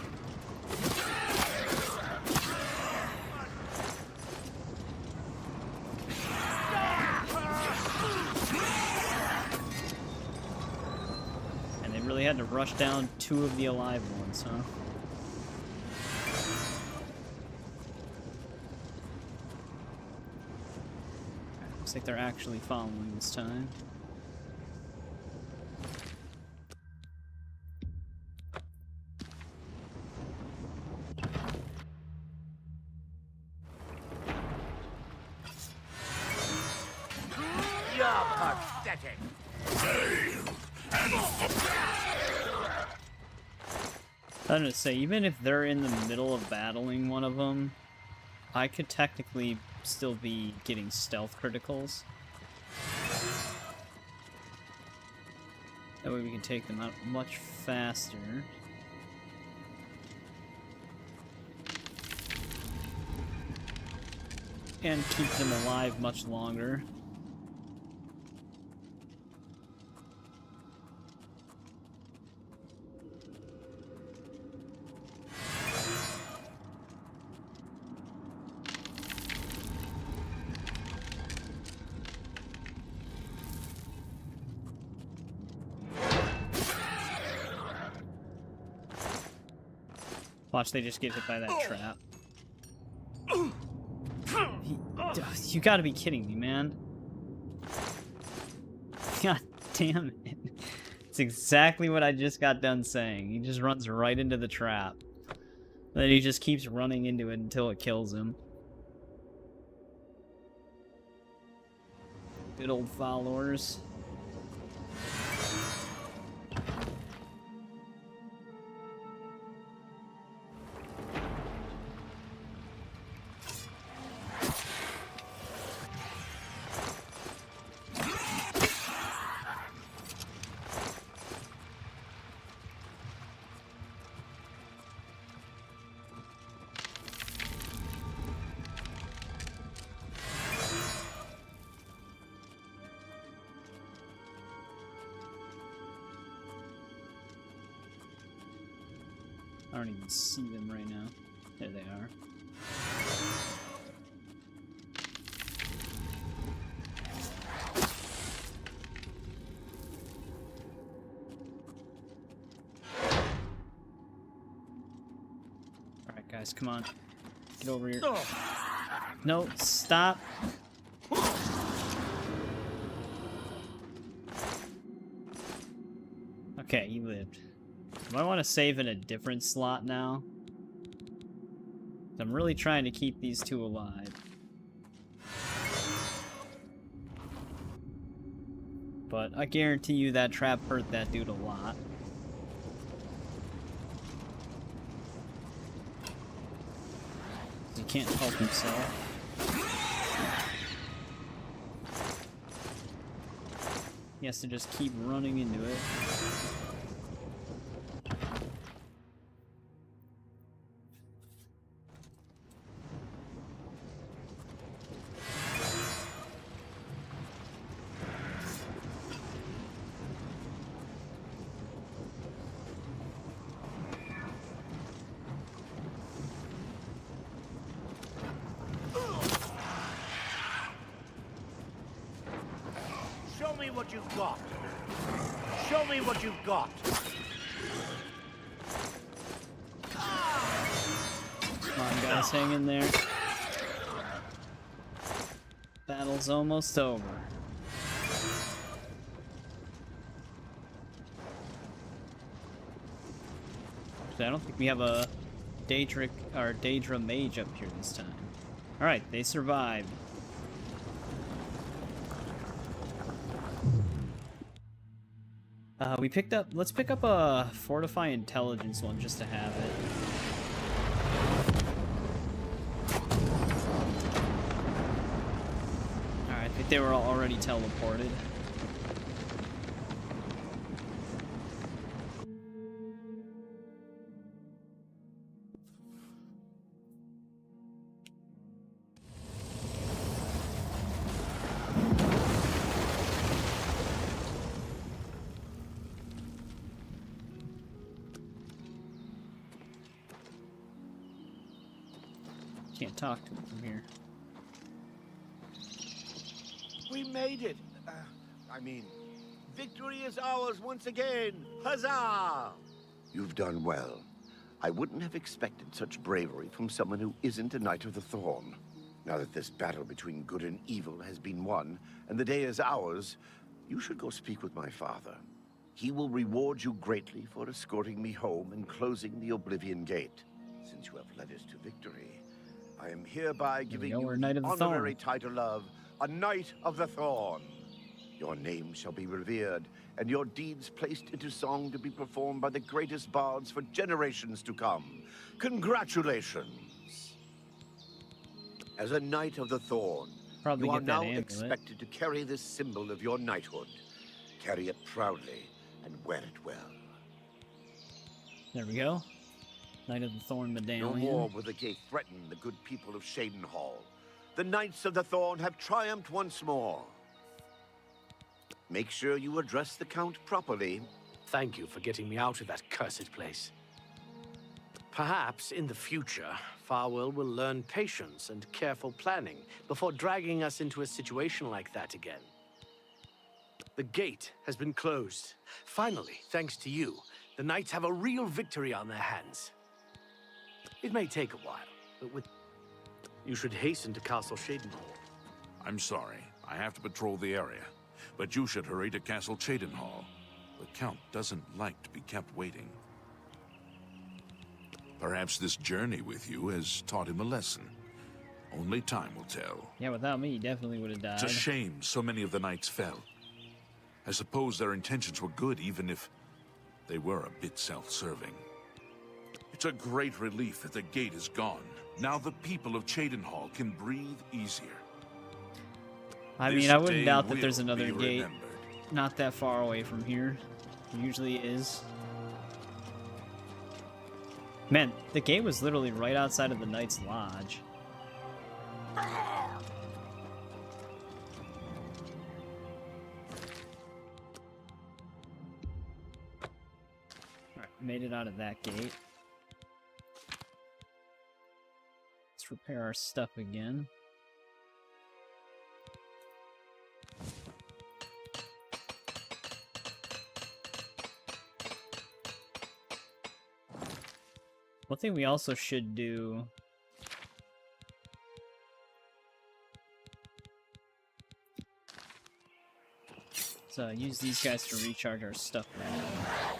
And they really had to rush down 2 of the alive ones, huh? Looks like they're actually following this time. You're pathetic. I was gonna say, even if they're in the middle of battling one of them, I could technically still be getting stealth criticals. That way we can take them out much faster. And keep them alive much longer. Watch, they just get hit by that trap. You gotta be kidding me, man. God damn it. It's exactly what I just got done saying. He just runs right into the trap. Then he just keeps running into it until it kills him. Good old followers. I don't even see them right now. There they are. Alright guys, come on. Get over here. No, stop. Okay, you lived. Do I want to save in a different slot now? I'm really trying to keep these 2 alive. But I guarantee you that trap hurt that dude a lot. He can't help himself. He has to just keep running into it. Show me what you've got. Show me what you've got. Come on, guys, hang in there. Battle's almost over. I don't think we have a Daedra mage up here this time. Alright, they survived. Let's pick up a Fortify Intelligence one just to have it. Alright, I think they were already teleported. can't talk to him from here. We made it. I mean, victory is ours once again. Huzzah! You've done well. I wouldn't have expected such bravery from someone who isn't a Knight of the Thorn. Now that this battle between good and evil has been won, and the day is ours, you should go speak with my father. He will reward you greatly for escorting me home and closing the Oblivion Gate. Since you have led us to victory, I am hereby giving you the honorary title of a Knight of the Thorn. Your name shall be revered, and your deeds placed into song to be performed by the greatest bards for generations to come. Congratulations! As a Knight of the Thorn, you are now expected to carry this symbol of your knighthood. Carry it proudly and wear it well. There we go. Knight of the Thorn medallion. No more will the gate threaten the good people of Cheydinhal. The Knights of the Thorn have triumphed once more. Make sure you address the Count properly. Thank you for getting me out of that cursed place. Perhaps in the future, Farwell will learn patience and careful planning before dragging us into a situation like that again. The gate has been closed. Finally, thanks to you, the Knights have a real victory on their hands. It may take a while, but you should hasten to Castle Cheydinhal. I'm sorry. I have to patrol the area. But you should hurry to Castle Cheydinhal. The Count doesn't like to be kept waiting. Perhaps this journey with you has taught him a lesson. Only time will tell. Yeah, without me, he definitely would have died. It's a shame so many of the knights fell. I suppose their intentions were good, even if they were a bit self-serving. It's a great relief that the gate is gone. Now the people of Cheydinhal can breathe easier. I mean, I wouldn't doubt that there's another gate not that far away from here. There usually is. Man, the gate was literally right outside of the Knight's Lodge. Alright, made it out of that gate. Let's repair our stuff again. One thing we also should do is use these guys to recharge our stuff right now.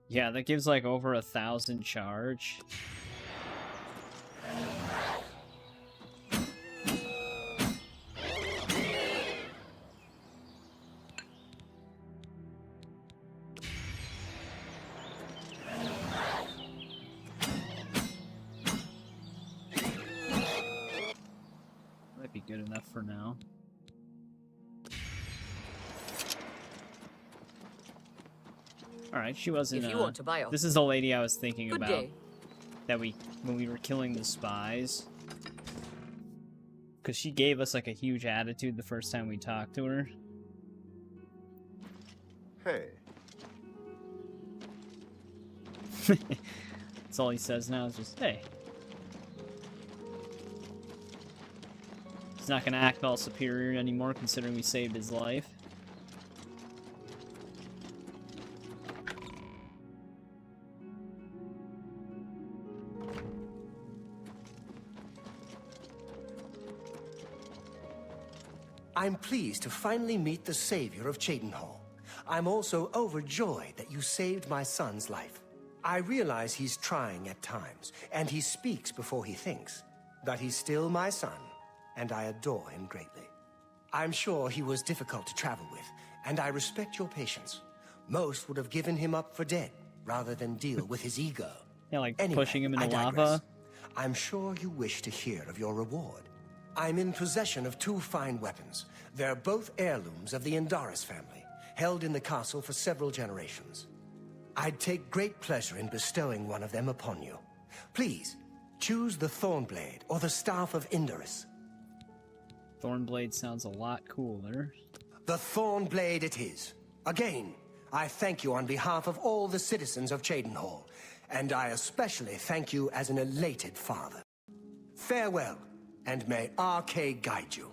Yeah, that gives like over 1,000 charge. Might be good enough for now. Alright, she wasn't, If you want to buy this is the lady I was thinking Good about. day. That when we were killing the spies. Because she gave us, like, a huge attitude the first time we talked to her. Hey. That's all he says now is just, hey. He's not gonna act all superior anymore, considering we saved his life. I'm pleased to finally meet the savior of Cheydinhal. I'm also overjoyed that you saved my son's life. I realize he's trying at times, and he speaks before he thinks. But he's still my son, and I adore him greatly. I'm sure he was difficult to travel with, and I respect your patience. Most would have given him up for dead, rather than deal with his ego. Yeah, like Anyway, pushing him in I the digress. lava. I'm sure you wish to hear of your reward. I'm in possession of 2 fine weapons. They're both heirlooms of the Indaris family, held in the castle for several generations. I'd take great pleasure in bestowing one of them upon you. Please, Choose the Thornblade or the Staff of Indorus. Thornblade sounds a lot cooler. The Thornblade it is. Again, I thank you on behalf of all the citizens of Cheydinhal, and I especially thank you as an elated father. Farewell, and may RK guide you.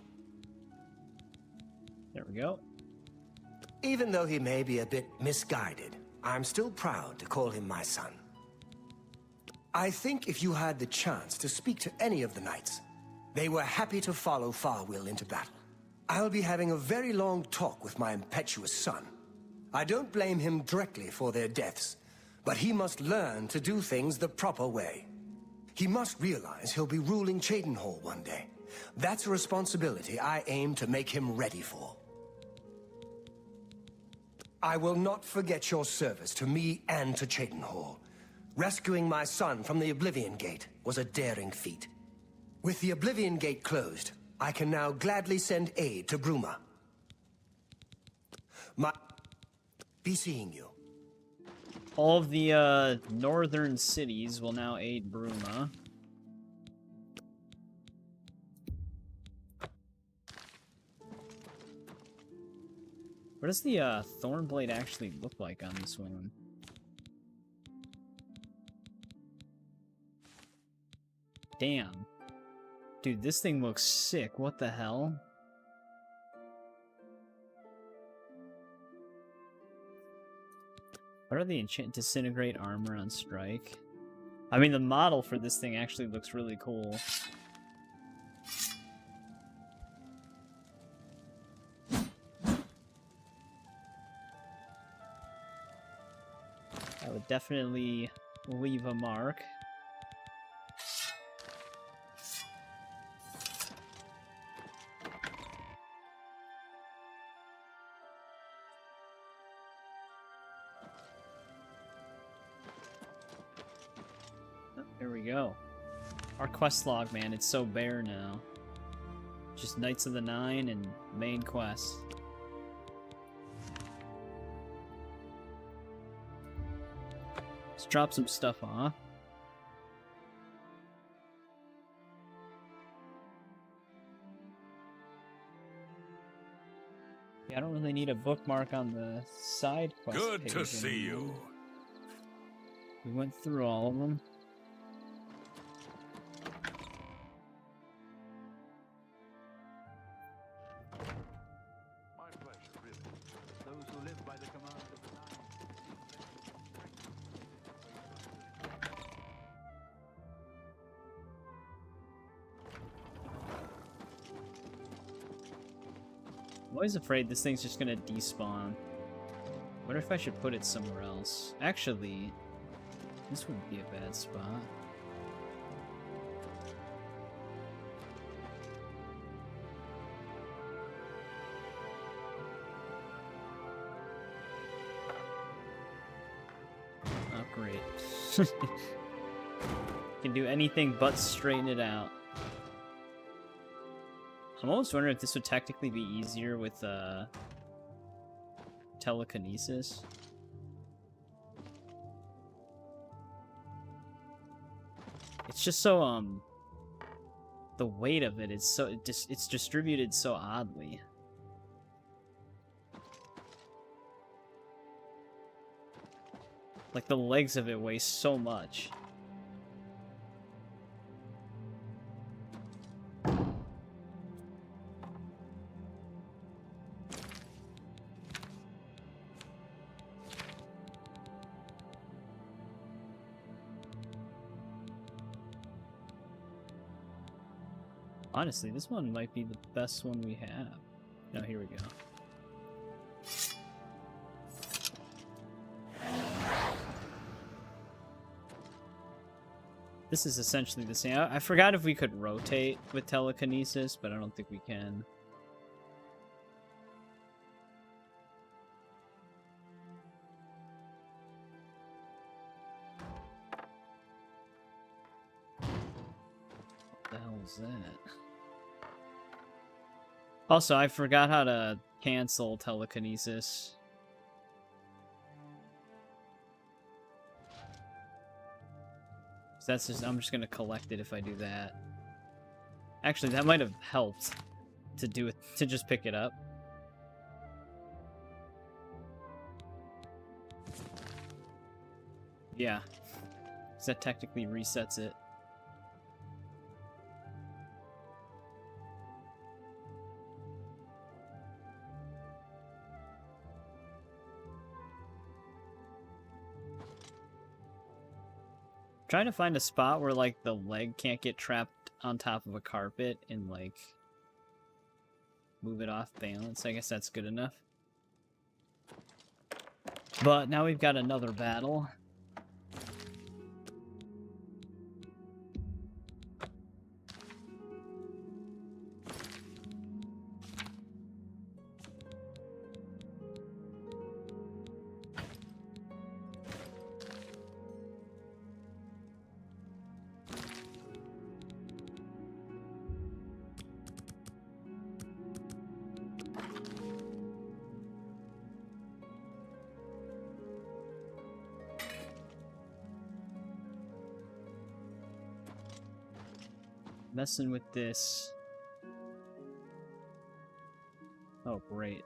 There we go. Even though he may be a bit misguided, I'm still proud to call him my son. I think if you had the chance to speak to any of the knights, they were happy to follow Farwill into battle. I'll be having a very long talk with my impetuous son. I don't blame him directly for their deaths, but he must learn to do things the proper way. He must realize he'll be ruling Cheydinhal one day. That's a responsibility I aim to make him ready for. I will not forget your service to me and to Cheydinhal. Rescuing my son from the Oblivion Gate was a daring feat. With the Oblivion Gate closed, I can now gladly send aid to Bruma. Be seeing you. All of the northern cities will now aid Bruma. What does the Thornblade actually look like on this one? Damn. Dude, this thing looks sick. What the hell? What are the enchant disintegrate armor on strike? I mean, the model for this thing actually looks really cool. That would definitely leave a mark. There we go. Our quest log, man, it's so bare now. Just Knights of the Nine and main quest. Let's drop some stuff off. Yeah, I don't really need a bookmark on the side quest Good page to see you. We went through all of them. I'm always afraid this thing's just gonna despawn. What if I should put it somewhere else? Actually, this wouldn't be a bad spot. Oh, great. Can do anything but straighten it out. I'm almost wondering if this would technically be easier with telekinesis. It's just so the weight of it is so it's distributed so oddly. Like the legs of it weigh so much. Honestly, this one might be the best one we have. No, here we go. This is essentially the same. I forgot if we could rotate with telekinesis, but I don't think we can. What the hell is that? Also, I forgot how to cancel telekinesis. So that's just, I'm just gonna collect it if I do that. Actually, that might have helped to do it, to just pick it up. Yeah, because that technically resets it. Trying to find a spot where, like, the leg can't get trapped on top of a carpet and, like, move it off balance. I guess that's good enough. But now we've got another battle. Messing with this. Oh, great.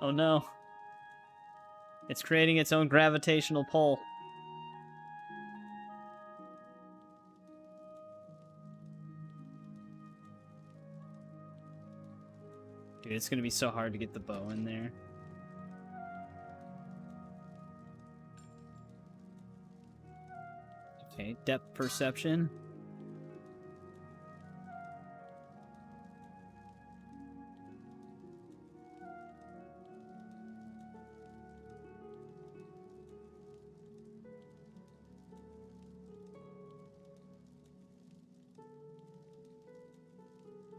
Oh no. It's creating its own gravitational pull. Dude, it's gonna be so hard to get the bow in there. Okay, depth perception.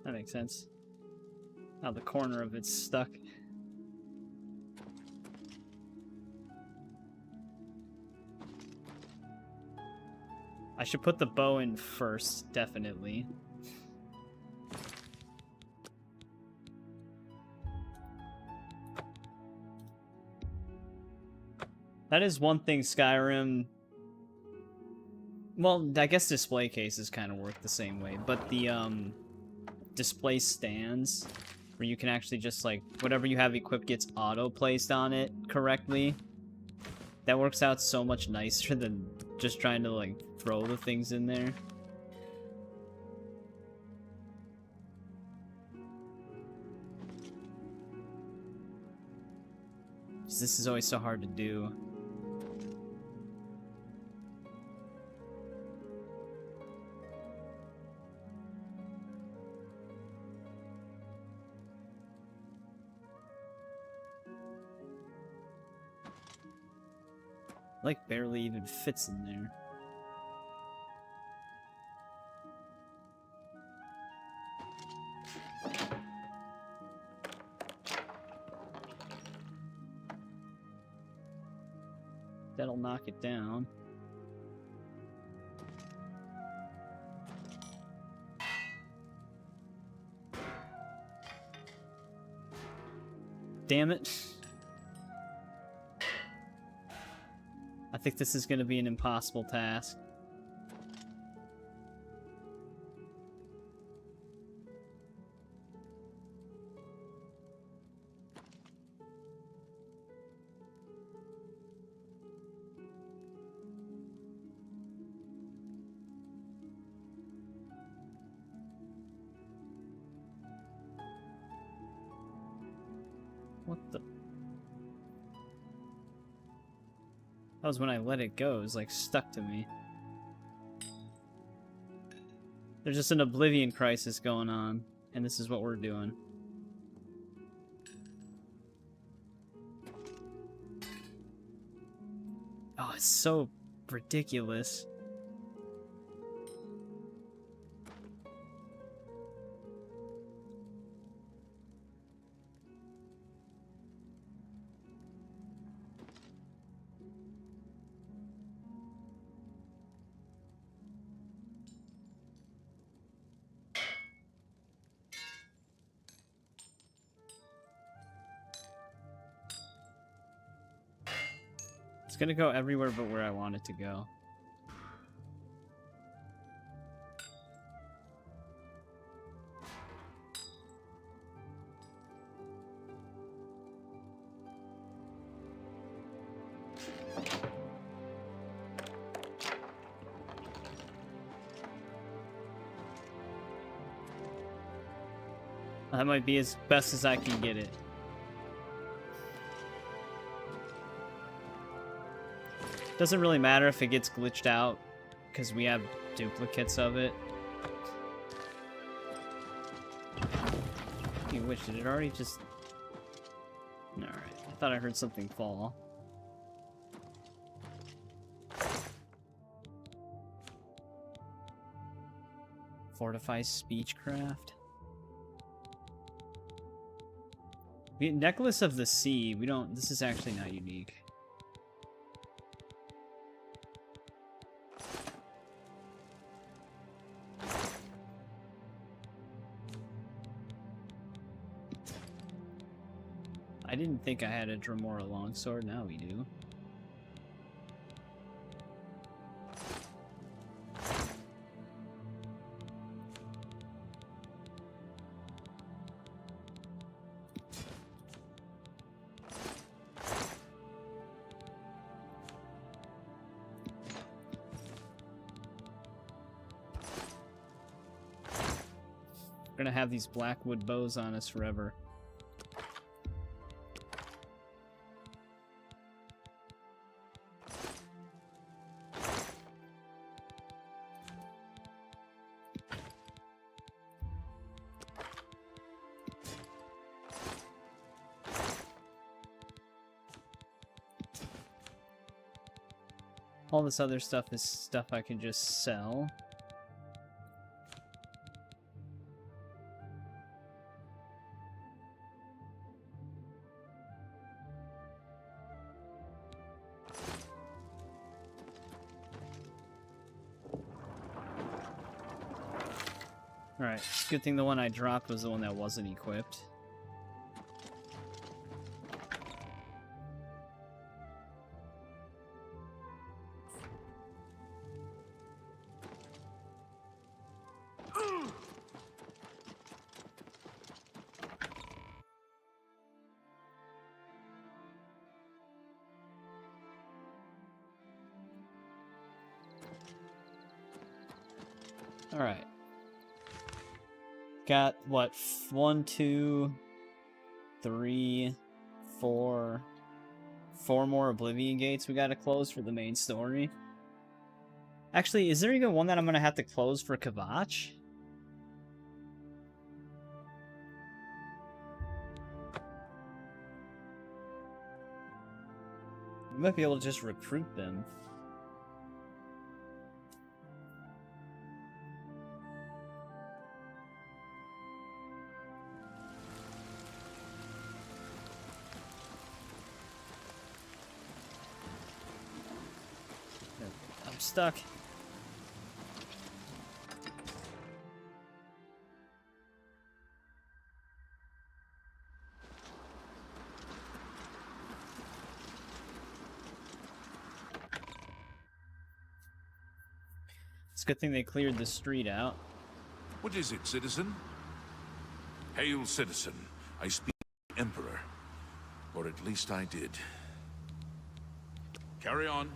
That makes sense. Now the corner of it's stuck. I should put the bow in first, definitely. That is one thing Skyrim... Well, I guess display cases kind of work the same way, but the, display stands, where you can actually just, like, whatever you have equipped gets auto-placed on it correctly. That works out so much nicer than just trying to, like, throw the things in there. This is always so hard to do. Like, barely even fits in there. That'll knock it down. Damn it. I think this is going to be an impossible task. What the... That was when I let it go. It was, like, stuck to me. There's just an Oblivion Crisis going on, and this is what we're doing. Oh, it's so ridiculous. gonna go everywhere but where I want it to go. That might be as best as I can get it. Doesn't really matter if it gets glitched out, because we have duplicates of it. Which did it already just... Alright, I thought I heard something fall. Fortify speechcraft. Necklace of the Sea. We don't... This is actually not unique. I didn't think I had a Dremora longsword. Now we do. We're gonna have these blackwood bows on us forever. All this other stuff is stuff I can just sell. Alright, good thing the one I dropped was the one that wasn't equipped. Alright. Got, what, 1, 2, 3, 4... 4 more Oblivion gates we gotta close for the main story. Actually, is there even one that I'm gonna have to close for Kvatch? We might be able to just recruit them. I'm stuck. It's a good thing they cleared the street out. What is it, citizen? Hail, citizen. I speak to the Emperor. Or at least I did. Carry on.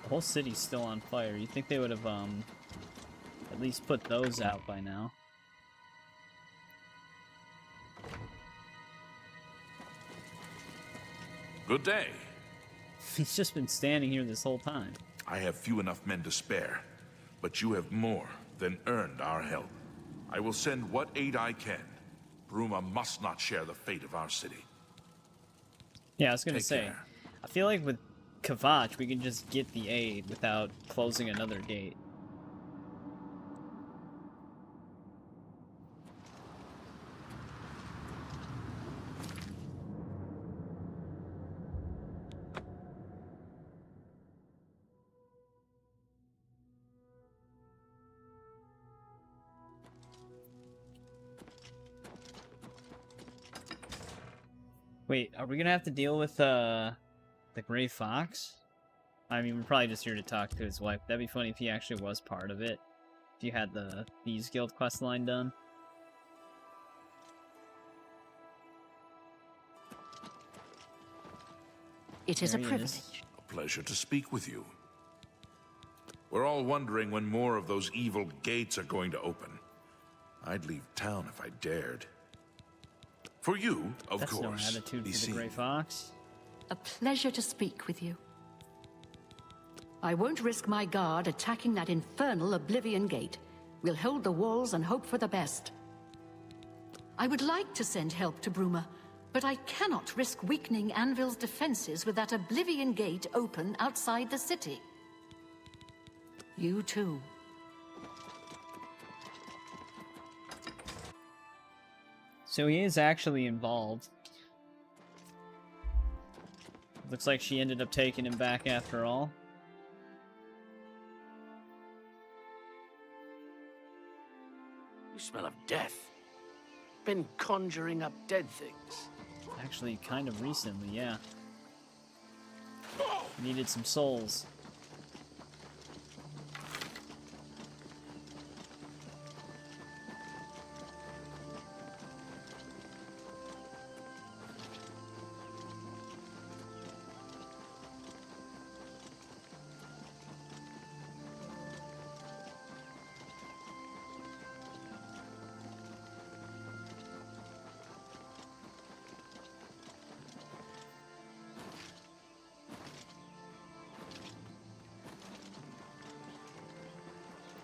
The whole city's still on fire. You'd think they would have, at least put those out by now. Good day. He's just been standing here this whole time. I have few enough men to spare, but you have more than earned our help. I will send what aid I can. Bruma must not share the fate of our city. Yeah, I was gonna Take say, care. I feel like with Kvatch, we can just get the aid without closing another gate. Wait, are we gonna have to deal with the Gray Fox? I mean, we're probably just here to talk to his wife. That'd be funny if he actually was part of it. If you had the Thieves Guild questline done. It is a privilege. A pleasure to speak with you. We're all wondering when more of those evil gates are going to open. I'd leave town if I dared. For you, of That's course. No attitude for the Gray Fox. A pleasure to speak with you. I won't risk my guard attacking that infernal Oblivion Gate. We'll hold the walls and hope for the best. I would like to send help to Bruma, but I cannot risk weakening Anvil's defenses with that Oblivion Gate open outside the city. You too. So he is actually involved. Looks like she ended up taking him back after all. You smell of death. Been conjuring up dead things. Actually, kind of recently, yeah. Needed some souls.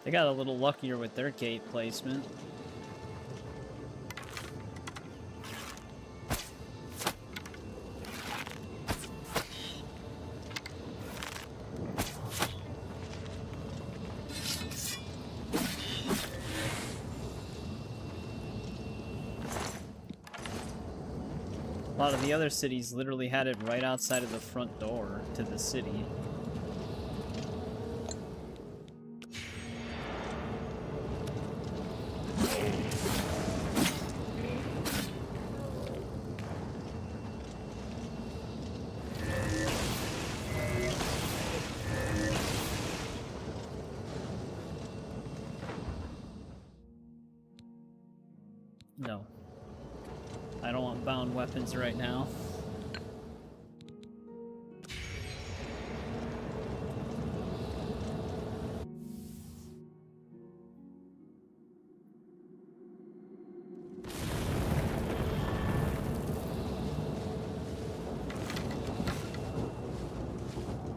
They got a little luckier with their gate placement. A lot of the other cities literally had it right outside of the front door to the city. No. I don't want bound weapons right now.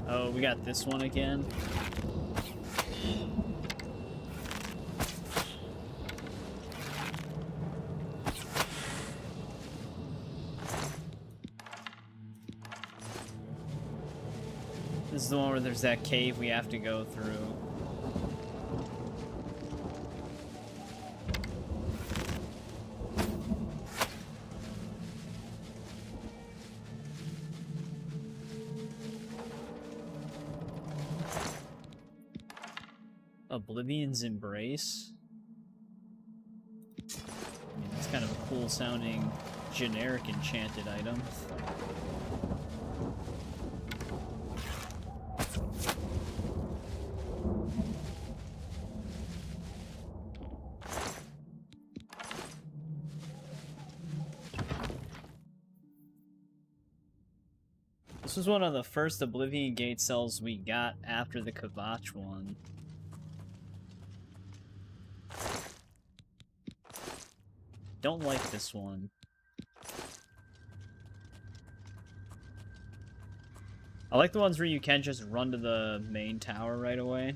Oh, we got this one again. This is the one where there's that cave we have to go through. Oblivion's Embrace? I mean, that's kind of a cool sounding generic enchanted item. This was one of the first Oblivion Gate cells we got after the Kvatch one. Don't like this one. I like the ones where you can just run to the main tower right away.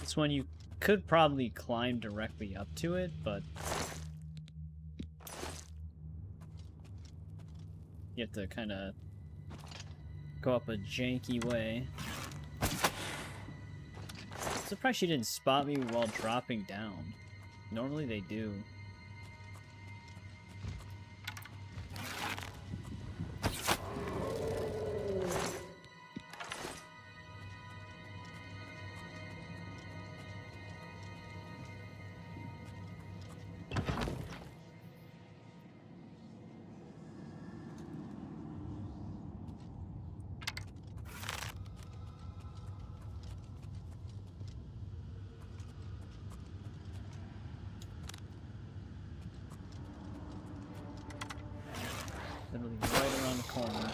This one you could probably climb directly up to it, but you have to kind of go up a janky way. Surprised she didn't spot me while dropping down. Normally they do. corner.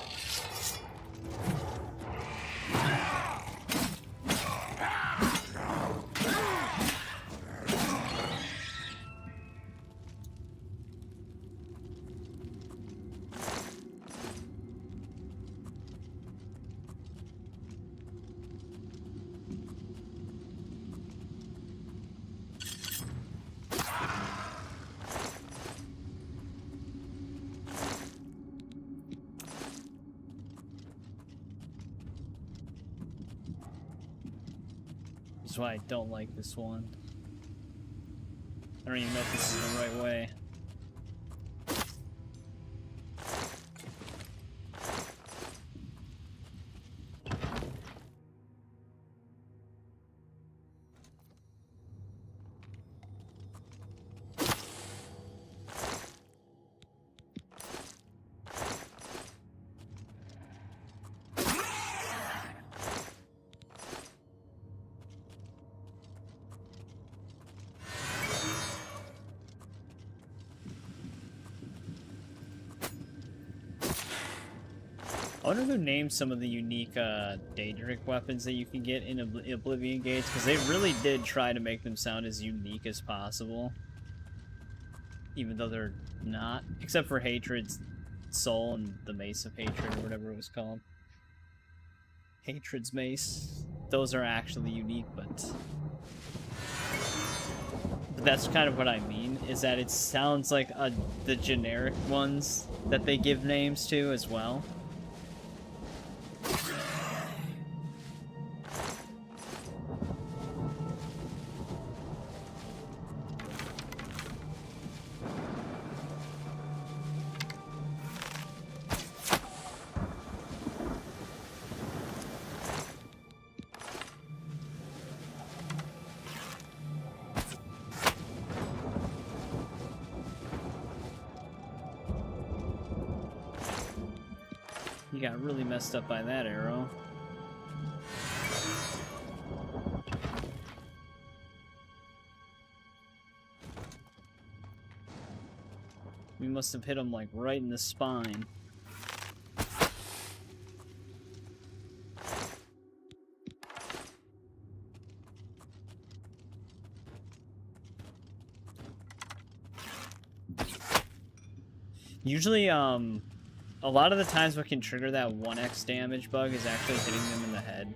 That's why I don't like this one. I don't even know if this is the right way. I wonder who named some of the unique Daedric weapons that you can get in Oblivion Gates, because they really did try to make them sound as unique as possible. Even though they're not. Except for Hatred's Soul and the Mace of Hatred, or whatever it was called. Hatred's Mace. Those are actually unique, but that's kind of what I mean, is that it sounds like the generic ones that they give names to as well. You got really messed up by that arrow. We must have hit him like right in the spine. Usually, a lot of the times what can trigger that 1x damage bug is actually hitting them in the head.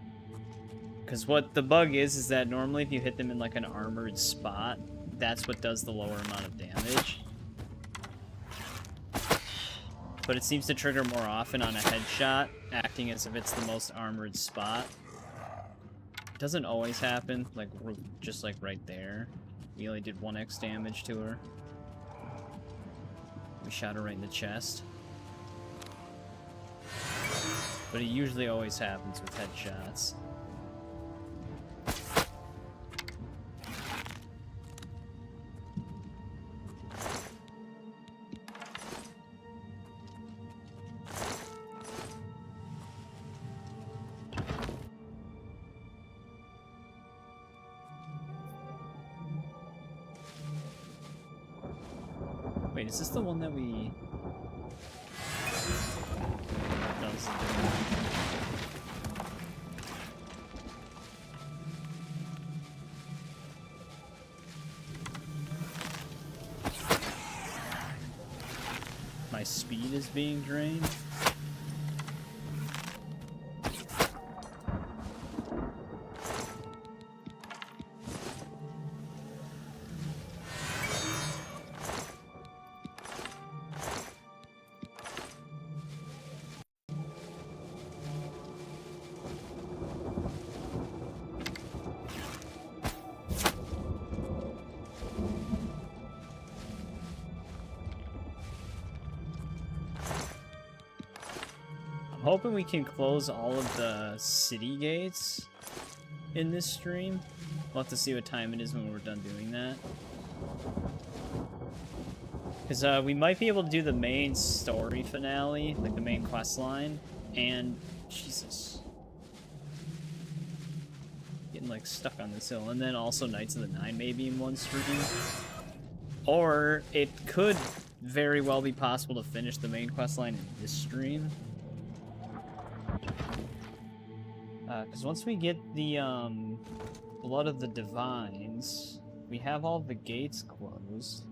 Because what the bug is that normally if you hit them in like an armored spot, that's what does the lower amount of damage. But it seems to trigger more often on a headshot, acting as if it's the most armored spot. It doesn't always happen, like just like right there. We only did 1x damage to her. We shot her right in the chest. But it usually always happens with headshots. Wait, is this the one that we... No, this is a different one. My speed is being drained. I'm hoping we can close all of the city gates in this stream. We'll have to see what time it is when we're done doing that. Because we might be able to do the main story finale, like the main quest line, and... Jesus. Getting, like, stuck on this hill. And then also Knights of the Nine maybe in one stream. Or it could very well be possible to finish the main quest line in this stream. Because once we get the Blood of the Divines, we have all the gates closed.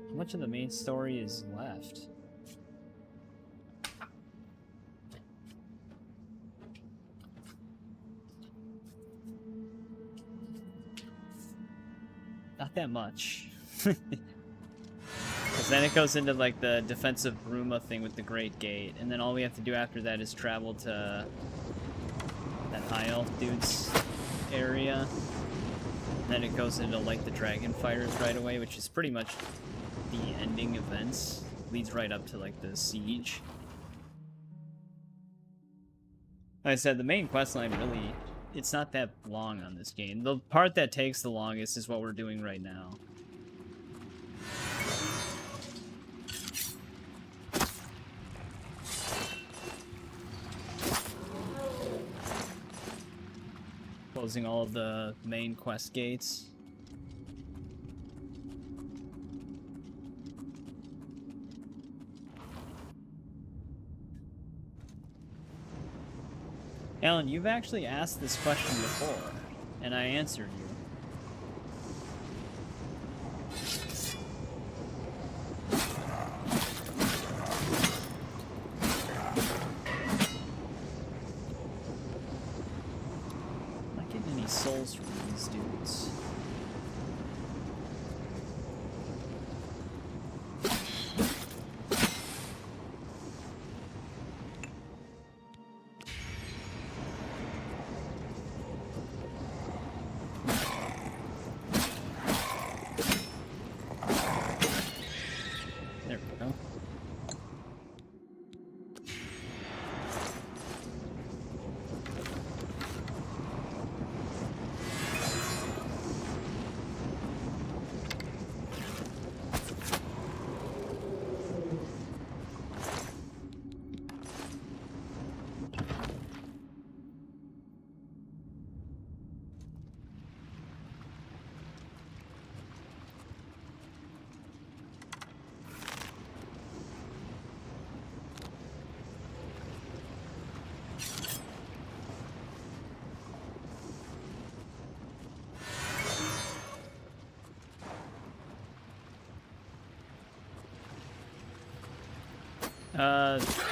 How much of the main story is left? Not that much. Because then it goes into like the defensive Bruma thing with the Great Gate, and then all we have to do after that is travel to that high elf dude's area. And then it goes into like the dragon fighters right away, which is pretty much the ending events. Leads right up to like the siege. Like I said, the main questline really, it's not that long on this game. The part that takes the longest is what we're doing right now. Closing all of the main quest gates. Alan, you've actually asked this question before, and I answered you. Not getting any souls from these dudes.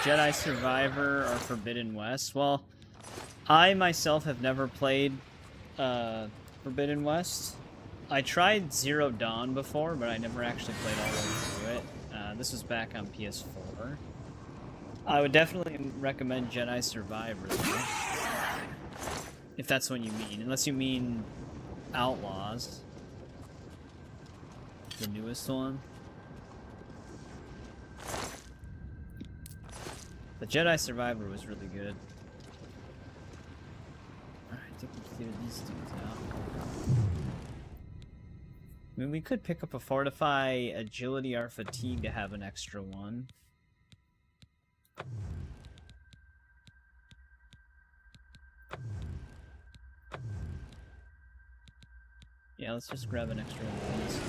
Jedi Survivor or Forbidden West. Well, I myself have never played Forbidden West. I tried Zero Dawn before, but I never actually played all the way through it. This was back on PS4. I would definitely recommend Jedi Survivor, though, if that's what you mean. Unless you mean Outlaws. The newest one. The Jedi Survivor was really good. Alright, I think we cleared these dudes out. I mean, we could pick up a Fortify, Agility, or Fatigue to have an extra one. Yeah, let's just grab an extra one of these.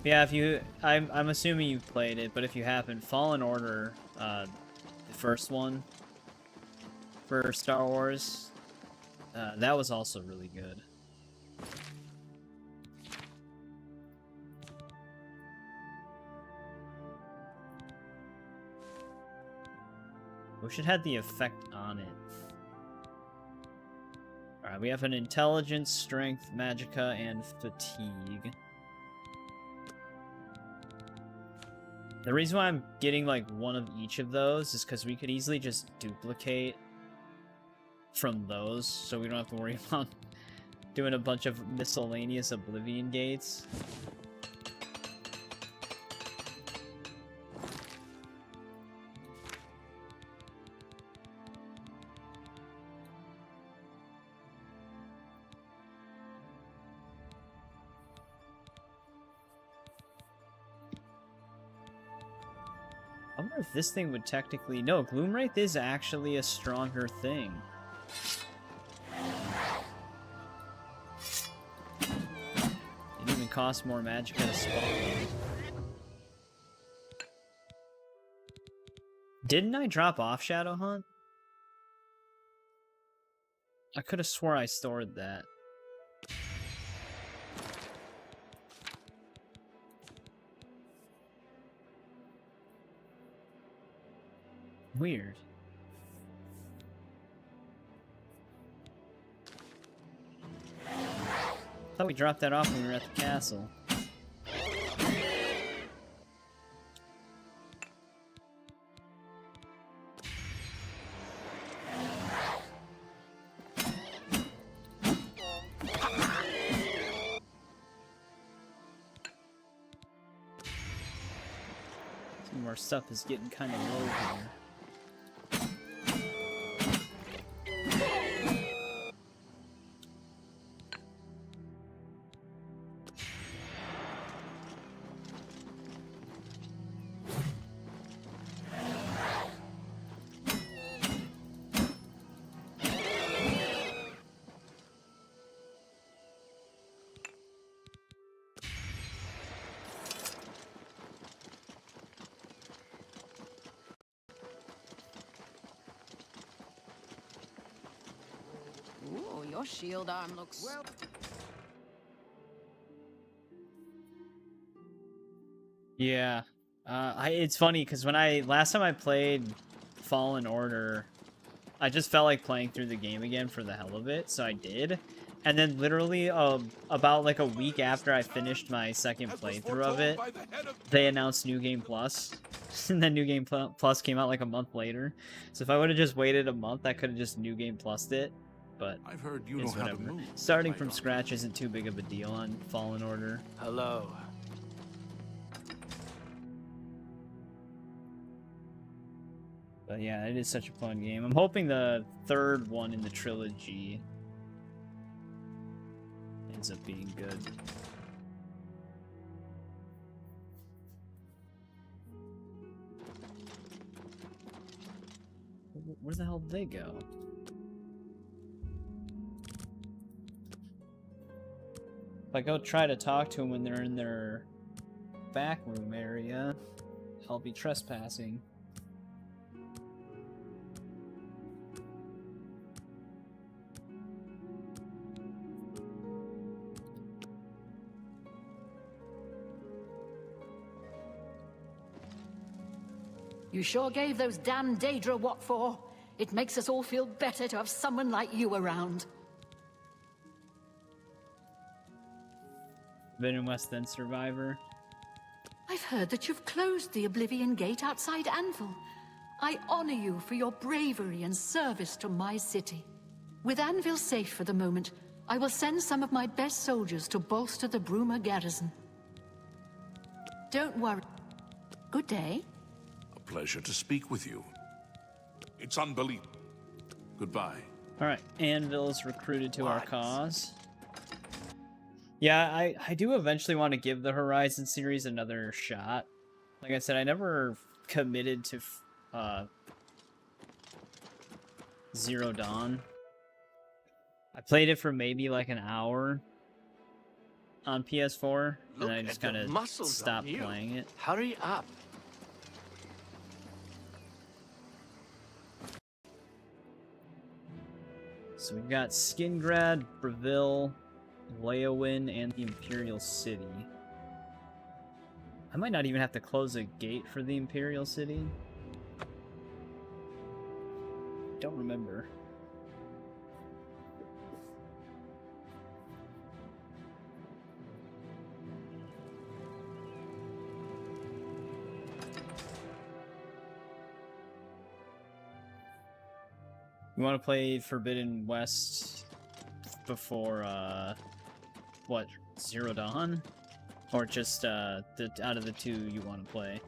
Yeah, if you, I'm assuming you've played it, but if you haven't, Fallen Order, the first one for Star Wars, that was also really good. Wish it had the effect on it. Alright, we have an Intelligence, Strength, Magicka, and Fatigue. The reason why I'm getting like one of each of those is because we could easily just duplicate from those, so we don't have to worry about doing a bunch of miscellaneous Oblivion gates. I wonder if this thing would technically... No, Gloomwraith is actually a stronger thing. It even costs more magic at a spawn. Didn't I drop off Shadow Hunt? I could have swore I stored that. Weird. Thought we dropped that off when we were at the castle. Some more stuff is getting kind of low here. Ooh, your shield arm looks... Well... Yeah. It's funny, because when last time I played Fallen Order, I just felt like playing through the game again for the hell of it, so I did. And then literally about like a week after I finished my second playthrough of it, they announced New Game Plus. And then New Game Plus came out like a month later. So if I would have just waited a month, I could have just New Game Plussed it. But I've heard you it's know how to whatever. move. Starting from scratch isn't too big of a deal on Fallen Order. Hello. But yeah, it is such a fun game. I'm hoping the third one in the trilogy ends up being good. Where the hell did they go? If I go try to talk to them when they're in their back room area, I'll be trespassing. You sure gave those damn Daedra what for. It makes us all feel better to have someone like you around. Been in West End Survivor. I've heard that you've closed the Oblivion Gate outside Anvil. I honor you for your bravery and service to my city. With Anvil safe for the moment, I will send some of my best soldiers to bolster the Bruma garrison. Don't worry. Good day. A pleasure to speak with you. It's unbelievable. Goodbye. Alright, Anvil is recruited to our cause. Yeah, I do eventually want to give the Horizon series another shot. Like I said, I never committed to Zero Dawn. I played it for maybe like an hour on PS4, and I just kind of stopped playing it. Hurry up. So we've got Skingrad, Breville, Leowin, and the Imperial City. I might not even have to close a gate for the Imperial City. Don't remember. You want to play Forbidden West before, what, Zero Dawn? Or just, out of the two you want to play?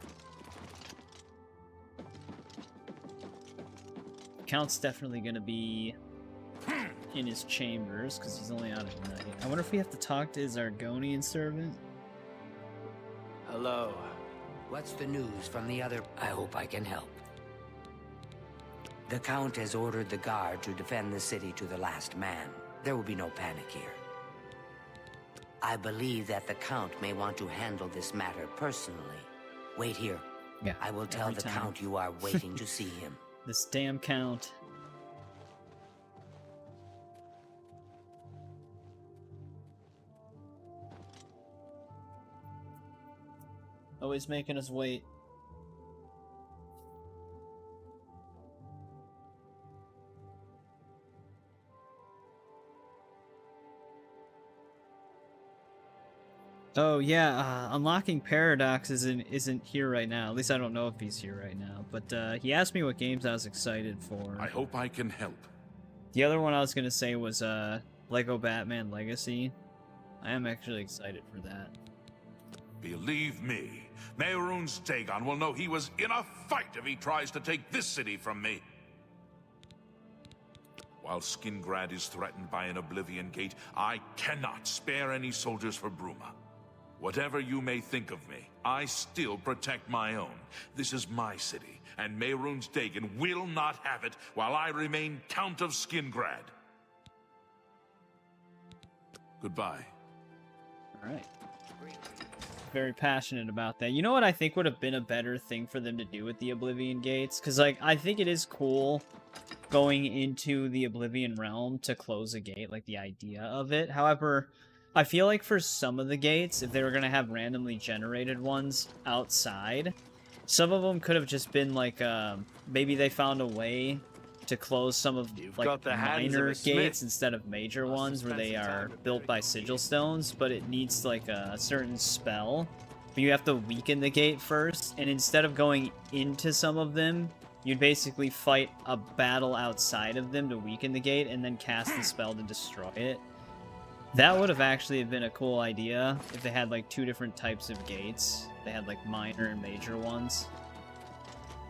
Count's definitely going to be in his chambers, because he's only out at night. I wonder if we have to talk to his Argonian servant? Hello. What's the news from the other? I hope I can help. The Count has ordered the guard to defend the city to the last man. There will be no panic here. I believe that the Count may want to handle this matter personally. Wait here. Yeah, I will tell the time. Count you are waiting to see him. This damn Count. Always making us wait. Oh yeah, unlocking Paradox isn't here right now. At least I don't know if he's here right now. But he asked me what games I was excited for. I hope I can help. The other one I was gonna say was Lego Batman Legacy. I am actually excited for that. Believe me, Mehrunes Dagon will know he was in a fight if he tries to take this city from me. While Skingrad is threatened by an Oblivion Gate, I cannot spare any soldiers for Bruma. Whatever you may think of me, I still protect my own. This is my city, and Mehrunes Dagon will not have it while I remain Count of Skingrad. Goodbye. Alright. Very passionate about that. You know what I think would have been a better thing for them to do with the Oblivion Gates? Because, like, I think it is cool going into the Oblivion realm to close a gate, like the idea of it. However, I feel like for some of the gates, if they were going to have randomly generated ones outside, some of them could have just been like, maybe they found a way to close some of like minor gates instead of major ones where they are built by sigil stones, but it needs like a certain spell. But you have to weaken the gate first, and instead of going into some of them, you'd basically fight a battle outside of them to weaken the gate and then cast the spell to destroy it. That would have actually been a cool idea if they had like two different types of gates. They had like minor and major ones.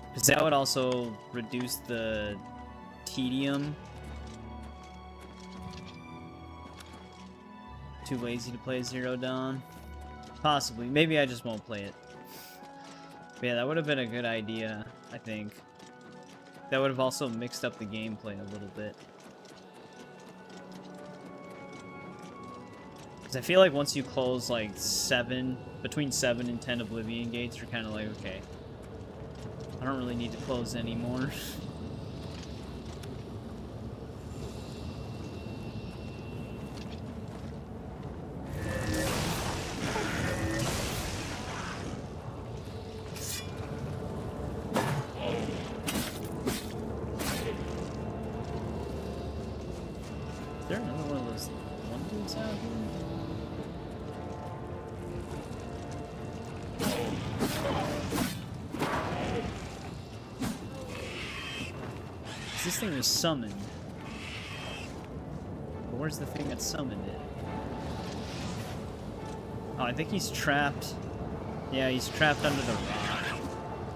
Because that would also reduce the tedium. Too lazy to play Zero Dawn? Possibly. Maybe I just won't play it. But yeah, that would have been a good idea, I think. That would have also mixed up the gameplay a little bit. Because I feel like once you close like between 7 and 10 Oblivion gates, you're kind of like, okay, I don't really need to close anymore. Is there another one of those wonders out here? This thing was summoned. But where's the thing that summoned it? Oh, I think he's trapped. Yeah, he's trapped under the rock.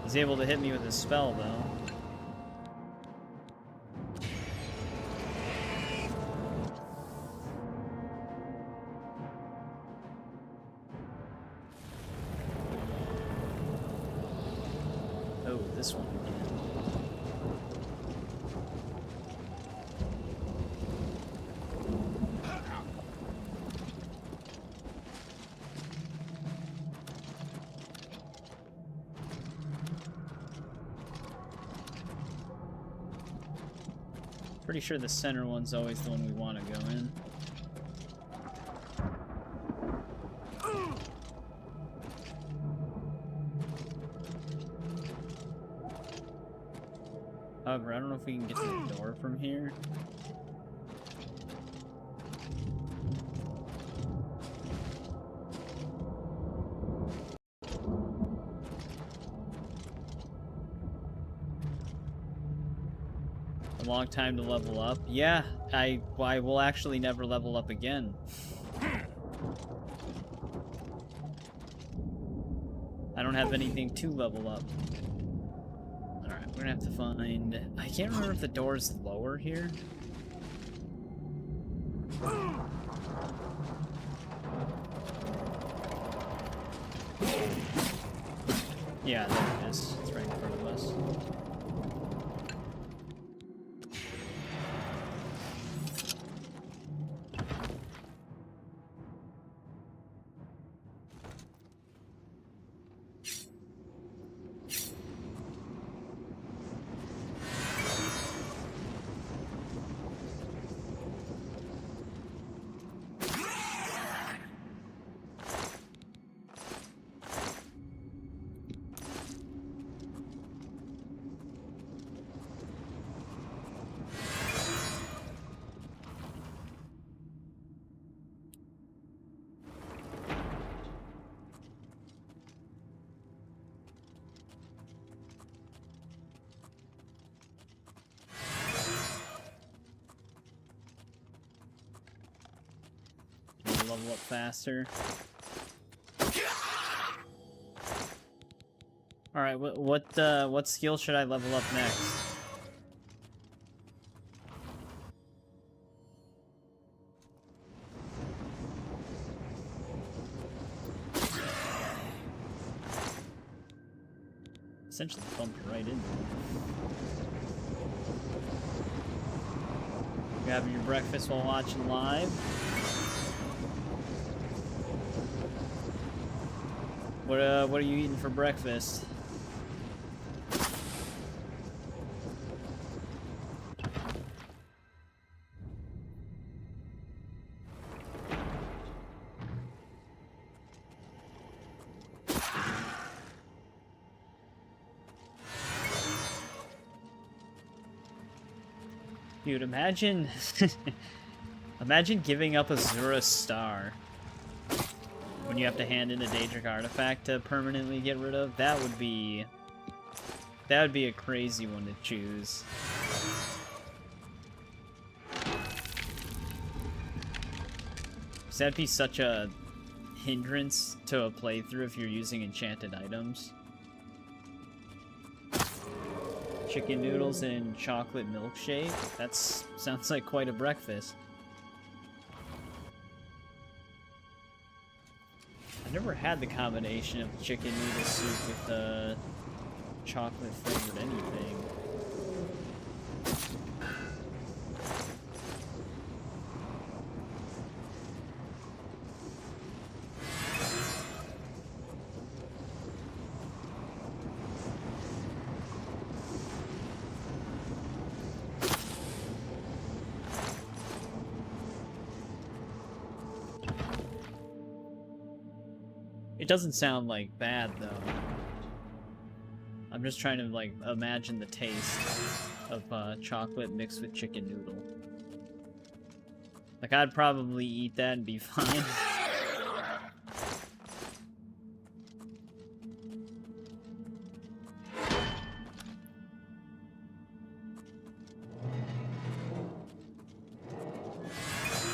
He's able to hit me with his spell, though. Oh, this one again. Pretty sure the center one's always the one we want to go in. However, I don't know if we can get to the door from here. A long time to level up. Yeah, I will actually never level up again. I don't have anything to level up. Alright, we're gonna have to find... I can't remember if the door's lower here. Yeah, there it is. It's right in front of us. Level up faster. All right, what skill should I level up next? Essentially bumped right into it. Grabbing your breakfast while watching live. What are you eating for breakfast? Dude, imagine imagine giving up a Zura star when you have to hand in a Daedric artifact to permanently get rid of. That would be a crazy one to choose. That'd be such a hindrance to a playthrough if you're using enchanted items. Chicken noodles and chocolate milkshake? That sounds like quite a breakfast. I've never had the combination of chicken noodle soup with chocolate flavored anything. It doesn't sound like bad though. I'm just trying to like imagine the taste of chocolate mixed with chicken noodle. Like I'd probably eat that and be fine.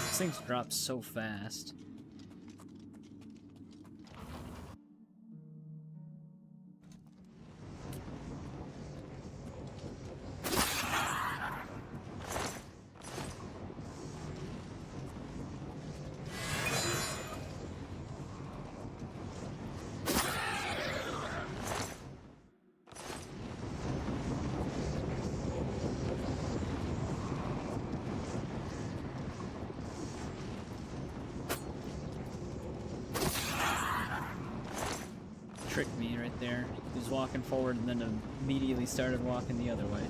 These things drop so fast. Tricked me right there. He was walking forward and then immediately started walking the other way.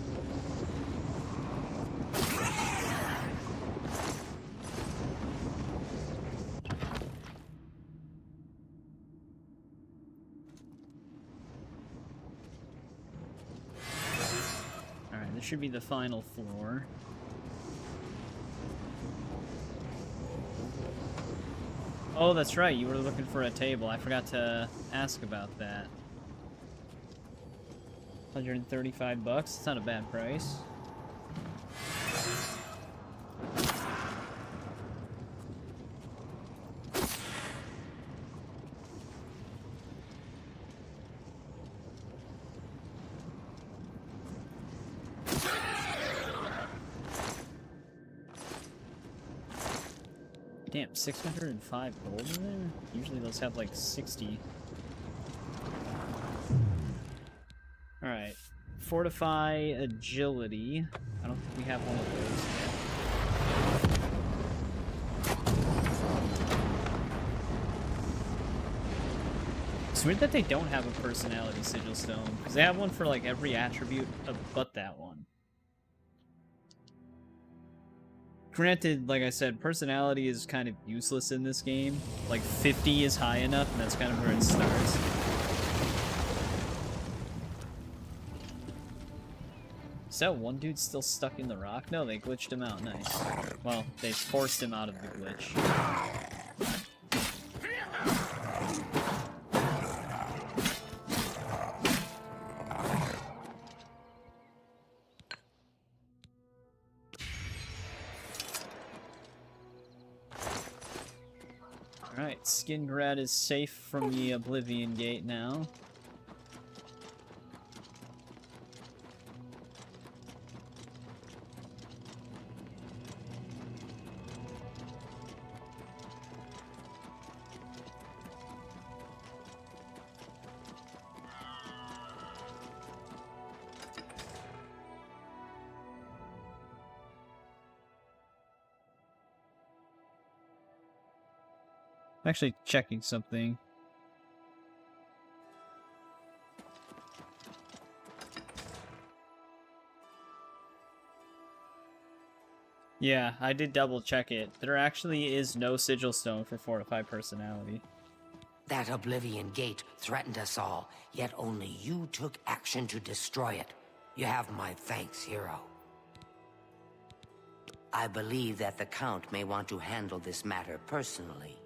Alright, this should be the final floor. Oh, that's right, you were looking for a table. I forgot to ask about that. 135 bucks, it's not a bad price. Damn, 605 gold in there? Usually those have like 60. Fortify agility. I don't think we have one of those. It's weird that they don't have a personality sigil stone, because they have one for like every attribute but that one. Granted, like I said, personality is kind of useless in this game. Like 50 is high enough, and that's kind of where it starts. Is that one dude still stuck in the rock? No, they glitched him out. Nice. Well, they forced him out of the glitch. Alright, Skingrad is safe from the Oblivion Gate now. I'm actually checking something. Yeah, I did double check it. There actually is no sigil stone for Fortify Personality. That Oblivion Gate threatened us all, yet only you took action to destroy it. You have my thanks, Hero. I believe that the Count may want to handle this matter personally.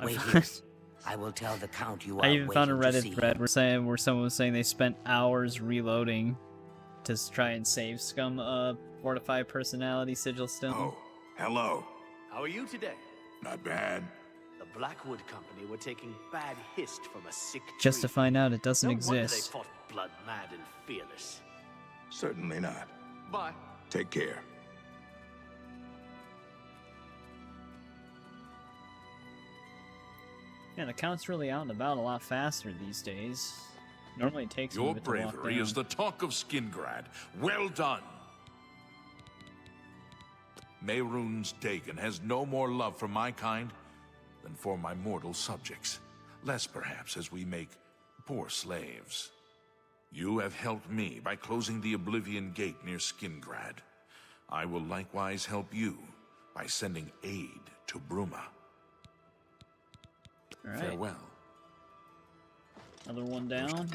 Wait here. I will tell the Count you are I even found a waiting to Reddit see thread where someone was saying they spent hours reloading to try and save Scum Fortify Personality Sigil Stone. Oh, hello. How are you today? Not bad. The Blackwood Company were taking bad hist from a sick Just to tree. find out it doesn't No wonder exist. they fought blood mad and fearless. Certainly not. Bye. Take care. Yeah, the Count's really out and about a lot faster these days. Normally it takes Your him a bit to walk bravery down. is the talk of Skingrad. Well done. Mehrunes Dagon has no more love for my kind than for my mortal subjects. Less, perhaps, as we make poor slaves. You have helped me by closing the Oblivion Gate near Skingrad. I will likewise help you by sending aid to Bruma. All right. Farewell. Another one down.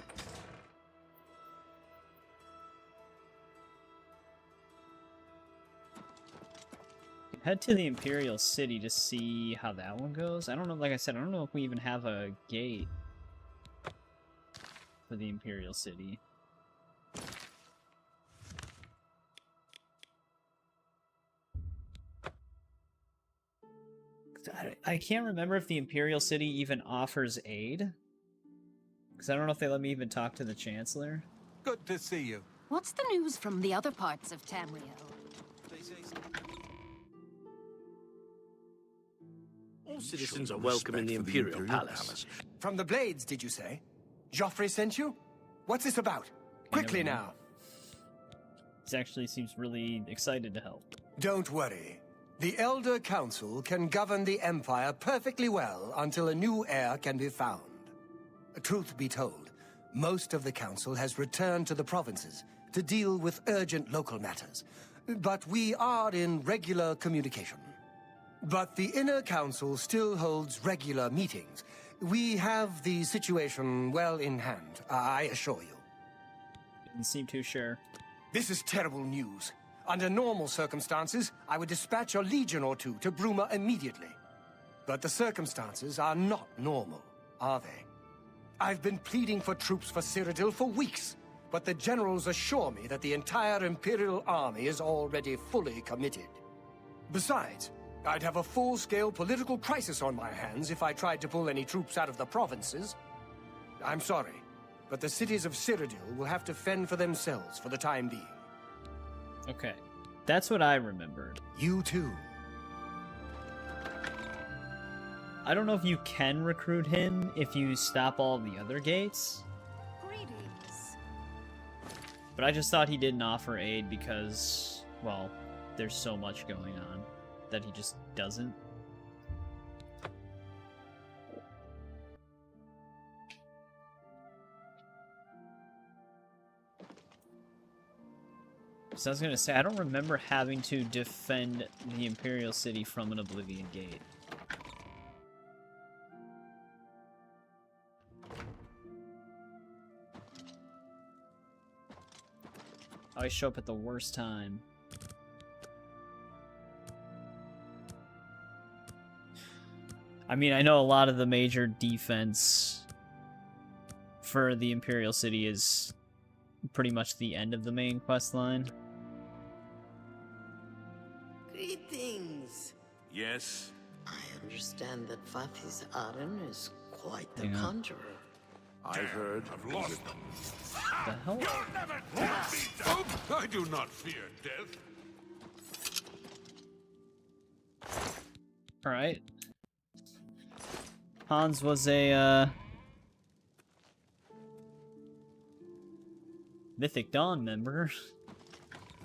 Head to the Imperial City to see how that one goes. I don't know, like I said, I don't know if we even have a gate for the Imperial City. I can't remember if the Imperial City even offers aid. Because I don't know if they let me even talk to the Chancellor. Good to see you. What's the news from the other parts of Tamriel? All citizens are welcome in the Imperial Palace. From the Blades, did you say? Joffrey sent you? What's this about? Quickly now. He actually seems really excited to help. Don't worry. The Elder Council can govern the Empire perfectly well until a new heir can be found. Truth be told, most of the Council has returned to the provinces to deal with urgent local matters. But we are in regular communication. But the Inner Council still holds regular meetings. We have the situation well in hand, I assure you. Didn't seem too sure. This is terrible news. Under normal circumstances, I would dispatch a legion or two to Bruma immediately. But the circumstances are not normal, are they? I've been pleading for troops for Cyrodiil for weeks, but the generals assure me that the entire Imperial army is already fully committed. Besides, I'd have a full-scale political crisis on my hands if I tried to pull any troops out of the provinces. I'm sorry, but the cities of Cyrodiil will have to fend for themselves for the time being. Okay, that's what I remembered. You too. I don't know if you can recruit him if you stop all the other gates. Greetings. But I just thought he didn't offer aid because, well, there's so much going on that he just doesn't. So I was gonna say, I don't remember having to defend the Imperial City from an Oblivion Gate. I always show up at the worst time. I mean, I know a lot of the major defense for the Imperial City is pretty much the end of the main quest line. Greetings. Yes? I understand that Fathi's Aren is quite the Hang on. conjurer. I've heard. I've lost them. The hell? You'll never defeat them. I do not fear death. Alright. Hans was a, Mythic Dawn member.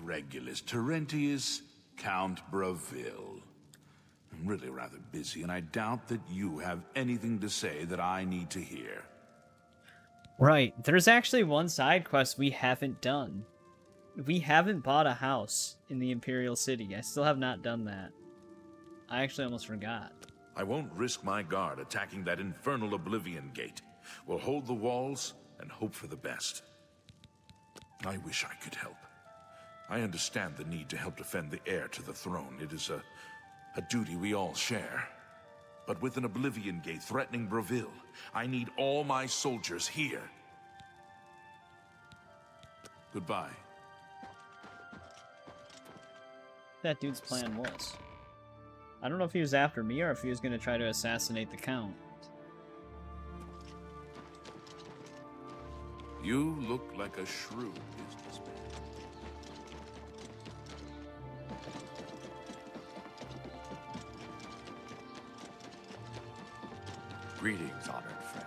Regulus Terentius, Count Bravil. I'm really rather busy, and I doubt that you have anything to say that I need to hear. Right. There's actually one side quest we haven't done. We haven't bought a house in the Imperial City. I still have not done that. I actually almost forgot. I won't risk my guard attacking that infernal Oblivion Gate. We'll hold the walls and hope for the best. I wish I could help. I understand the need to help defend the heir to the throne. It is a duty we all share. But with an Oblivion Gate threatening Bravil, I need all my soldiers here. Goodbye. That dude's plan was. I don't know if he was after me or if he was going to try to assassinate the Count. You look like a shrewd businessman. Greetings, honored friend.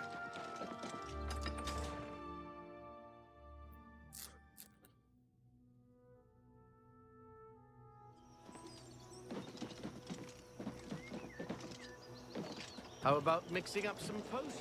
How about mixing up some potions?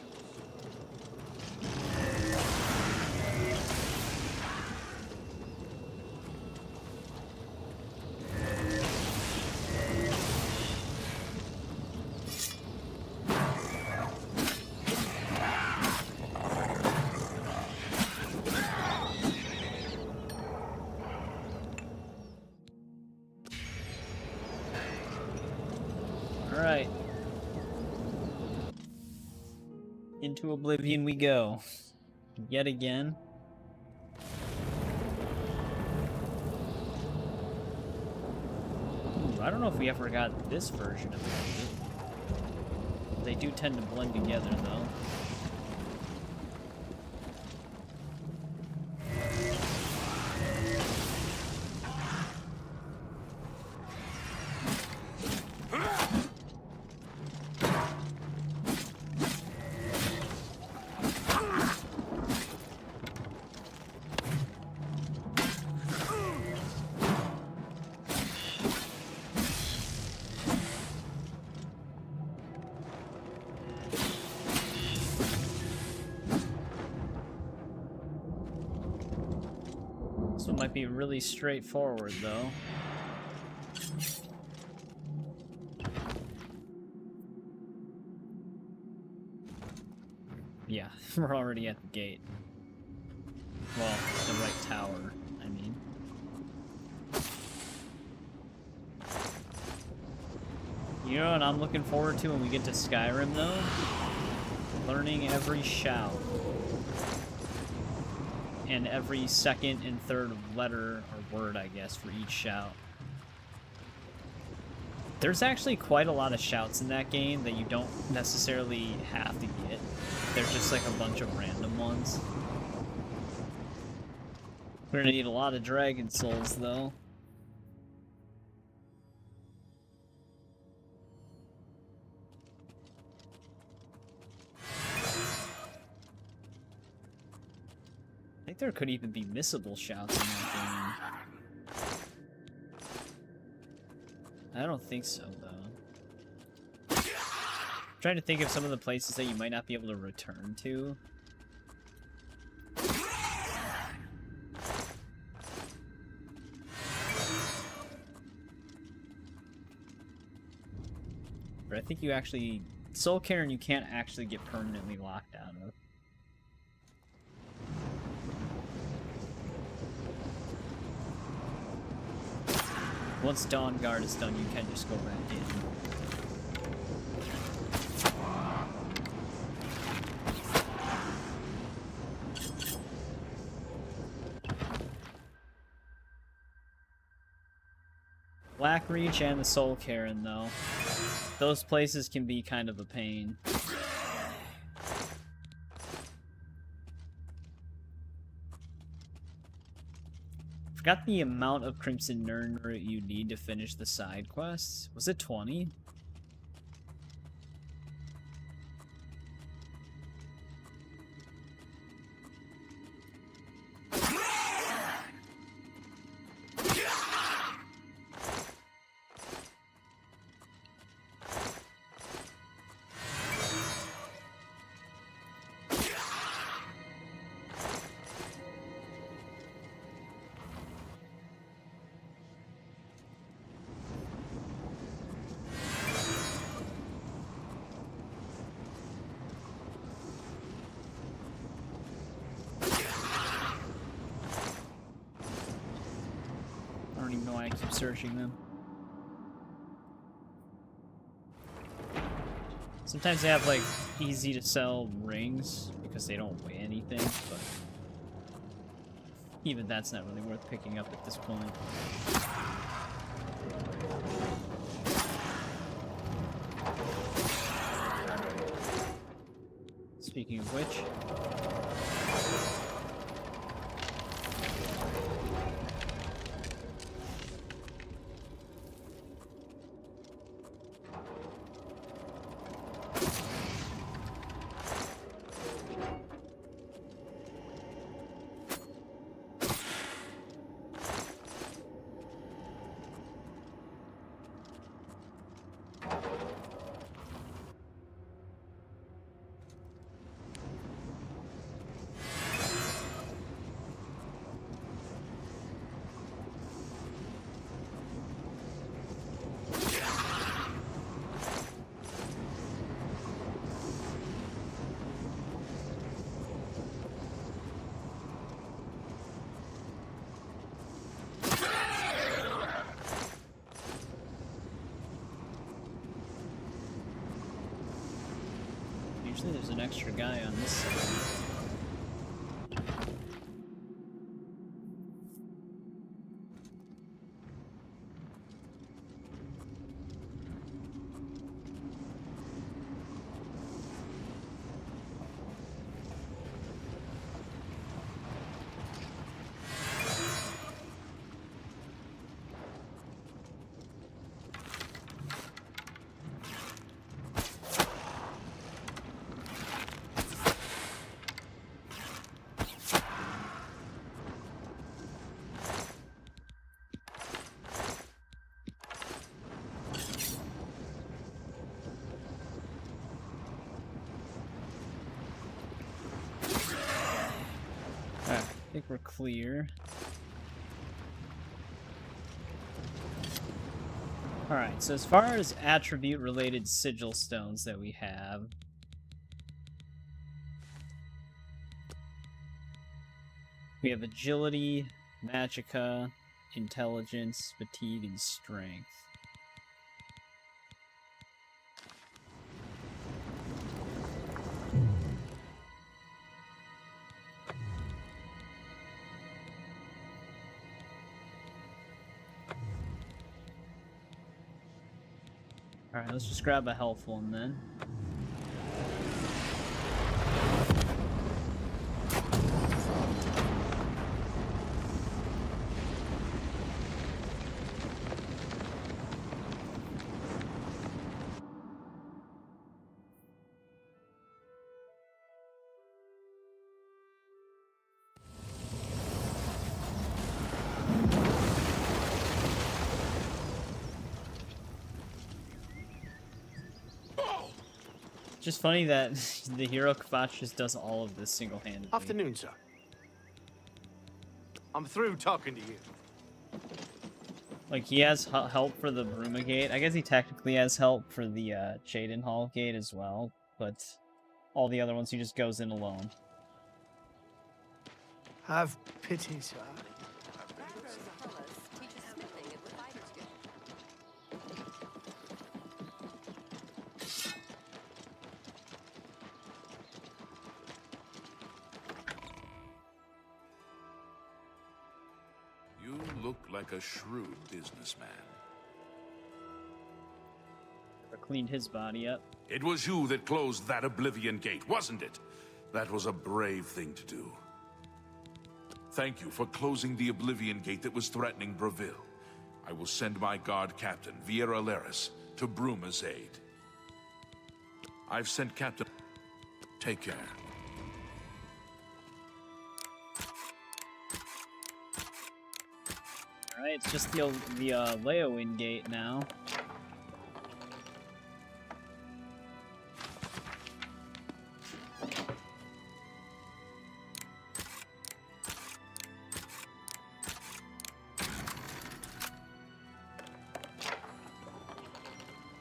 Alright. Into Oblivion we go. Yet again. Ooh, I don't know if we ever got this version of it. They do tend to blend together, though. Might be really straightforward, though. Yeah, we're already at the gate. Well, the right tower, I mean. You know what I'm looking forward to when we get to Skyrim, though? Learning every shout. And every second and third letter or word, I guess, for each shout. There's actually quite a lot of shouts in that game that you don't necessarily have to get. They're just like a bunch of random ones. We're gonna need a lot of dragon souls, though. I think think there could even be missable shouts in that game. I don't think so, though. I'm trying to think of some of the places that you might not be able to return to. But I think you actually... Soul Cairn you can't actually get permanently locked out of. Once Dawn Guard is done, you can just go back in. Blackreach and the Soul Cairn, though. Those places can be kind of a pain. Forgot the amount of Crimson Nirn root you need to finish the side quests. Was it 20? I don't even know why I keep searching them. Sometimes they have like easy to sell rings because they don't weigh anything, but even that's not really worth picking up at this point. Speaking of which, usually there's an extra guy on this side. I think we're clear. Alright, so as far as attribute-related sigil stones that we have, we have agility, magicka, intelligence, fatigue, and strength. Alright, let's just grab a health one then. just funny that the Hero of Kvatch just does all of this single-handedly. Afternoon, sir. I'm through talking to you. Like, he has help for the Bruma Gate. I guess he technically has help for the Cheydinhal Gate as well, but all the other ones he just goes in alone. Have pity, sir. You look like a shrewd businessman. Never cleaned his body up. It was you that closed that Oblivion Gate, wasn't it? That was a brave thing to do. Thank you for closing the Oblivion Gate that was threatening Breville. I will send my guard captain, Viera Laris, to Bruma's aid. I've sent Captain... Take care. Alright, it's just the Leowin Gate now.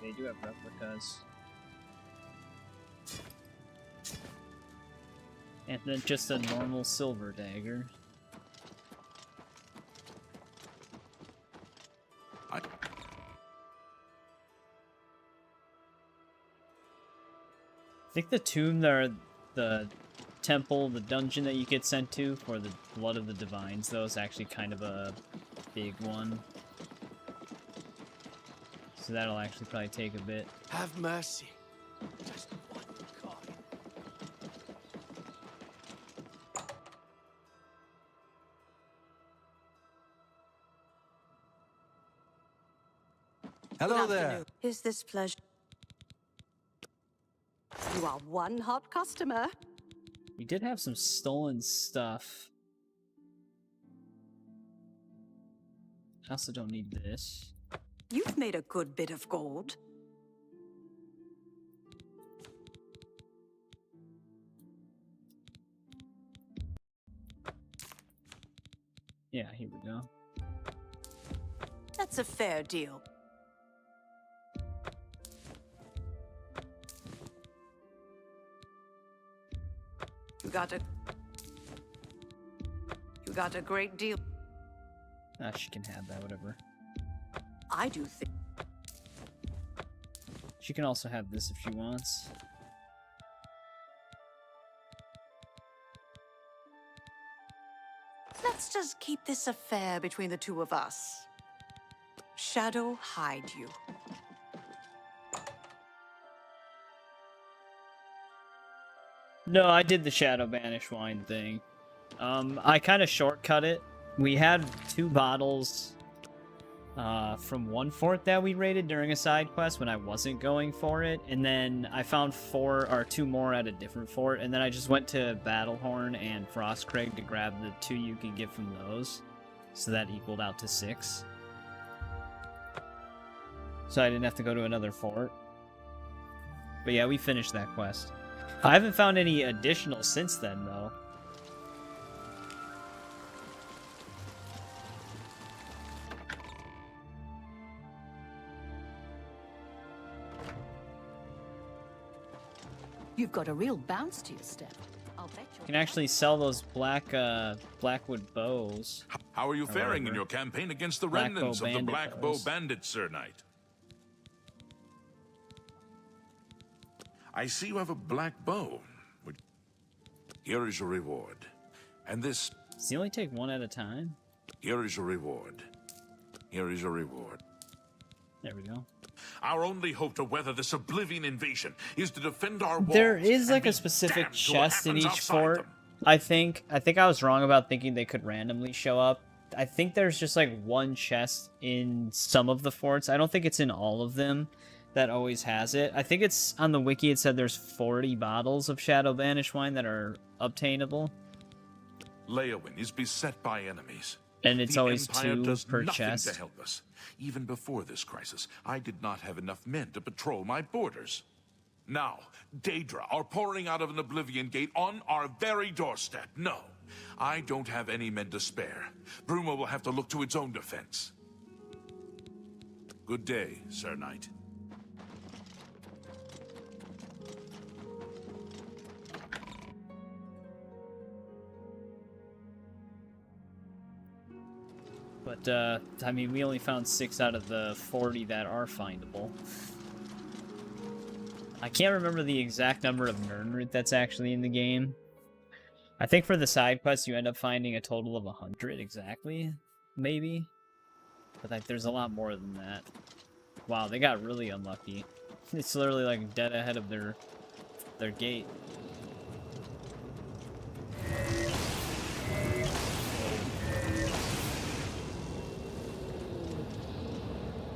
They do have replicas. And then just a normal silver dagger. I think the tomb there, the temple, the dungeon that you get sent to for the Blood of the Divines, though, is actually kind of a big one. So that'll actually probably take a bit. Have mercy. Just one coin. Hello there. Is this pleasure? You are one hot customer. We did have some stolen stuff. I also don't need this. You've made a good bit of gold. Yeah, here we go. That's a fair deal. You got a great deal. Ah, she can have that, whatever. I do think. She can also have this if she wants. Let's just keep this affair between the two of us. Shadow, hide you. No, I did the Shadow Banish Wine thing. I kind of shortcut it. We had 2 bottles from one fort that we raided during a side quest when I wasn't going for it, and then I found 2 more at a different fort, and then I just went to Battlehorn and Frostcraig to grab the 2 you can get from those, so that equaled out to 6. So I didn't have to go to another fort. But yeah, we finished that quest. I haven't found any additional since then, though. You've got a real bounce to your step. I'll bet You can actually sell those blackwood bows. How are you faring in your campaign against the remnants of the Black Bow Bandits, Sir Knight? I see you have a black bow. Here is your reward. And this... Does he only take 1 at a time? Here is your reward. Here is your reward. There we go. Our only hope to weather this Oblivion invasion is to defend our walls. There is like a specific chest in each fort. I think I was wrong about thinking they could randomly show up. I think there's just like 1 chest in some of the forts. I don't think it's in all of them that always has it. I think it's on the wiki it said there's 40 bottles of Shadow Banish Wine that are obtainable. Leowin is beset by enemies. And it's the always Empire 2 does per nothing chest. to help us. Even before this crisis, I did not have enough men to patrol my borders. Now, Daedra are pouring out of an Oblivion gate on our very doorstep. No, I don't have any men to spare. Bruma will have to look to its own defense. Good day, Sir Knight. But, I mean, we only found 6 out of the 40 that are findable. I can't remember the exact number of Nirnroot that's actually in the game. I think for the side quests, you end up finding a total of 100 exactly, maybe. But like, there's a lot more than that. Wow, they got really unlucky. It's literally like dead ahead of their gate.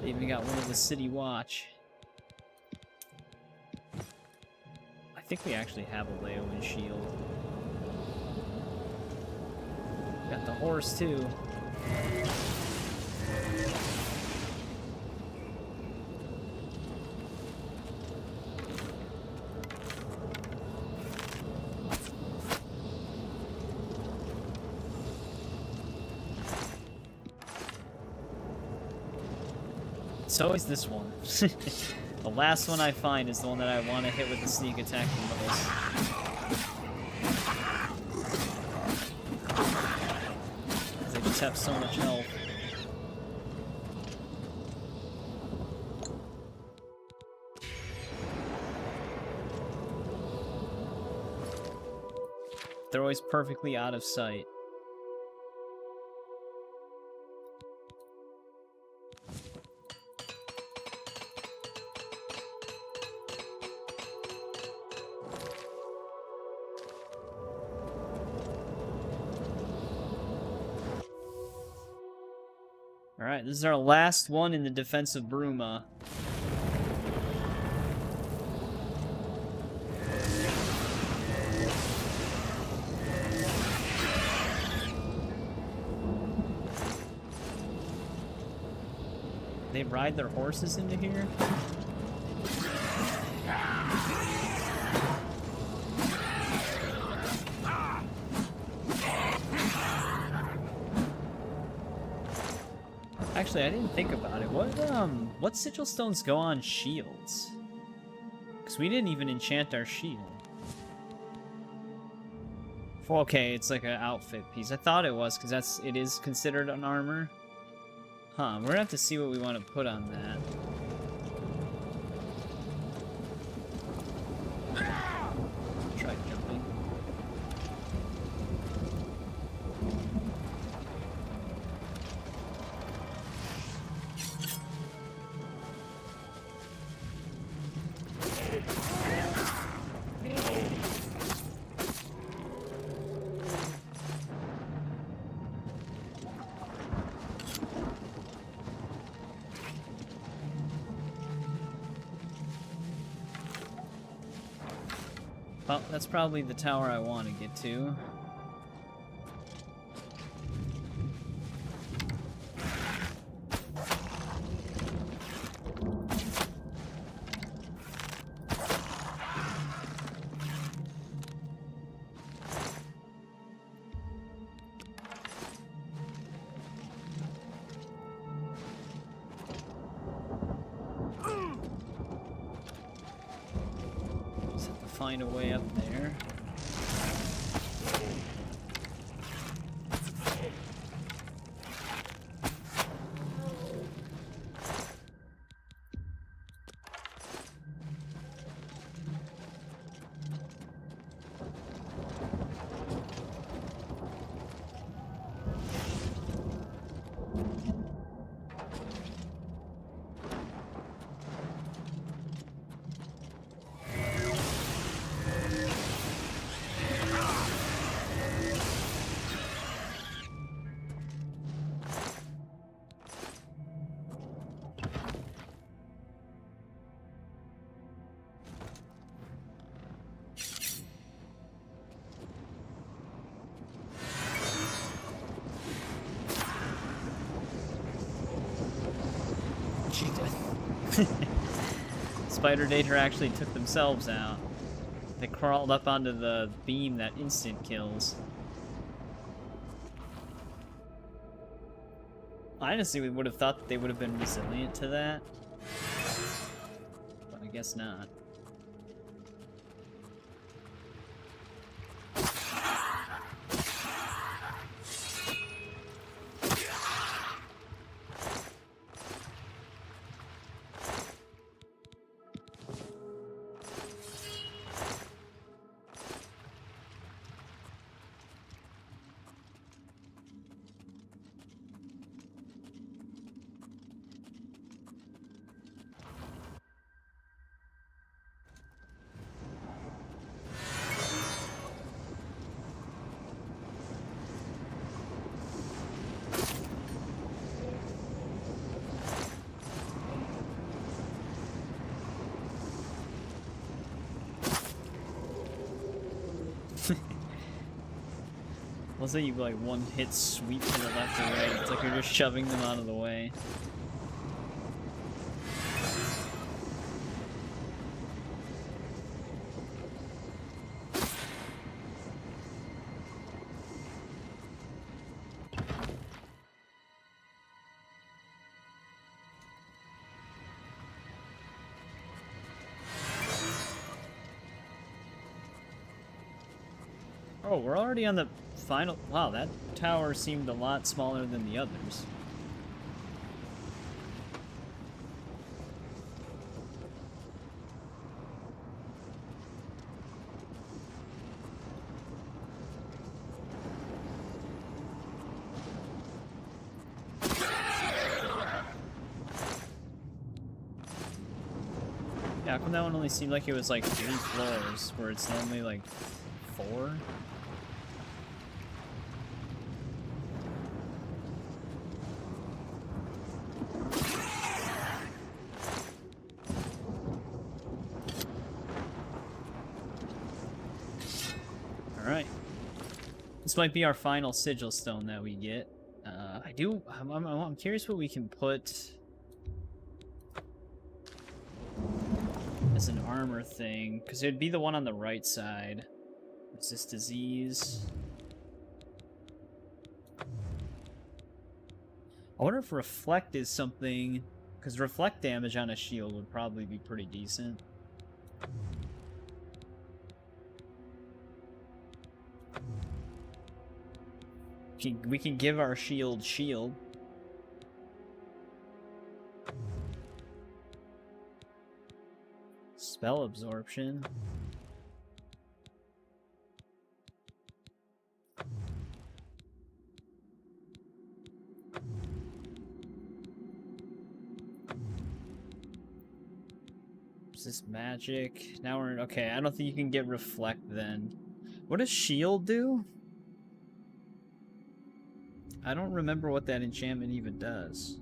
They even got one of the city watch. I think we actually have a Leonin shield. Got the horse too. It's always this one. The last one I find is the one that I want to hit with the sneak attack the most. Because they just have so much health. They're always perfectly out of sight. Alright, this is our last one in the defense of Bruma. They ride their horses into here? Actually, I didn't think about it. What sigil stones go on shields? Because we didn't even enchant our shield. Okay, it's like an outfit piece. I thought it was, because it is considered an armor. Huh, we're gonna have to see what we want to put on that. Try jumping. Well, that's probably the tower I want to get to. Find a way up there. This Spider Daedra actually took themselves out. They crawled up onto the beam that instant kills. Honestly, we would have thought that they would have been resilient to that. But I guess not. Also, you like one hit sweep to the left or right. It's like you're just shoving them out of the way. Oh, we're already on the final... Wow, that tower seemed a lot smaller than the others. Yeah, how come that one only seemed like it was like 3 floors, where it's normally like 4? Alright. This might be our final sigil stone that we get. I'm curious what we can put as an armor thing, because it'd be the one on the right side. Resist disease. I wonder if reflect is something, because reflect damage on a shield would probably be pretty decent. We can give our shield. Spell absorption. Resist magic. Now we're okay. I don't think you can get reflect then. What does shield do? I don't remember what that enchantment even does.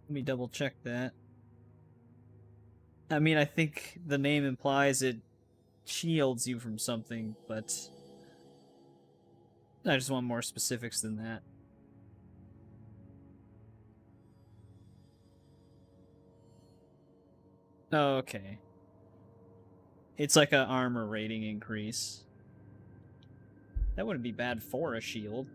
Let me double check that. I mean, I think the name implies it shields you from something, but I just want more specifics than that. Oh, okay. It's like an armor rating increase. That wouldn't be bad for a shield.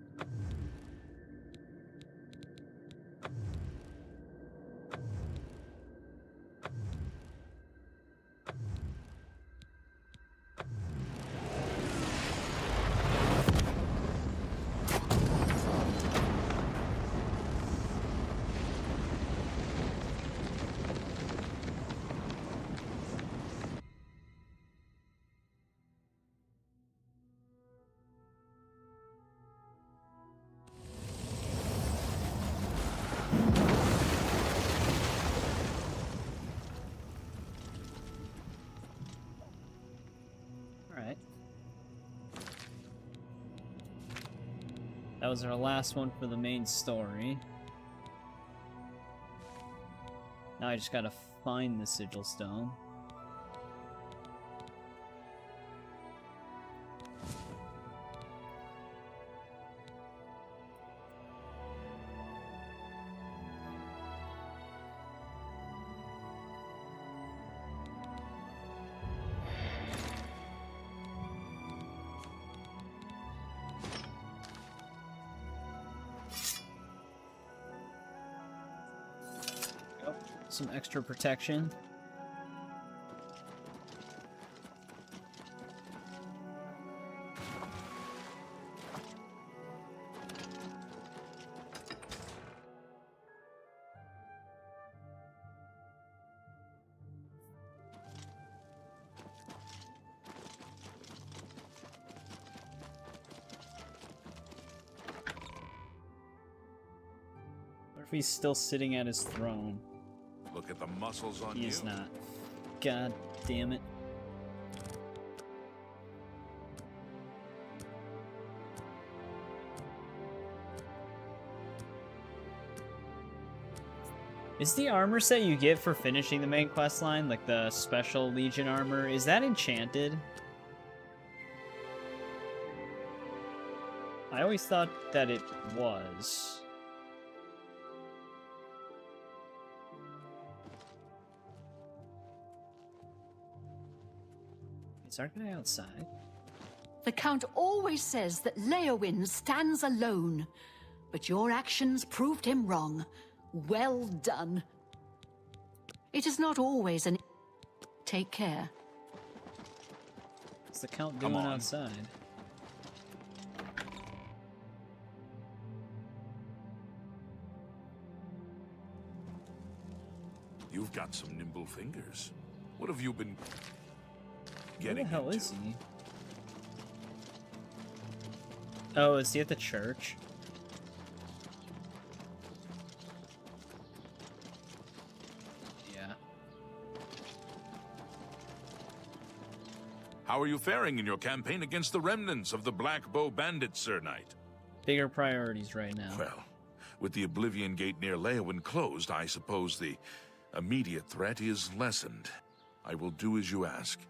That was our last one for the main story. Now I just gotta find the sigil stone. Some extra protection. What if he's still sitting at his throne? Look at the muscles on you. He's not. God damn it. Is the armor set you get for finishing the main quest line, like the special Legion armor, is that enchanted? I always thought that it was. Is our guy outside? The Count always says that Leowyn stands alone, but your actions proved him wrong. Well done. It is not always an... Take care. What's the Count doing outside? You've got some nimble fingers. What have you been... Where the hell is he? Oh, is he at the church? Yeah. How are you faring in your campaign against the remnants of the Black Bow Bandits, Sir Knight? Bigger priorities right now. Well, with the Oblivion Gate near Leowyn closed, I suppose the immediate threat is lessened. I will do as you ask.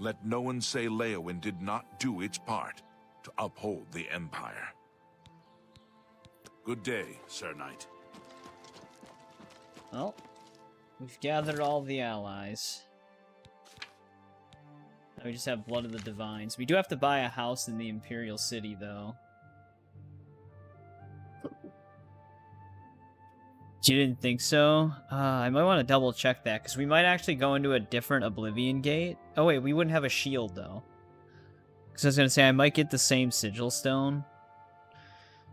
Let no one say Leowyn did not do its part to uphold the Empire. Good day, Sir Knight. Well, we've gathered all the allies. Now we just have Blood of the Divines. We do have to buy a house in the Imperial City, though. You didn't think so? I might want to double check that, because we might actually go into a different Oblivion Gate. Oh wait, we wouldn't have a shield, though. Because I was going to say, I might get the same Sigil Stone.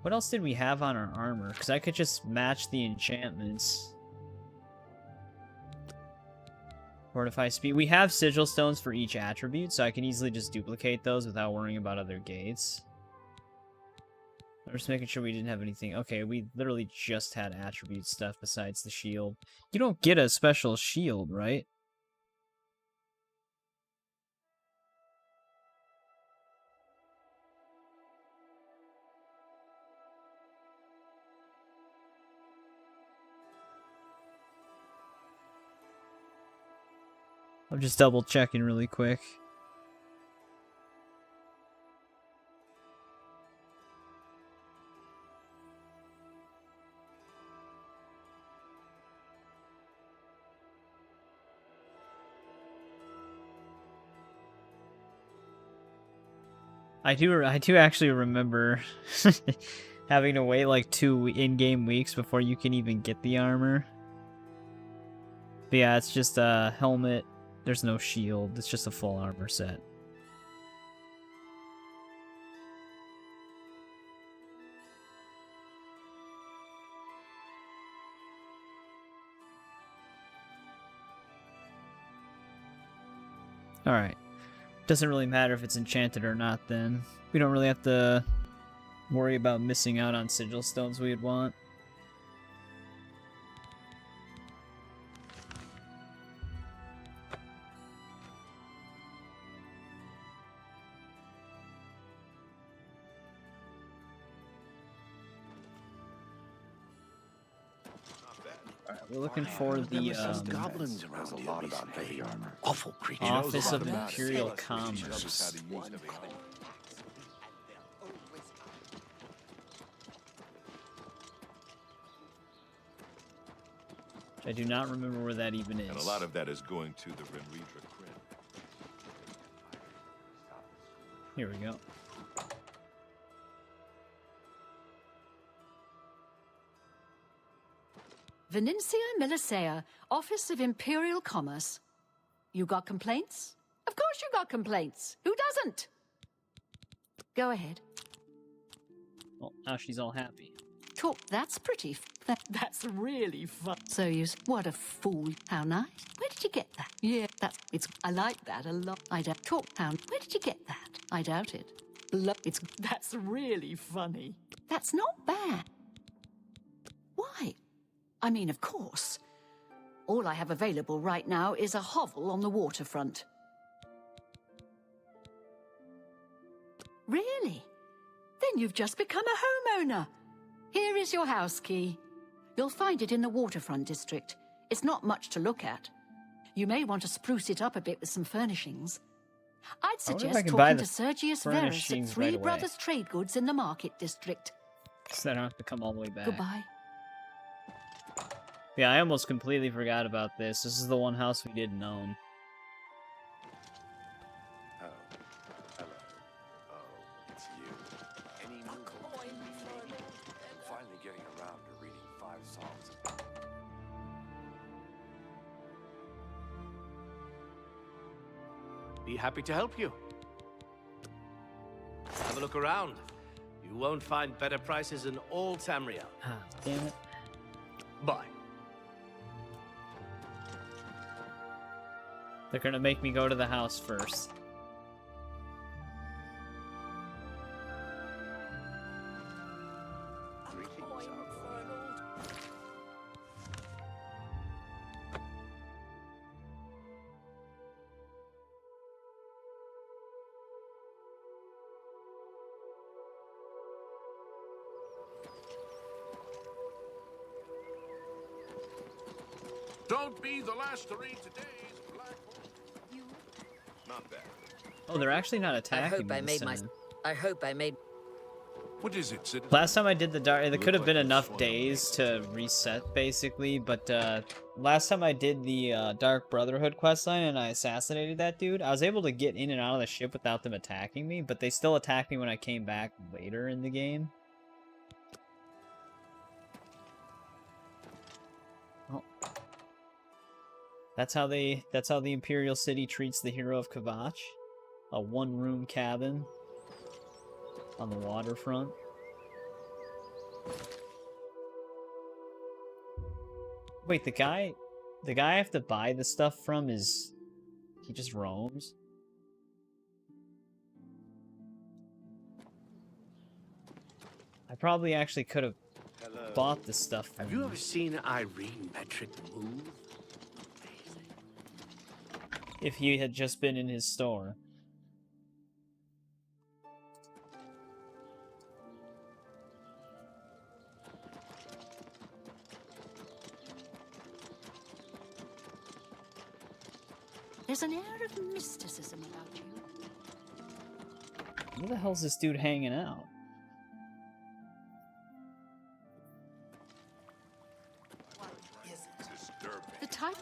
What else did we have on our armor? Because I could just match the enchantments. Fortify speed. We have Sigil Stones for each attribute, so I can easily just duplicate those without worrying about other gates. I'm just making sure we didn't have anything. Okay, we literally just had attribute stuff besides the shield. You don't get a special shield, right? I'm just double checking really quick. I do actually remember having to wait like 2 in-game weeks before you can even get the armor. But yeah, it's just a helmet. There's no shield. It's just a full armor set. Alright. Doesn't really matter if it's enchanted or not then. We don't really have to worry about missing out on sigil stones we'd want. we're looking for the goblins around a lot about heavy armor. Awful creatures. Office of Imperial Commerce. I do not remember where that even is. And a lot of that is going to the Renredra Crin. Here we go. Venencia Melisea, Office of Imperial Commerce. You got complaints? Of course you got complaints. Who doesn't? Go ahead. Well, now she's all happy. Talk, that's pretty. That's really fun. So what a fool. How nice. Where did you get that? Yeah, I like that a lot. I don't talk town. Where did you get that? I doubt it. That's really funny. That's not bad. Why? I mean, of course. All I have available right now is a hovel on the waterfront. Really? Then you've just become a homeowner. Here is your house key. You'll find it in the waterfront district. It's not much to look at. You may want to spruce it up a bit with some furnishings. I'd suggest talking to Sergius Verus at Three Brothers Trade Goods in the Market District. So I don't have to come all the way back. Goodbye. Yeah, I almost completely forgot about this. This is the one house we didn't own. Oh, hello. Oh, it's you. Any move on I'm finally getting around to reading 5 songs. Be happy to help you. Have a look around. You won't find better prices in all Tamriel. Ah, damn it. Bye. They're gonna make me go to the house first. Don't be the last to read today's Black Hole. Not bad. Oh, they're actually not attacking me. I hope I made. What is it, Sid? Last time I did the dark, there could have been enough days to reset, basically, but last time I did the Dark Brotherhood questline and I assassinated that dude, I was able to get in and out of the ship without them attacking me, but they still attacked me when I came back later in the game. Oh. That's how the Imperial City treats the Hero of Kvatch. A one-room cabin on the waterfront. Wait, the guy I have to buy the stuff from he just roams? I probably actually could have bought the stuff from Have you ever seen Irene Metric move? if he had just been in his store. There's an air of mysticism about you. Where the hell's this dude hanging out? The type.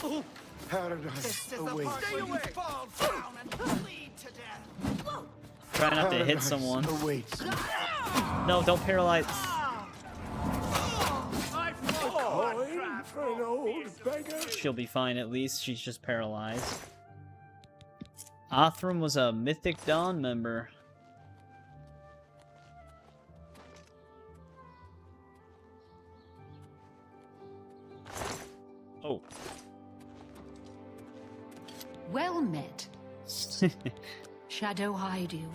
Oh, paradise awaits. Stay away! Fall down and bleed to death. Try not to hit someone. No, don't paralyze. For an old beggar. She'll be fine at least. She's just paralyzed. Othram was a Mythic Dawn member. Oh. Well met. Shadow hide you.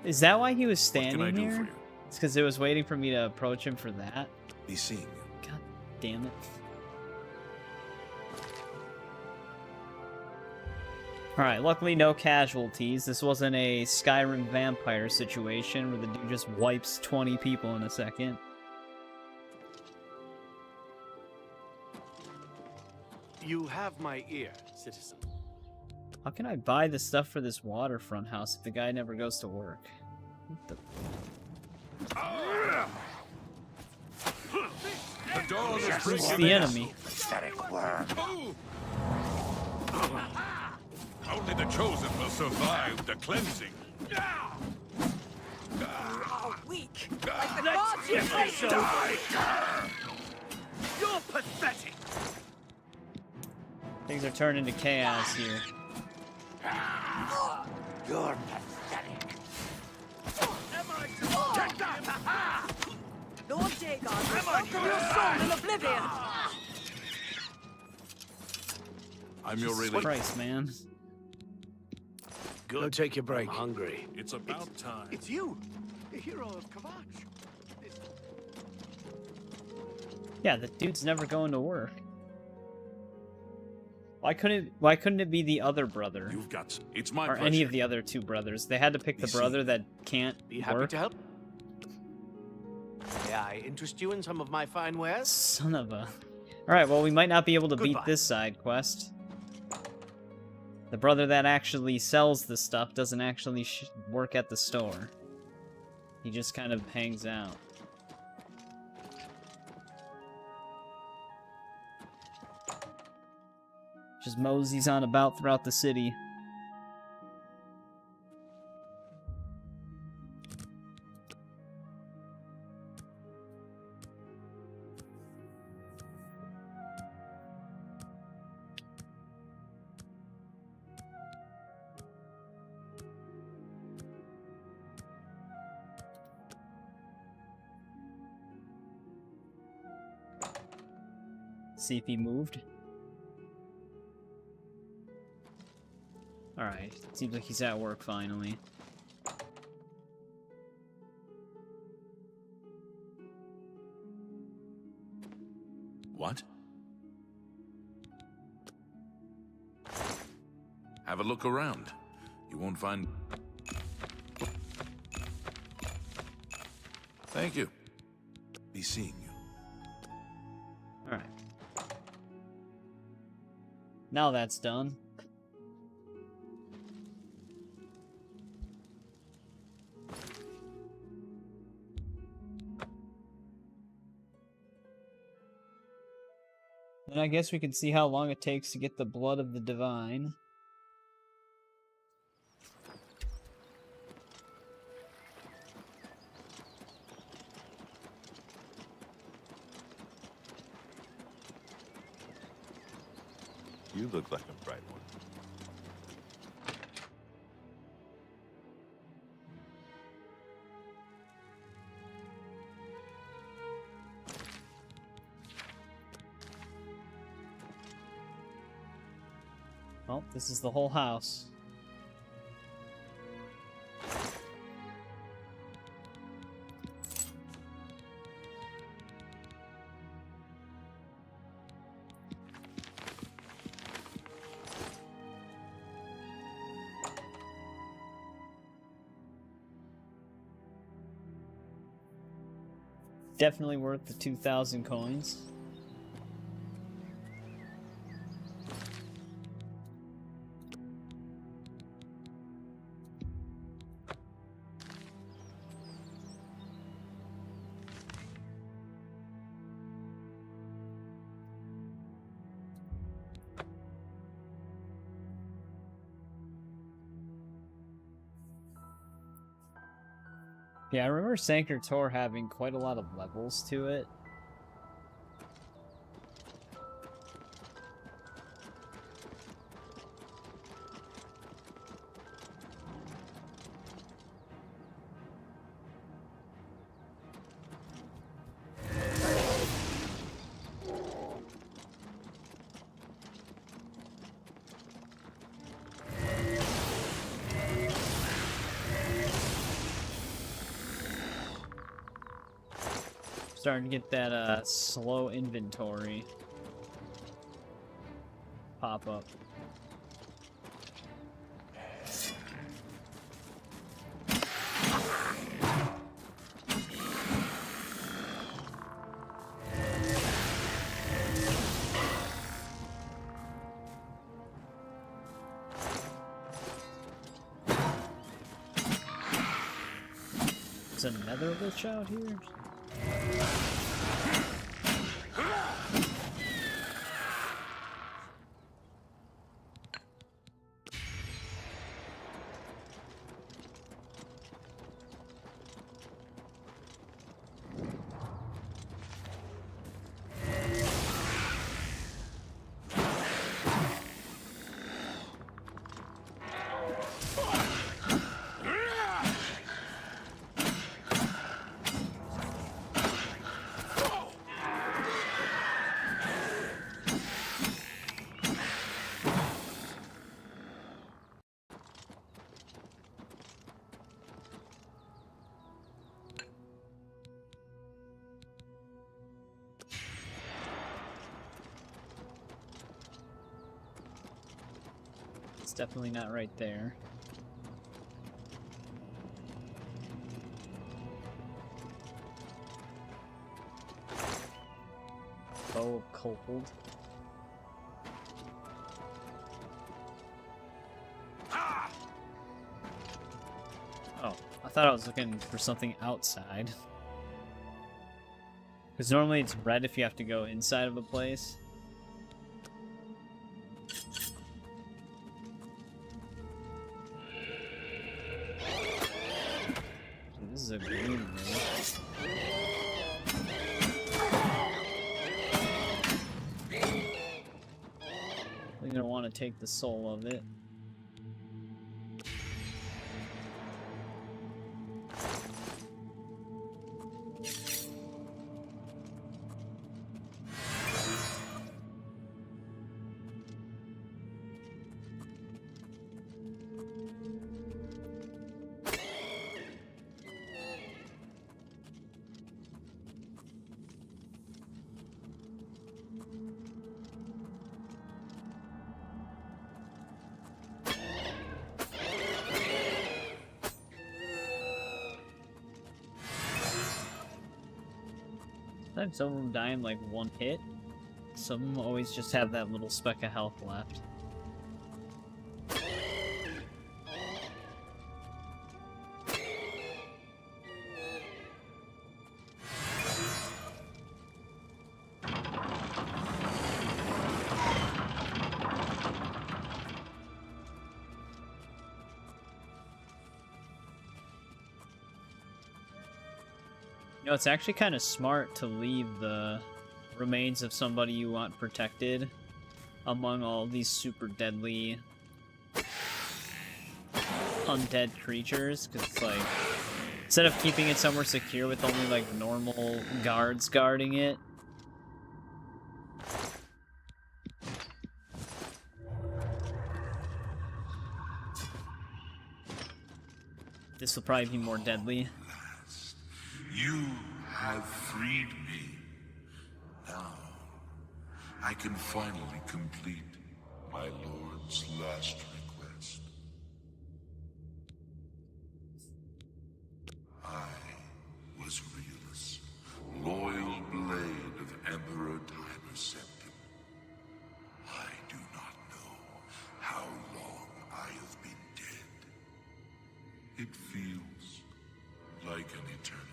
Is that why he was What can I standing do here? for you? It's because it was waiting for me to approach him for that. Be seeing you. God damn it. Alright, luckily no casualties. This wasn't a Skyrim vampire situation where the dude just wipes 20 people in a second. You have my ear, citizen. How can I buy the stuff for this waterfront house if the guy never goes to work? What the... The dawn is Who's breaking. the enemy? Only the chosen will survive the cleansing. Weak. Let's get this die. You're pathetic. Things are turning to chaos here. You're pathetic. Take that! Lord Dagon will welcome your soul in oblivion. I'm your Jesus really... Christ, man. Go take your break. I'm hungry. It's about time. It's you, the hero of Kvatch. Yeah, the dude's never going to work. Why couldn't it be the other brother? You've got... It's my or pleasure. any of the other two brothers? They had to pick the brother that can't Be happy work. to help. May I interest you in some of my fine wares? Son of a... Alright, well, we might not be able to beat Goodbye. this side quest. The brother that actually sells the stuff doesn't actually work at the store. He just kind of hangs out. Just moseys on about throughout the city. See if he moved. Alright, seems like he's at work finally. What? Have a look around. You won't find... Thank you. Be seeing you. Alright. Now that's done. Then I guess we can see how long it takes to get the blood of the divine. You look like a bright one. Well, this is the whole house. Definitely worth the 2,000 coins. Yeah, I remember Sanctor Tor having quite a lot of levels to it. Starting to get that slow inventory pop up. There's a nether witch out here? It's definitely not right there. Bow of Cold. Oh, I thought I was looking for something outside. Because normally it's red if you have to go inside of a place. This is a green room. We're gonna want to take the soul of it. Sometimes some of them die in like one hit. Some of them always just have that little speck of health left. You know, it's actually kind of smart to leave the remains of somebody you want protected among all these super deadly undead creatures, because it's like, instead of keeping it somewhere secure with only like normal guards guarding it, this will probably be more deadly. You have freed me. Now, I can finally complete my lord's last request. I was Realus, loyal blade of Emperor Tiber Septim. I do not know how long I have been dead. It feels like an eternity.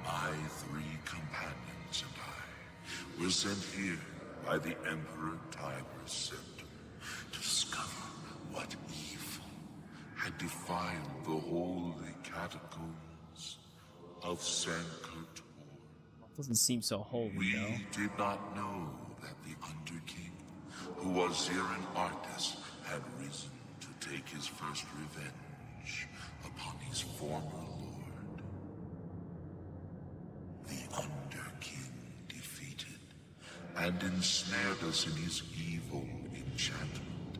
My 3 companions and I were sent here by the Emperor Tiber Septim to discover what evil had defiled the holy catacombs of Sankar-Tor. Doesn't seem so holy, We though. did not know that the Underking, who was Zirin Artis, had risen to take his first revenge upon his former lord. The Underking defeated and ensnared us in his evil enchantment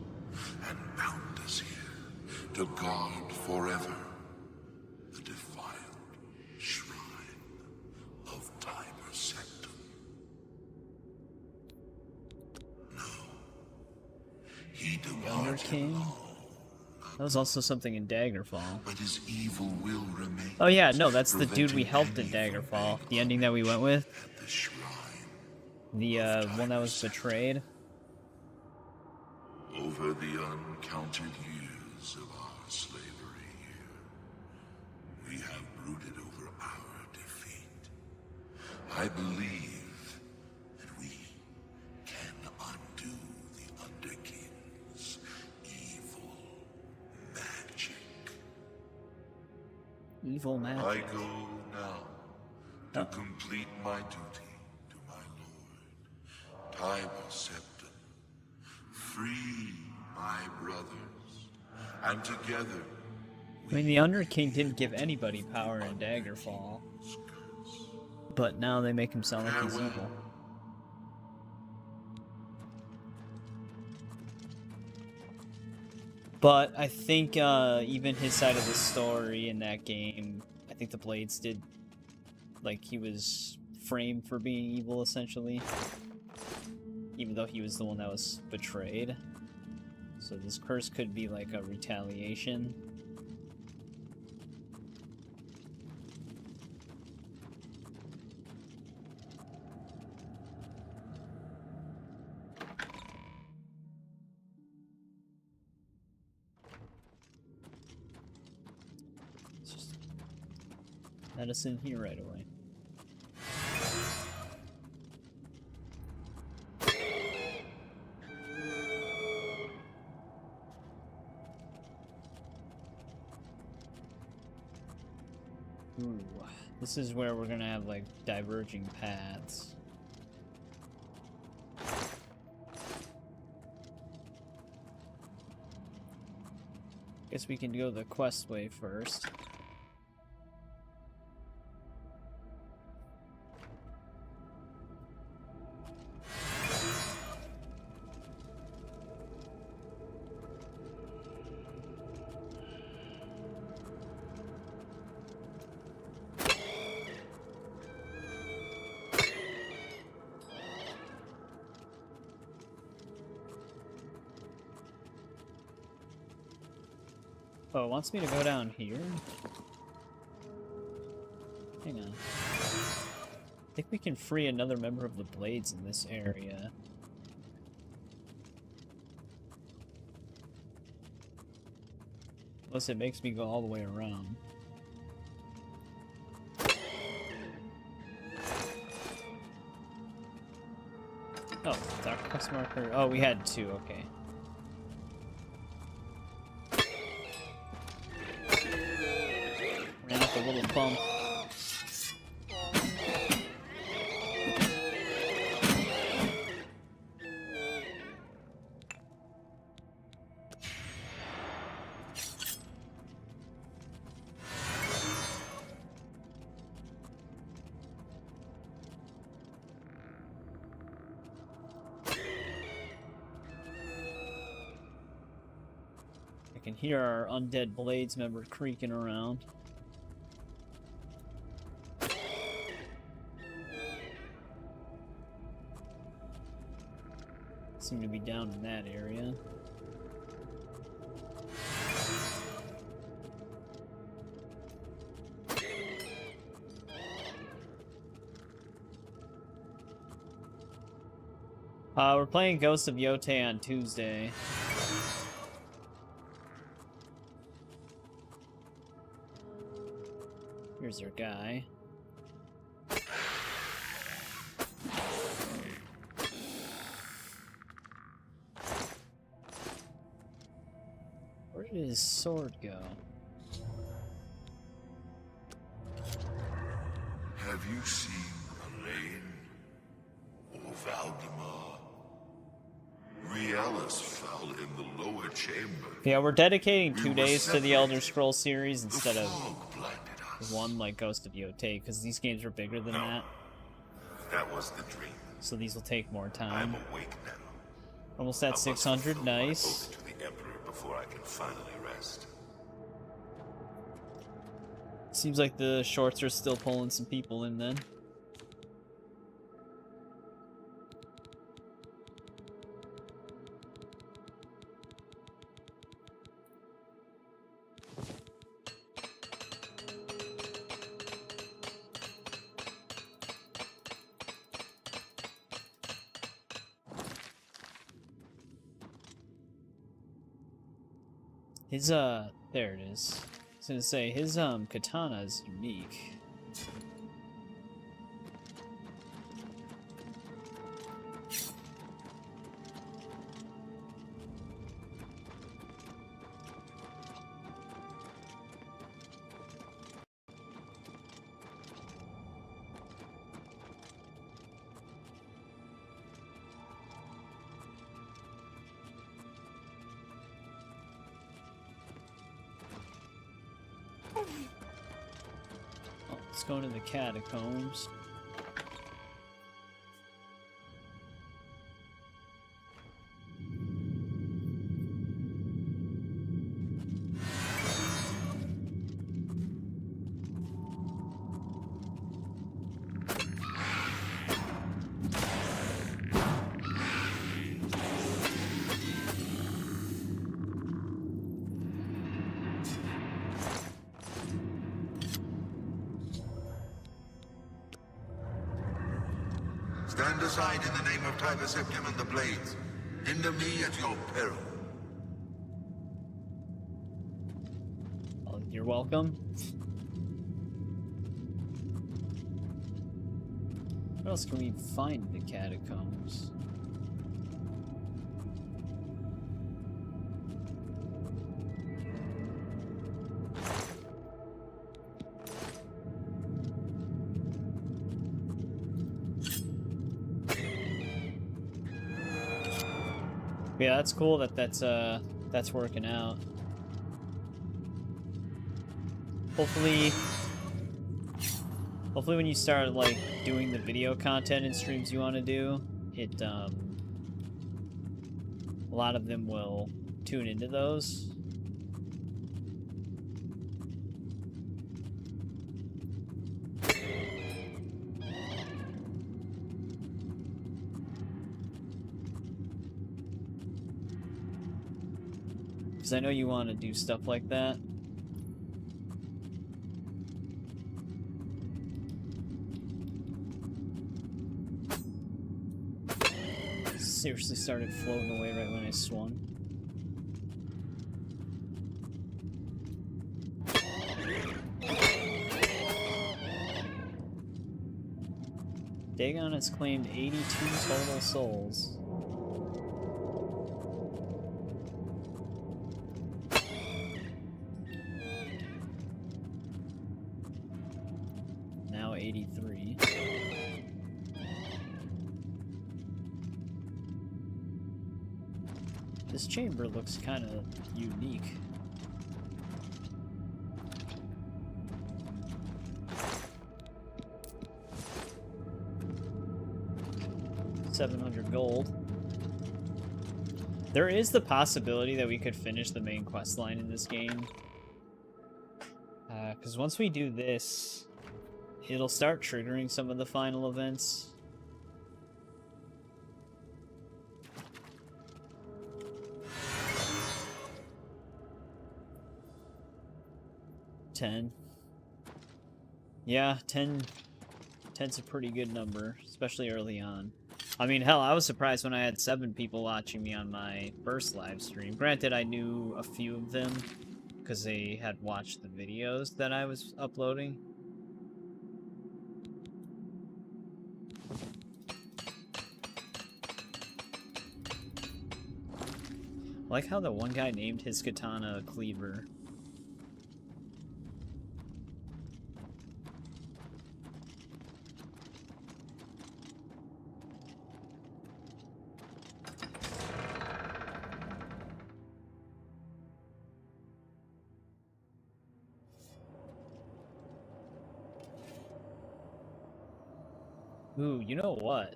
and bound us here to guard forever the defiled shrine of Tiber Septim. No, he departed King? That was also something in Daggerfall. but his evil will remain. Oh yeah, no, that's the dude we helped in Daggerfall. The ending that we went with. The shrine The one that was betrayed. over the uncounted years of our brooded over our defeat. I believe that we can undo the Underking's evil magic. Evil magic. I go now to complete my duty to my lord. Time will set them. Free my brothers, and together. I mean, the Underking didn't give anybody power in Daggerfall, but now they make him sound like he's evil. But I think even his side of the story in that game, I think the Blades did, like, he was framed for being evil, essentially. Even though he was the one that was betrayed. So this curse could be like a retaliation. Let's just let us in here right away. Ooh, this is where we're gonna have, like, diverging paths. Guess we can go the quest way first. Oh, it wants me to go down here? Hang on. I think we can free another member of the Blades in this area. Unless it makes me go all the way around. Oh, dark quest marker. Oh, we had two, okay. Ran up a little bump. I can hear our undead Blades member creaking around. Seem to be down in that area. We're playing Ghost of Yotei on Tuesday. Here's our guy. Where did his sword go? Have you seen Elaine or Valdemar? Riellis fell in the lower chamber. Yeah, we're dedicating 2 days to the Elder Scrolls series instead of one like Ghost of Yotei, because these games were bigger than that. That was the dream. So these will take more time. I'm awake now. Almost at 600, nice. To the Emperor before I can finally rest. Seems like the shorts are still pulling some people in then. His, there it is. was gonna say, his katana is unique. Let's go into the catacombs. Stand aside in the name of Tiber Septim and the Blades. Hinder me at your peril. Oh, you're welcome. What else can we find in the catacombs? Yeah, that's cool that that's working out. Hopefully when you start like doing the video content and streams you want to do, a lot of them will tune into those. Because I know you want to do stuff like that. Seriously started floating away right when I swung. Dagon has claimed 82 total souls. Now 83. This chamber looks kind of unique. $700 gold. There is the possibility that we could finish the main quest line in this game. Because once we do this, it'll start triggering some of the final events. Yeah, 10's a pretty good number, especially early on. I mean, hell, I was surprised when I had 7 people watching me on my first live stream. Granted, I knew a few of them because they had watched the videos that I was uploading. I like how the one guy named his katana a cleaver. Ooh, you know what?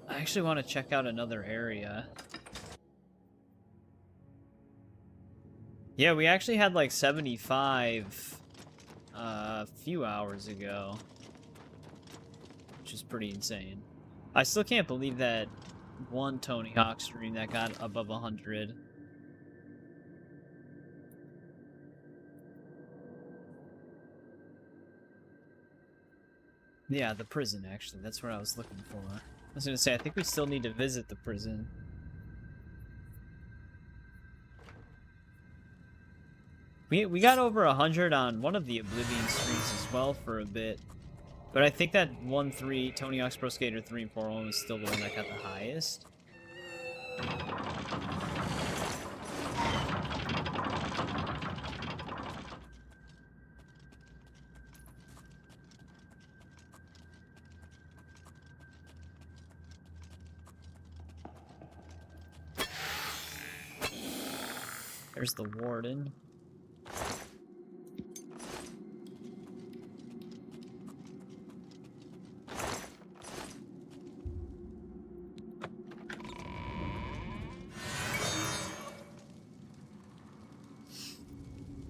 I actually want to check out another area. Yeah, we actually had like 75 a few hours ago, which is pretty insane. I still can't believe that one Tony Hawk stream that got above 100. Yeah, the prison, actually. That's what I was looking for. I was gonna say, I think we still need to visit the prison. We got over 100 on one of the Oblivion streams as well for a bit. But I think that 1-3, Tony Hawk's Pro Skater 3 and 4 was still the one that got the highest. There's the warden.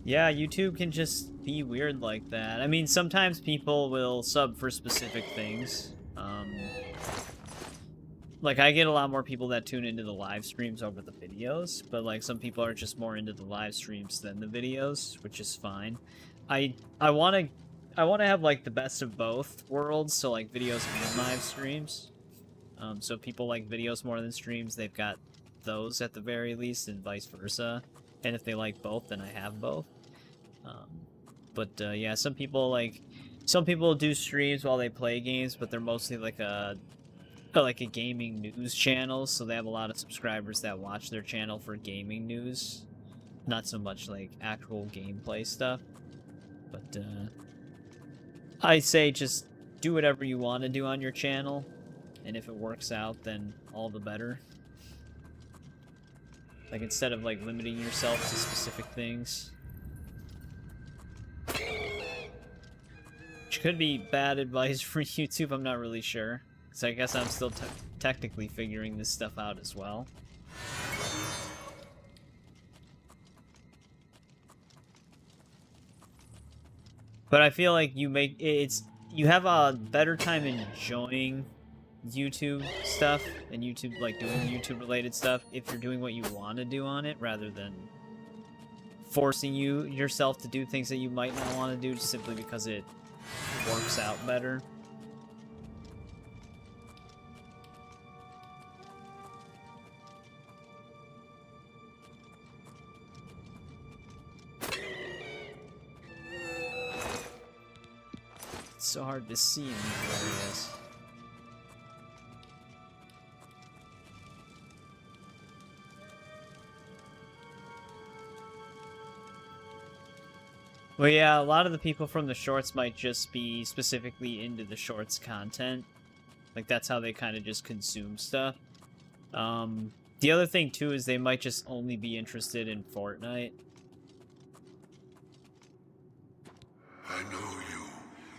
Yeah, YouTube can just be weird like that. I mean, sometimes people will sub for specific things. Like, I get a lot more people that tune into the live streams over the videos, but, like, some people are just more into the live streams than the videos, which is fine. I want to have, like, the best of both worlds, so, like, videos and live streams. So if people like videos more than streams, they've got those at the very least, and vice versa. And if they like both, then I have both. Yeah, some people do streams while they play games, but they're mostly like a gaming news channel, so they have a lot of subscribers that watch their channel for gaming news, not so much like actual gameplay stuff. But I say just do whatever you want to do on your channel, and if it works out, then all the better. Like, instead of like limiting yourself to specific things. Which could be bad advice for YouTube, I'm not really sure. So I guess I'm still technically figuring this stuff out as well. But I feel like you have a better time enjoying YouTube stuff and YouTube, like, doing YouTube related stuff if you're doing what you want to do on it, rather than forcing yourself to do things that you might not want to do just simply because it works out better. It's so hard to see in these areas. Well, yeah, a lot of the people from the shorts might just be specifically into the shorts content. Like, that's how they kind of just consume stuff. The other thing, too, is they might just only be interested in Fortnite. I know you.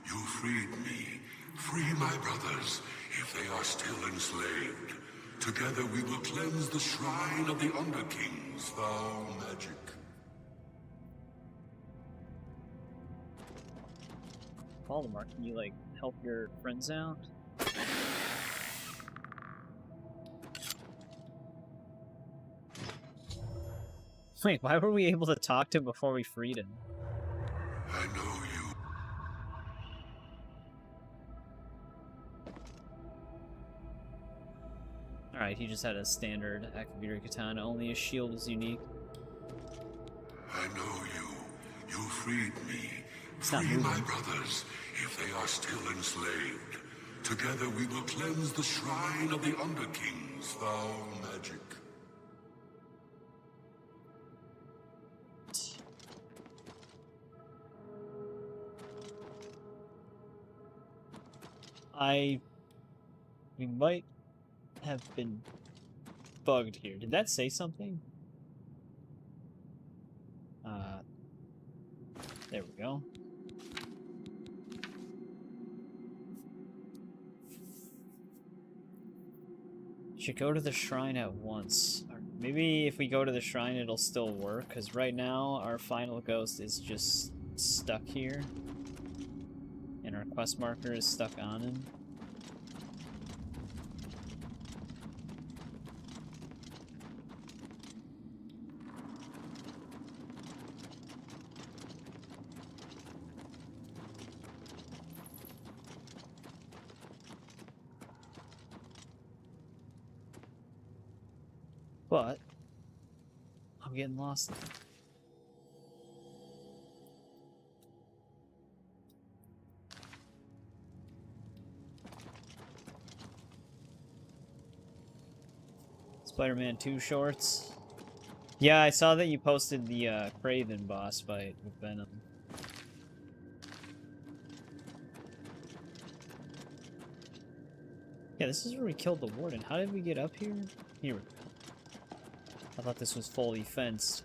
You freed me. Free my brothers, if they are still enslaved. Together we will cleanse the shrine of the Underking's foul magic. Valdemar, can you, like, help your friends out? Wait, why were we able to talk to him before we freed him? I know you. Alright, he just had a standard Akabiri katana, only his shield is unique. I know you. You freed me. It's not Free my moving. brothers, if they are still enslaved. Together we will cleanse the shrine of the Underking's foul magic. We might have been bugged here. Did that say something? There we go. Should go to the shrine at once. Or maybe if we go to the shrine, it'll still work, because right now our final ghost is just stuck here. And our quest marker is stuck on him. But I'm getting lost now. Spider-Man 2 shorts. Yeah, I saw that you posted the Craven boss fight with Venom. Yeah, this is where we killed the warden. How did we get up here? Here we go. I thought this was fully fenced.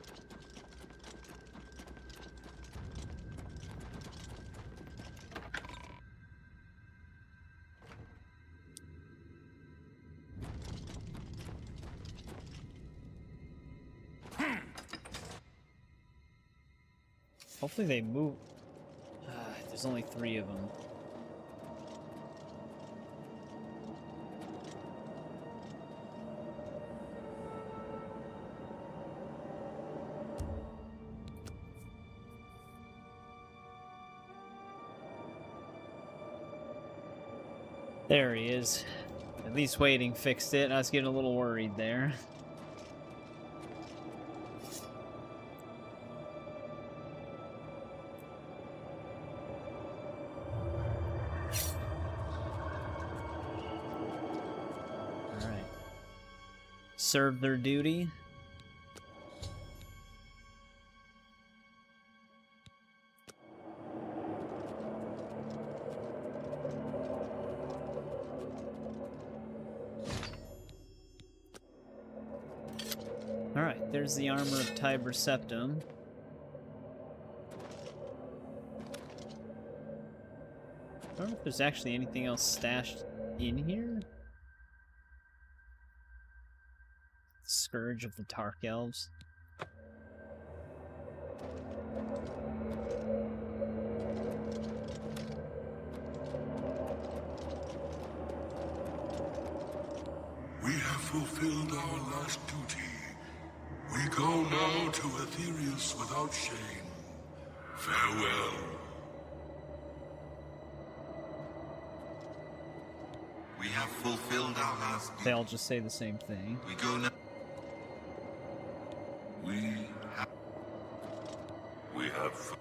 Hopefully they move. There's only 3 of them. There he is. At least waiting fixed it. I was getting a little worried there. Alright. Serve their duty. Alright, there's the armor of Tiber Septim. I don't know if there's actually anything else stashed in here. Scourge of the Tark Elves. We have fulfilled our last duty. We go now to Aetherius without shame. Farewell. We have fulfilled our last duty. They all just say the same thing. We go now. We have.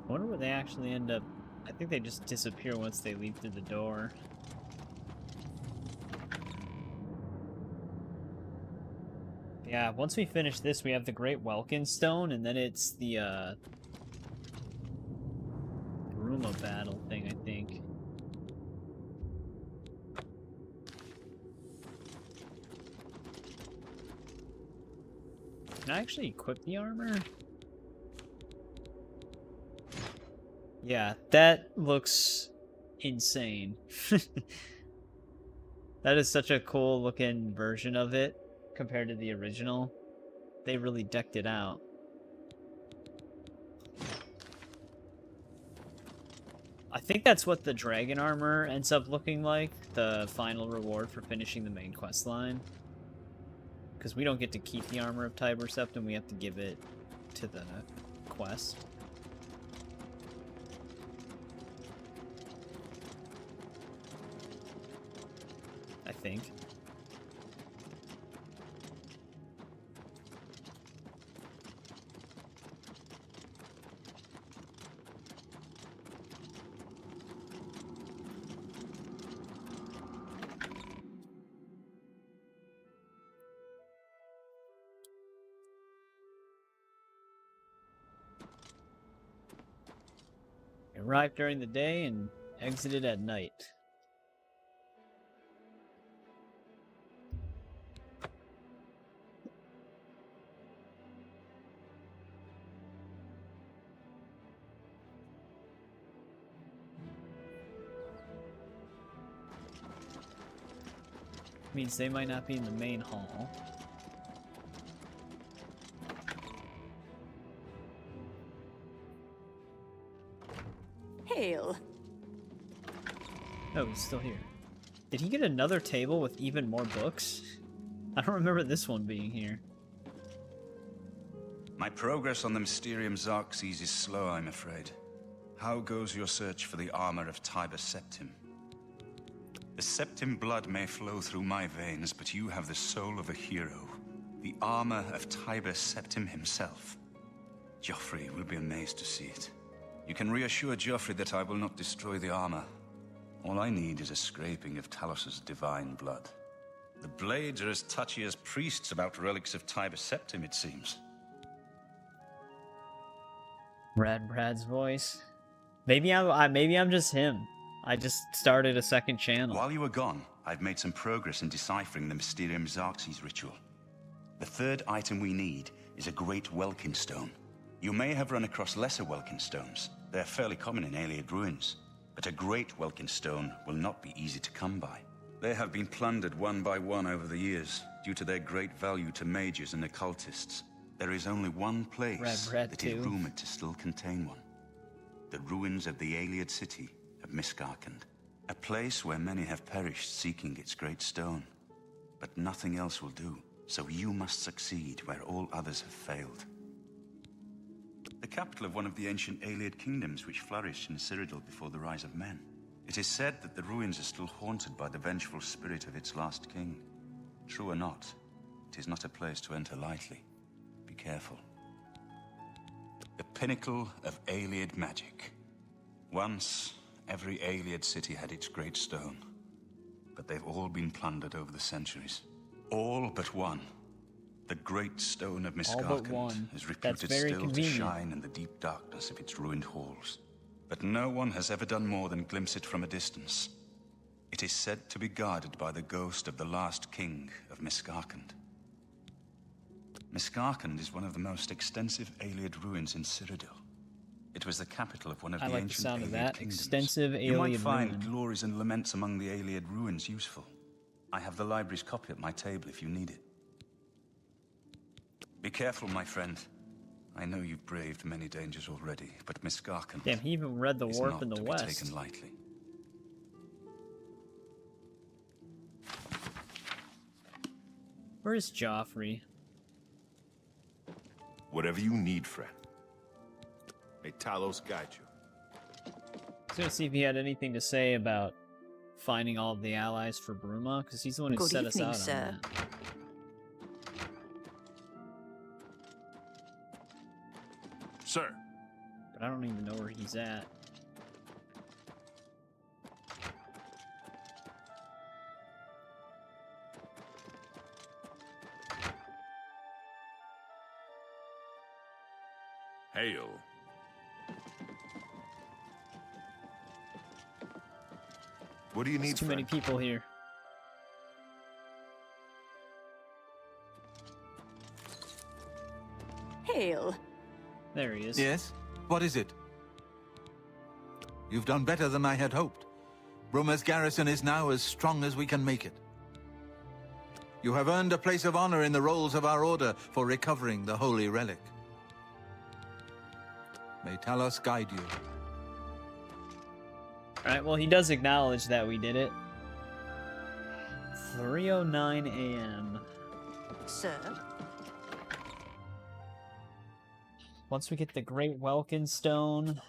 I wonder where they actually end up. I think they just disappear once they leave through the door. Yeah, once we finish this, we have the Great Welkin Stone, and then it's the, Bruma battle thing, I think. Can I actually equip the armor? Yeah, that looks insane. That is such a cool looking version of it compared to the original. They really decked it out. I think that's what the dragon armor ends up looking like, the final reward for finishing the main quest line. Because we don't get to keep the armor of Tiber Septim, we have to give it to the quest. I think. Arrived during the day and exited at night. Means they might not be in the main hall. Hail. Oh, he's still here. Did he get another table with even more books? I don't remember this one being here. My progress on the Mysterium Xarxes is slow, I'm afraid. How goes your search for the armor of Tiber Septim? The Septim blood may flow through my veins, but you have the soul of a hero. The armor of Tiber Septim himself. Joffrey will be amazed to see it. You can reassure Joffrey that I will not destroy the armor. All I need is a scraping of Talos's divine blood. The blades are as touchy as priests about relics of Tiber Septim, it seems. Brad's voice. Maybe I'm just him. I just started a second channel. While you were gone, I've made some progress in deciphering the Mysterium Xarxes ritual. The third item we need is a Great Welkin Stone. You may have run across lesser Welkin Stones. They're fairly common in Ayleid ruins. But a Great Welkin Stone will not be easy to come by. They have been plundered one by one over the years, due to their great value to mages and occultists. There is only one place that is rumored to still contain one. The ruins of the Ayleid city of Miskarkand. A place where many have perished seeking its great stone. But nothing else will do, so you must succeed where all others have failed. The capital of one of the ancient Ayleid kingdoms which flourished in Cyrodiil before the rise of men. It is said that the ruins are still haunted by the vengeful spirit of its last king. True or not, it is not a place to enter lightly. Be careful. The pinnacle of Ayleid magic. Once, every Ayleid city had its great stone. But they've all been plundered over the centuries. All but one. The great stone of Miskarkand is reputed still to shine in the deep darkness of its ruined halls. But no one has ever done more than glimpse it from a distance. It is said to be guarded by the ghost of the last king of Miskarkand. Miskarkand is one of the most extensive Ayleid ruins in Cyrodiil. It was the capital of one of the ancient Ayleid kingdoms. Extensive Ayleid You might find ruin. glories and laments among the Ayleid ruins useful. I have the library's copy at my table if you need it. Be careful, my friend. I know you've braved many dangers already, but Miskarkand Damn, he even read the is warp not in the to be west. taken lightly. Where's Joffrey? Whatever you need, friend. May Talos guide you. I was gonna see if he had anything to say about finding all of the allies for Bruma, because he's the one who Good set us evening, out sir. on that. Sir. But I don't even know where he's at. Hail. What do you need, There's too many people here. Hail. There he is. Yes? What is it? You've done better than I had hoped. Bruma's garrison is now as strong as we can make it. You have earned a place of honor in the rolls of our order for recovering the holy relic. May Talos guide you. Alright, well, he does acknowledge that we did it. 3:09 a.m. Sir? Once we get the Great Welkin Stone,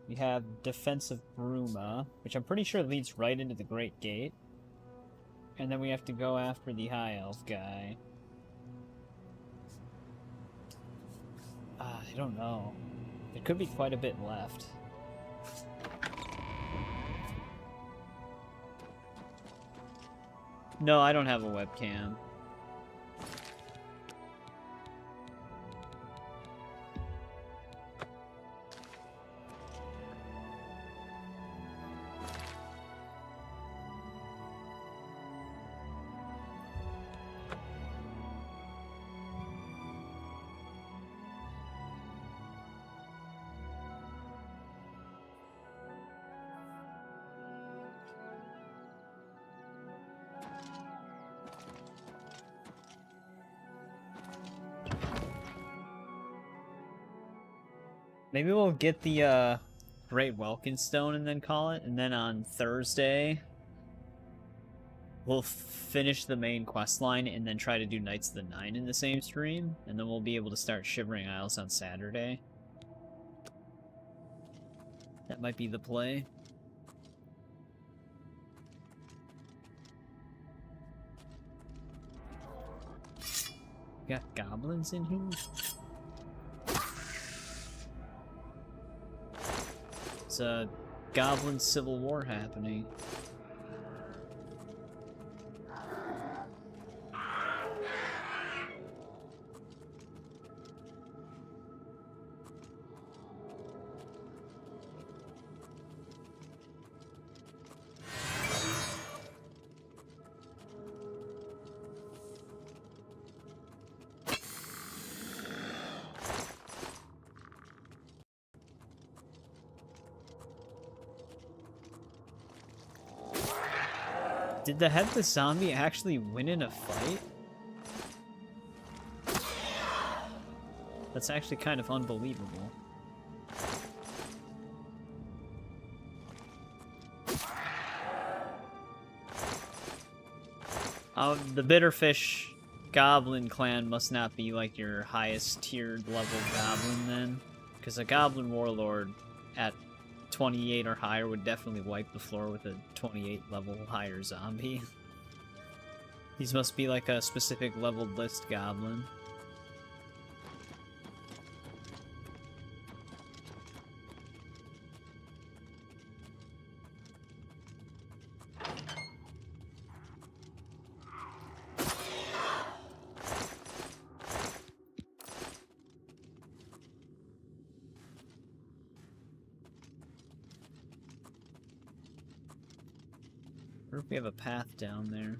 we have Defense of Bruma, which I'm pretty sure leads right into the Great Gate. And then we have to go after the High Elf guy. I don't know. There could be quite a bit left. No, I don't have a webcam. Maybe we'll get the Great Welkin Stone and then call it, and then on Thursday we'll finish the main quest line and then try to do Knights of the Nine in the same stream, and then we'll be able to start Shivering Isles on Saturday. That might be the play. Got goblins in here? It's a goblin civil war happening. Did the headless zombie actually win in a fight? That's actually kind of unbelievable. The Bitterfish Goblin clan must not be like your highest tiered level goblin then, because a Goblin Warlord at 28 or higher would definitely wipe the floor with a 28 level higher zombie. These must be like a specific leveled list goblin. Or if we have a path down there.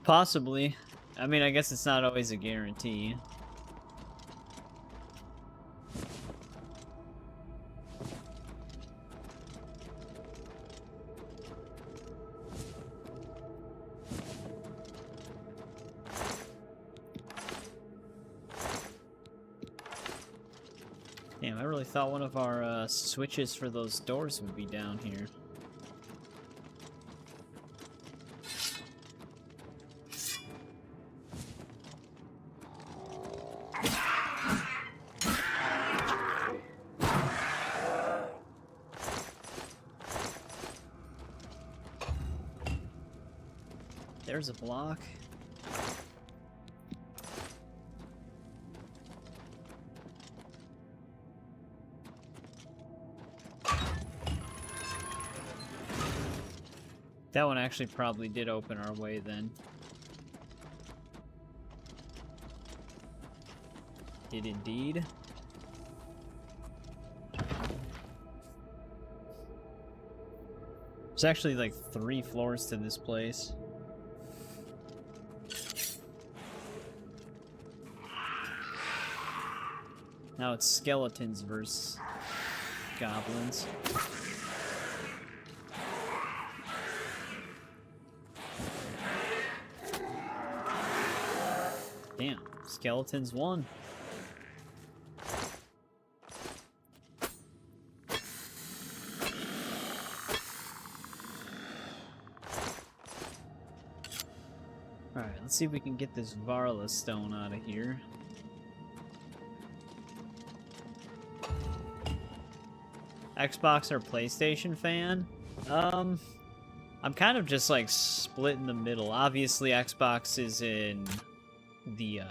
Possibly. I mean, I guess it's not always a guarantee. Damn, I really thought one of our switches for those doors would be down here. There's a block. That one actually probably did open our way then. Did indeed. There's actually like 3 floors to this place. Now it's skeletons versus goblins. Damn, skeletons won. Alright, let's see if we can get this Varla stone out of here. Xbox or PlayStation fan? I'm kind of just like split in the middle. Obviously, Xbox is in the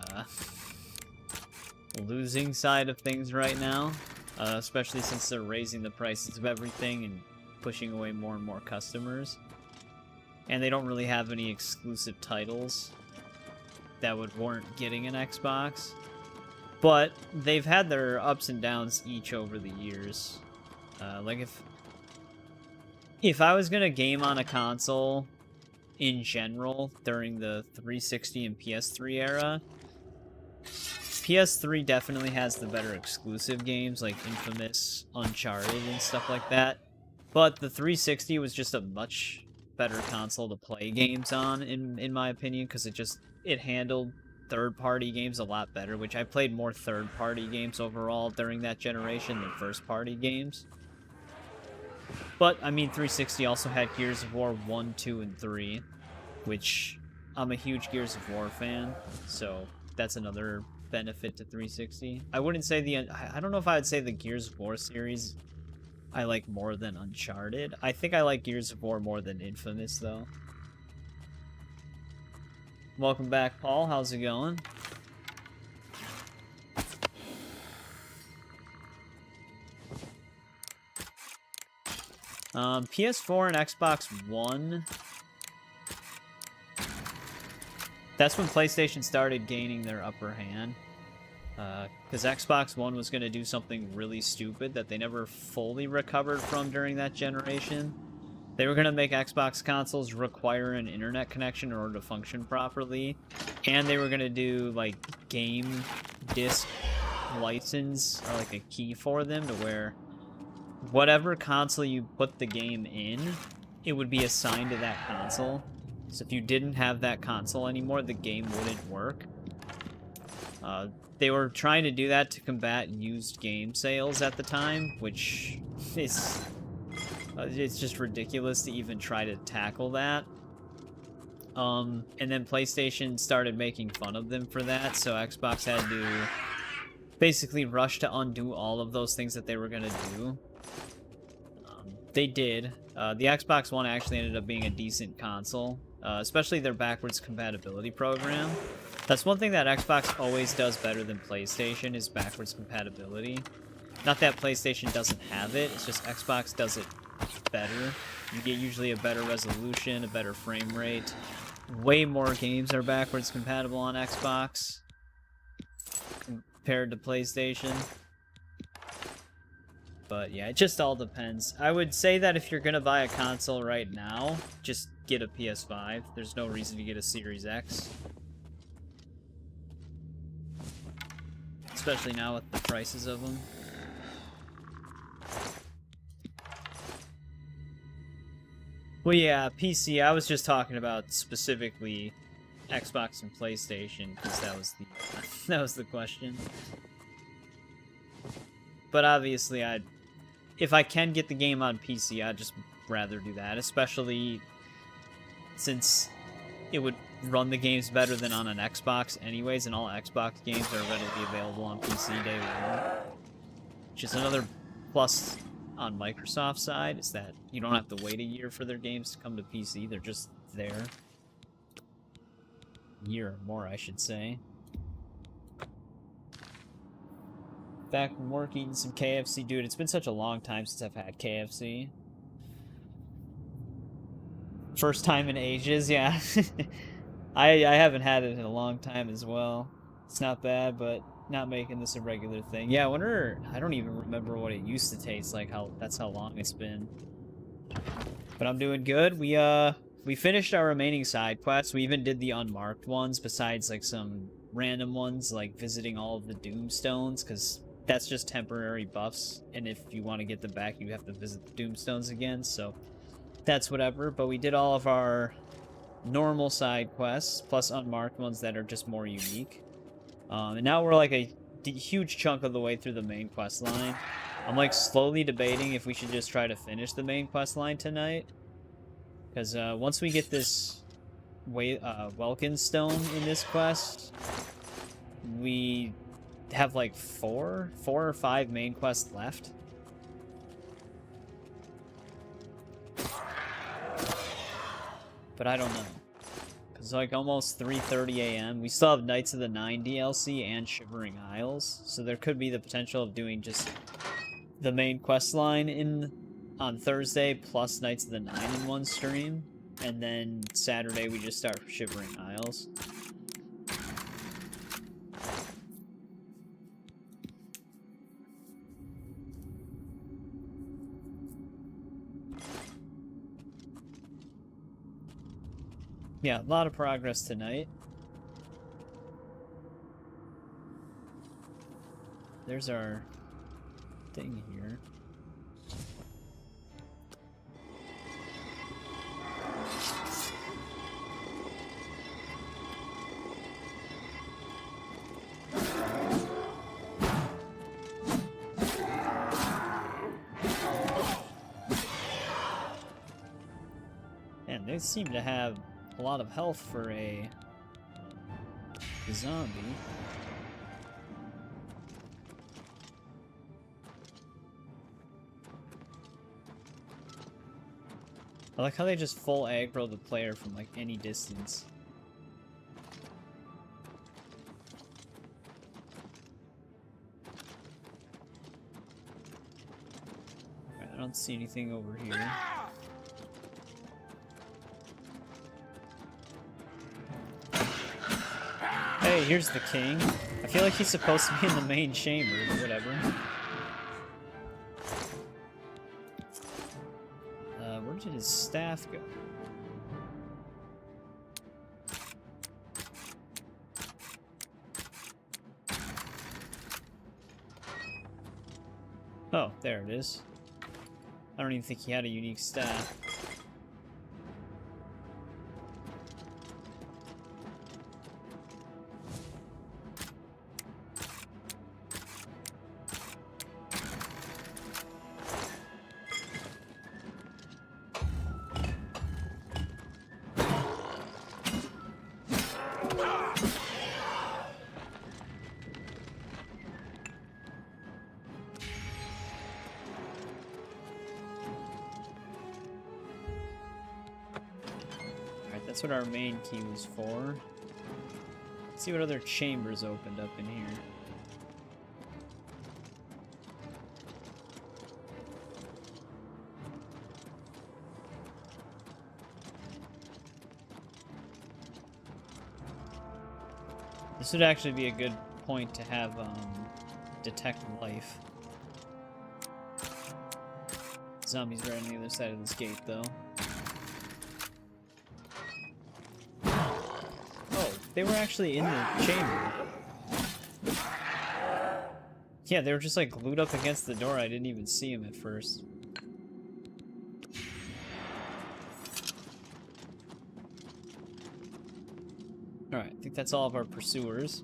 losing side of things right now, especially since they're raising the prices of everything and pushing away more and more customers. And they don't really have any exclusive titles. that would warrant getting an Xbox. But they've had their ups and downs each over the years. Like if I was gonna game on a console in general during the 360 and PS3 era, PS3 definitely has the better exclusive games like Infamous, Uncharted, and stuff like that. But the 360 was just a much better console to play games on, in my opinion, because it handled third-party games a lot better, which I played more third-party games overall during that generation than first-party games. But, I mean, 360 also had Gears of War 1, 2, and 3, which I'm a huge Gears of War fan, so that's another benefit to 360. I wouldn't say I don't know if I would say the Gears of War series I like more than Uncharted. I think I like Gears of War more than Infamous, though. Welcome back, Paul. How's it going? PS4 and Xbox One. That's when PlayStation started gaining their upper hand. Because Xbox One was going to do something really stupid that they never fully recovered from during that generation. They were going to make Xbox consoles require an internet connection in order to function properly. And they were going to do, like, game disc license, or like a key for them, to where whatever console you put the game in, it would be assigned to that console. So if you didn't have that console anymore, the game wouldn't work. They were trying to do that to combat used game sales at the time, which is... it's just ridiculous to even try to tackle that. And then PlayStation started making fun of them for that, so Xbox had to basically rush to undo all of those things that they were going to do. They did. The Xbox One actually ended up being a decent console, especially their backwards compatibility program. That's one thing that Xbox always does better than PlayStation, is backwards compatibility. Not that PlayStation doesn't have it, it's just Xbox does it better. You get usually a better resolution, a better frame rate. Way more games are backwards compatible on Xbox compared to PlayStation. But yeah, it just all depends. I would say that if you're gonna buy a console right now, just get a PS5. There's no reason to get a Series X. Especially now with the prices of them. Well, yeah, PC. I was just talking about specifically Xbox and PlayStation, because that was the question. But obviously, if I can get the game on PC, I'd just rather do that, especially since it would run the games better than on an Xbox anyways, and all Xbox games are readily available on PC day one. Which is another plus on Microsoft's side, is that you don't have to wait a year for their games to come to PC, they're just there. A year or more, I should say. Back from work eating some KFC. Dude, it's been such a long time since I've had KFC. First time in ages, yeah. I haven't had it in a long time as well. It's not bad, but not making this a regular thing. Yeah, I don't even remember what it used to taste like. That's how long it's been. But I'm doing good. We finished our remaining side quests. We even did the unmarked ones, besides like some random ones, like visiting all of the Doomstones, because that's just temporary buffs, and if you want to get them back, you have to visit the Doomstones again, so that's whatever. But we did all of our normal side quests, plus unmarked ones that are just more unique. And now we're like a huge chunk of the way through the main quest line. I'm like slowly debating if we should just try to finish the main quest line tonight. Because once we get this Welkin Stone in this quest, we have like four or five main quests left. But I don't know. It's like almost 3:30 a.m. We still have Knights of the Nine DLC and Shivering Isles, so there could be the potential of doing just the main quest line on Thursday plus Knights of the Nine in one stream, and then Saturday we just start Shivering Isles. Yeah, a lot of progress tonight. There's our thing here. And they seem to have a lot of health for a zombie. I like how they just full aggro the player from like any distance. Alright, I don't see anything over here. Hey, here's the king. I feel like he's supposed to be in the main chamber, but whatever. Where did his staff go? Oh, there it is. I don't even think he had a unique staff. That's what our main key was for. Let's see what other chambers opened up in here. This would actually be a good point to have detect life. Zombies right on the other side of this gate, though. They were actually in the chamber. Yeah, they were just like glued up against the door. I didn't even see them at first. Alright, I think that's all of our pursuers.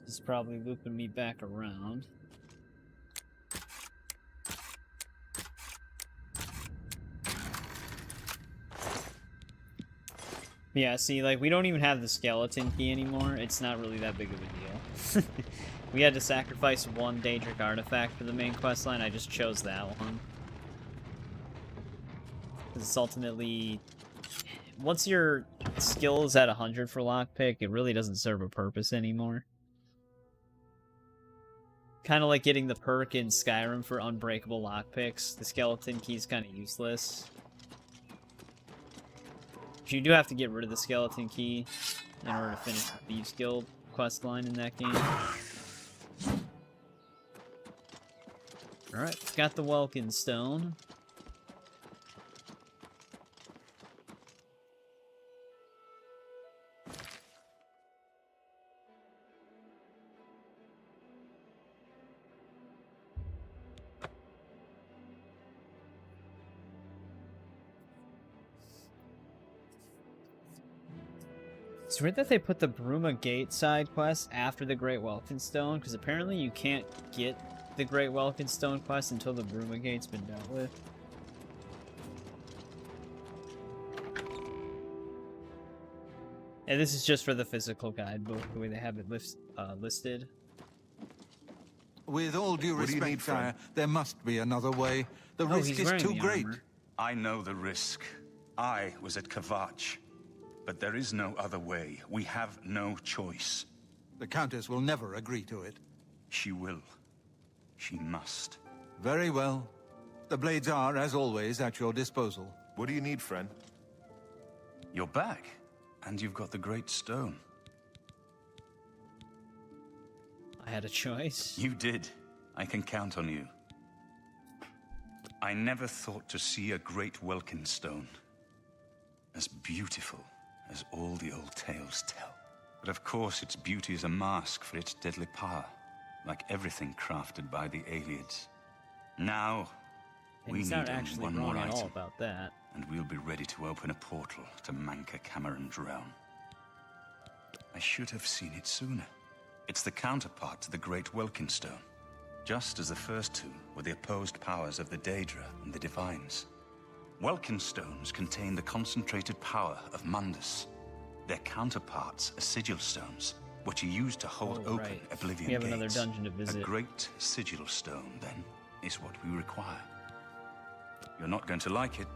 This is probably looping me back around. Yeah, see, like, we don't even have the skeleton key anymore. It's not really that big of a deal. We had to sacrifice one Daedric artifact for the main questline. I just chose that one. Because it's ultimately... Once your skill is at 100 for lockpick, it really doesn't serve a purpose anymore. Kind of like getting the perk in Skyrim for unbreakable lockpicks. The skeleton key's kind of useless. You do have to get rid of the skeleton key in order to finish the Thieves Guild questline in that game. Alright, got the Welkin Stone. It's weird that they put the Bruma Gate side quest after the Great Welkin Stone, because apparently you can't get the Great Welkin Stone quest until the Bruma Gate's been dealt with. And this is just for the physical guidebook, the way they have it listed. With all due respect, sire, there must be another way. The risk is too great. I know the risk. I was at Kvatch. But there is no other way. We have no choice. The Countess will never agree to it. She will. She must. Very well. The blades are, as always, at your disposal. What do you need, friend? You're back. And you've got the Great Stone. I had a choice. You did. I can count on you. I never thought to see a Great Welkin Stone as beautiful as all the old tales tell. But of course, its beauty is a mask for its deadly power, like everything crafted by the Aelids. Now, we need only one more item. All about that. And we'll be ready to open a portal to Manka Cameron's realm. I should have seen it sooner. It's the counterpart to the Great Welkin Stone, just as the first two were the opposed powers of the Daedra and the Divines. Welkin Stones contain the concentrated power of Mundus. Their counterparts are Sigil Stones, which are used to hold open Oblivion We have gates. another dungeon to visit. A great Sigil Stone, then, is what we require. You're not going to like it.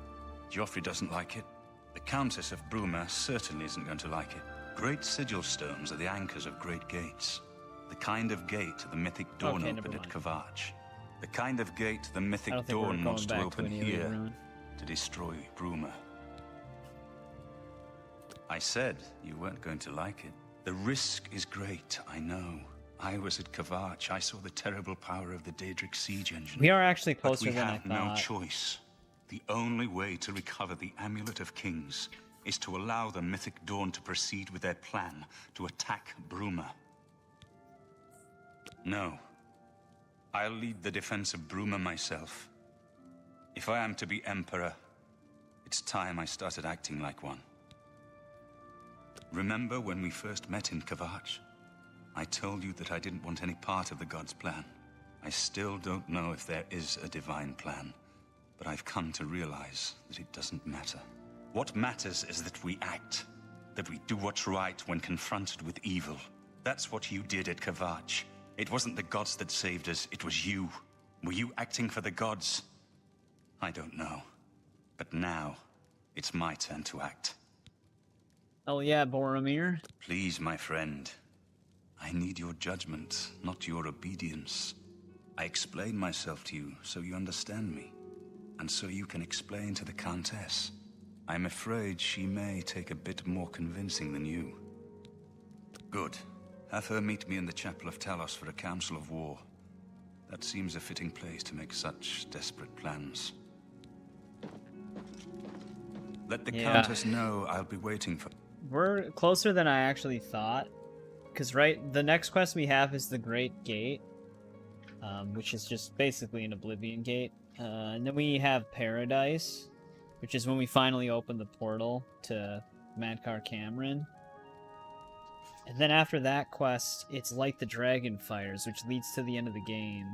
Joffrey doesn't like it. The Countess of Bruma certainly isn't going to like it. Great Sigil Stones are the anchors of great gates. The kind of gate the mythic Dawn opened at Kvatch. The kind of gate the mythic Dawn wants to open here to destroy Bruma. I said you weren't going to like it. The risk is great, I know. I was at Kvatch. I saw the terrible power of the Daedric siege engine. We are actually closer than I thought. But we have no choice. The only way to recover the Amulet of Kings is to allow the Mythic Dawn to proceed with their plan to attack Bruma. No. I'll lead the defense of Bruma myself. If I am to be Emperor, it's time I started acting like one. Remember when we first met in Kvatch? I told you that I didn't want any part of the God's plan. I still don't know if there is a divine plan, but I've come to realize that it doesn't matter. What matters is that we act, that we do what's right when confronted with evil. That's what you did at Kvatch. It wasn't the gods that saved us, it was you. Were you acting for the gods? I don't know. But now, it's my turn to act. Oh yeah, Boromir. Please, my friend. I need your judgment, not your obedience. I explain myself to you so you understand me, and so you can explain to the Countess. I'm afraid she may take a bit more convincing than you. Good. Have her meet me in the Chapel of Talos for a council of war. That seems a fitting place to make such desperate plans. Let the Countess know I'll be waiting for... We're closer than I actually thought. Because, the next quest we have is the Great Gate, which is just basically an Oblivion Gate. And then we have Paradise, which is when we finally open the portal to Madkar Cameron. And then after that quest, it's Light the Dragonfires, which leads to the end of the game.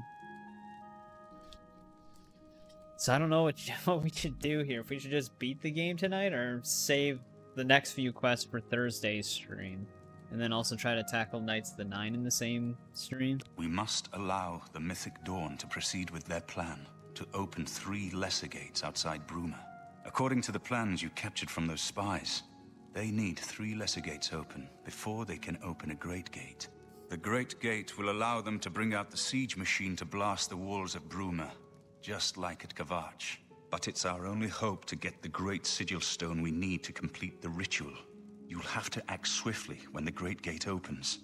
So I don't know what we should do here. If we should just beat the game tonight, or save the next few quests for Thursday's stream. And then also try to tackle Knights of the Nine in the same stream. We must allow the Mythic Dawn to proceed with their plan, to open 3 lesser gates outside Bruma. According to the plans you captured from those spies, they need 3 lesser gates open before they can open a Great Gate. The Great Gate will allow them to bring out the siege machine to blast the walls of Bruma, just like at Kvatch. But it's our only hope to get the Great Sigil Stone we need to complete the ritual. You'll have to act swiftly when the Great Gate opens.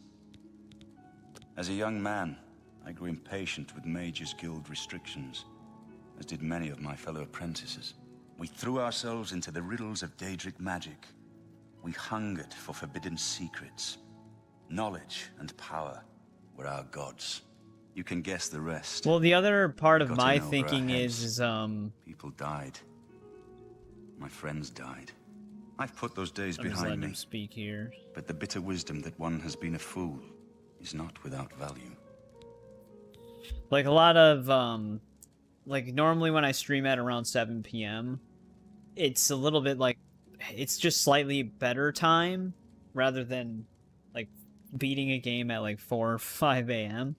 As a young man, I grew impatient with Mages Guild restrictions, as did many of my fellow apprentices. We threw ourselves into the riddles of Daedric magic. We hungered for forbidden secrets. Knowledge and power were our gods. You can guess the rest. Well, the other part of my thinking is People died. My friends died. I've put those days I'm just behind letting me. him speak here. But the bitter wisdom that one has been a fool is not without value. Like a lot of, like normally when I stream at around 7 p.m., it's a little bit like, it's just slightly better time rather than like beating a game at like 4 or 5 a.m.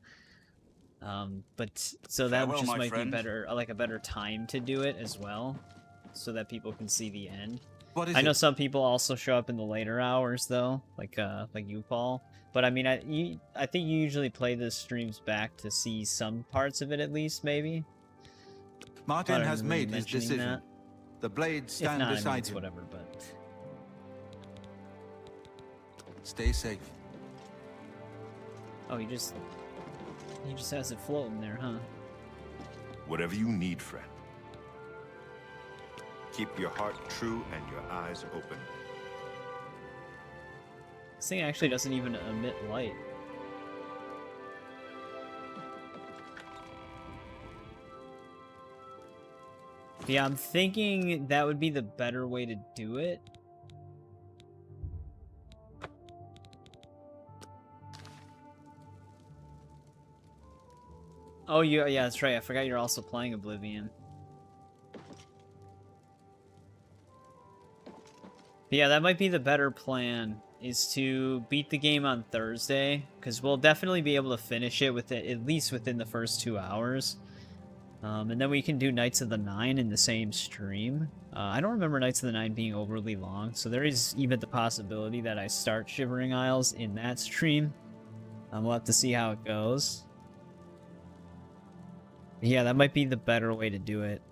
But so that Farewell, just my might friend. be better, like a better time to do it as well, so that people can see the end. What is I know it? some people also show up in the later hours though, like you, Paul. But I mean, I think you usually play the streams back to see some parts of it at least, maybe. Martin Thought I has remember made his mentioning decision. that. The blades If stand not, I mean, beside it's him. whatever. But Stay safe. oh, he just has it floating there, huh? Whatever you need, friend. Keep your heart true and your eyes open. This thing actually doesn't even emit light. Yeah, I'm thinking that would be the better way to do it. Oh, yeah, that's right. I forgot you're also playing Oblivion. But yeah, that might be the better plan, is to beat the game on Thursday, because we'll definitely be able to finish it at least within the first 2 hours. And then we can do Knights of the Nine in the same stream. I don't remember Knights of the Nine being overly long, so there is even the possibility that I start Shivering Isles in that stream. We'll have to see how it goes. Yeah, that might be the better way to do it.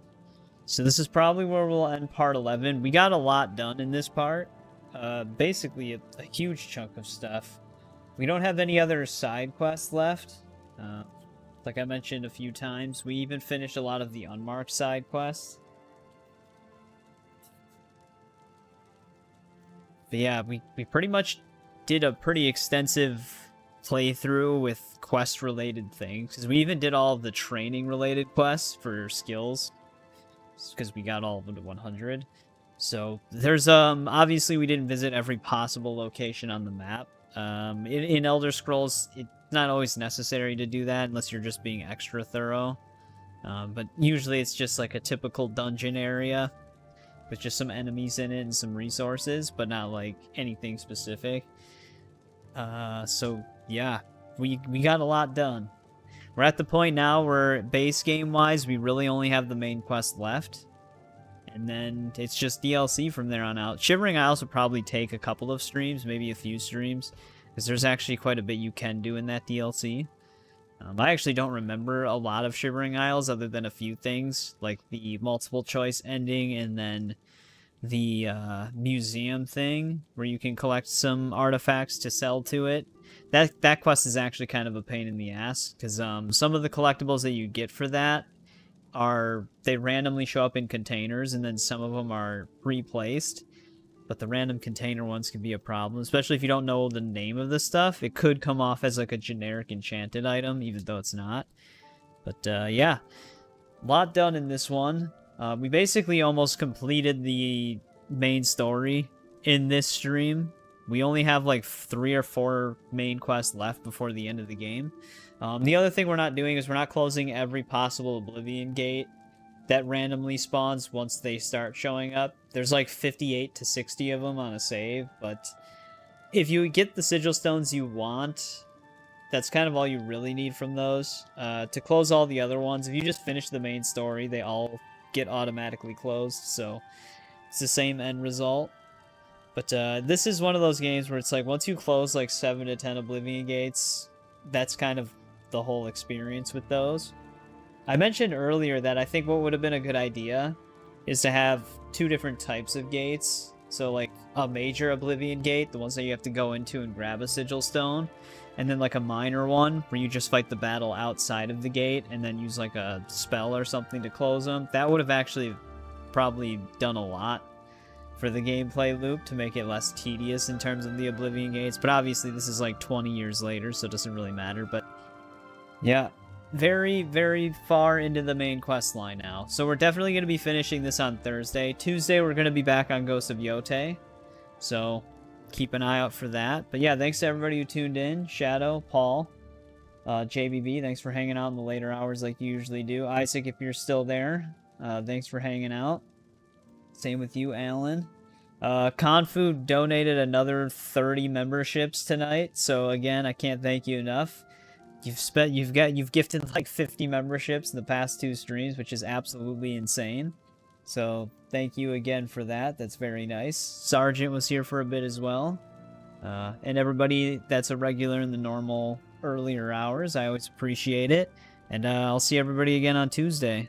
So this is probably where we'll end part 11. We got a lot done in this part. Basically a huge chunk of stuff. We don't have any other side quests left. Like I mentioned a few times, we even finished a lot of the unmarked side quests. But yeah, we pretty much did a pretty extensive playthrough with quest-related things. Because we even did all of the training-related quests for skills. Because we got all of them to 100. So there's obviously we didn't visit every possible location on the map. In Elder Scrolls, it's not always necessary to do that unless you're just being extra thorough. But usually it's just like a typical dungeon area with just some enemies in it and some resources, but not like anything specific. So yeah, we got a lot done. We're at the point now where base game-wise, we really only have the main quest left. And then it's just DLC from there on out. Shivering Isles would probably take a couple of streams, maybe a few streams, because there's actually quite a bit you can do in that DLC. I actually don't remember a lot of Shivering Isles other than a few things, like the multiple choice ending and then the museum thing where you can collect some artifacts to sell to it. That quest is actually kind of a pain in the ass, because some of the collectibles that you get for that they randomly show up in containers, and then some of them are replaced. But the random container ones can be a problem, especially if you don't know the name of the stuff. It could come off as like a generic enchanted item, even though it's not. But yeah, a lot done in this one. We basically almost completed the main story in this stream. We only have like 3 or 4 main quests left before the end of the game. The other thing we're not doing is we're not closing every possible Oblivion gate that randomly spawns once they start showing up. There's like 58 to 60 of them on a save, but if you get the sigil stones you want, that's kind of all you really need from those. To close all the other ones, if you just finish the main story, they all get automatically closed, so it's the same end result. But this is one of those games where it's like, once you close like 7 to 10 Oblivion gates, that's kind of the whole experience with those. I mentioned earlier that I think what would have been a good idea is to have 2 different types of gates. So like a major Oblivion gate, the ones that you have to go into and grab a sigil stone, and then like a minor one where you just fight the battle outside of the gate and then use like a spell or something to close them. That would have actually probably done a lot for the gameplay loop to make it less tedious in terms of the Oblivion gates. But obviously this is like 20 years later, so it doesn't really matter. But yeah, very, very far into the main quest line now. So we're definitely going to be finishing this on Thursday. Tuesday, we're going to be back on Ghost of Yotei. So keep an eye out for that. But yeah, thanks to everybody who tuned in. Shadow, Paul, JBB, thanks for hanging out in the later hours like you usually do. Isaac, if you're still there, thanks for hanging out. Same with you, Alan. Confu donated another 30 memberships tonight, so again, I can't thank you enough. You've gifted like 50 memberships in the past 2 streams, which is absolutely insane. So thank you again for that. That's very nice. Sergeant was here for a bit as well. And everybody that's a regular in the normal earlier hours, I always appreciate it. And I'll see everybody again on Tuesday.